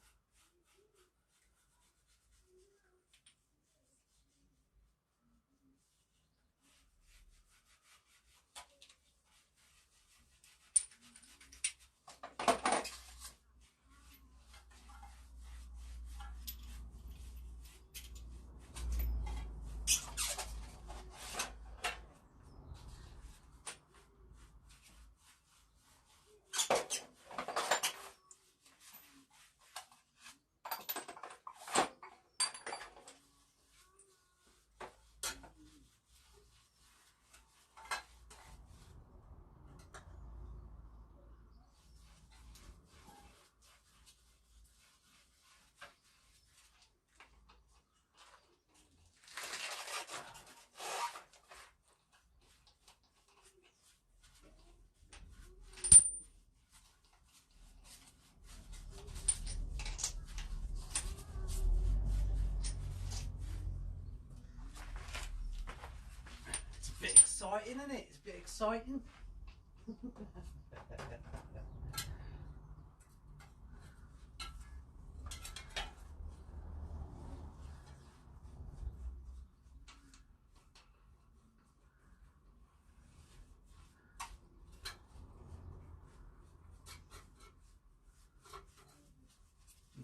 It's a bit exciting, isn't it? It's a bit exciting.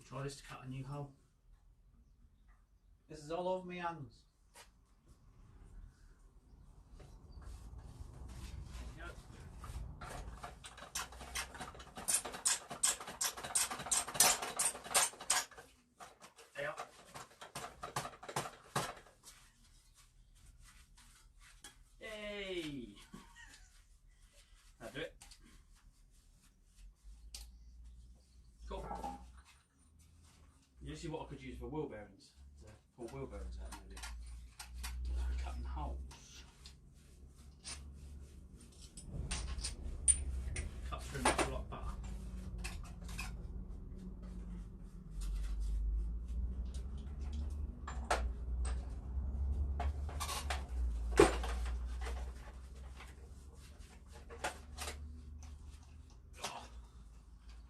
Try this to cut a new hole. This is all over my hands. There. Yay! That'll do it. Cool. You see what I could use for wheel bearings? To pull wheel bearings out maybe. Cutting holes. Cut through much a lot better.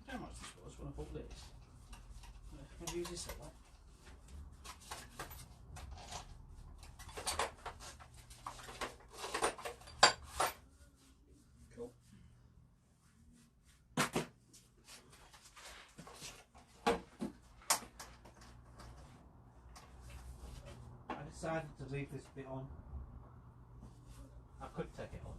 How much this was when I bought this? I'm going to use this that way. Cool. I decided to leave this bit on. I could take it off.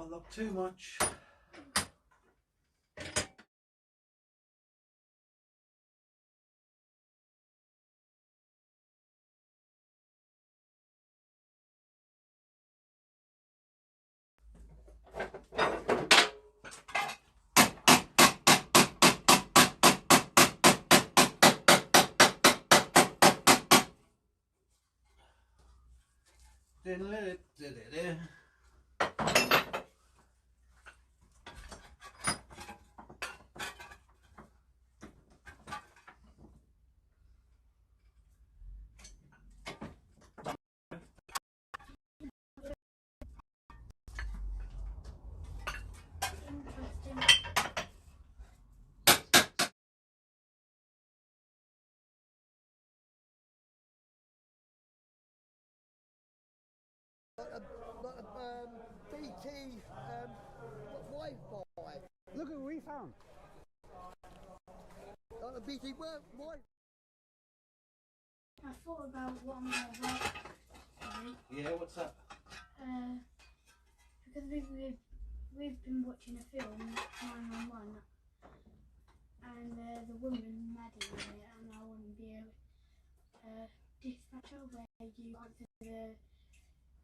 Don't look too much. BT Wi-Fi. Look at what we found. A BT Wi-Fi. I thought about what I'm going to write. Yeah, what's that? Because we've been watching a film, 911, and the woman Maddie in it, and I want to be a dispatcher where you answer the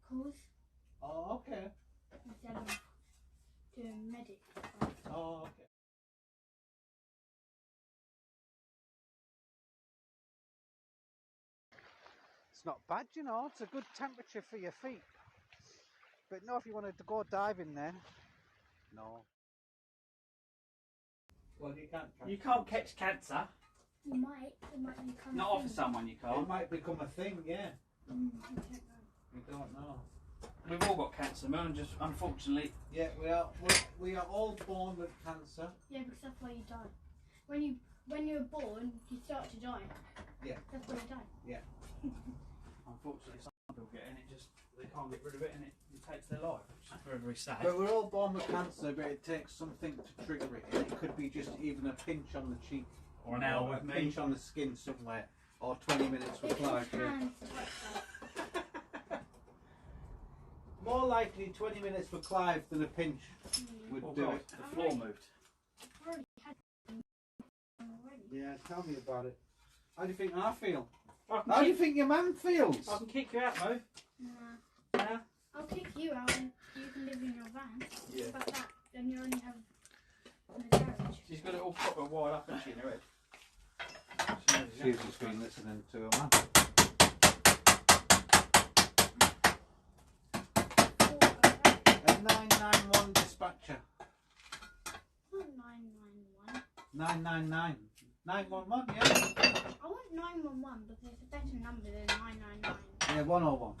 calls. Oh, okay. Instead of doing medic. Oh, okay. It's not bad, you know. It's a good temperature for your feet. But no, if you wanted to go diving there, no. Well, You can't catch cancer. You might. It might become Not a off thing. of someone, you can't. It might become a thing, yeah. You don't know. We don't know. We've all got cancer, man. Just unfortunately. Yeah, we are all born with cancer. Yeah, because that's why you die. When you're born, you start to die. Yeah. That's why you die. Yeah. Unfortunately, some people get it and it just they can't get rid of it and it takes their life, which is very, very sad. But we're all born with cancer, but it takes something to trigger it. And it could be just even a pinch on the cheek, Or an hour a with me. pinch on the skin somewhere, or 20 minutes with Clive. Yeah. More likely 20 minutes for Clive than a pinch would Oh, do God, it. the floor moved. I've already had them already. Yeah, tell me about it. How do you think I feel? I can How do you kick- think your man feels? I can kick you out, Mo. Nah. Yeah. I'll kick you out and you can live in your van. Yeah. But that, then you only have the garage. She's got it all proper wide up, hasn't she, in her head? She's just been listening to a man. A 991 dispatcher. Not 991. 999. 911, yeah. I want 911 because it's a better number than 999. Yeah, 101.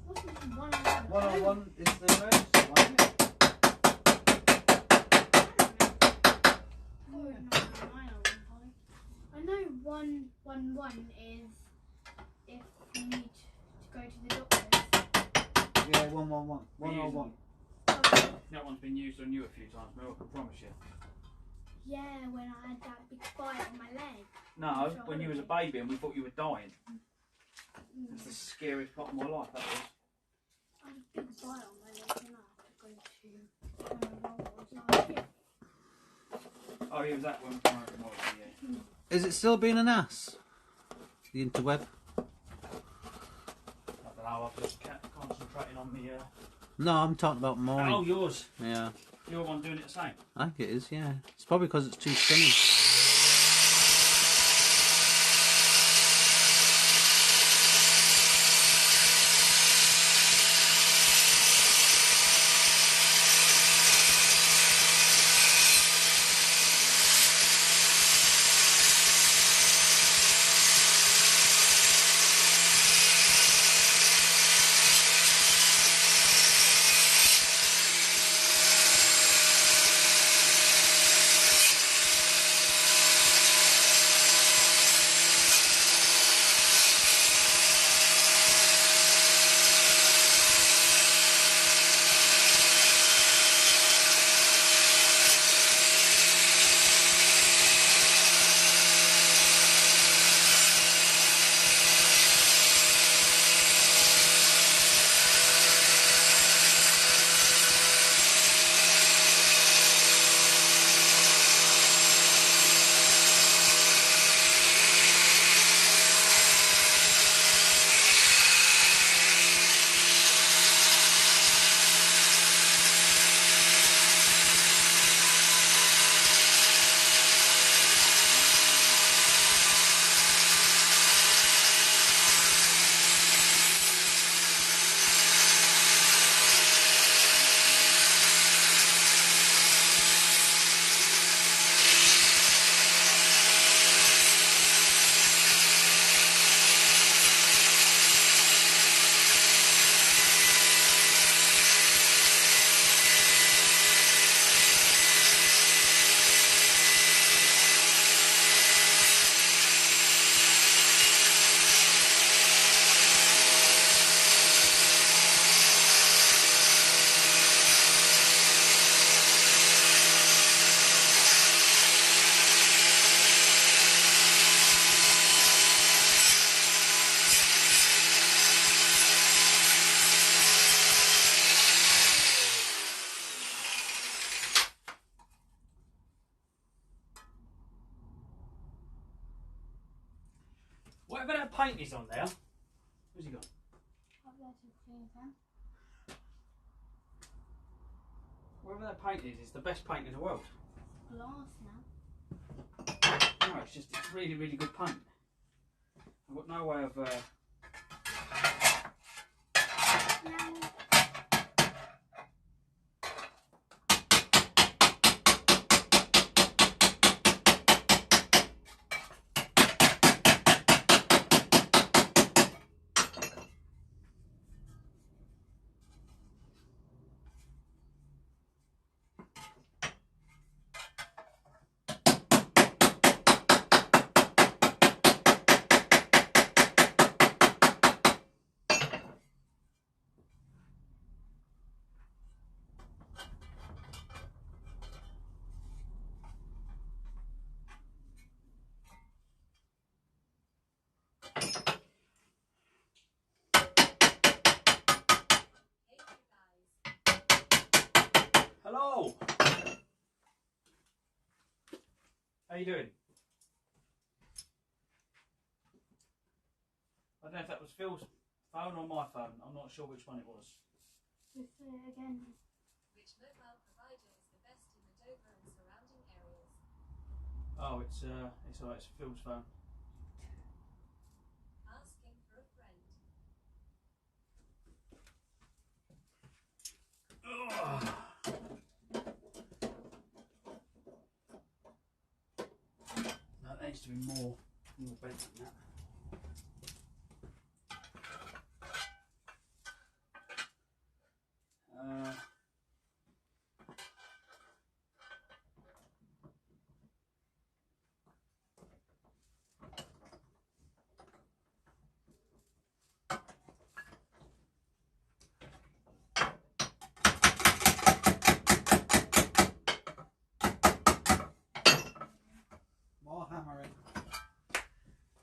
What's 101? 101 is the emergency one, isn't it? I know 111 is if you need to go to the doctor. Yeah, 111. 101. That one's been used on you a few times, Mo, I can promise you. Yeah, when I had that big bite on my leg. No, when you was a baby and we thought you were dying. That's the scariest part of my life, that was. I had a big bite on my leg and I had to go to Oh, yeah, was that when we came over tomorrow, yeah. Is it still being an ass? The interweb? I don't know, I've just kept concentrating on the... No, I'm talking about mine. Oh, yours. Yeah. Your one doing it the same? I think it is, yeah. It's probably because it's too sunny. Whatever that paint is on there. Where's he gone? Up there to clean them. Whatever that paint is the best paint in the world. Glass now. No, it's really, really good paint. I've got no way of. Hello! How you doing? I don't know if that was Phil's phone or my phone. I'm not sure which one it was. With again. Which mobile provider is the best in the Dover and surrounding areas? Oh, it's alright, it's Phil's phone. Asking for a friend. That needs to be more bent than that. More hammering.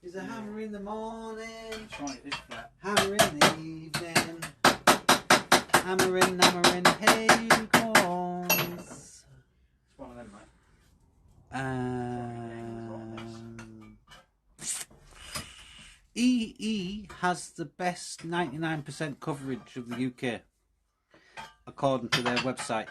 Is a hammer in the morning? Try it this flat. Hammer in the evening. Hammering, hammering, hey unicorns. It's one of them, mate. EE has the best 99% coverage of the UK, according to their website.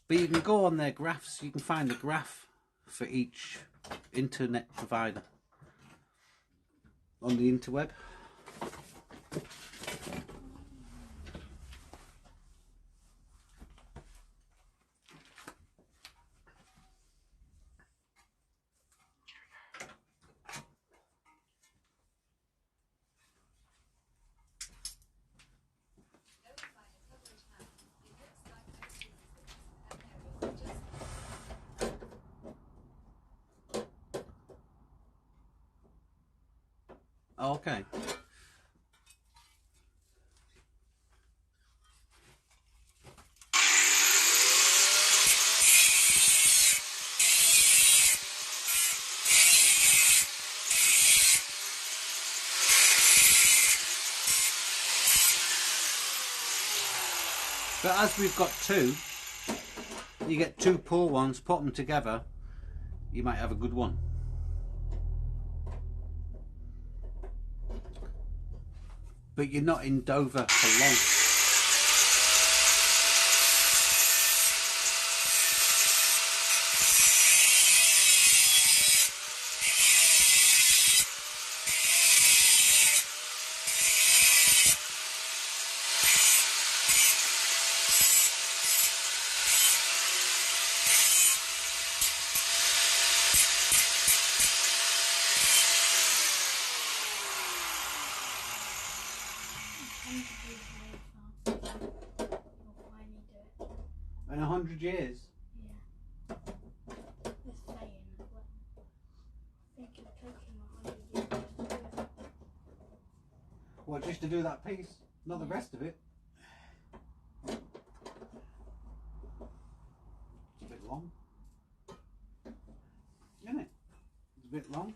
But you can go on their graphs, you can find a graph for each internet provider on the interweb. Okay. But as we've got two, you get two poor ones, put them together, you might have a good one. But you're not in Dover for long. In 100 years? Yeah. It's saying, I think it'll take him 100 years to do it. What, just to do that piece? Not the rest of it? It's a bit long. Isn't it? It's a bit long.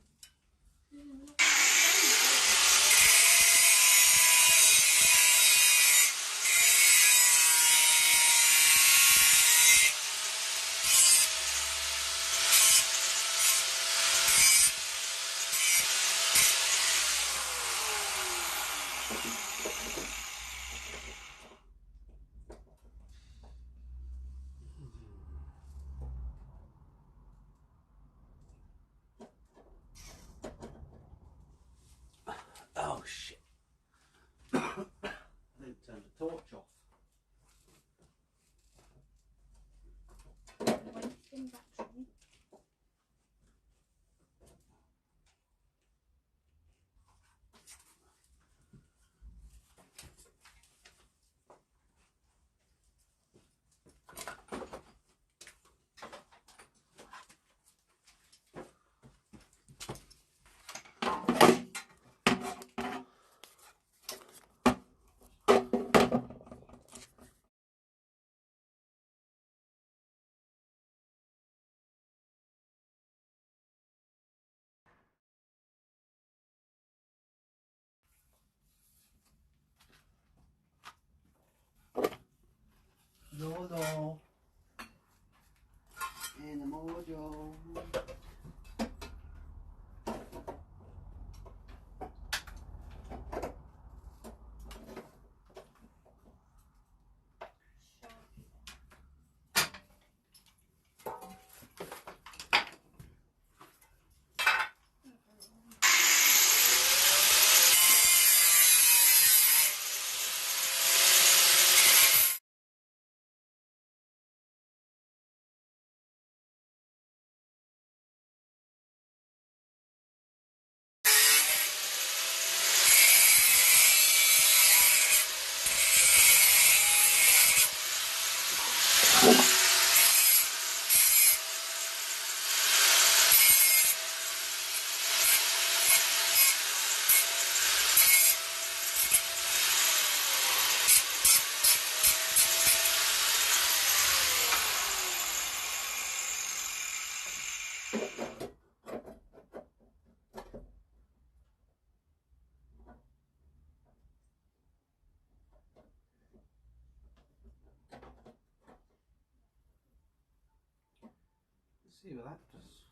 See what that does.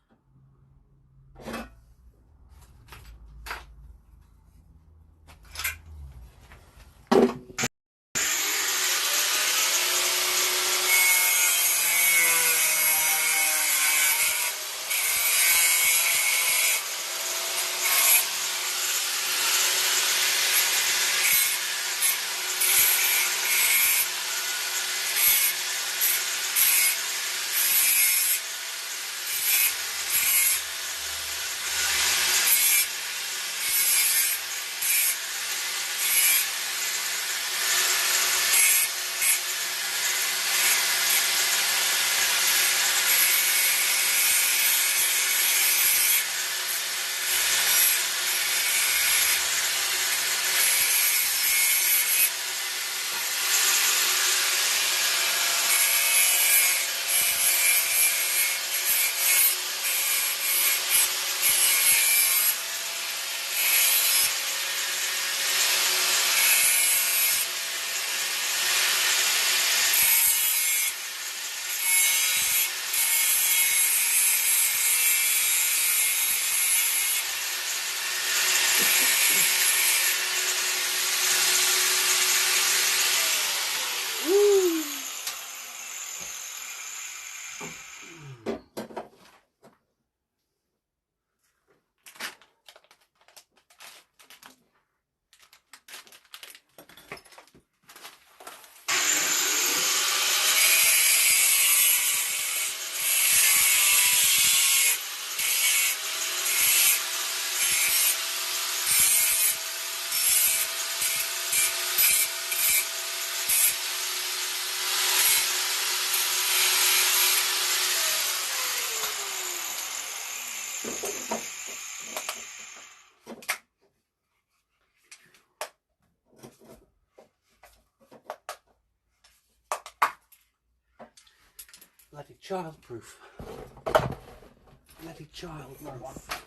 Bloody childproof. Bloody childproof.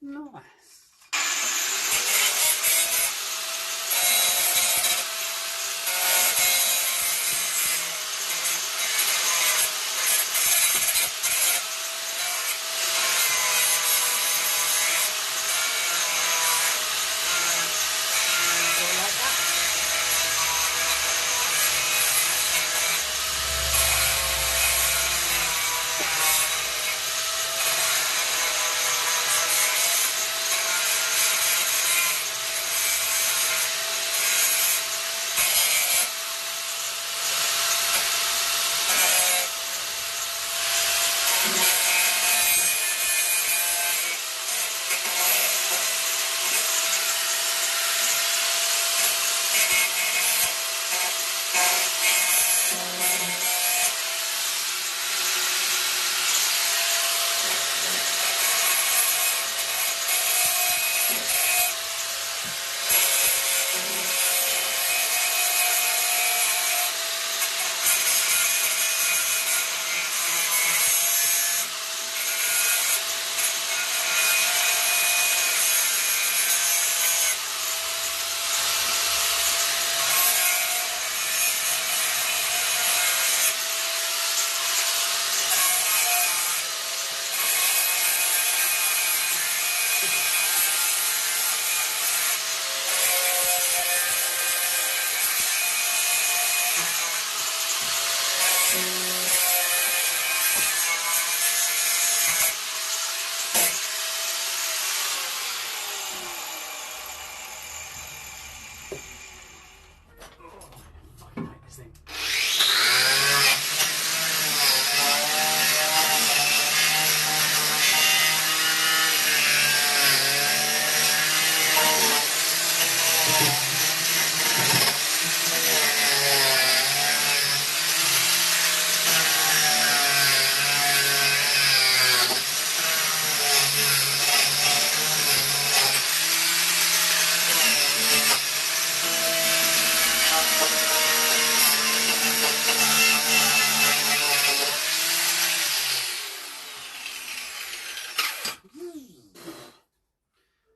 Nice.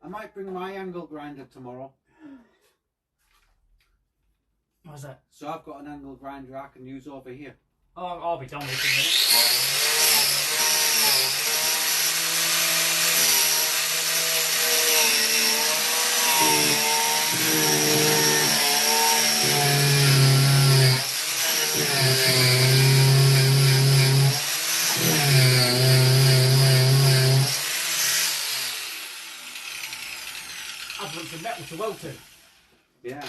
I might bring my angle grinder tomorrow. What's that? So I've got an angle grinder I can use over here. Oh, I'll be done with it in a minute. I've got some metal to weld to. Yeah.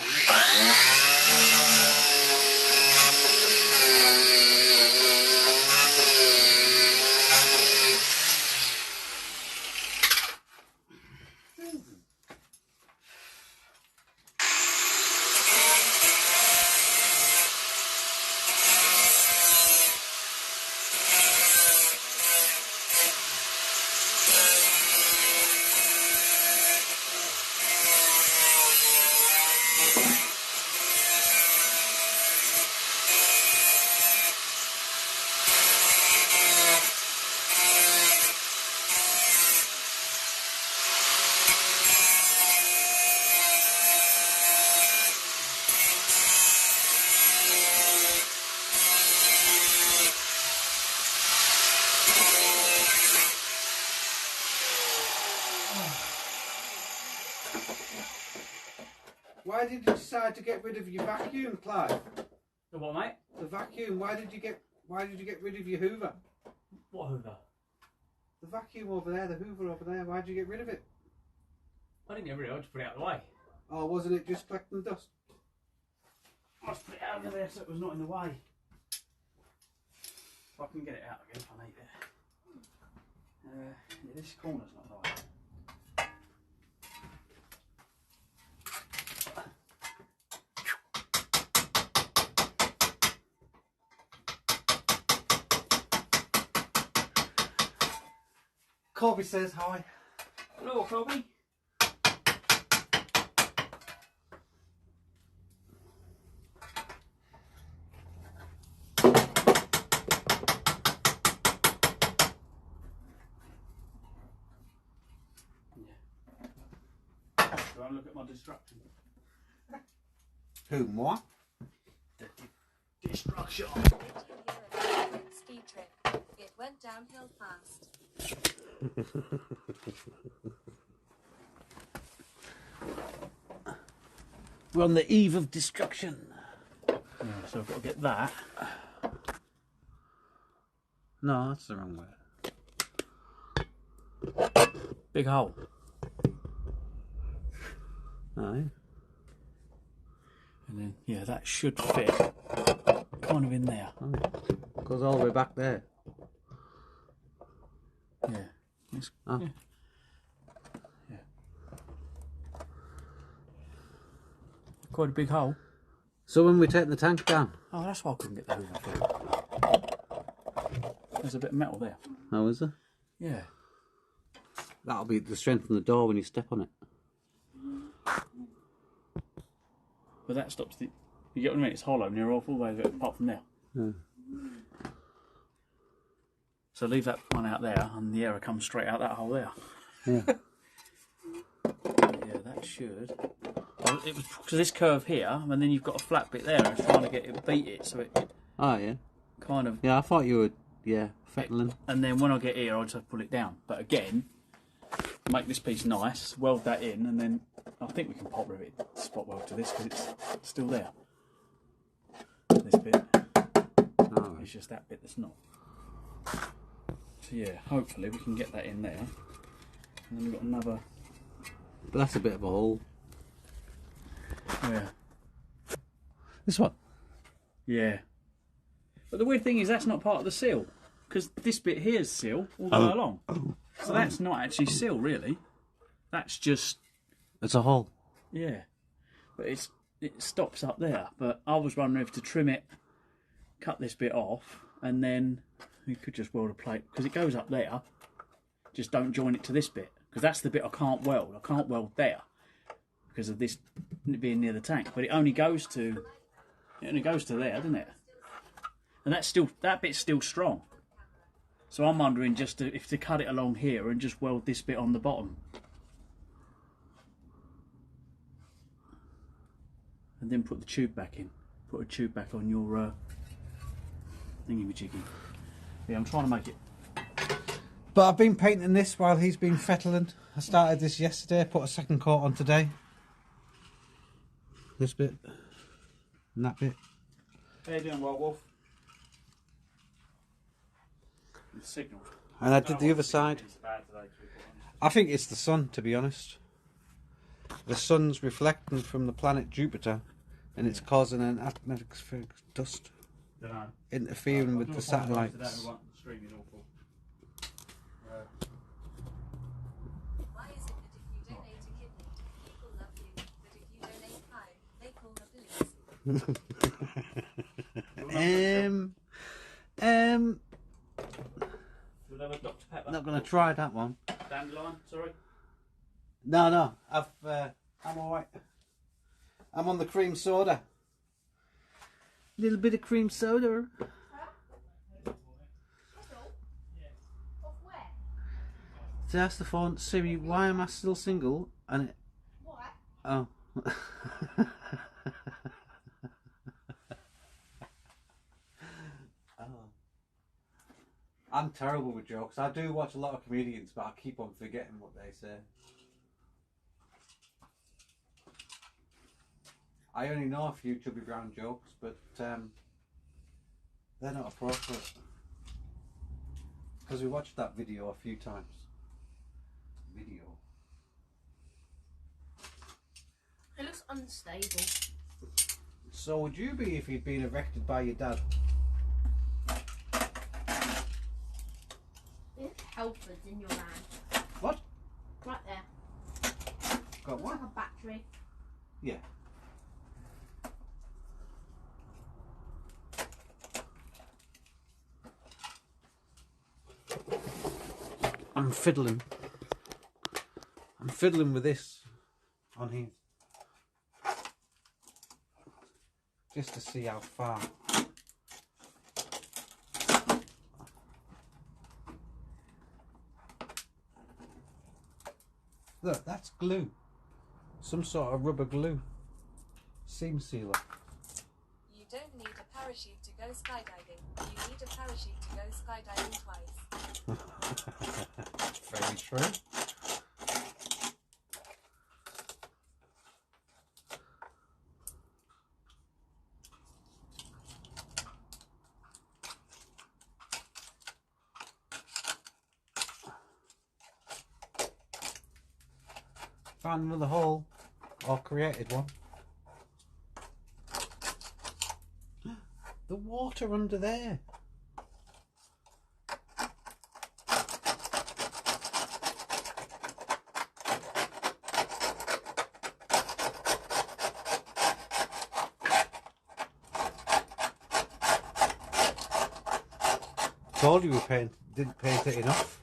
Why did you decide to get rid of your vacuum, Clive? The what, mate? The vacuum. Why did you get rid of your Hoover? What Hoover? The vacuum over there, the Hoover over there. Why did you get rid of it? I didn't get rid of it, I just put it out of the way. Oh, wasn't it just collecting dust? I just put it out of there so it was not in the way. If I can get it out again if I need it. Yeah, this corner's not right. Colby says hi. Hello, Colby. go and look at my destruction. Who, moi? Destruction. Ski trip. It went downhill fast. We're on the eve of destruction. Yeah, so I've got to get that. No, that's the wrong way. Big hole. Aye. And then, yeah, that should fit kind of in there. Oh. Goes all the way back there. Yeah. Oh. Yeah. Yeah. Quite a big hole. So when we're taking the tank down? Oh, that's why I couldn't get the hoover through. There's a bit of metal there. Oh, is there? Yeah. That'll be the strength in the door when you step on it. But that stops the... You get what I mean? It's hollow near all the way apart from there. Yeah. So leave that one out there and the air comes straight out that hole there. Yeah. Yeah, that should... Well, it was because this curve here, and then you've got a flat bit there, and it's trying to get it, beat it, so it Oh, yeah. kind of... Yeah, I thought you were, yeah, fettling. And then when I get here, I'll just pull it down. But again, make this piece nice, weld that in, and then I think we can pop rivet spot weld to this because it's still there. This bit. Oh. It's just that bit that's not. So yeah, hopefully we can get that in there. And then we've got another... But that's a bit of a hole. Yeah. This one? Yeah. But the weird thing is that's not part of the seal. Because this bit here's seal all the way along. So that's not actually seal, really. That's just... It's a hole. Yeah. But it stops up there. But I was wondering if to trim it, cut this bit off, and then we could just weld a plate. Because it goes up there. Just don't join it to this bit. Because that's the bit I can't weld. I can't weld there. Because of this being near the tank. But it only goes to... It only goes to there, doesn't it? And that's still... That bit's still strong. So I'm wondering just if to cut it along here and just weld this bit on the bottom. And then put the tube back in. Put a tube back on your thingy-majiggy. Yeah, I'm trying to make it. But I've been painting this while he's been fettling. I started this yesterday, put a second coat on today. This bit. And that bit. How you doing, Wild Wolf? The signal. And I did the other side. I think it's the sun, to be honest. The sun's reflecting from the planet Jupiter, and it's causing an atmospheric dust interfering with the satellites. Why is it that if you donate a kidney, people love you, but if you donate Clive, they call the police? We'll have a Dr. Pepper. Not going to try that one. Dandelion, sorry. No, I'm alright. I'm on the cream soda. Little bit of cream soda. So ask the phone, Siri, why am I still single? And it... What? Oh. I'm terrible with jokes. I do watch a lot of comedians, but I keep on forgetting what they say. I only know a few Chubby Brown jokes, but they're not appropriate. Because we watched that video a few times. It looks unstable. So would you be if you'd been erected by your dad? There's Helford's in your hand. What? Right there. Got Looks what? like a battery. Yeah. I'm fiddling with this on here. Just to see how far. Look, that's glue. Some sort of rubber glue. Seam sealer. You don't need a parachute to go skydiving. You need a parachute to go skydiving twice. Very true. Found another hole, or created one. The water under there. Told you we didn't paint it enough.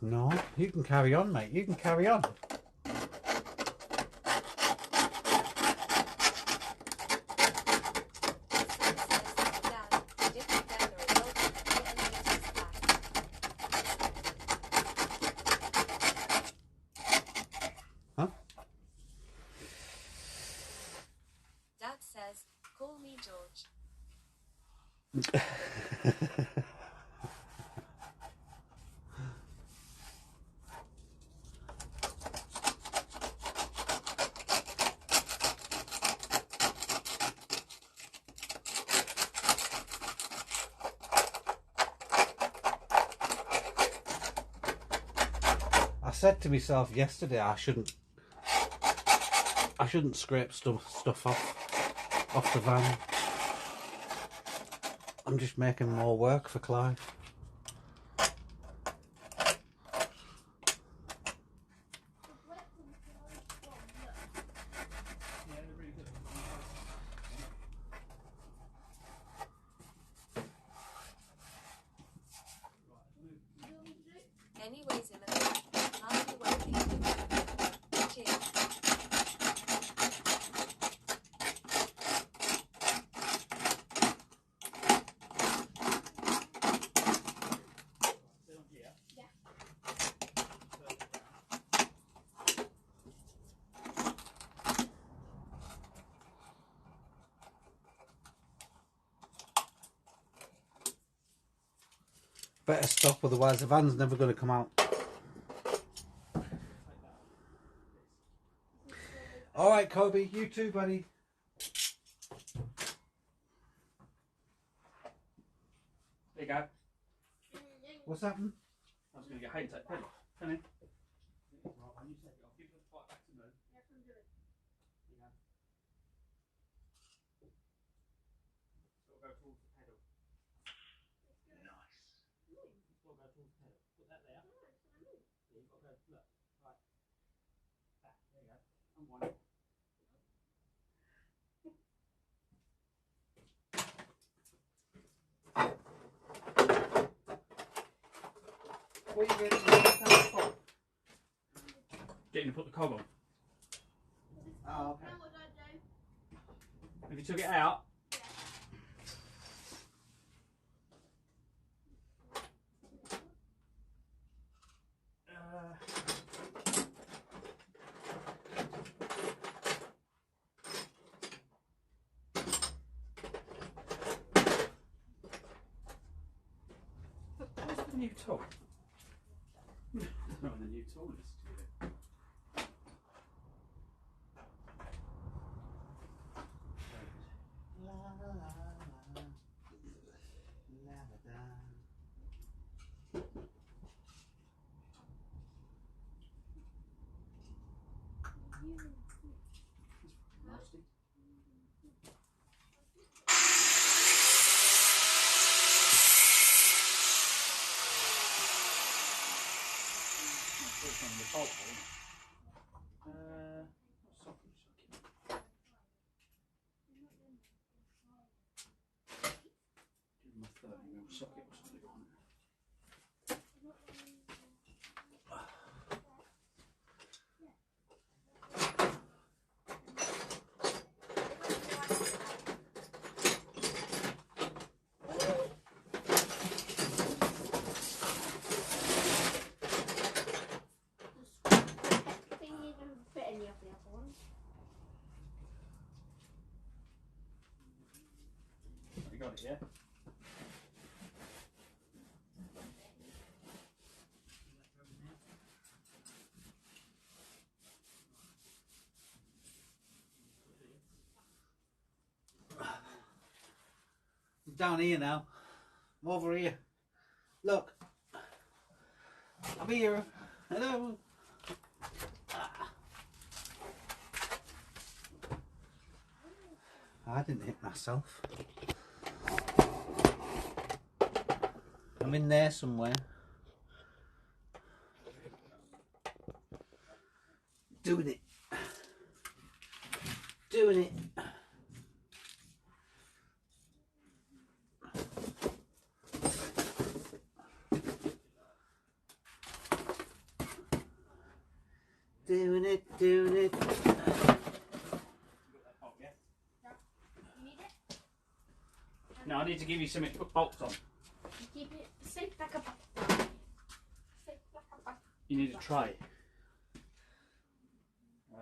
No, you can carry on, mate. You can carry on. Huh? Dad says, call me George. I said to myself yesterday I shouldn't scrape stuff off the van. I'm just making more work for Clive. Anyways, in a bit, I'll be working. Cheers. Better stop, otherwise the van's never going to come out. Alright, Kobe, you too, buddy. There you go. What's happened? I was going to get Hayden to take the pedal. Come in. Right, when you take it off, give the bike back to me. Yeah, I can do it. There you go. Got to go towards the pedal. Nice. It's got to go towards the pedal. Put that there. Yeah, you've got to go, look. Right. Back. There you go. Unwind it. What are you getting for? Getting to put the cog on. Oh, okay. Now what do I do? Have you took it out? Where's the new tool? Not the new tool list. Nasty. On the bolt hole. Socket. Give him a 30mm socket or something on it. down here now. I'm over here. Look. I'm here. Hello. I didn't hit myself. I'm in there somewhere. Doing it. Doing it. Doing it, doing it. No, I need to give you something to put bolts on. Keep it safe like a You need a tray. I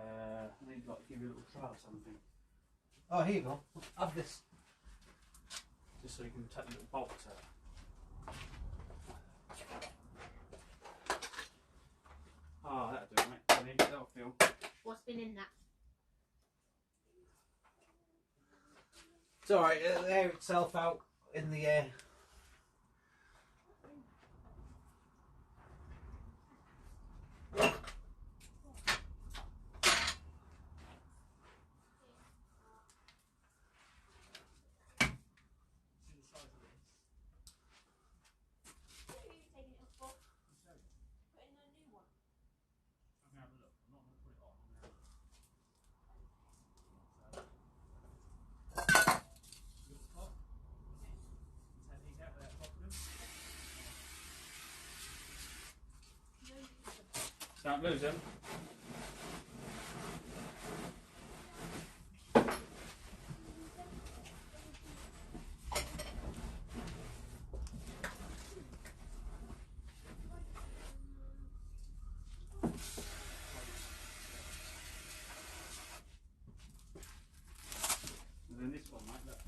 need to give you a little tray or something. Oh, here you go. Have this. Just so you can take the little bolts out. Oh, that'll do it, mate. I need that'll feel. What's been in that? It's alright, it'll air itself out in the air. Don't lose them. And then this one, mate, look.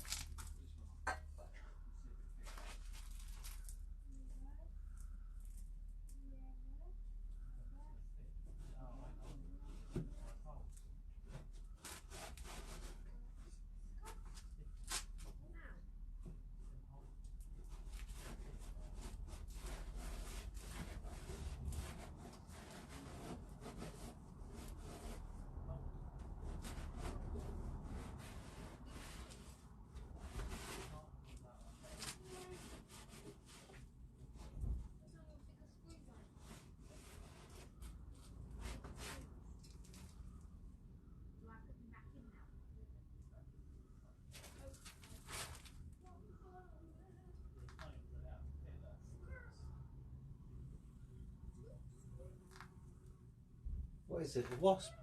What is it? A wasp?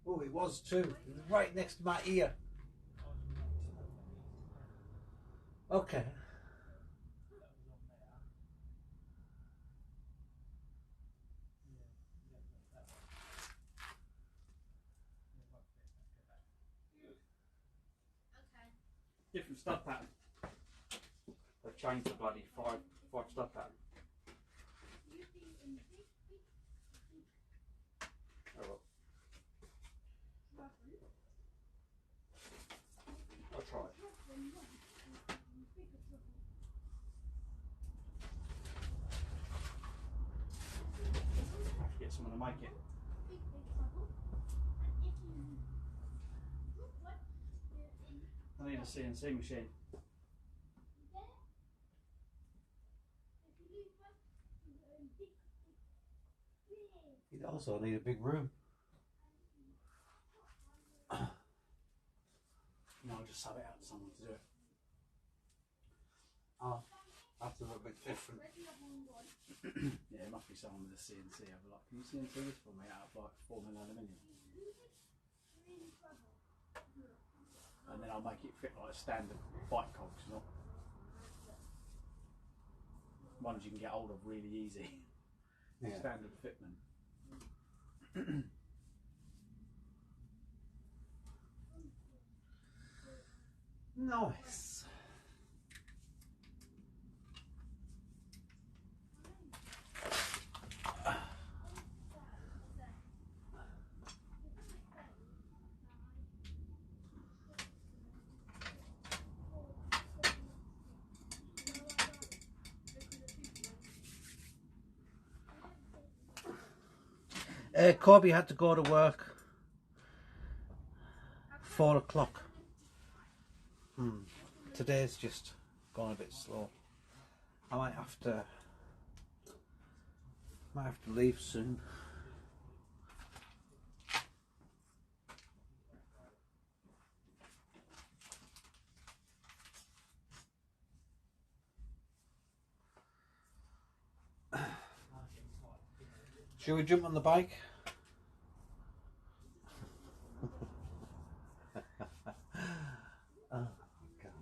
Oh, it was too. It was right next to my ear. Okay. Different stud pattern. They've changed the bloody five stud pattern. Oh well. I'll try it. Have to get someone to make it. I need a CNC machine. You'd also need a big room. No, I'll just sub it out to someone to do it. Oh, that's a little bit different. Yeah, it must be someone with a CNC. I'll be like, can you CNC this for me out of like 4 mil aluminium? And then I'll make it fit like standard bike cogs, not ones you can get hold of really easy. Yeah. Standard fitment. Nice. Corby had to go to work 4 o'clock. Today's just gone a bit slow. I might have to leave soon. Shall we jump on the bike? Oh, God.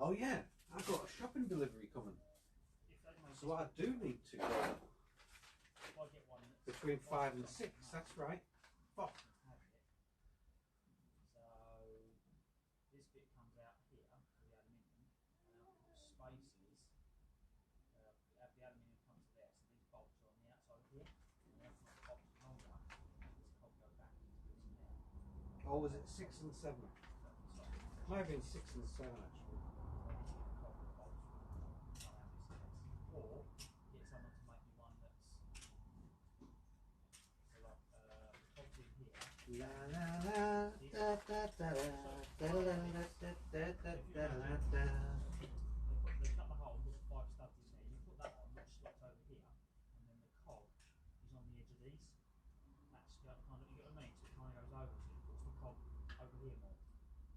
Oh yeah, I've got a shopping delivery coming. So I do need to go between 5 and 6, that's right. Fuck. Oh, was it 6 and 7? Might have been 6 and 7 actually. La la la da da da da da da da da da da da. They cut the hole and put 5 studs in there. You put that on, that slots over here, and then the cog is on the edge of these. That's kind of, you get what I mean? So it kind of goes over, so it puts the cog over here more.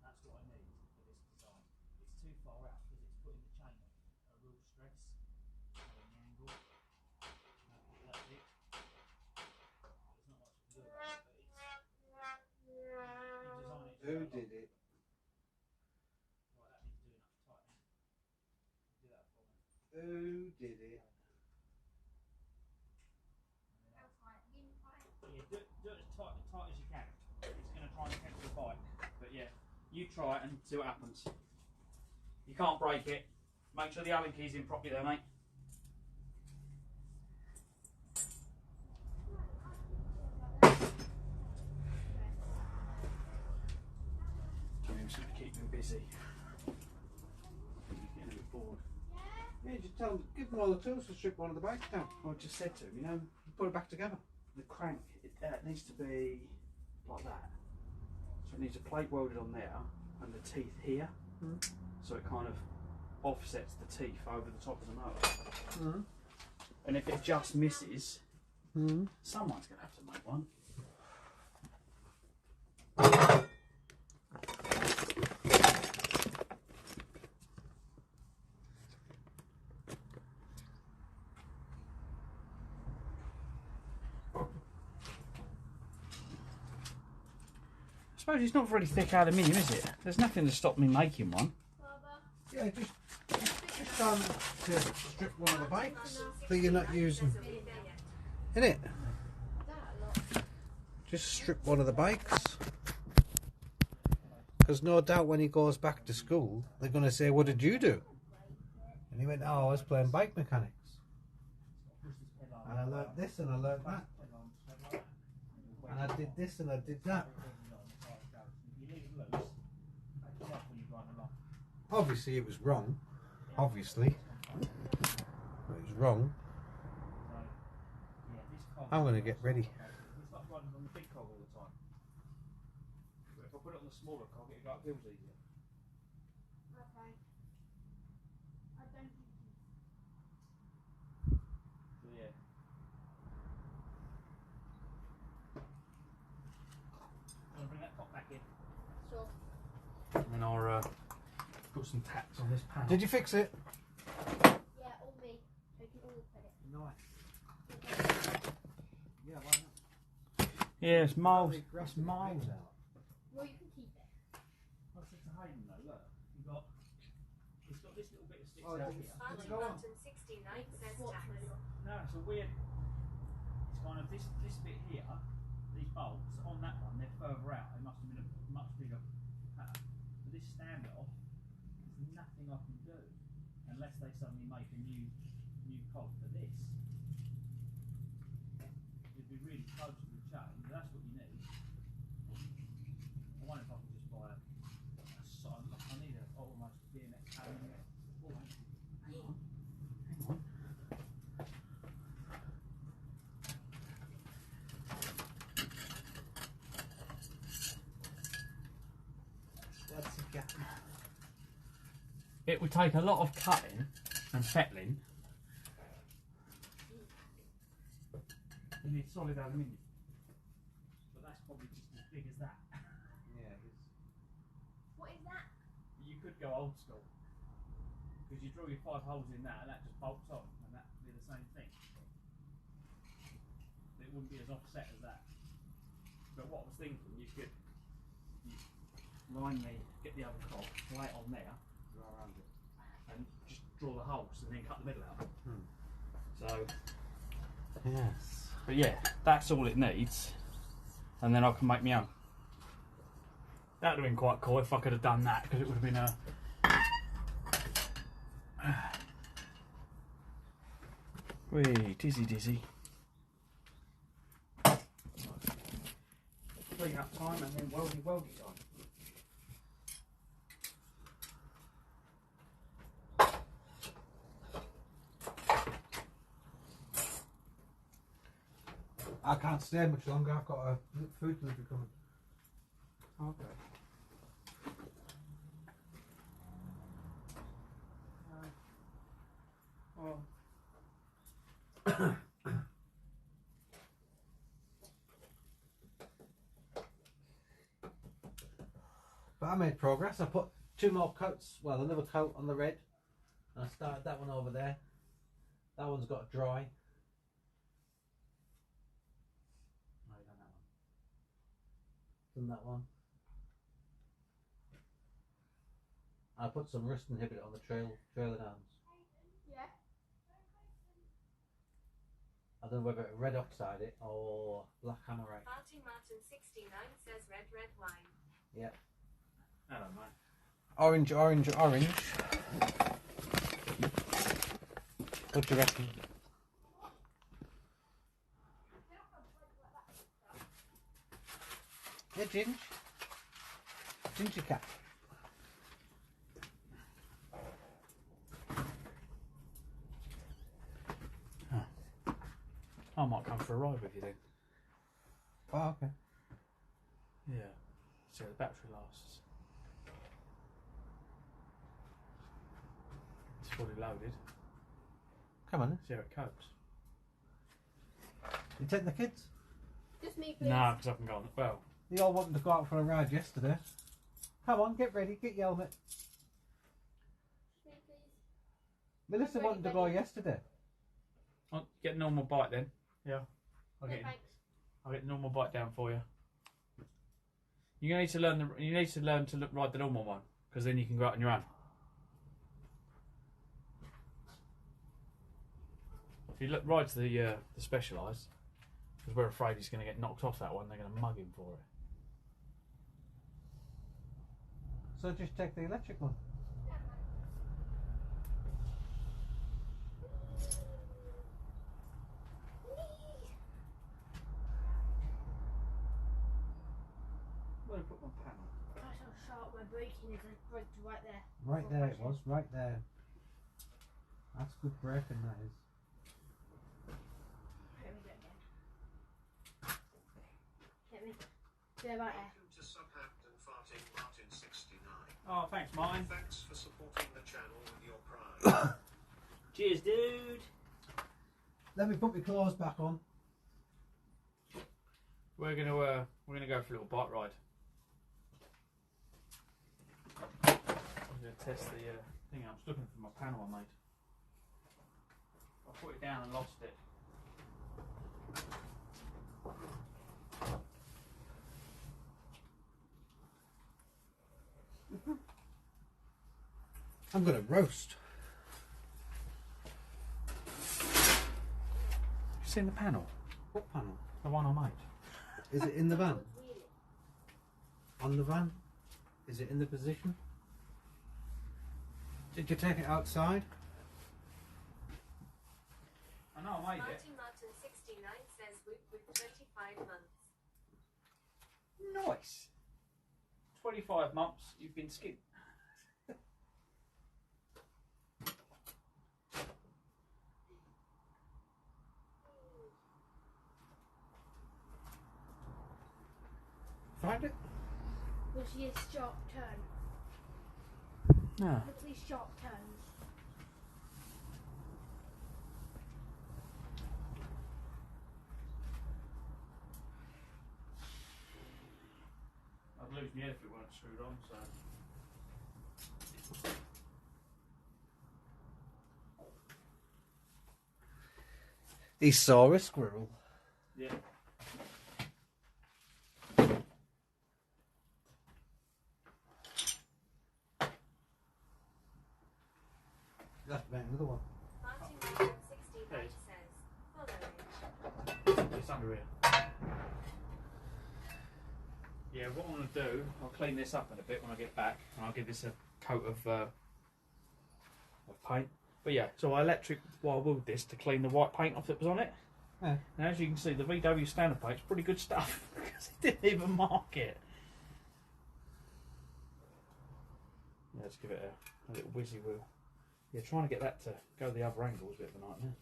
That's what I need for this design. It's too far out because it's putting the chain on a real stress on the angle. That's it. There's not much to do about it, but it's, you design it. Who did it? Right, that needs doing up tight then. Do that for me. Who did it? Yeah, do it as tight as you can. It's going to try and catch the bike. But yeah, you try it and see what happens. You can't break it. Make sure the Allen key's in properly there, mate. I'm just going to keep him busy. He's getting a bit bored. Yeah, just tell him, give him all the tools to strip one of the bikes down. I just said to him, you know, put it back together. The crank, it needs to be like that. So it needs a plate welded on there and the teeth here. So it kind of offsets the teeth over the top of the motor. And if it just misses, someone's going to have to make one. I suppose it's not very thick aluminium, is it? There's nothing to stop me making one. Yeah, just tell him to strip one of the bikes that you're not using. Innit? Just strip one of the bikes. Because no doubt when he goes back to school, they're going to say, what did you do? And he went, oh, I was playing bike mechanics. And I learnt this and I learnt that. And I did this and I did that. Obviously it was wrong. Obviously. But it was wrong. I'm going to get ready. It's not running on the big cog all the time. But if I put it on the smaller cog, it feels easier. Okay. I don't think So yeah. Want to bring that top back in? Sure. And I'll put some tacks on this panel. Did you fix it? Yeah, all me. Taking all the credit. Nice. Yeah, why not? Yeah, it's miles. It's miles out. Well, you can keep it. I said to Hayden though, look, you've got this got this little bit of sticks Oh, out did here. Spartan go on? Button 69 says tax. No, it's a weird. It's kind of this bit here. These bolts on that one, they're further out. It must have been a much bigger pattern. But this standoff, there's nothing I can do unless they suddenly make a new cog for this. It'd be really close to the chain, but that's what you need. I wonder if I can just buy a I need a almost BMX chain. Oh, hang on. That's a gap. It would take a lot of cutting and fettling. You need solid aluminium. But that's probably just as big as that. Yeah, it is. What is that? You could go old school. Because you drill your 5 holes in that and that just bolts on and that would be the same thing. It wouldn't be as offset as that. But what I was thinking, you could get the other cog, lay it on there, Around it. and just draw the holes and then cut the middle out. So, Yes. but yeah, that's all it needs, and then I can make my own. That would have been quite cool if I could have done that, because it would have been a. Wee, dizzy. Clean up time and then weldy time. I can't stay much longer. I've got a food delivery coming. Okay. But I made progress. I put 2 more coats, well, another coat on the red, and I started that one over there. That one's got dry. No, you done that Done one. that one. I put some rust inhibitor on the trailing arms. Yeah. I don't know whether it red oxide it or black hammerite. Martin 69 says red wine. Yeah. Hello, mate. Orange. What do you reckon? Yeah, Ginger cat. I might come for a ride with you then. Oh, okay. Yeah. See how the battery lasts. It's fully loaded. Come on. See how it copes. You take the kids? Just me, please. No, because I can go on. Well, You all wanted to go out for a ride yesterday. Come on, get ready, get your helmet. Just me, please. Melissa Ready, wanted to go ready. yesterday. I'll get a normal bike then. Yeah. I'll No, get thanks. a normal bike down for you. You need to learn to ride the normal one, because then you can go out on your own. If you ride to the Specialised, because we're afraid he's going to get knocked off that one, they're going to mug him for it. So just take the electric one. Where did I put my panel? That's how sharp my braking is. I braked right there. Right there it was, right there. That's good braking, that is. Let me do it again. Get me. Yeah, right there. Welcome to Southampton Farting Martin 69. Oh, thanks, Martin. Thanks for supporting the channel with your pride. Cheers, dude. Let me put my clothes back on. We're gonna go for a little bike ride. I'm gonna test the thing. I'm just looking for my panel I made. I put it down and lost it. I'm gonna roast. You seen the panel? What panel? The one I made. Is it in the van? On the van? Is it in the position? Did you take it outside? I know I made it. Martin 69 says Woot with 25 months. Nice. 25 months you've been skinned. Find it? Was she a sharp turn? No. Literally sharp turns. I'd lose my head if it weren't screwed on, so. He saw a squirrel. Yeah. You have to make another one. Martin 69 says, follow. It's under here. Yeah, what I'm going to do, I'll clean this up in a bit when I get back, and I'll give this a coat of paint. But yeah, so I electric wire-wheeled this to clean the white paint off that was on it. Yeah. And as you can see, the VW standard paint's pretty good stuff, because it didn't even mark it. Yeah, let's give it a little whizzy wheel. Yeah, trying to get that to go the other angle is a bit of a nightmare.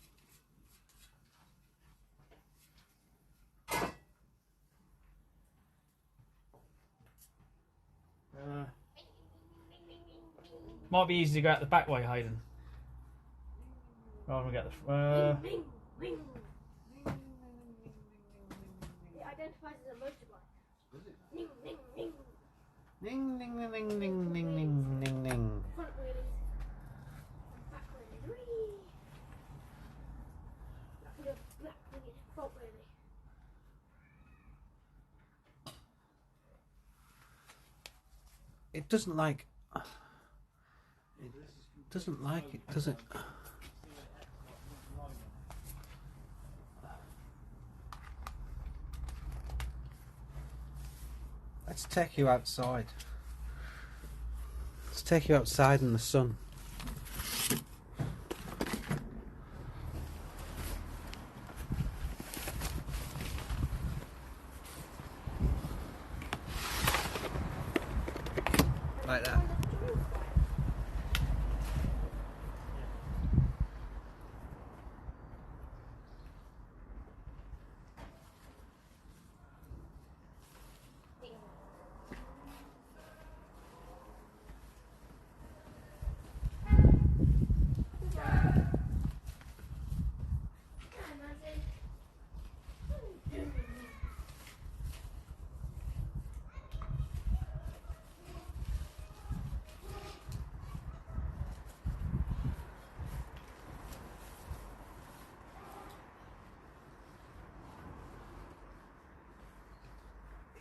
Might be easy to go out the back way, Hayden. Rather than get the. It identifies as a motorbike. Ning, ning, ning. Ning, ning, ning, ning, ning, ning, ning, ning, ning. Front wheelies. Back wheelies. Whee! Black wheelie, front wheelie. It doesn't like. It doesn't like it, does it? Let's take you outside. Let's take you outside in the sun. Like that.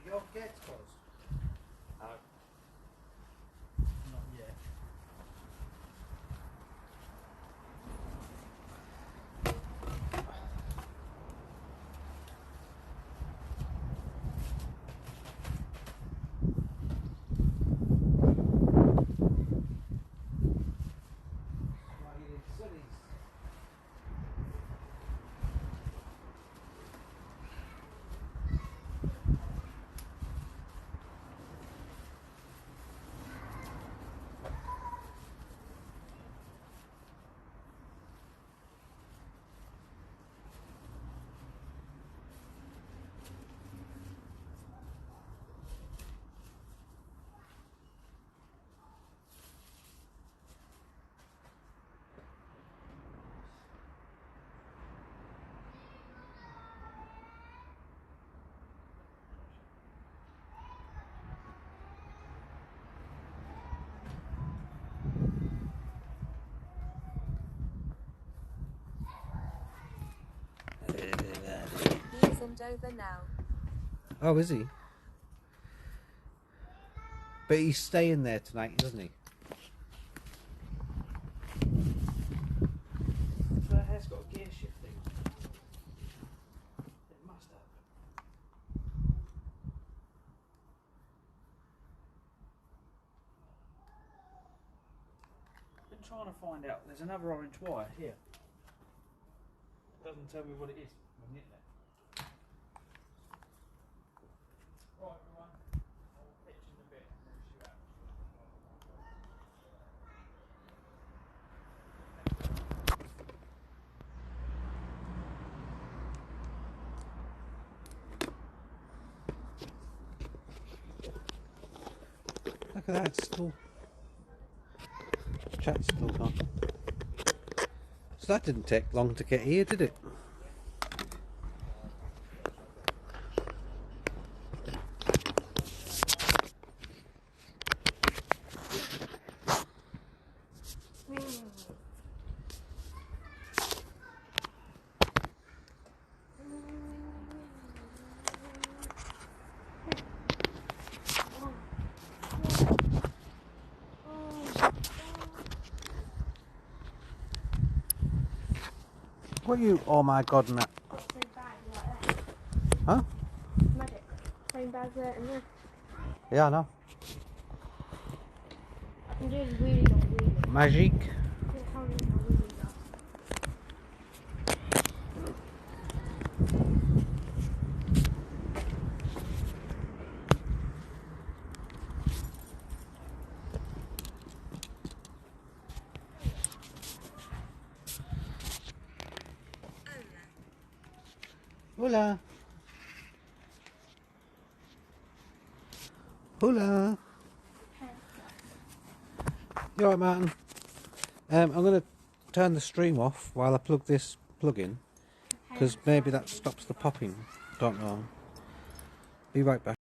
Your gate's closed. Not yet. He isn't over now. Oh, is he? But he's staying there tonight, isn't he? trying to find out. There's another orange wire here. Doesn't tell me what it is. We'll nip that. Right, everyone. I'll catch you in a bit and then shoot out. Look at that, it's still. Chat's still gone. So that didn't take long to get here, did it? What are you? Oh my god, Matt. Same bag like that. Huh? Magic. Same bag there and there. Yeah, I know. I'm doing really long wheelies. Magic. Look how long my wheelies are. Hola. Hola. You alright, Martin? I'm going to turn the stream off while I plug this plug in, because maybe that stops the popping. Don't know. Be right back.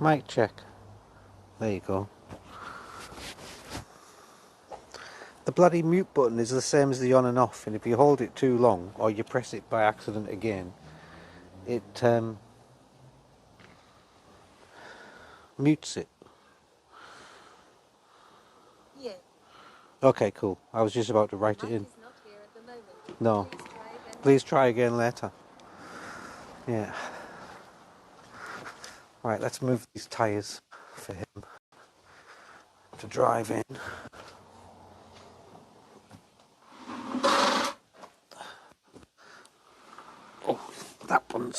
Mic check. There you go. The bloody mute button is the same as the on and off, and if you hold it too long or you press it by accident again, it mutes it. Yeah. Okay, cool. I was just about to write it in. Mike is not here at the moment. No. Please try again. Please try again later. Yeah. Right, let's move these tyres for him to drive in. Oh, that one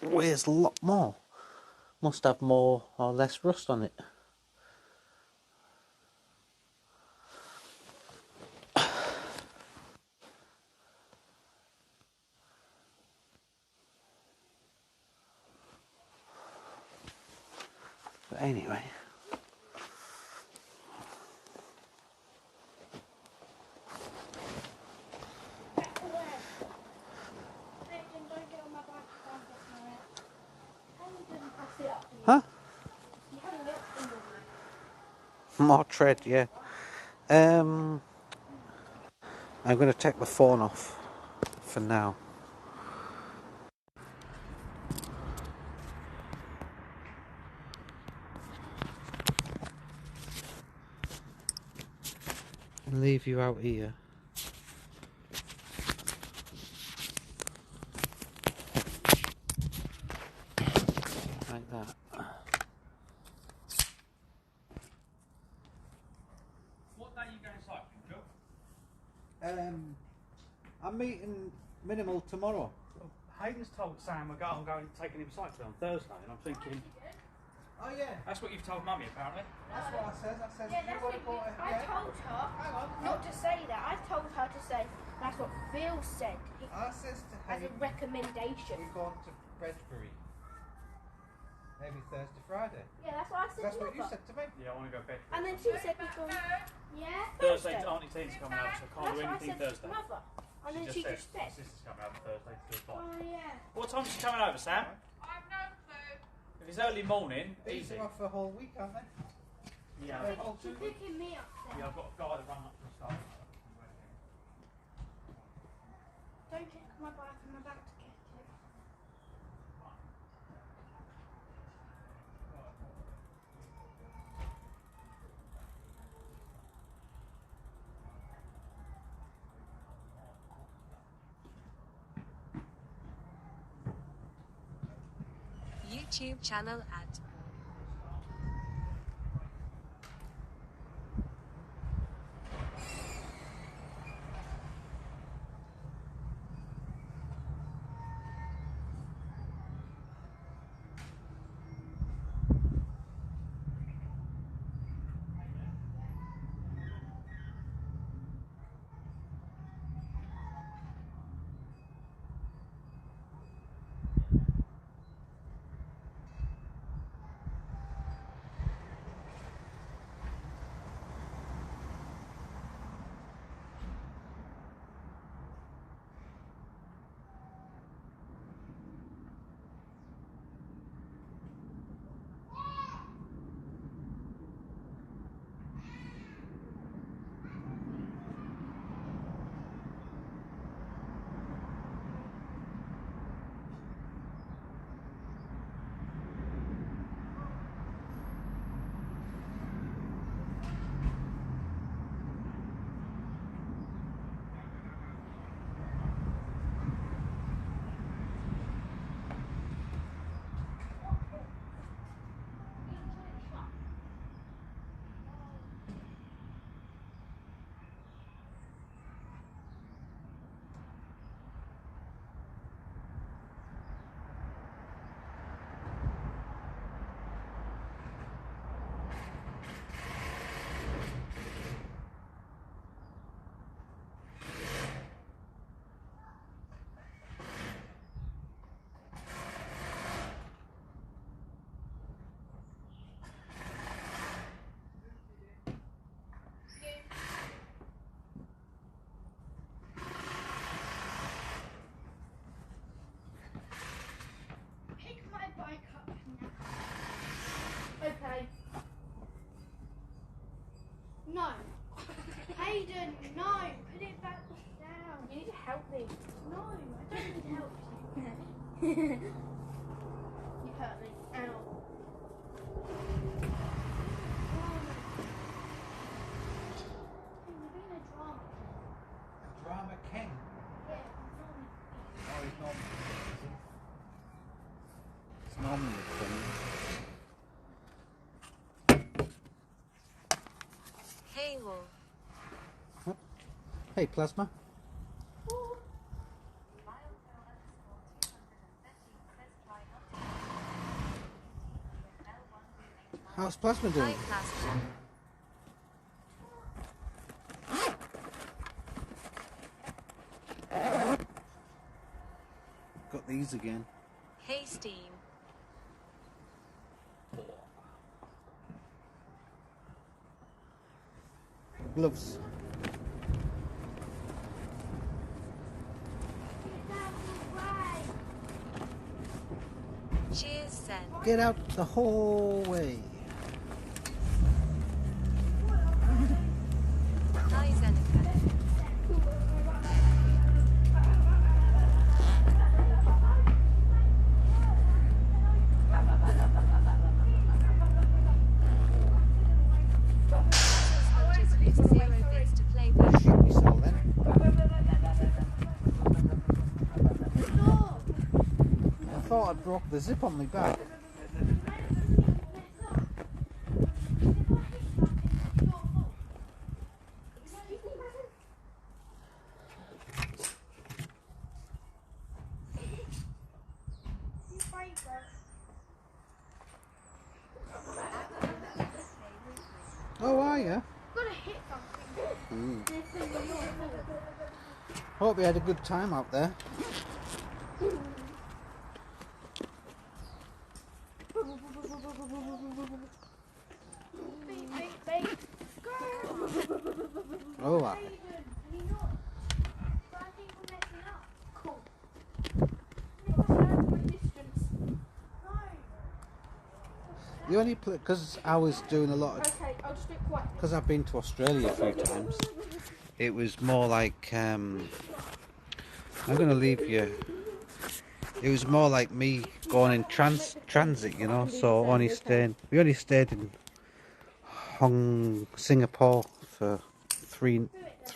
weighs a lot more. Must have more or less rust on it. But anyway. Huh? More tread, yeah. I'm going to take the phone off for now. And leave you out here. Like that. What day are you going cycling, Joe? I'm meeting Minimal tomorrow. Hayden's told Sam I'm going taking him cycling on Thursday, and I'm thinking. Oh yeah. That's what you've told Mummy, apparently. That's what I says. I says, Yeah, you that's want what to go to I told her not to say that. I told her to say that's what Phil said. I says to as a Hayden, recommendation. we're going to Redbury. Maybe Thursday, Friday. Yeah, that's what I said. That's to what her. you said to me. Yeah, I want to go bed. And then she said we're going. Yeah. Thursday, Auntie Tina's coming over, so I can't That's do what I anything said Thursday. to Mother. And then she just said. My sister's coming over Thursday to 2 o'clock. Oh yeah. What time is she coming over, Sam? I've no clue. If it's early morning, These easy. are off for a whole week, aren't they? Yeah, She's picking me up then. yeah, I've got a guy that run up to the start. Don't check my bike, I'm about to get it. YouTube channel ad. Pick my bike up now. Okay. No. Hayden, no. Put it back down. You need to help me. No, I don't need help. You hurt me. Ow. You're being a drama. Drama King. Yeah, Oh, he's not. It's normally a thing. Hey Wolf. Hey, Plasma. How's Plasma doing? Hi Plasma. Got these again. Hey Steam. gloves. Cheers, Zen. Get out the hallway. Hi, Zenica. Sponges use 0 bits to play back. Shoot yourself then. I thought I'd broke the zip on my back. Oh, are you? Gotta hit something. Hope you had a good time out there. Oh, I. You only play because I was doing a lot of. Okay, I'll just do it quiet. Because I've been to Australia a few times. It was more like I'm going to leave you. It was more like me going in transit, you know. So we only stayed in Singapore for three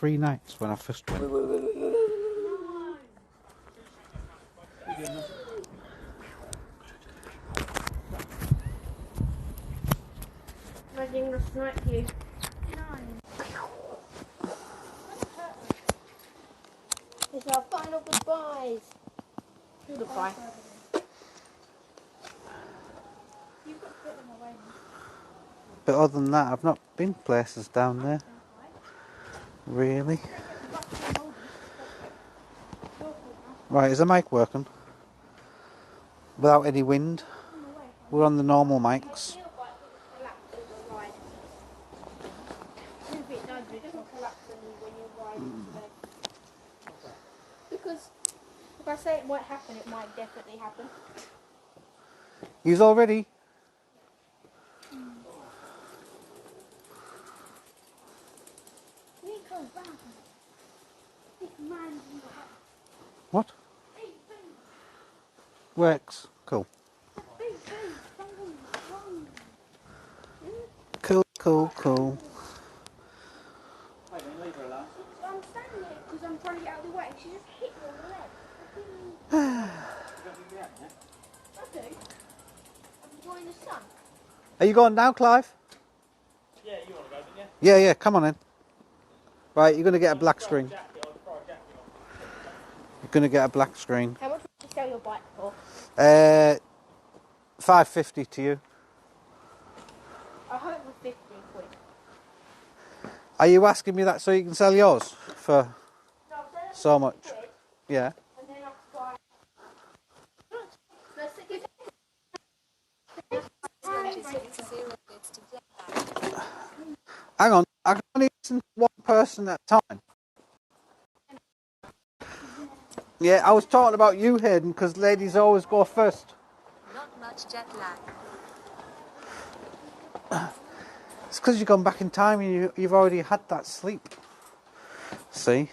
nights when I first went. Imagine I'm gonna snipe you. It's our final goodbyes. Goodbye. You've got to put them away now. But other than that, I've not been places down there. Really. Right, is the mic working? Without any wind? We're on the normal mics. Because if I say it might happen, it might definitely happen. He's all ready? What? Works. Cool. Cool. I'm standing here because I'm trying to get out of the way. She just hit me on the leg. I do. I'm enjoying the sun. Are you going now, Clive? Yeah, you want to go, didn't you? Yeah, come on in. Right, you're going to get a black screen. You're going to get a black screen. How much would you sell your bike for? $5.50 to you. I hope it was 50 quid. Are you asking me that so you can sell yours for No, so much? quid, Yeah. and then I could buy. Sponges use 0 bits to play back. Hang on, I can only listen to one person at a time. Yeah, I was talking about you, Hayden, because ladies always go first. Not much jet lag. It's because you've gone back in time and you've already had that sleep. See?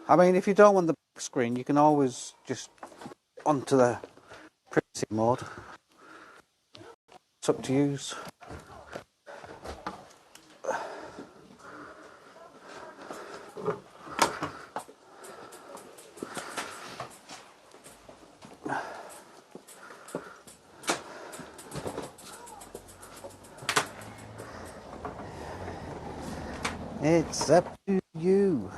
I mean, if you don't want the back screen, you can always just onto the privacy mode. It's up to you. It's up to you.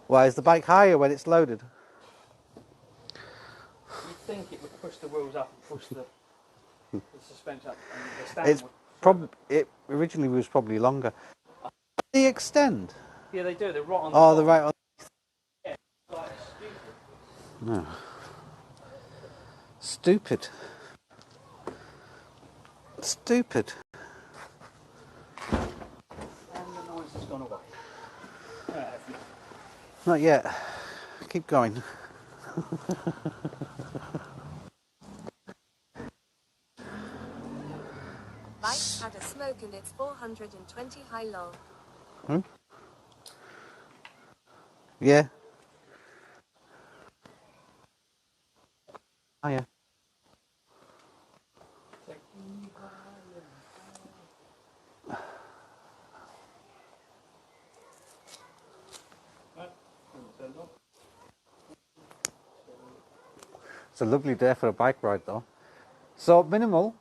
Why is the bike higher when it's loaded? You'd think it would push the wheels up and push the suspension up, and the stand would. It originally was probably longer. The extend. Yeah, they do. They're right on the Oh, top. they're right on. Yeah, like stupid. No. Stupid. Stupid. And the noise has gone away. Not yet. Keep going. Bike's had a smoke and it's 420 high low. Hmm? Yeah. Oh, yeah. It's a lovely day for a bike ride, though. So, Minimal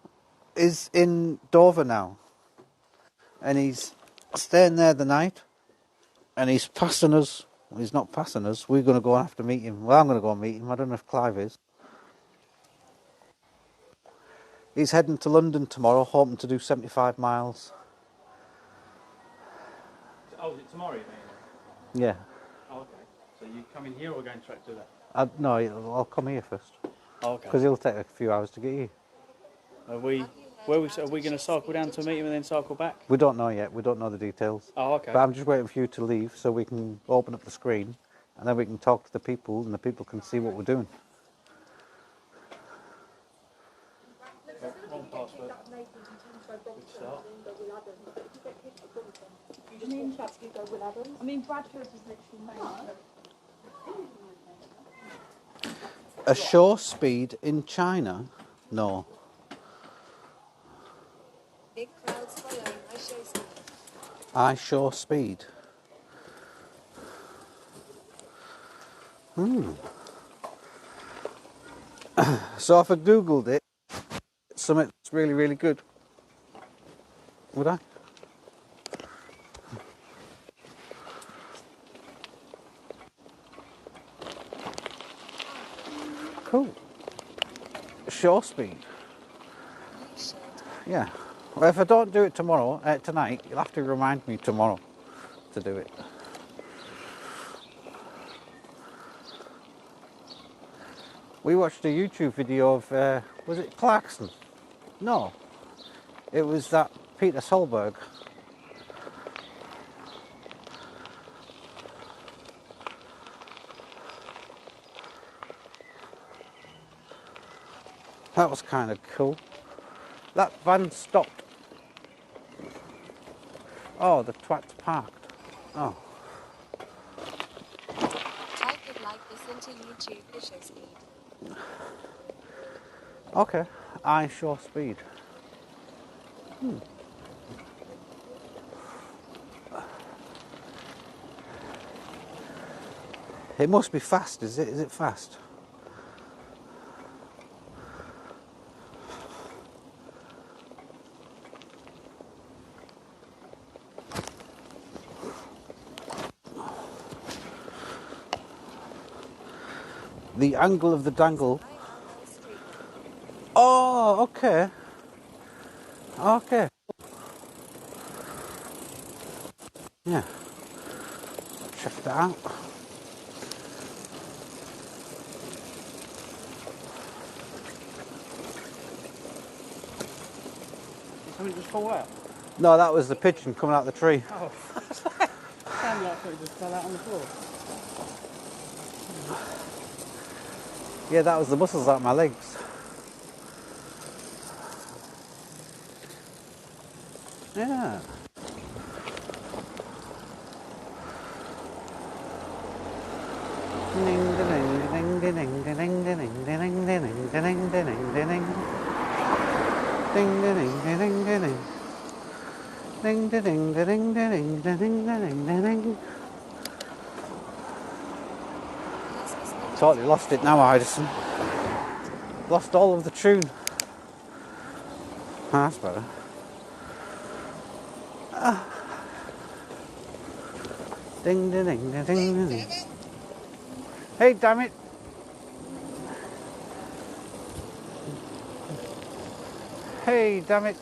is in Dover now. And he's staying there the night. And he's passing us. Well, he's not passing us. We're going to go and have to meet him. Well, I'm going to go and meet him. I don't know if Clive is. He's heading to London tomorrow, hoping to do 75 miles. Oh, is it tomorrow, you mean? Yeah. Oh, okay. So you come in here or going straight to that? No, I'll come here first. Oh, okay. Because it'll take a few hours to get here. Are we going to cycle down to meet him and then cycle back? We don't know yet. We don't know the details. Oh, okay. But I'm just waiting for you to leave so we can open up the screen and then we can talk to the people and the people can see what we're doing. Wrong password. Good start. I mean, Bradford is literally A show speed in China? No. Big crowds following I show speed. I show speed. So if I googled it, something that's really, really good, would I? Cool. Show speed. Yeah. Well, if I don't do it tomorrow, tonight, you'll have to remind me tomorrow to do it. We watched a YouTube video of, was it Clarkson? No. It was that Peter Solberg. That was kind of cool. That van stopped. Oh, the twat's parked. Oh. Type it like this into YouTube I show speed. Okay. I show speed. It must be fast, is it? Is it fast? The angle of the dangle. Oh, okay. Okay. Yeah. Check that out. Did something just fall out? No, that was the pigeon coming out of the tree. Oh, sounded like something just fell out on the floor. Yeah, that was the muscles out of my legs. Yeah. Totally lost it now, Idison. Lost all of the tune. Ah, that's better. Ding, ding, ding, ding, ding, ding. Hey, damn it. Hey, damn it.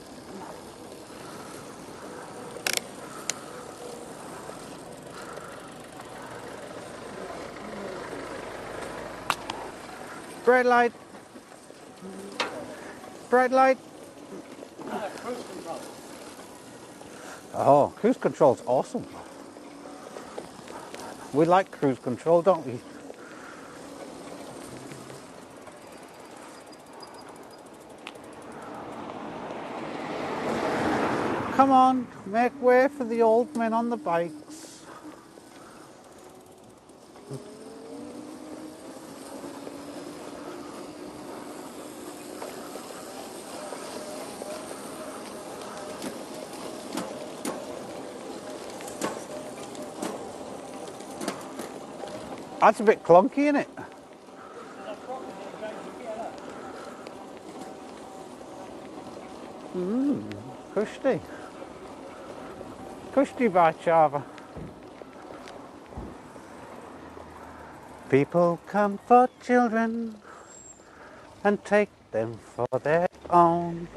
Bright light. Bright light. Cruise control. Oh, cruise control's awesome. We like cruise control, don't we? Come on, make way for the old men on the bikes. That's a bit clunky, isn't it? Cushy. Cushy by Chava. People come for children and take them for their own.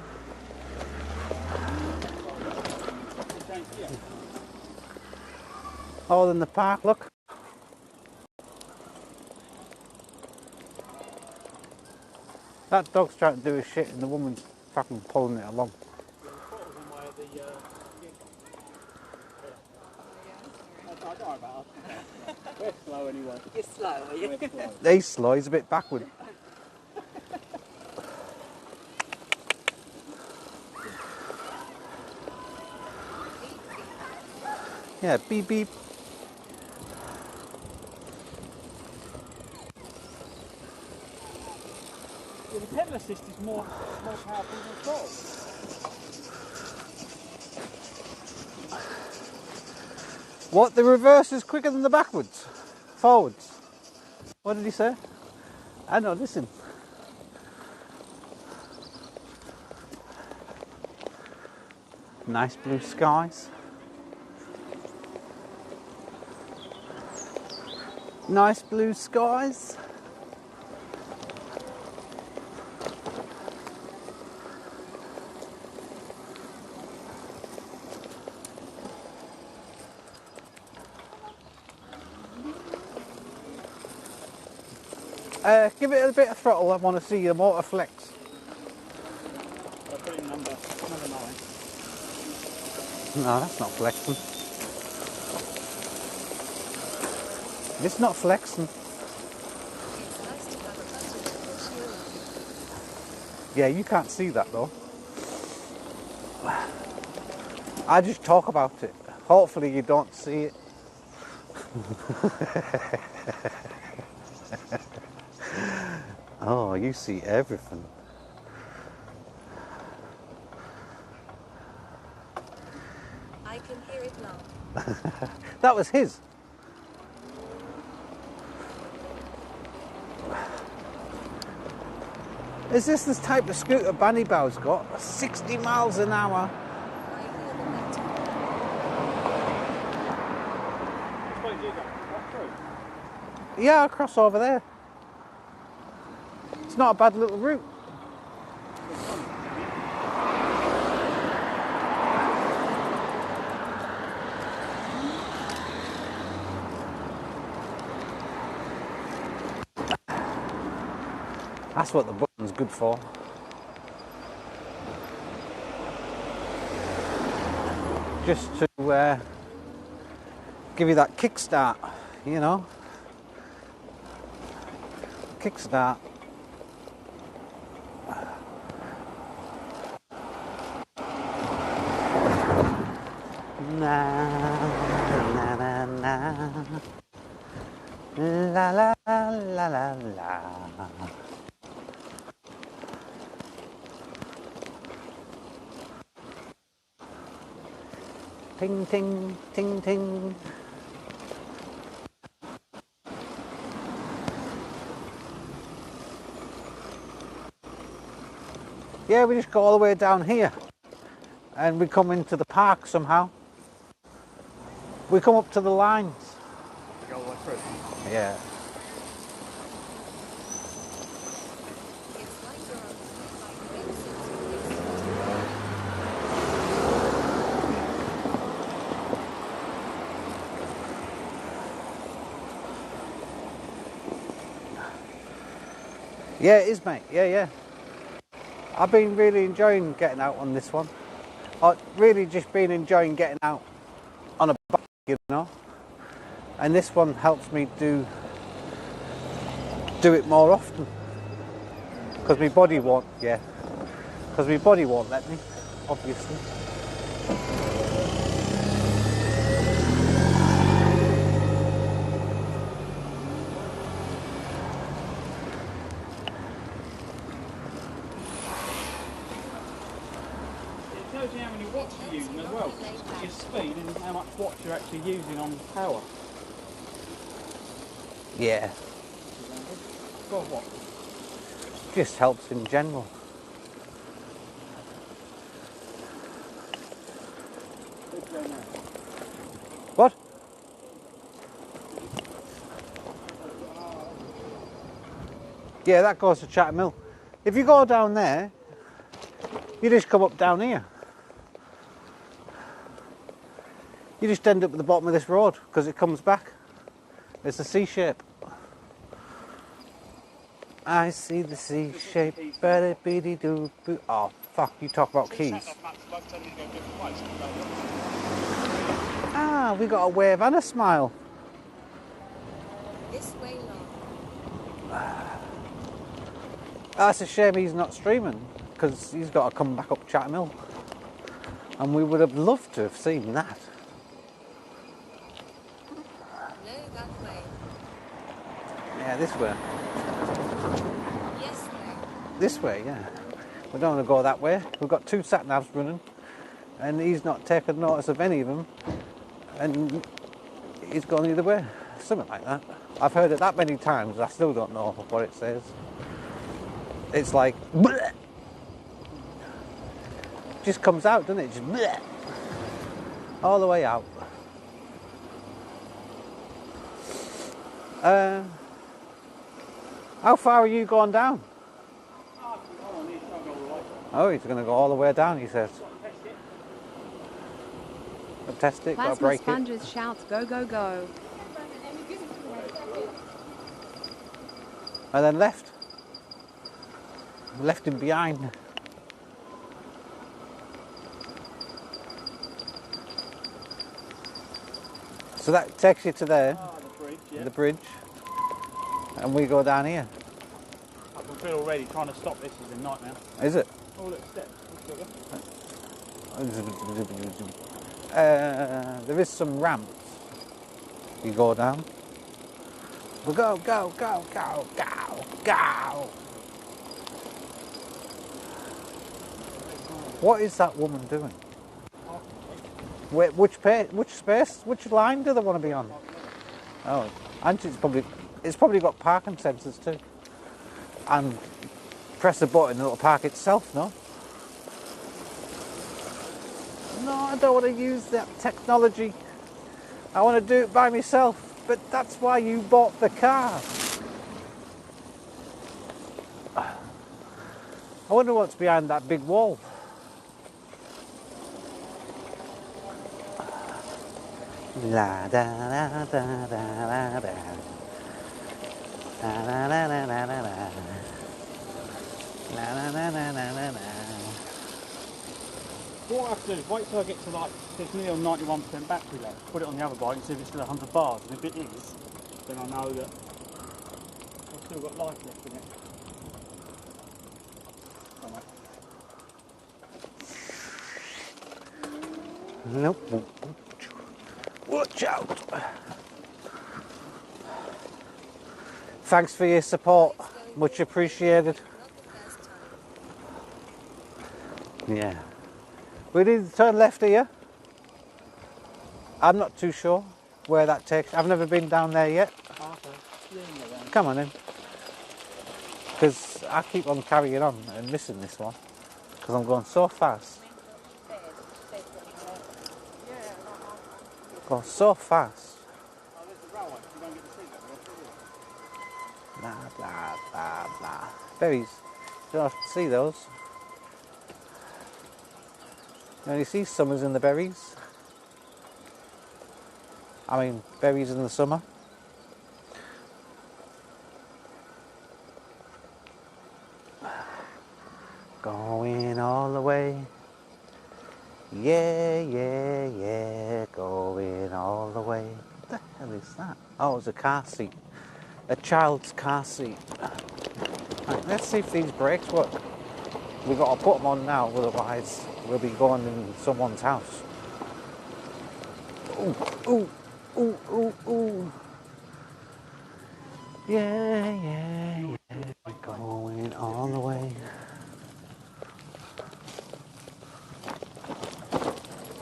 All in the park, look. That dog's trying to do his shit and the woman's fucking pulling it along. We're slow anyway. You're slow, are you? He's slow, he's a bit backward. Yeah, beep beep. Yeah, the pedal assist is more powerful than the throttle. What, the reverse is quicker than the backwards? Forwards? What did he say? I know, listen. Nice blue skies. Nice blue skies. Give it a bit of throttle, I want to see the motor flex. I'll put in number 9. No, that's not flexing. It's not flexing. It's nice to have a button to push you. Yeah, you can't see that though. I just talk about it. Hopefully you don't see it. Oh, you see everything. I can hear it now. That was his. Is this the type of scooter Banny Bow's got? 60 miles an hour. I hear the better. Which way do you go? Up through? Yeah, I'll cross over there. It's not a bad little route. That's what the button's good for. Just to give you that kickstart, you know. Kickstart. Na na na na. La la la la la. Ting ting ting ting. Yeah, we just go all the way down here and we come into the park somehow. We come up to the lines. Go all the way through. Yeah. It's like you're on the bike lane since you Yeah, it is, mate. Yeah, yeah. I've been really enjoying getting out on this one. I've really just been enjoying getting out on a bike, you know. And this one helps me do it more often. Because my body won't, yeah. Because my body won't let me, obviously. It tells you how many watts you're using as well. Your speed and how much watts you're actually using on power. Yeah. 12 watts. Just helps in general. What? Yeah, that goes to Chatham Hill. If you go down there, you just come up down here. You just end up at the bottom of this road because it comes back. It's a C shape. I see the C shape. Oh, fuck, you talk about keys. Ah, we got a wave and a smile. This way long. That's a shame he's not streaming because he's got to come back up Chatham Hill. And we would have loved to have seen that. No, that way. Yeah, this way. Yes, way. This way, yeah. We don't want to go that way. We've got 2 sat-navs running and he's not taken notice of any of them and he's gone either way. Something like that. I've heard it that many times, I still don't know what it says. It's like, bleh. Just comes out, doesn't it? Just bleh. All the way out. How far are you going down? Oh, he's going to go all the way down, he says. I'll test it, got to Plasma break it. Sponges shouts go go go. And then left. Left him behind. So that takes you to there, the bridge, yeah. the bridge, and we go down here. I can feel already trying to stop this is a nightmare. Is it? Oh, look, steps. There is some ramps. You go down. We go, go, go, go, go, go. What is that woman doing? Wait, which space, which line do they want to be on? Oh, and it's probably got parking sensors too. And press the button and it'll park itself, no? No, I don't want to use that technology. I want to do it by myself, but that's why you bought the car. I wonder what's behind that big wall. La da da da da da da. La la la la la la la. La la la la la la la. What I have to do is wait till I get to like, it's nearly on 91% battery left, put it on the other bike and see if it's still 100 bars, and if it is, then I know that I've still got life left in it. Nope. Watch out. Thanks for your support. Much appreciated. Yeah. We need to turn left here. I'm not too sure where that takes. I've never been down there yet. Come on in. Because I keep on carrying on and missing this one. Because I'm going so fast. Going so fast. Blah, blah, blah, blah. Berries. You don't see those. You only see summers in the berries. I mean, berries in the summer. going all the way. Yeah, yeah, yeah, going all the way. What the hell is that? Oh, it's a car seat. A child's car seat. Right, let's see if these brakes work. We've got to put them on now, otherwise we'll be going in someone's house. Ooh, ooh, ooh, ooh, ooh. Yeah, yeah, yeah, going all the way.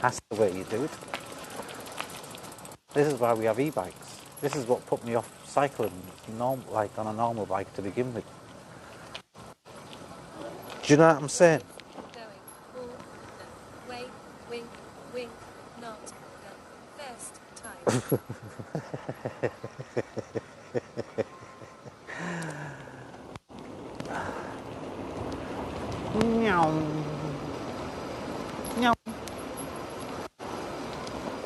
That's the way you do it. This is why we have e-bikes. This is what put me off cycling, like on a normal bike to begin with. Do you know what I'm saying? Going all the way, wink, wink, not the first time. Meow. Meow.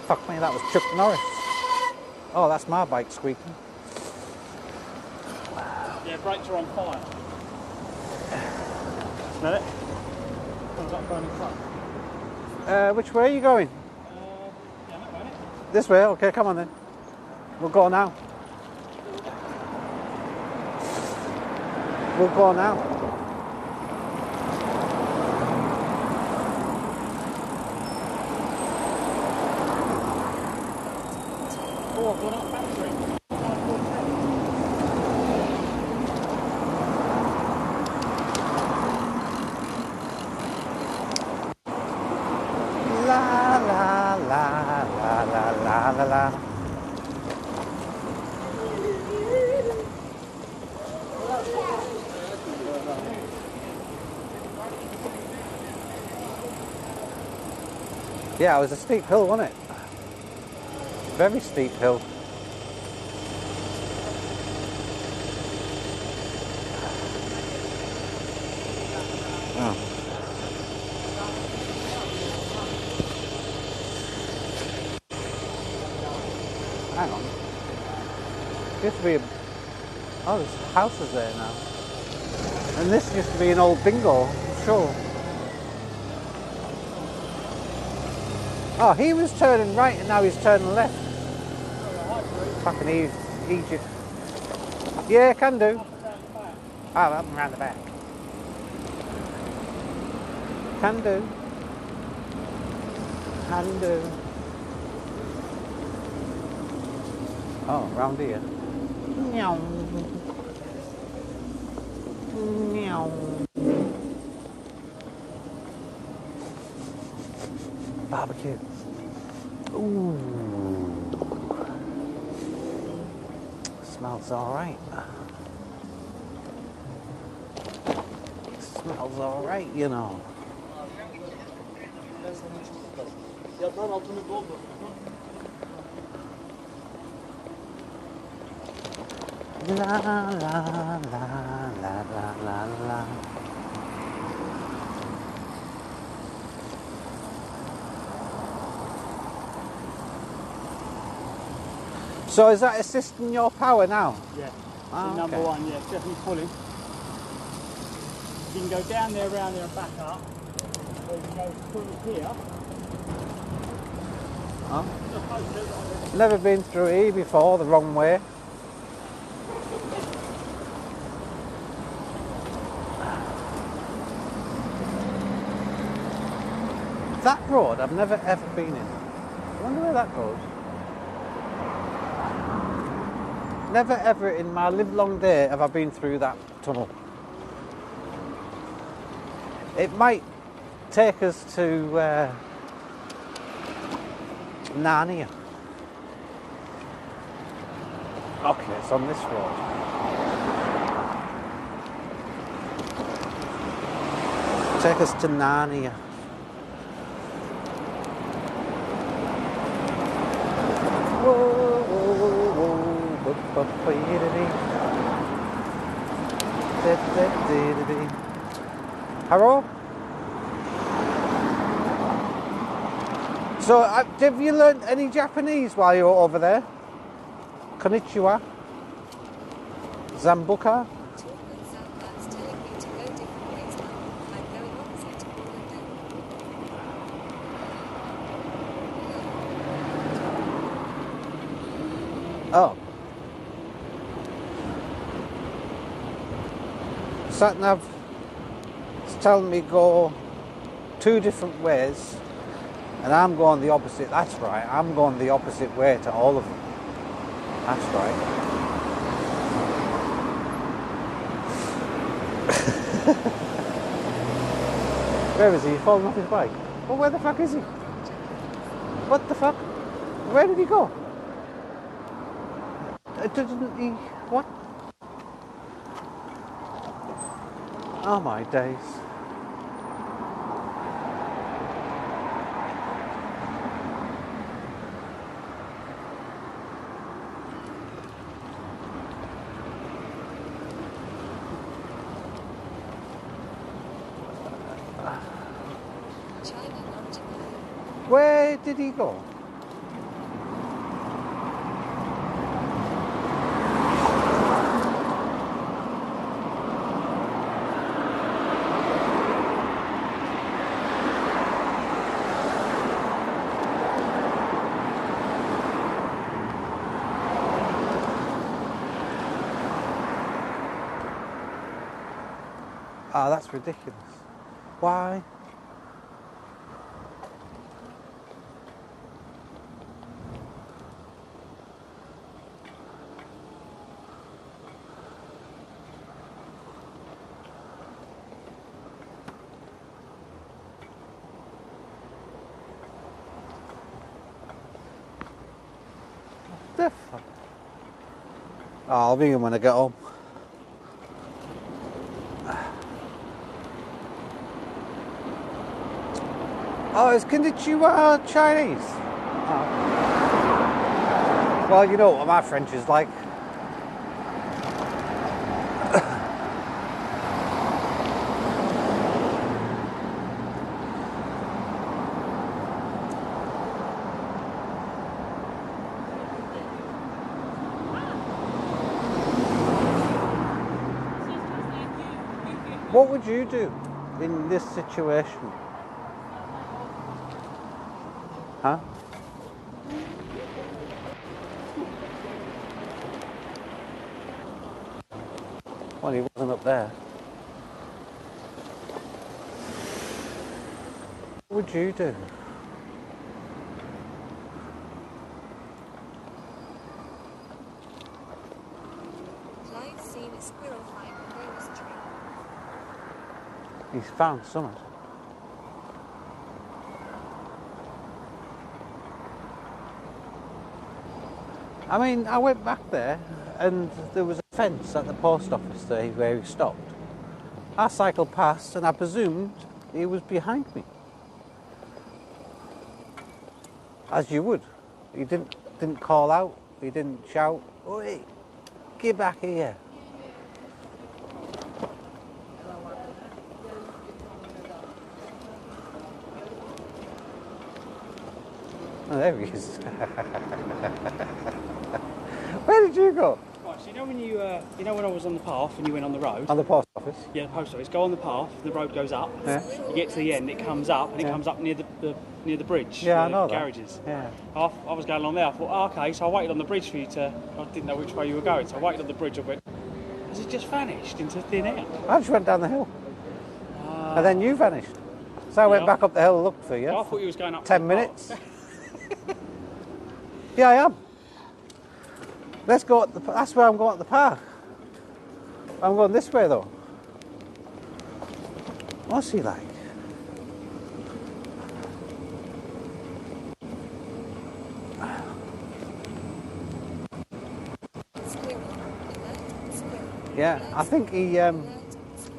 Fuck me, that was Chuck Norris. Oh, that's my bike squeaking. Yeah, brakes are on fire. Smell it? Smells like burning front. Which way are you going? Yeah, that way, innit? This way? Okay, come on then. We'll go now. We'll go now. Oh, I've gone up battery. La la la la la la la la. Yeah, it was a steep hill, wasn't it? Very steep hill. Oh. Hang on. Used to be a... Oh, there's houses there now. And this used to be an old bingo, I'm sure. Oh, he was turning right and now he's turning left. Fucking Egypt. Yeah, can do. Oh, up and round the back. Can do. Can do. Oh, round here. Meow. Meow. Barbecue. Ooh. Smells alright. Smells alright, you know. La la la la la la la. So is that assisting your power now? Yeah. Oh, okay. Number one, yeah, definitely pulling. You can go down there, around there and back up. Or you can go through here. Huh? Never been through here before, the wrong way. That road I've never ever been in. I wonder where that goes. Never ever in my livelong day have I been through that tunnel. It might take us to Narnia. Okay, it's on this road. Take us to Narnia. Whoa, whoa, whoa, Hello? So, have you learned any Japanese while you were over there? Konnichiwa? Zambuka? Talk with Zambucks telling me to go different ways now. I'm going Oh. Sat nav is telling me go 2 different ways, and I'm going the opposite. That's right, I'm going the opposite way to all of them. That's right. Where is he? He's fallen off his bike. Well, where the fuck is he? What the fuck? Where did he go? Didn't he? What? Oh my days. Where did he go? Oh, that's ridiculous. Why? The fuck? Oh, I'll ring him when I get home. Oh, it's konnichiwa Chinese. Oh. Well, you know what my French is like. What would you do in this situation? Huh? Well, he wasn't up there. What would you do? Clive seen a squirrel climb the nearest tree. He's found something. I mean, I went back there and there was a fence at the post office there where he stopped. I cycled past and I presumed he was behind me. As you would. He didn't call out, he didn't shout, "Oi, get back here." Oh, there he is. Where did you go? Right, so you know when when I was on the path and you went on the road? On the post office? Yeah, the post office. Go on the path, the road goes up. Yeah. You get to the end, it comes up, and it comes up near the bridge. Yeah, I the know that. garages. Yeah. I was going along there. I thought, oh, okay, so I waited on the bridge for you to. I didn't know which way you were going, so I waited on the bridge. I went, has it just vanished into thin air? I just went down the hill. And then you vanished. So I went back up the hill and looked for you. I thought you was going up. 10 minutes. Yeah, I am. Let's go at that's where I'm going at the park. I'm going this way though. What's he like? Yeah, I think he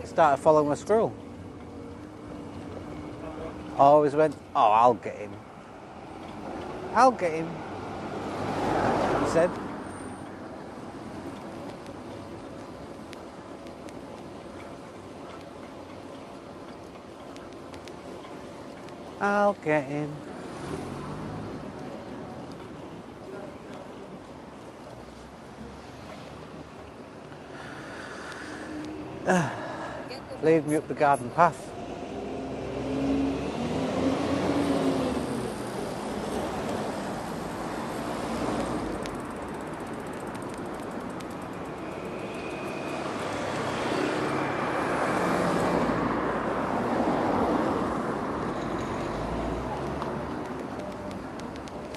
started following a squirrel. I always went, oh, I'll get him. I'll get him, he said. I'll get him. Lead me up the garden path.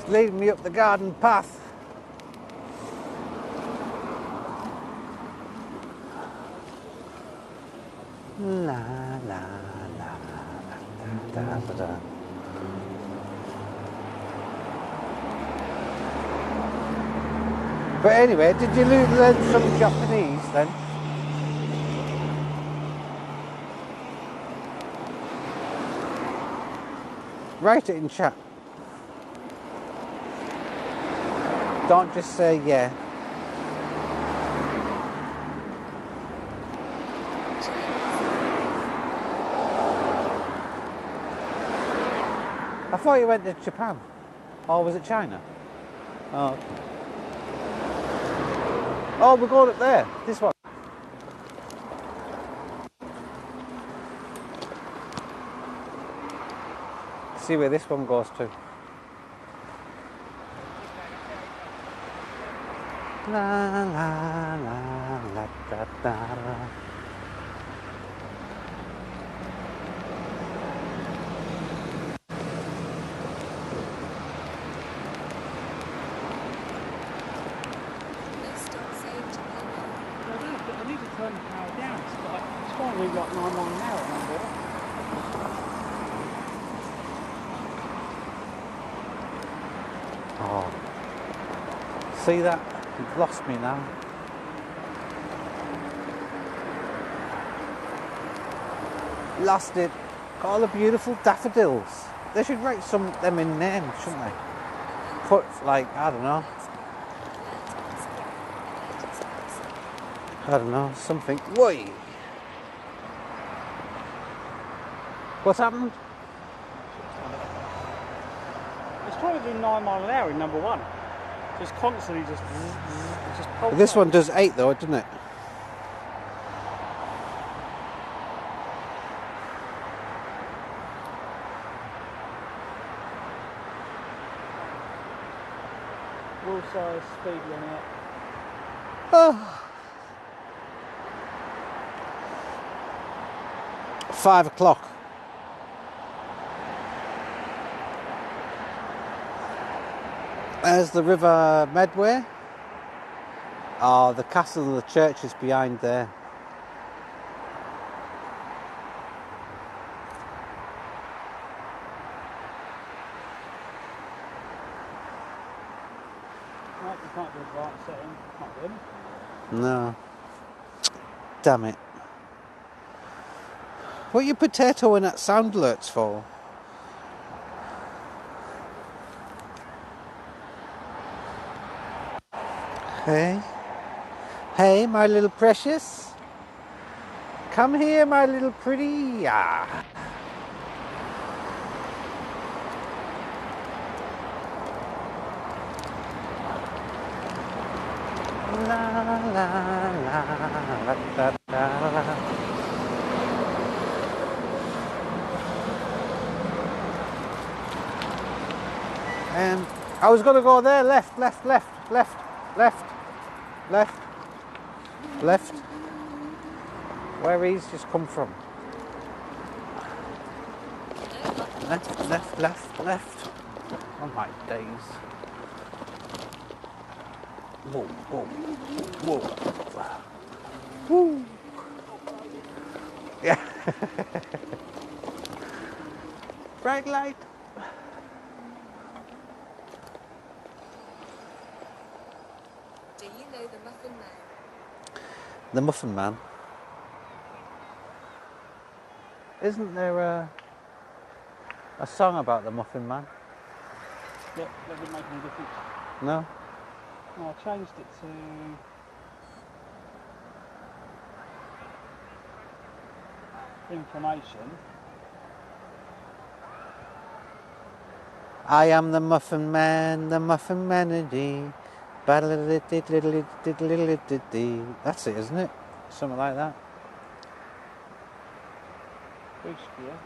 leading me up the garden path. La la la da da da da. But anyway, did you learn some Japanese then? Write it in chat. Don't just say yeah. I thought you went to Japan. Or was it China? Oh, okay. Oh, we're going up there. This one. See where this one goes to. La la la la da da. I need to turn the power down. It's fine, we've got 9 miles an hour on board. Oh. See that? You've lost me now. Lost it. Got all the beautiful daffodils. They should write some of them in names, shouldn't they? Put, like, I don't know. I don't know, something. Whoa! What's happened? It's probably doing 9 miles an hour in number 1. So it's constantly just pulsating. This one does 8 though, doesn't it? Wheel size, speed limit. Oh. 5 o'clock. There's the River Medway. Oh, the castle of the church is behind there. No, you can't do advanced setting. Can't do anything. No. Damn it. What are you potatoing at sound alerts for? Hey? Hey, my little precious? Come here, my little pretty. Ah. La la la la la la la. I was going to go there, left, left, left, left, left, left, left. Where he's just come from. Left, left, left, left. Oh my days. Whoa, whoa, whoa. Woo. Yeah. Bright light. Do you know the Muffin Man? The Muffin Man. Isn't there a song about the Muffin Man? Yeah, that would make any difference. No? No, I changed it to... information. I am the Muffin Man, the Muffin Manity. That's it, isn't it? Something like that. Boost gear.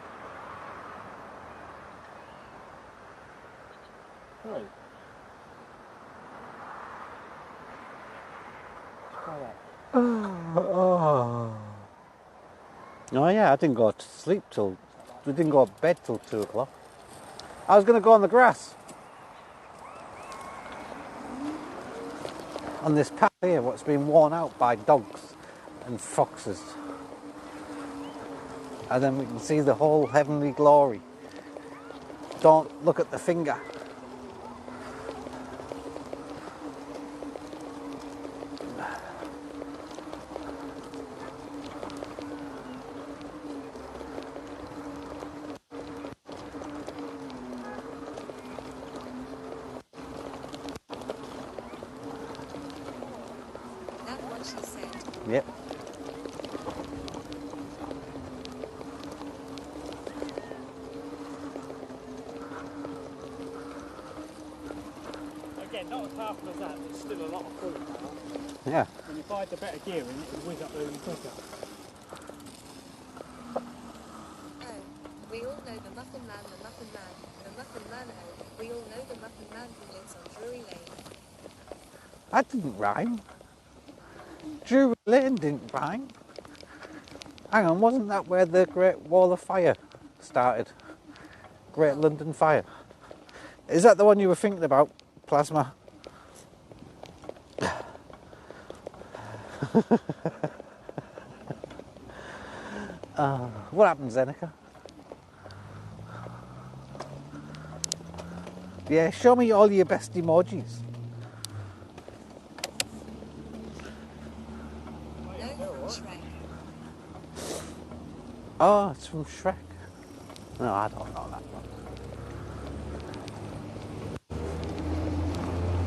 3. Let's try that. Oh yeah, I didn't go to sleep till... We didn't go to bed till 2 o'clock. I was going to go on the grass. on this path here, what's been worn out by dogs and foxes. And then we can see the whole heavenly glory. Don't look at the finger. That's what she said. Yep. Again, not as powerful as that, but still a lot of fruit now. Yeah. And if I had the better gearing, it would whiz up really quicker. Oh, we all know the Muffin Man, the Muffin Man, the Muffin Man. Oh, we all know the Muffin Man who lives on Drury Lane. That didn't rhyme. Drury Lane didn't rhyme. Hang on, wasn't that where the Great Wall of Fire started? Great London Fire. Is that the one you were thinking about, Plasma? What happened, Zeneca? Yeah, show me all your best emojis. No, from Shrek. Oh, it's from Shrek. No, I don't know that one.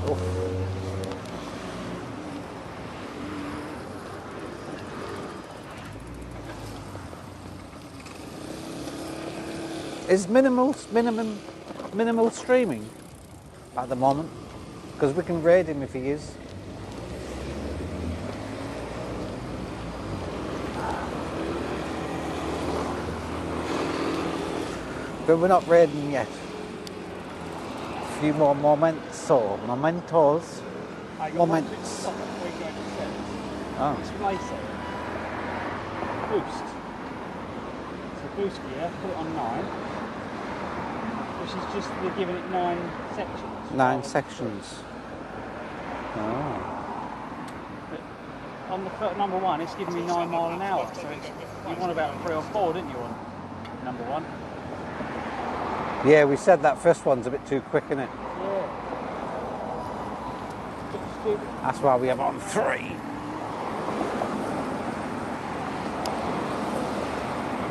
Oh. Is minimal streaming at the moment? Because we can raid him if he is. But we're not raiding yet. A few more mementos. Moments. Oh. Display set. Boost. So boost gear, put it on 9. Which is just, they're giving it 9 sections. 9 sections. Oh. But on the number 1, it's giving me 9 miles an hour. So it's, you want about 3 or 4, didn't you, on number 1? Yeah, we said that first one's a bit too quick, isn't it? Yeah. That's why we have on 3.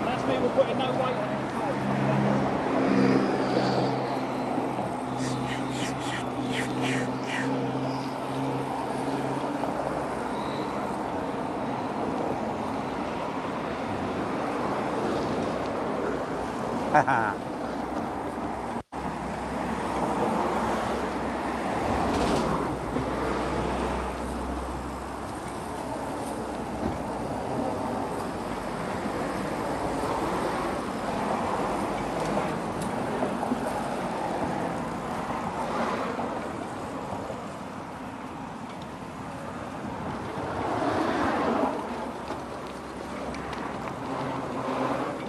That's me, we're putting no weight on it. Haha.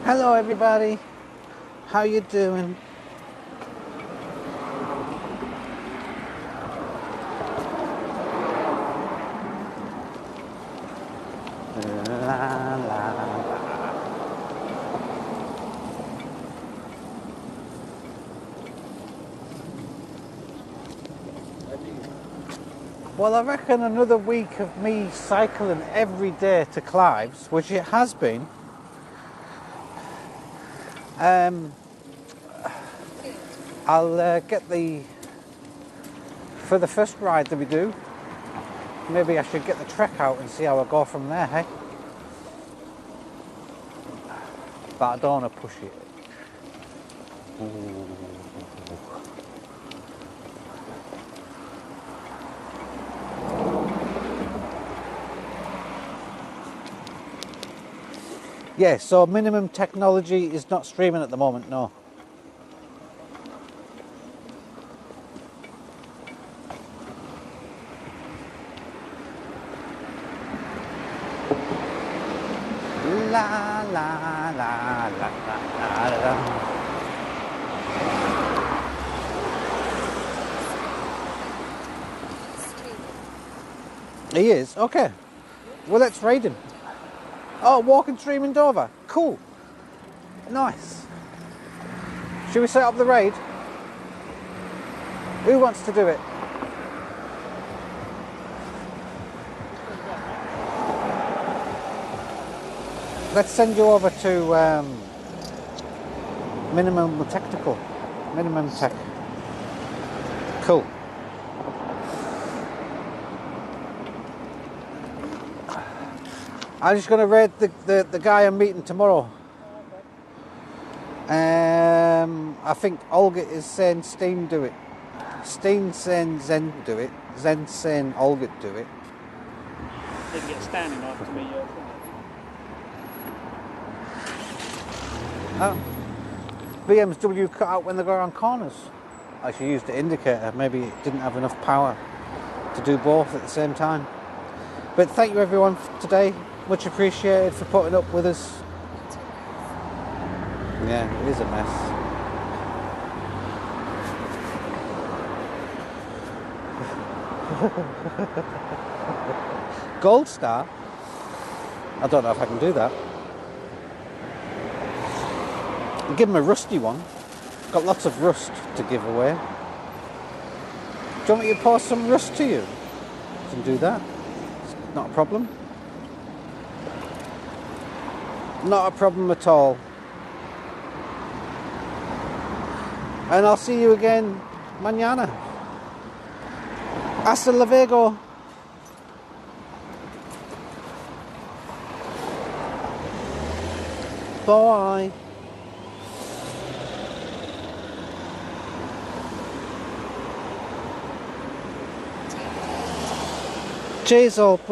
Hello everybody, how you doing? La, la, la. Well, I reckon another week of me cycling every day to Clive's, which it has been. I'll get for the first ride that we do, maybe I should get the trek out and see how I go from there, hey? But I don't want to push it. Ooh. Yeah, so minimum technology is not streaming at the moment, no. La la la la la la. He is? Okay. Well, let's raid him. Oh, walking stream in Dover. Cool. Nice. Should we set up the raid? Who wants to do it? Let's send you over to Minimum Tactical. Minimum Tech. Cool. I'm just going to raid the guy I'm meeting tomorrow. I think Olga is saying Steen do it. Steen saying Zen do it. Zen saying Olga do it. Didn't get standing after me. Oh. BMW cut out when they go around corners. I should use the indicator. Maybe it didn't have enough power to do both at the same time. But thank you everyone for today. Much appreciated for putting up with us. Yeah, it is a mess. Gold star? I don't know if I can do that. I'll give him a rusty one. Got lots of rust to give away. Do you want me to pour some rust to you? I can do that. It's not a problem. Not a problem at all. And I'll see you again mañana. Hasta luego. Bye. Cheers all.